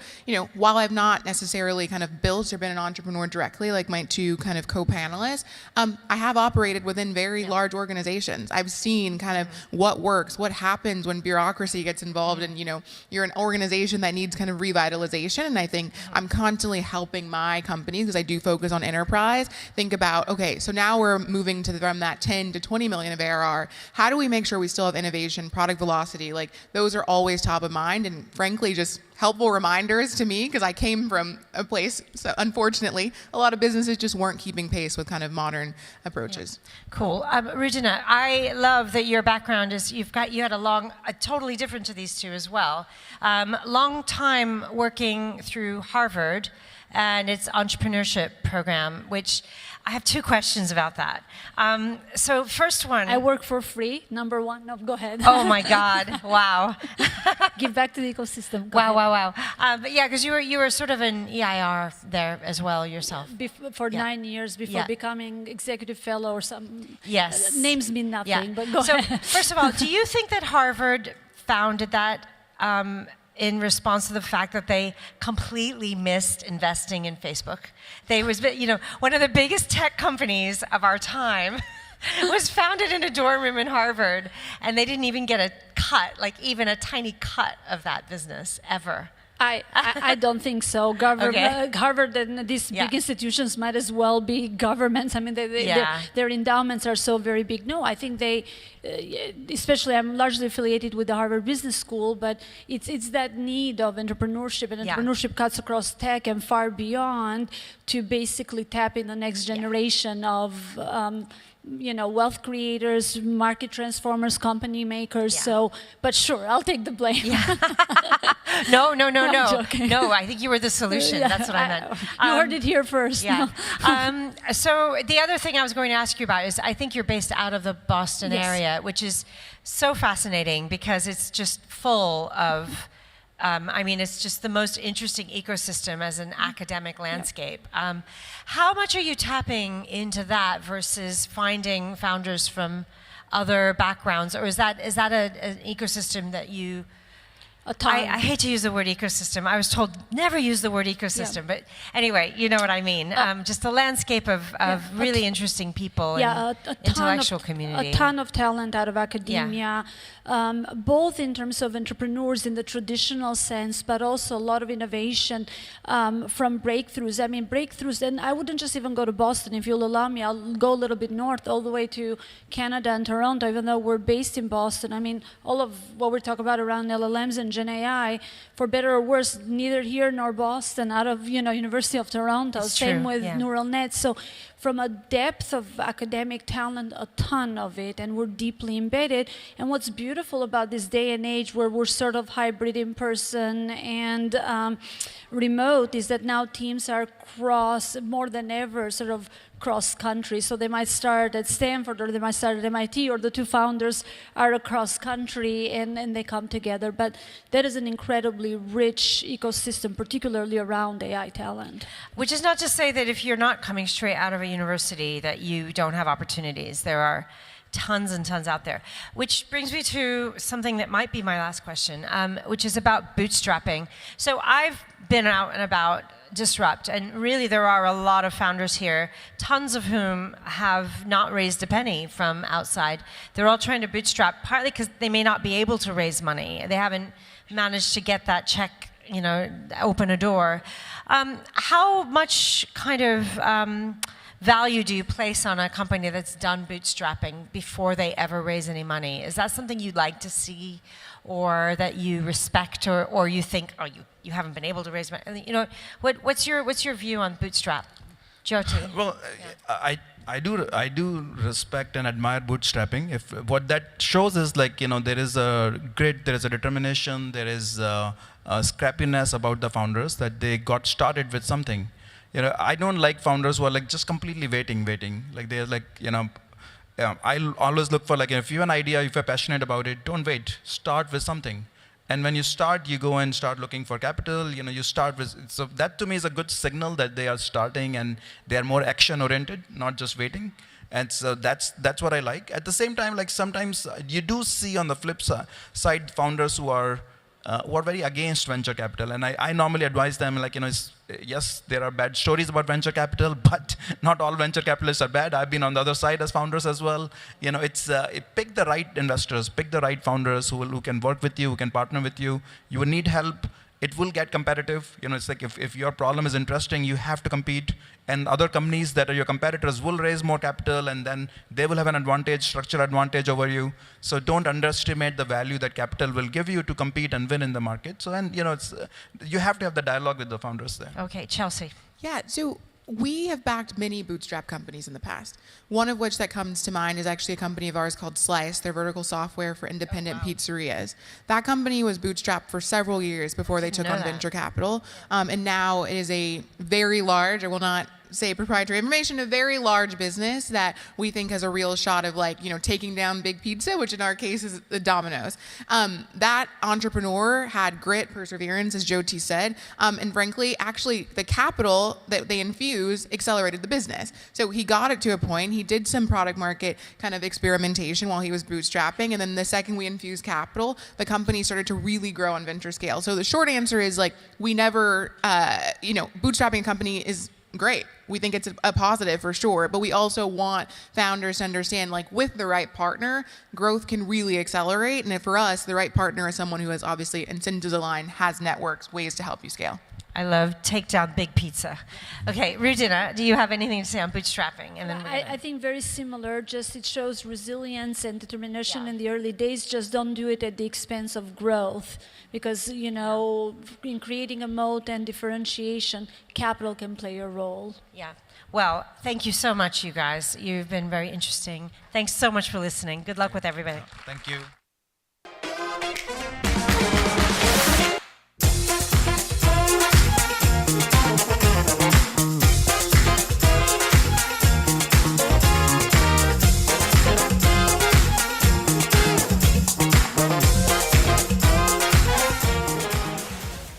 while I've not necessarily necessarily kind of built or been an entrepreneur directly, like my two kind of co-panelists, I have operated within very large organizations. I've seen kind of what works, what happens when bureaucracy gets involved, and you're an organization that needs kind of revitalization. And I think I'm constantly helping my companies, because I do focus on enterprise, think about, okay, so now we're moving from that 10 to 20 million of ARR. How do we make sure we still have innovation, product velocity? Like, those are always top of mind, and frankly, just helpful reminders to me, because I came from a place, so unfortunately, a lot of businesses just weren't keeping pace with kind of modern approaches. Cool. Regina, I love that your background is, you had a totally different to these two as well. Long time working through Harvard and its entrepreneurship program, which I have two questions about that. So first one. I work for free, number one. No, go ahead. Oh my God, wow. Give back to the ecosystem. Go Wow, ahead. wow. But yeah, because you were sort of an EIR there as well yourself. For 9 years before becoming executive fellow or some. Yes. Names mean nothing, but go so, ahead. First of all, do you think that Harvard founded that in response to the fact that they completely missed investing in Facebook? They was, one of the biggest tech companies of our time was founded in a dorm room in Harvard, and they didn't even get a cut, like even a tiny cut of that business ever. I don't think so. Harvard and these big institutions might as well be governments. I mean, their endowments are so very big. No, I think they, especially I'm largely affiliated with the Harvard Business School, but it's that need of entrepreneurship, and entrepreneurship cuts across tech and far beyond to basically tap in the next generation of wealth creators, market transformers, company makers. So, but sure, I'll take the blame. No. Joking. No, I think you were the solution. That's what I meant. You heard it here first. Yeah. So the other thing I was going to ask you about is, I think you're based out of the Boston area, which is so fascinating because it's just full of, it's just the most interesting ecosystem as an academic landscape. How much are you tapping into that versus finding founders from other backgrounds, or is that an ecosystem that you? I hate to use the word ecosystem. I was told never use the word ecosystem, but anyway, you know what I mean. Just a landscape of really interesting people and intellectual community. A ton of talent out of academia, both in terms of entrepreneurs in the traditional sense, but also a lot of innovation from breakthroughs. I mean, breakthroughs, and I wouldn't just even go to Boston. If you'll allow me, I'll go a little bit north, all the way to Canada and Toronto, even though we're based in Boston. I mean, all of what we're talking about around LLMs and Gen AI, for better or worse, neither here nor Boston, out of University of Toronto. Same with neural nets. So from a depth of academic talent, a ton of it, and we're deeply embedded. And what's beautiful about this day and age where we're sort of hybrid in person and remote is that now teams are more than ever, sort of cross country. So they might start at Stanford, or they might start at MIT, or the two founders are across country and they come together. But that is an incredibly rich ecosystem, particularly around AI talent. Which is not to say that if you're not coming straight out of a university that you don't have opportunities. There are tons and tons out there. Which brings me to something that might be my last question, which is about bootstrapping. So I've been out and about Disrupt, and really there are a lot of founders here, tons of whom have not raised a penny from outside. They're all trying to bootstrap, partly because they may not be able to raise money. They haven't managed to get that check, open a door. How much kind of value do you place on a company that's done bootstrapping before they ever raise any money? Is that something you'd like to see, or that you respect, or you think, oh, you haven't been able to raise money? What's your view on bootstrap, Jyoti? Well, I do respect and admire bootstrapping. If what that shows is there is a grit, there is a determination, there is a scrappiness about the founders, that they got started with something. I don't like founders who are just completely waiting. Like they're I always look for if you have an idea, if you're passionate about it, don't wait. Start with something. And when you start, you go and start looking for capital. You start with, so that to me is a good signal that they are starting and they are more action oriented, not just waiting. And so that's what I like. At the same time, sometimes you do see on the flip side founders who are who are very against venture capital. And I normally advise them, like, yes, there are bad stories about venture capital, but not all venture capitalists are bad. I've been on the other side as founders as well. Pick the right investors, pick the right founders who can work with you, who can partner with you. You will need help. It will get competitive. It's like if your problem is interesting, you have to compete. And other companies that are your competitors will raise more capital, and then they will have an advantage, structural advantage over you. So don't underestimate the value that capital will give you to compete and win in the market. So, you have to have the dialogue with the founders there. Okay, Chelsea. Yeah, so we have backed many bootstrap companies in the past. One of which that comes to mind is actually a company of ours called Slice. They're vertical software for independent pizzerias. That company was bootstrapped for several years before they took on venture capital. And now it is a very large, I will not say proprietary information, a very large business that we think has a real shot of taking down big pizza, which in our case is the Domino's. That entrepreneur had grit, perseverance, as Jyoti said, and frankly, actually the capital that they infused accelerated the business. So he got it to a point, he did some product market kind of experimentation while he was bootstrapping, and then the second we infused capital, the company started to really grow on venture scale. So the short answer is we never, bootstrapping a company is great. We think it's a positive for sure, but we also want founders to understand, with the right partner, growth can really accelerate. And for us, the right partner is someone who has obviously incentives aligned, has networks, ways to help you scale. I love take down big pizza. Okay, Rudina, do you have anything to say on bootstrapping? And then I think very similar, just it shows resilience and determination in the early days. Just don't do it at the expense of growth, because, in creating a moat and differentiation, capital can play a role. Yeah. Well, thank you so much, you guys. You've been very interesting. Thanks so much for listening. Good luck with everybody. Thank you.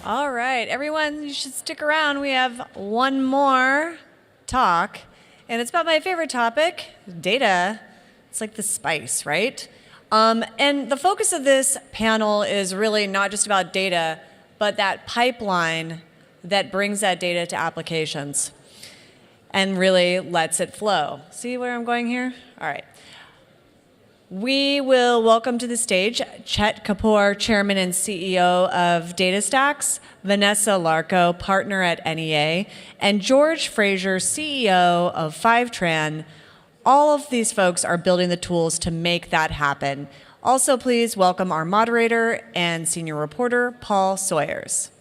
All right, everyone, you should stick around. We have one more talk, and it's about my favorite topic, data. It's like the spice, right? And the focus of this panel is really not just about data, but that pipeline that brings that data to applications and really lets it flow. See where I'm going here? All right. We will welcome to the stage Chet Kapoor, Chairman and CEO of DataStax, Vanessa Larco, Partner at NEA, and George Fraser, CEO of Fivetran. All of these folks are building the tools to make that happen. Also, please welcome our moderator and senior reporter, Paul Sawyers.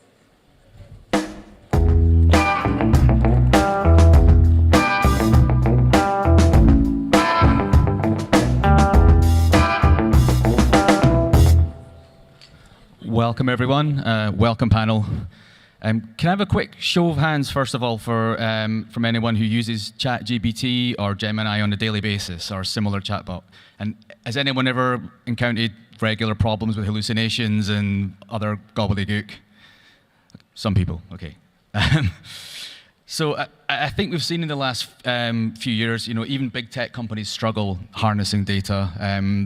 Welcome, everyone. Welcome, panel. Can I have a quick show of hands, first of all, from anyone who uses ChatGPT or Gemini on a daily basis or a similar chatbot? And has anyone ever encountered regular problems with hallucinations and other gobbledygook? Some people, okay. So I think we've seen in the last few years, even big tech companies struggle harnessing data.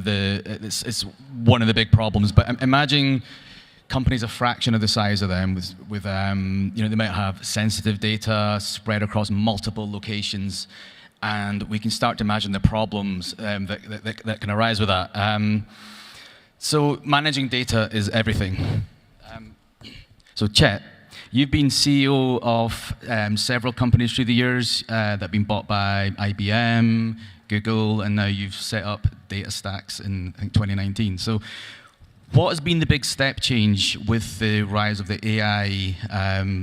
It's one of the big problems. But imagine companies a fraction of the size of them with they might have sensitive data spread across multiple locations, and we can start to imagine the problems that can arise with that. So managing data is everything. So Chet, you've been CEO of several companies through the years that have been bought by IBM, Google, and now you've set up DataStax in, I think, 2019. So what has been the big step change with the rise of the AI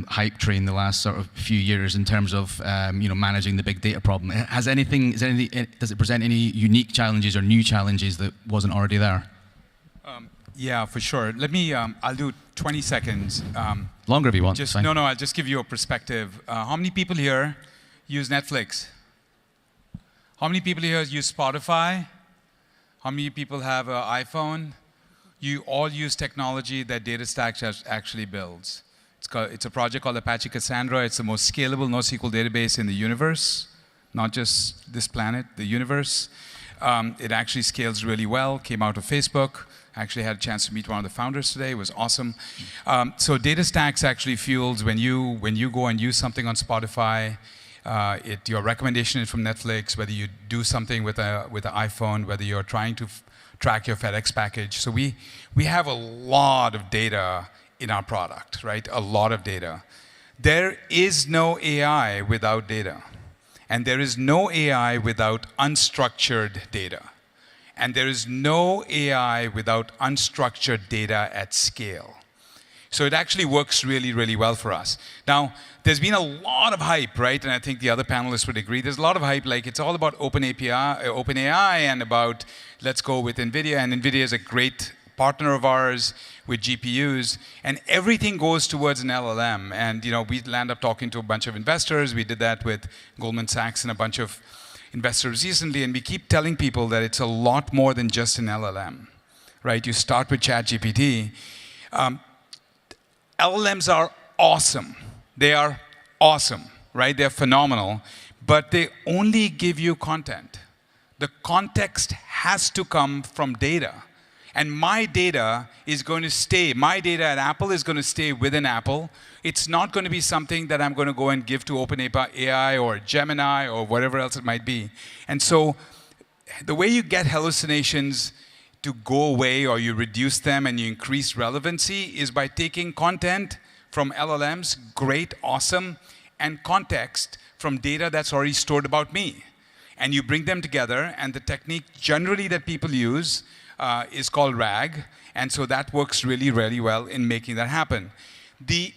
hype train the last sort of few years in terms of managing the big data problem? Does it present any unique challenges or new challenges that wasn't already there? Yeah, for sure. Let me, I'll do 20 seconds. Longer if you want. No, I'll just give you a perspective. How many people here use Netflix? How many people here use Spotify? How many people have an iPhone? You all use technology that DataStax actually builds. It's a project called Apache Cassandra. It's the most scalable NoSQL database in the universe, not just this planet, the universe. It actually scales really well, came out of Facebook. I actually had a chance to meet one of the founders today. It was awesome. So data stacks actually fuels when you go and use something on Spotify, your recommendation is from Netflix, whether you do something with an iPhone, whether you're trying to track your FedEx package. So we have a lot of data in our product, right? A lot of data. There is no AI without data. And there is no AI without unstructured data. And there is no AI without unstructured data at scale. So it actually works really, really well for us. Now, there's been a lot of hype, right? And I think the other panelists would agree. There's a lot of hype, like it's all about OpenAI and about let's go with NVIDIA. And NVIDIA is a great partner of ours with GPUs. And everything goes towards an LLM. And we land up talking to a bunch of investors. We did that with Goldman Sachs and a bunch of investors recently. And we keep telling people that it's a lot more than just an LLM, right? You start with ChatGPT. LLMs are awesome. They are awesome, right? They're phenomenal, but they only give you content. The context has to come from data. And my data is going to stay. My data at Apple is going to stay within Apple. It's not going to be something that I'm going to go and give to OpenAI or Gemini or whatever else it might be. And so the way you get hallucinations to go away or you reduce them and you increase relevancy is by taking content from LLMs, great, awesome, and context from data that's already stored about me. And you bring them together, and the technique generally that people use is called RAG, and so that works really, really well in making that happen. The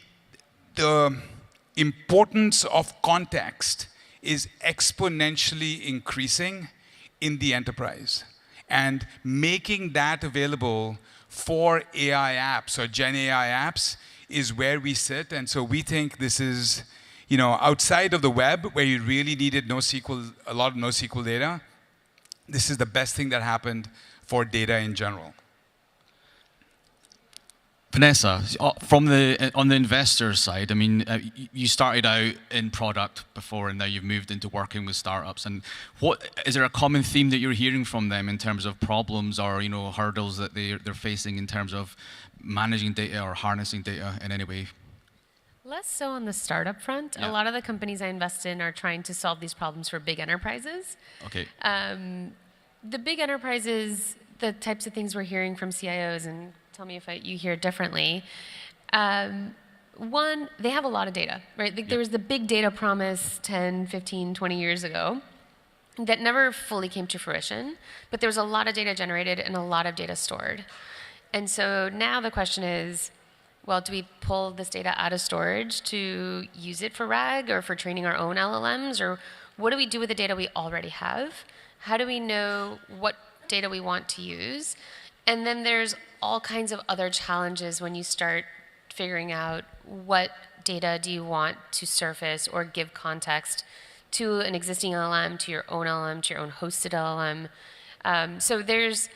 importance of context is exponentially increasing in the enterprise. And making that available for AI apps or Gen AI apps is where we sit. And so we think this is, outside of the web where you really needed NoSQL, a lot of NoSQL data, this is the best thing that happened for data in general. Vanessa, on the investor side, I mean, you started out in product before, and now you've moved into working with startups. And is there a common theme that you're hearing from them in terms of problems or hurdles that they're facing in terms of managing data or harnessing data in any way? Less so on the startup front. Yeah. A lot of the companies I invest in are trying to solve these problems for big enterprises. Okay. The big enterprises, the types of things we're hearing from CIOs, and tell me if you hear it differently. One, they have a lot of data, right? Like, there was the big data promise 10, 15, 20 years ago that never fully came to fruition, but there was a lot of data generated and a lot of data stored. And so now the question is, well, do we pull this data out of storage to use it for RAG or for training our own LLMs? Or what do we do with the data we already have? How do we know what data we want to use? And then there's all kinds of other challenges when you start figuring out what data do you want to surface or give context to an existing LLM, to your own LLM, to your own hosted LLM. So there's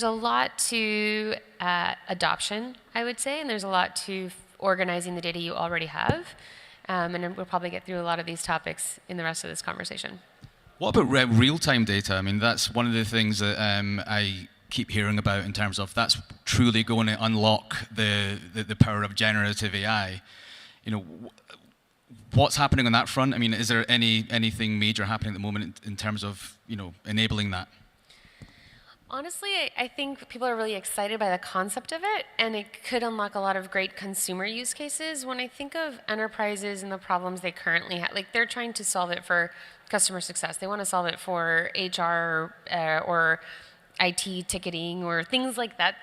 a lot to adoption, I would say, and there's a lot to organizing the data you already have. And we'll probably get through a lot of these topics in the rest of this conversation. What about real-time data? I mean, that's one of the things that I keep hearing about in terms of that's truly going to unlock the power of generative AI. What's happening on that front? I mean, is there anything major happening at the moment in terms of enabling that? Honestly, I think people are really excited by the concept of it, and it could unlock a lot of great consumer use cases. When I think of enterprises and the problems they currently have, like they're trying to solve it for customer success. They want to solve it for HR or IT ticketing or things like that,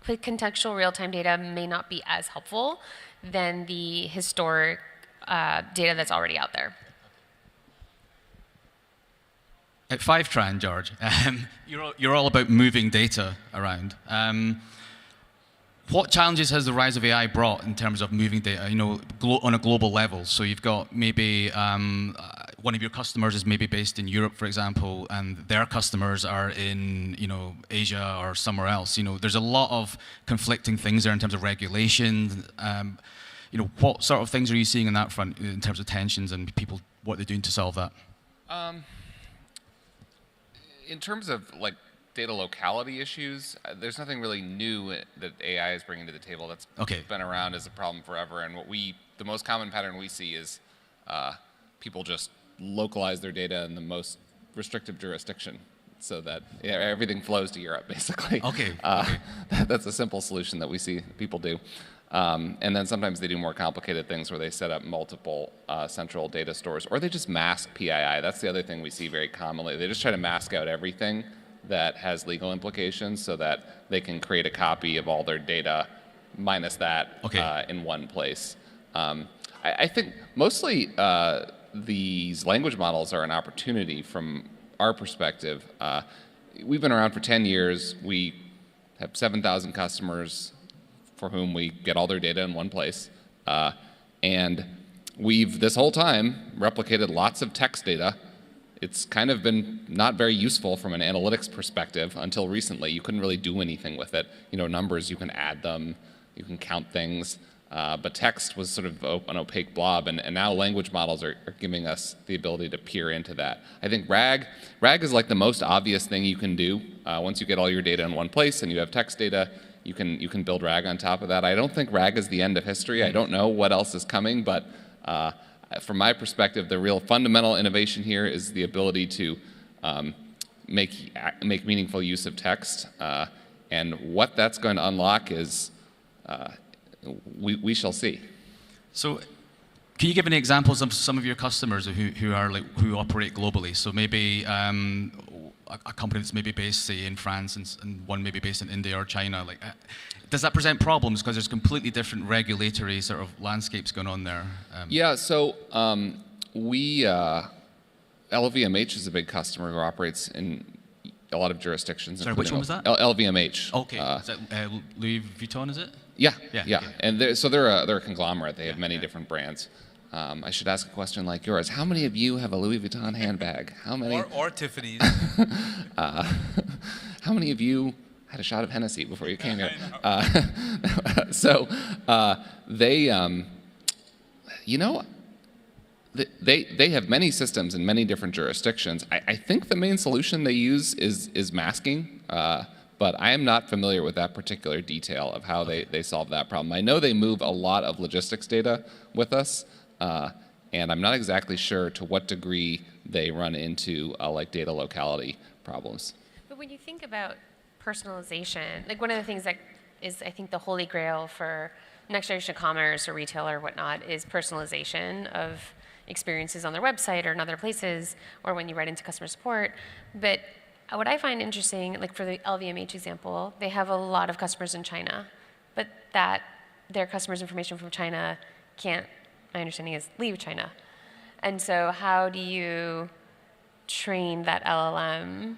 with contextual real-time data may not be as helpful than the historic data that's already out there. At Fivetran, George, you're all about moving data around. What challenges has the rise of AI brought in terms of moving data, on a global level? So you've got maybe one of your customers is maybe based in Europe, for example, and their customers are in Asia or somewhere else. There's a lot of conflicting things there in terms of regulation. What sort of things are you seeing on that front in terms of tensions and people, what they're doing to solve that? In terms of data locality issues, there's nothing really new that AI is bringing to the table. That's been around as a problem forever. And the most common pattern we see is people just localize their data in the most restrictive jurisdiction, so that everything flows to Europe, basically. That's a simple solution that we see people do. And then sometimes they do more complicated things where they set up multiple central data stores, or they just mask PII. That's the other thing we see very commonly. They just try to mask out everything that has legal implications so that they can create a copy of all their data minus that in one place. I think mostly these language models are an opportunity from our perspective. We've been around for 10 years. We have 7,000 customers for whom we get all their data in one place. And we've, this whole time, replicated lots of text data. It's kind of been not very useful from an analytics perspective until recently. You couldn't really do anything with it. Numbers, you can add them, you can count things. But text was sort of an opaque blob, and now language models are giving us the ability to peer into that. I think RAG is like the most obvious thing you can do. Once you get all your data in one place and you have text data, you can build RAG on top of that. I don't think RAG is the end of history. I don't know what else is coming, but from my perspective, the real fundamental innovation here is the ability to make meaningful use of text. And what that's going to unlock is we shall see. So, can you give any examples of some of your customers who operate globally? So maybe a company that's maybe based, say, in France and one maybe based in India or China. Does that present problems because there's completely different regulatory sort of landscapes going on there? Yeah. So LVMH is a big customer who operates in a lot of jurisdictions. Sorry, which one was that? LVMH. Okay. Is that Louis Vuitton, is it? Yeah. Okay. And they're a conglomerate. They have many different brands. I should ask a question like yours. How many of you have a Louis Vuitton handbag? How many? Or Tiffany's. How many of you had a shot of Hennessy before you came here? They have many systems in many different jurisdictions. I think the main solution they use is masking. But I am not familiar with that particular detail of how they solve that problem. I know they move a lot of logistics data with us, and I'm not exactly sure to what degree they run into like data locality problems. But when you think about personalization, like one of the things that is, I think, the holy grail for next generation commerce or retail or whatnot is personalization of experiences on their website or in other places, or when you write into customer support. But what I find interesting, like for the LVMH example, they have a lot of customers in China, but their customers' information from China can't, my understanding is, leave China. And so how do you train that LLM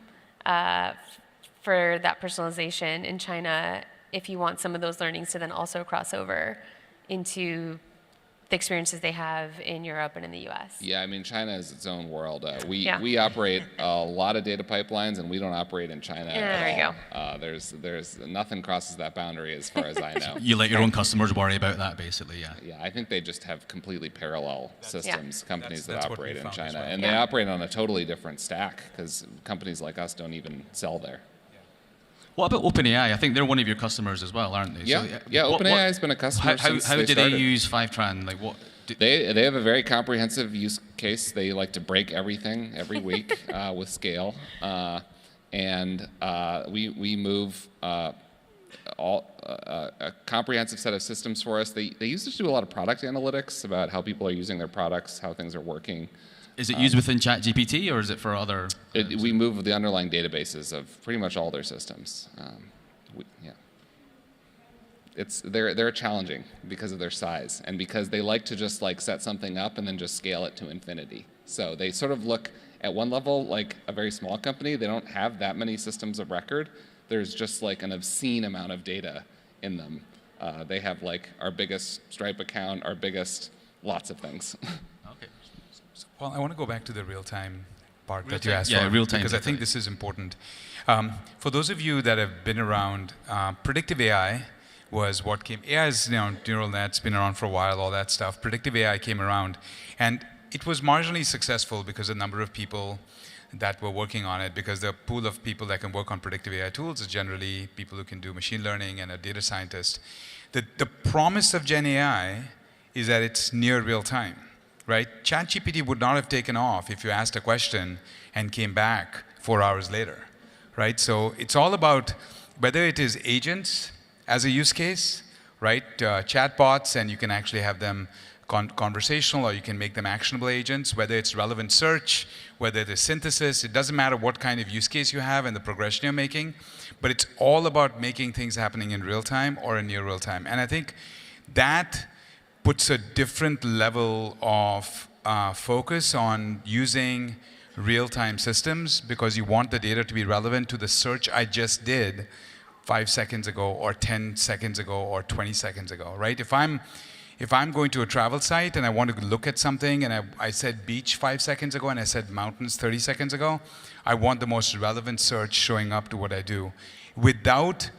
for that personalization in China if you want some of those learnings to then also cross over into the experiences they have in Europe and in the US? Yeah, I mean, China is its own world. We operate a lot of data pipelines, and we don't operate in China at all. There's nothing crosses that boundary as far as I know. You let your own customers worry about that, basically, yeah. Yeah, I think they just have completely parallel systems, companies that that's operate in China. Well. And they operate on a totally different stack, because companies like us don't even sell there. What about OpenAI? I think they're one of your customers as well, aren't they? Yeah, OpenAI has been a customer since how they do started. they use Fivetran? Like what? They have a very comprehensive use case. They like to break everything every week with scale, and we move a comprehensive set of systems for us. They used to do a lot of product analytics about how people are using their products, how things are working. Is it used within ChatGPT, or is it for other? We move the underlying databases of pretty much all their systems. They're challenging because of their size and because they like to just like set something up and then just scale it to infinity. So they sort of look at one level like a very small company. They don't have that many systems of record. There's just like an obscene amount of data in them. They have like our biggest Stripe account, our biggest lots of things. Well, I want to go back to the real-time part that you asked for, real-time, because I think this is important. For those of you that have been around, predictive AI was what came. AI is, neural nets, been around for a while, all that stuff. Predictive AI came around, and it was marginally successful because a number of people that were working on it, because the pool of people that can work on predictive AI tools is generally people who can do machine learning and a data scientist. The promise of Gen AI is that it's near real time, right? ChatGPT would not have taken off if you asked a question and came back 4 hours later, right? So it's all about whether it is agents as a use case, right? Chatbots, and you can actually have them conversational, or you can make them actionable agents, whether it's relevant search, whether it is synthesis. It doesn't matter what kind of use case you have and the progression you're making, but it's all about making things happening in real time or in near real time. And I think that puts a different level of focus on using real-time systems, because you want the data to be relevant to the search I just did 5 seconds ago, or 10 seconds ago, or 20 seconds ago, right? If I'm going to a travel site and I want to look at something, and I said beach 5 seconds ago and I said mountains 30 seconds ago, I want the most relevant search showing up to what I do. Without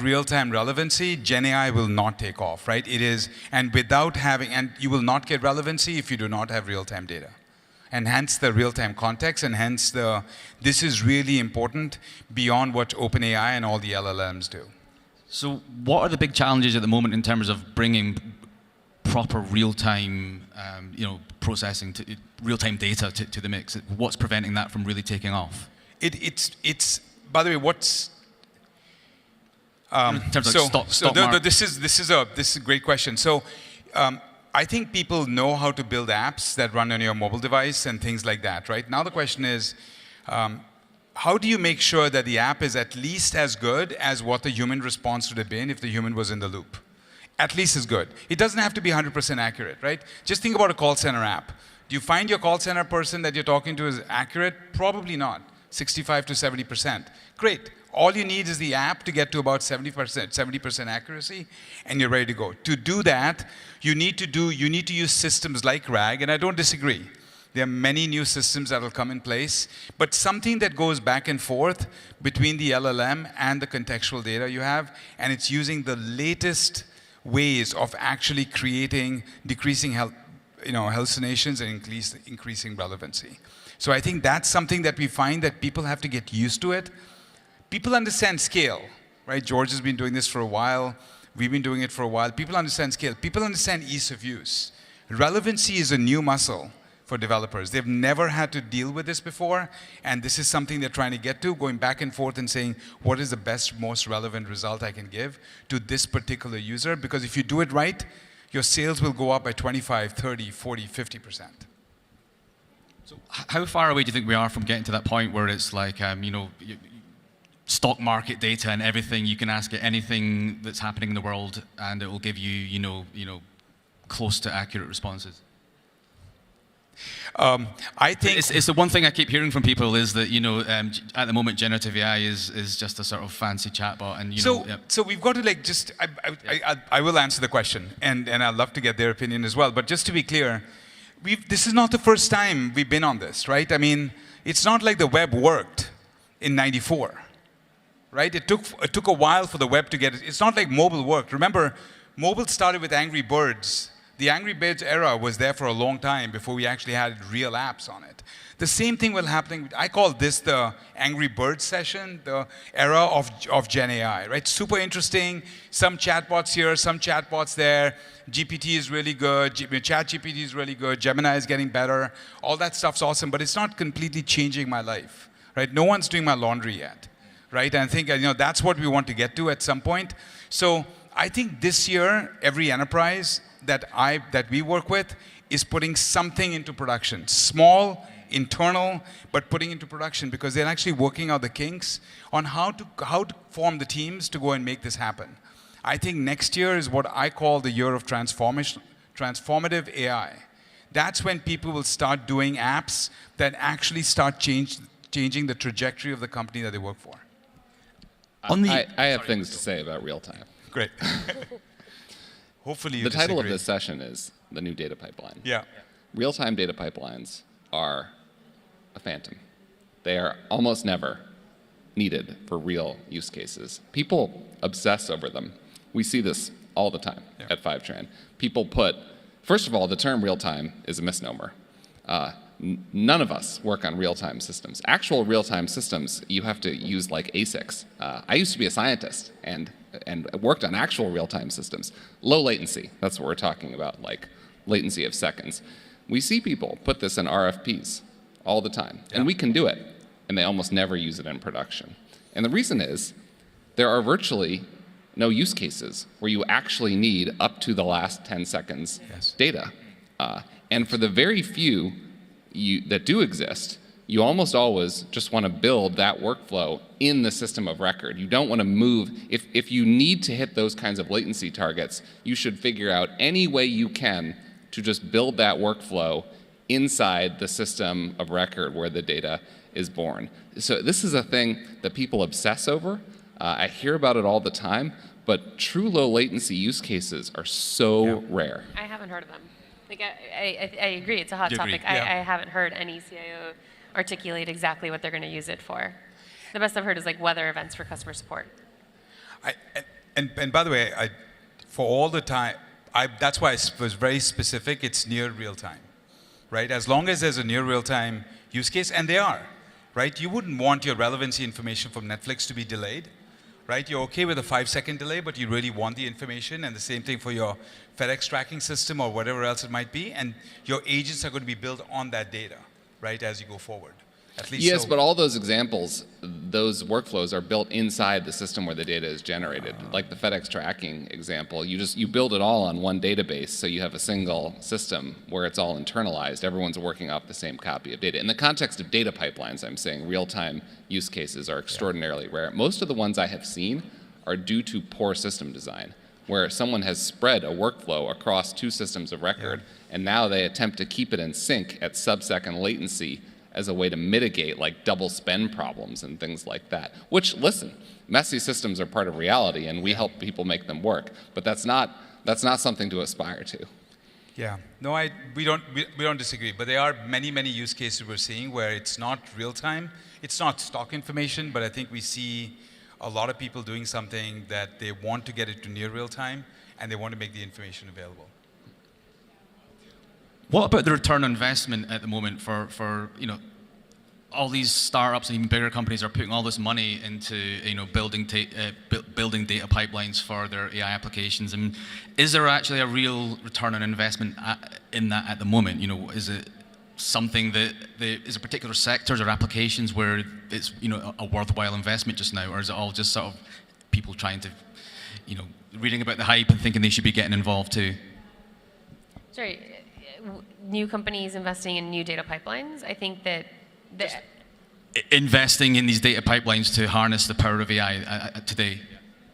real-time relevancy, Gen AI will not take off, right? It is, and you will not get relevancy if you do not have real-time data. And hence the real-time context, and hence this is really important beyond what OpenAI and all the LLMs do. So what are the big challenges at the moment in terms of bringing proper real-time processing, real-time data to the mix? What's preventing that from really taking off? It's by the way, what's in terms of stock market? This is a great question. So I think people know how to build apps that run on your mobile device and things like that, right? Now the question is, how do you make sure that the app is at least as good as what the human response would have been if the human was in the loop? At least as good. It doesn't have to be 100% accurate, right? Just think about a call center app. Do you find your call center person that you're talking to is accurate? Probably not. 65 to 70%. Great. All you need is the app to get to about 70% accuracy, and you're ready to go. To do that, you need to use systems like RAG, and I don't disagree. There are many new systems that will come in place, but something that goes back and forth between the LLM and the contextual data you have, and it's using the latest ways of actually decreasing hallucinations and increasing relevancy. So I think that's something that we find that people have to get used to it. People understand scale, right? George has been doing this for a while. We've been doing it for a while. People understand scale. People understand ease of use. Relevancy is a new muscle for developers. They've never had to deal with this before, and this is something they're trying to get to, going back and forth and saying, what is the best, most relevant result I can give to this particular user? Because if you do it right, your sales will go up by 25, 30, 40, 50%. So how far away do you think we are from getting to that point where it's like, stock market data and everything, you can ask it anything that's happening in the world, and it will give you, close to accurate responses? I think it's the one thing I keep hearing from people is that at the moment generative AI is just a sort of fancy chatbot, and so we've got to I will answer the question, and I'd love to get their opinion as well. But just to be clear, this is not the first time we've been on this, right? I mean, it's not like the web worked in '94, right? It took a while for the web to get it. It's not like mobile worked. Remember, mobile started with Angry Birds. The Angry Birds era was there for a long time before we actually had real apps on it. The same thing will happen. I call this the Angry Birds session, the era of Gen AI, right? Super interesting. Some chatbots here, some chatbots there. GPT is really good. ChatGPT is really good. Gemini is getting better. All that stuff's awesome, but it's not completely changing my life, right? No one's doing my laundry yet, right? And I think that's what we want to get to at some point. So I think this year, every enterprise that we work with is putting something into production. Small, internal, but putting into production, because they're actually working out the kinks on how to form the teams to go and make this happen. I think next year is what I call the year of transformative AI. That's when people will start doing apps that actually start changing the trajectory of the company that they work for. I have things to say about real time. Great. Hopefully you disagree. The title of this session is The New Data Pipeline. Yeah. Real-time data pipelines are a phantom. They are almost never needed for real use cases. People obsess over them. We see this all the time at 5tran. People first of all, the term real-time is a misnomer. none of us work on real-time systems. Actual real-time systems, you have to use like ASICs. I used to be a scientist and worked on actual real-time systems. Low latency, that's what we're talking about, like latency of seconds. We see people put this in RFPs all the time, and we can do it, and they almost never use it in production. And the reason is there are virtually no use cases where you actually need up to the last 10 seconds data. And for the very few that do exist, you almost always just want to build that workflow in the system of record. You don't want to move. If you need to hit those kinds of latency targets, you should figure out any way you can to just build that workflow inside the system of record where the data is born. So this is a thing that people obsess over. I hear about it all the time, but true low latency use cases are so rare. I haven't heard of them. Like I agree, it's a hot You agree, topic. yeah. I haven't heard any CIO articulate exactly what they're going to use it for. The best I've heard is like weather events for customer support. And by the way, for all the time, that's why I was very specific. It's near real time, right? As long as there's a near real time use case, and they are, right? You wouldn't want your relevancy information from Netflix to be delayed, right? You're okay with a 5-second delay, but you really want the information, and the same thing for your FedEx tracking system or whatever else it might be, and your agents are going to be built on that data, right, as you go forward. At least Yes, so. but all those examples, those workflows are built inside the system where the data is generated. Like the FedEx tracking example, you build it all on one database, so you have a single system where it's all internalized. Everyone's working off the same copy of data. In the context of data pipelines, I'm saying real-time use cases are extraordinarily rare. Most of the ones I have seen are due to poor system design, where someone has spread a workflow across two systems of record, and now they attempt to keep it in sync at sub-second latency as a way to mitigate like double spend problems and things like that. Which, listen, messy systems are part of reality, and we help people make them work. But that's not something to aspire to. Yeah, no, we don't disagree. But there are many use cases we're seeing where it's not real time. It's not stock information, but I think we see a lot of people doing something that they want to get it to near real time, and they want to make the information available. What about the return on investment at the moment for all these startups and even bigger companies are putting all this money into building data pipelines for their AI applications, and is there actually a real return on investment in that at the moment? Is it something that is a particular sectors or applications where it's a worthwhile investment just now, or is it all just sort of people trying to reading about the hype and thinking they should be getting involved too? Sorry, new companies investing in new data pipelines. I think that investing in these data pipelines to harness the power of AI today.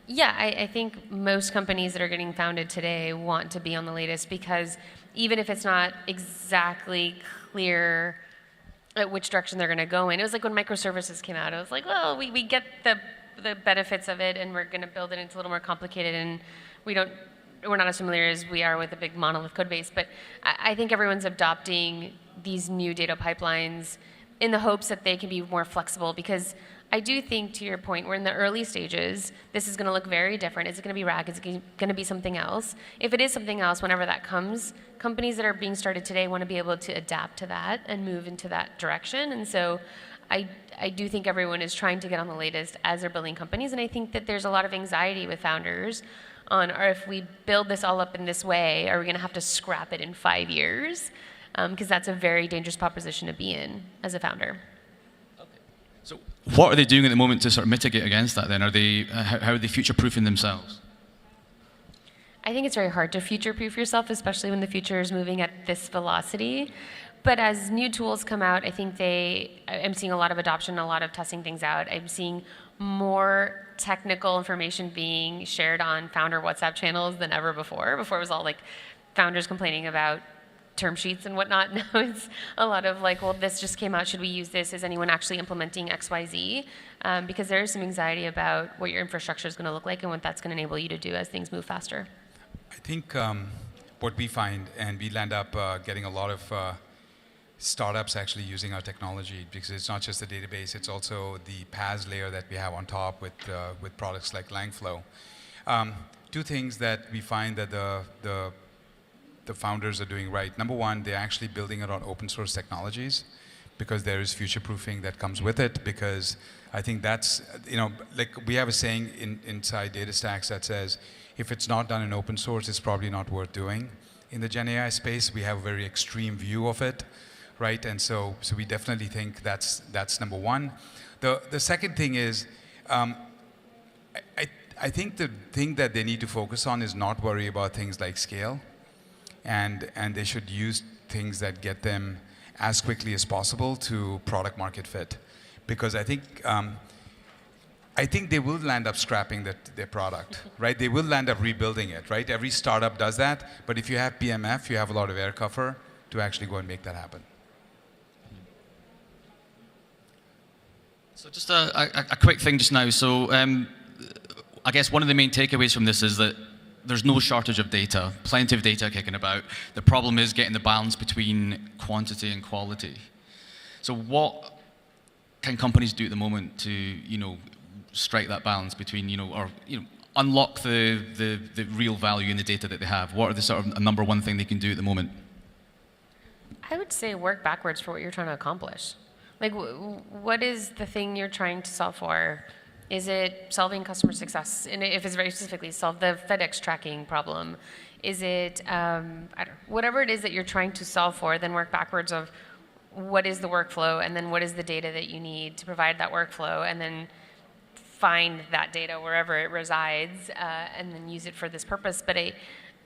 Yeah, I think most companies that are getting founded today want to be on the latest, because even if it's not exactly clear which direction they're going to go in, it was like when microservices came out. It was like, well, we get the benefits of it, and we're going to build it. It's a little more complicated, and we're not as familiar as we are with a big monolith code base. But I think everyone's adopting these new data pipelines in the hopes that they can be more flexible, because I do think, to your point, we're in the early stages. This is going to look very different. Is it going to be RAG? Is it going to be something else? If it is something else, whenever that comes, companies that are being started today want to be able to adapt to that and move into that direction. And so I do think everyone is trying to get on the latest as they're building companies. And I think that there's a lot of anxiety with founders on, or if we build this all up in this way, are we going to have to scrap it in 5 years? Because that's a very dangerous proposition to be in as a founder. So what are they doing at the moment to sort of mitigate against that then? How are they future-proofing themselves? I think it's very hard to future-proof yourself, especially when the future is moving at this velocity. But as new tools come out, I think I'm seeing a lot of adoption, a lot of testing things out. I'm seeing more technical information being shared on founder WhatsApp channels than ever before. Before it was all like founders complaining about term sheets and whatnot. Now it's a lot of like, well, this just came out, should we use this? Is anyone actually implementing XYZ? Because there is some anxiety about what your infrastructure is going to look like and what that's going to enable you to do as things move faster. I think what we find, and we'll end up getting a lot of startups actually using our technology, because it's not just the database, it's also the PaaS layer that we have on top with products like Langflow. Two things that we find that the the founders are doing right. Number one, they're actually building it on open source technologies because there is future proofing that comes with it, because I think that's, like we have a saying inside DataStax that says, if it's not done in open source, it's probably not worth doing. In the Gen AI space, we have a very extreme view of it, right? And so we definitely think that's number one. The second thing is, I think the thing that they need to focus on is not worry about things like scale, and they should use things that get them as quickly as possible to product market fit, because I think they will land up scrapping their product, right? They will land up rebuilding it, right? Every startup does that, but if you have PMF, you have a lot of air cover to actually go and make that happen. So just a quick thing just now. So I guess one of the main takeaways from this is that there's no shortage of data, plenty of data kicking about. The problem is getting the balance between quantity and quality. So what can companies do at the moment to, strike that balance between, unlock the real value in the data that they have? What are the sort of number one thing they can do at the moment? I would say work backwards for what you're trying to accomplish. Like, what is the thing you're trying to solve for? Is it solving customer success? And if it's very specifically, solve the FedEx tracking problem. Is it, whatever it is that you're trying to solve for, then work backwards of what is the workflow, and then what is the data that you need to provide that workflow, and then find that data wherever it resides, and then use it for this purpose. But I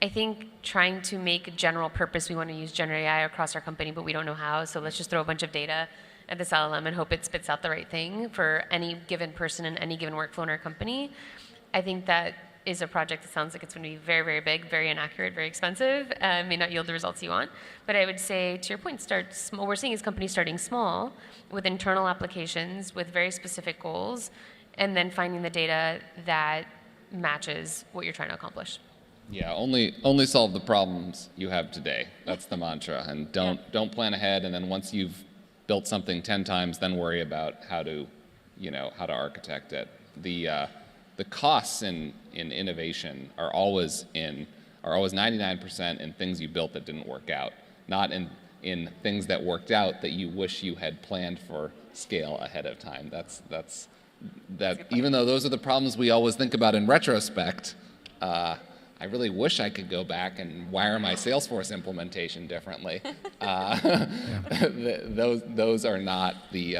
think trying to make a general purpose, we want to use generative AI across our company, but we don't know how, so let's just throw a bunch of data at this LLM and hope it spits out the right thing for any given person in any given workflow in our company. I think that is a project that sounds like it's going to be very, very big, very inaccurate, very expensive, may not yield the results you want. But I would say, to your point, start small. What we're seeing is companies starting small with internal applications with very specific goals, and then finding the data that matches what you're trying to accomplish. Yeah, only solve the problems you have today. That's the mantra. And don't plan ahead, and then once you've built something 10 times, then worry about how to architect it. The costs in innovation are always 99% in things you built that didn't work out, not in things that worked out that you wish you had planned for scale ahead of time. That's even though those are the problems we always think about in retrospect, I really wish I could go back and wire my Salesforce implementation differently. Those are not the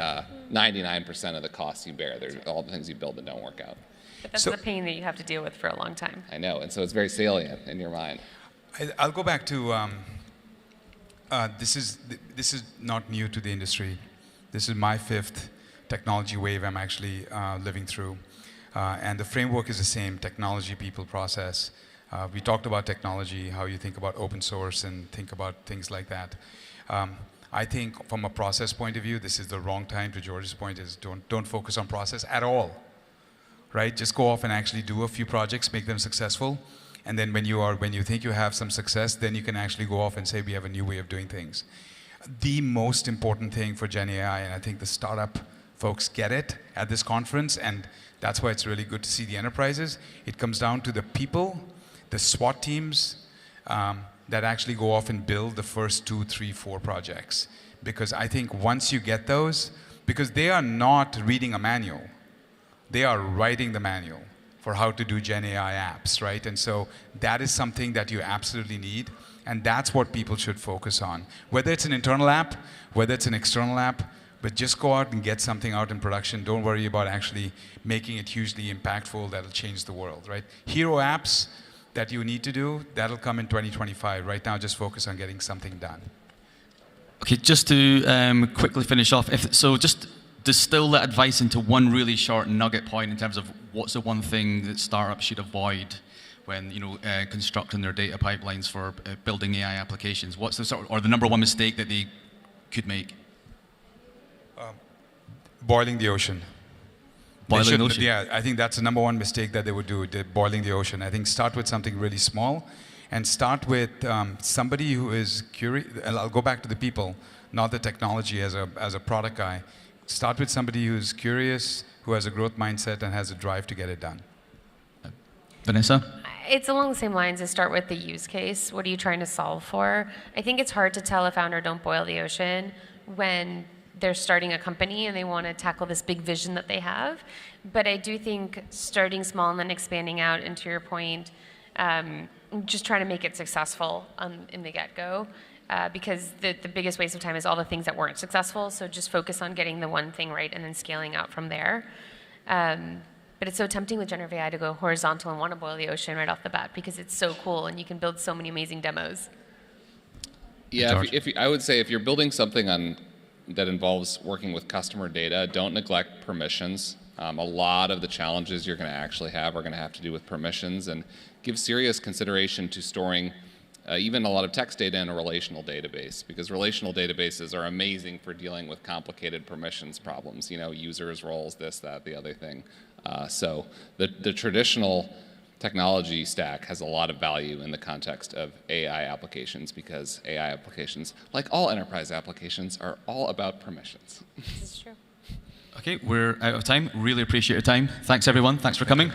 99% of the costs you bear. They're all the things you build that don't work out. But that's the pain that you have to deal with for a long time. I know, and so it's very salient in your mind. I'll go back to, this is not new to the industry. This is my 5th technology wave I'm actually living through. And the framework is the same: technology, people, process. We talked about technology, how you think about open source and think about things like that. I think from a process point of view, this is the wrong time. To George's point, is don't focus on process at all, right? Just go off and actually do a few projects, make them successful, and then when you think you have some success, then you can actually go off and say, we have a new way of doing things. The most important thing for Gen AI, and I think the startup folks get it at this conference, and that's why it's really good to see the enterprises. It comes down to the people, the SWAT teams that actually go off and build the first 2, 3, 4 projects. Because I think once you get those, because they are not reading a manual, they are writing the manual for how to do Gen AI apps, right? And so that is something that you absolutely need, and that's what people should focus on. Whether it's an internal app, whether it's an external app, but just go out and get something out in production. Don't worry about actually making it hugely impactful that'll change the world, right? Hero apps that you need to do, that'll come in 2025. Right now, just focus on getting something done. Okay, just to quickly finish off, just distill that advice into one really short nugget point in terms of what's the one thing that startups should avoid when constructing their data pipelines for building AI applications. What's the or the number one mistake that they could make? Boiling the ocean. Boiling the ocean? Yeah, I think that's the number one mistake that they would do, boiling the ocean. I think start with something really small, and start with somebody who is curious. I'll go back to the people, not the technology as a product guy. Start with somebody who's curious, who has a growth mindset, and has a drive to get it done. Vanessa? It's along the same lines. I start with the use case. What are you trying to solve for? I think it's hard to tell a founder don't boil the ocean when they're starting a company and they want to tackle this big vision that they have. But I do think starting small and then expanding out, and to your point, just trying to make it successful in the get-go. Because the biggest waste of time is all the things that weren't successful. So just focus on getting the one thing right and then scaling out from there. But it's so tempting with generative AI to go horizontal and want to boil the ocean right off the bat because it's so cool and you can build so many amazing demos. Yeah, I would say if you're building something that involves working with customer data, don't neglect permissions. A lot of the challenges you're going to actually have are going to have to do with permissions, and give serious consideration to storing even a lot of text data in a relational database, because relational databases are amazing for dealing with complicated permissions problems, users, roles, this, that, the other thing. So the traditional technology stack has a lot of value in the context of AI applications, because AI applications, like all enterprise applications, are all about permissions. This is true. Okay, we're out of time. Really appreciate your time. Thanks, everyone. Thanks for coming.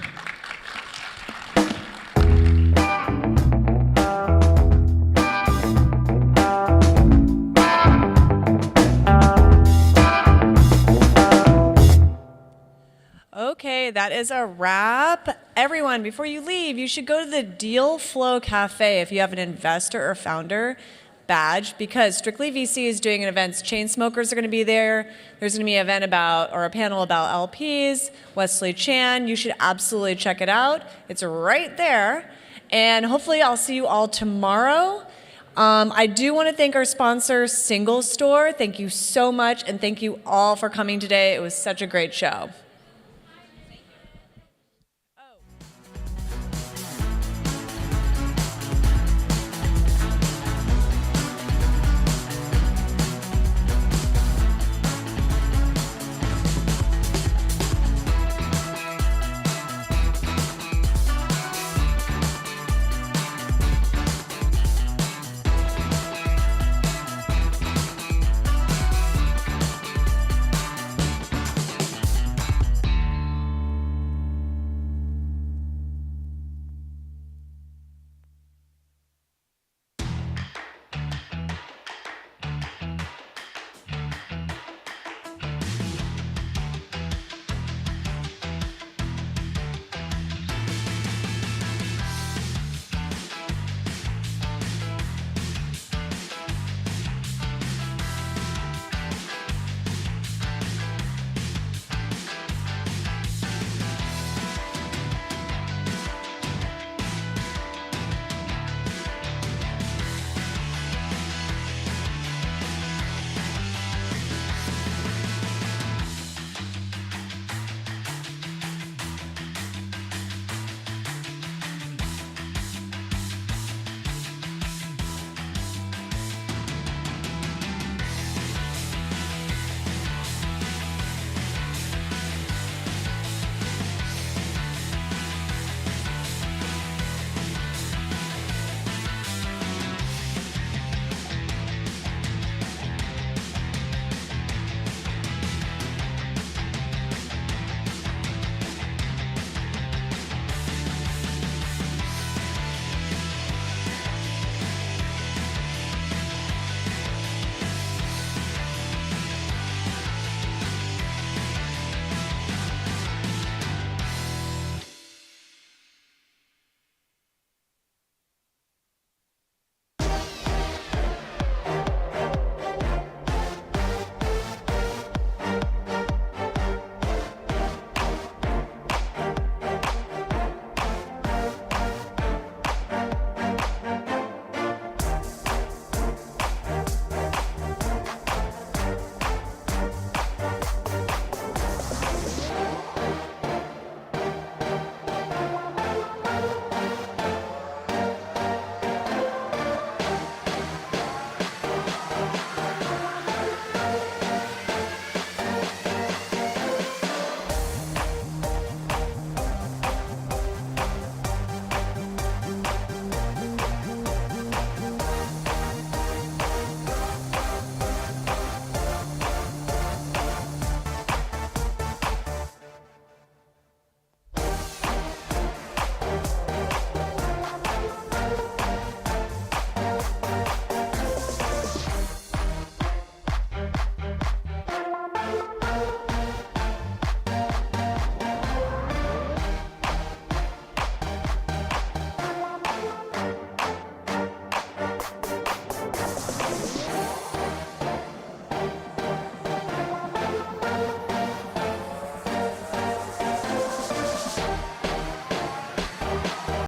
Okay, that is a wrap. Everyone, before you leave, you should go to the Deal Flow Cafe if you have an investor or founder badge, because Strictly VC is doing an event. Chain Smokers are going to be there. There's going to be an event a panel about LPs. Wesley Chan, you should absolutely check it out. It's right there. And hopefully I'll see you all tomorrow. I do want to thank our sponsor, Single Store. Thank you so much, and thank you all for coming today. It was such a great show.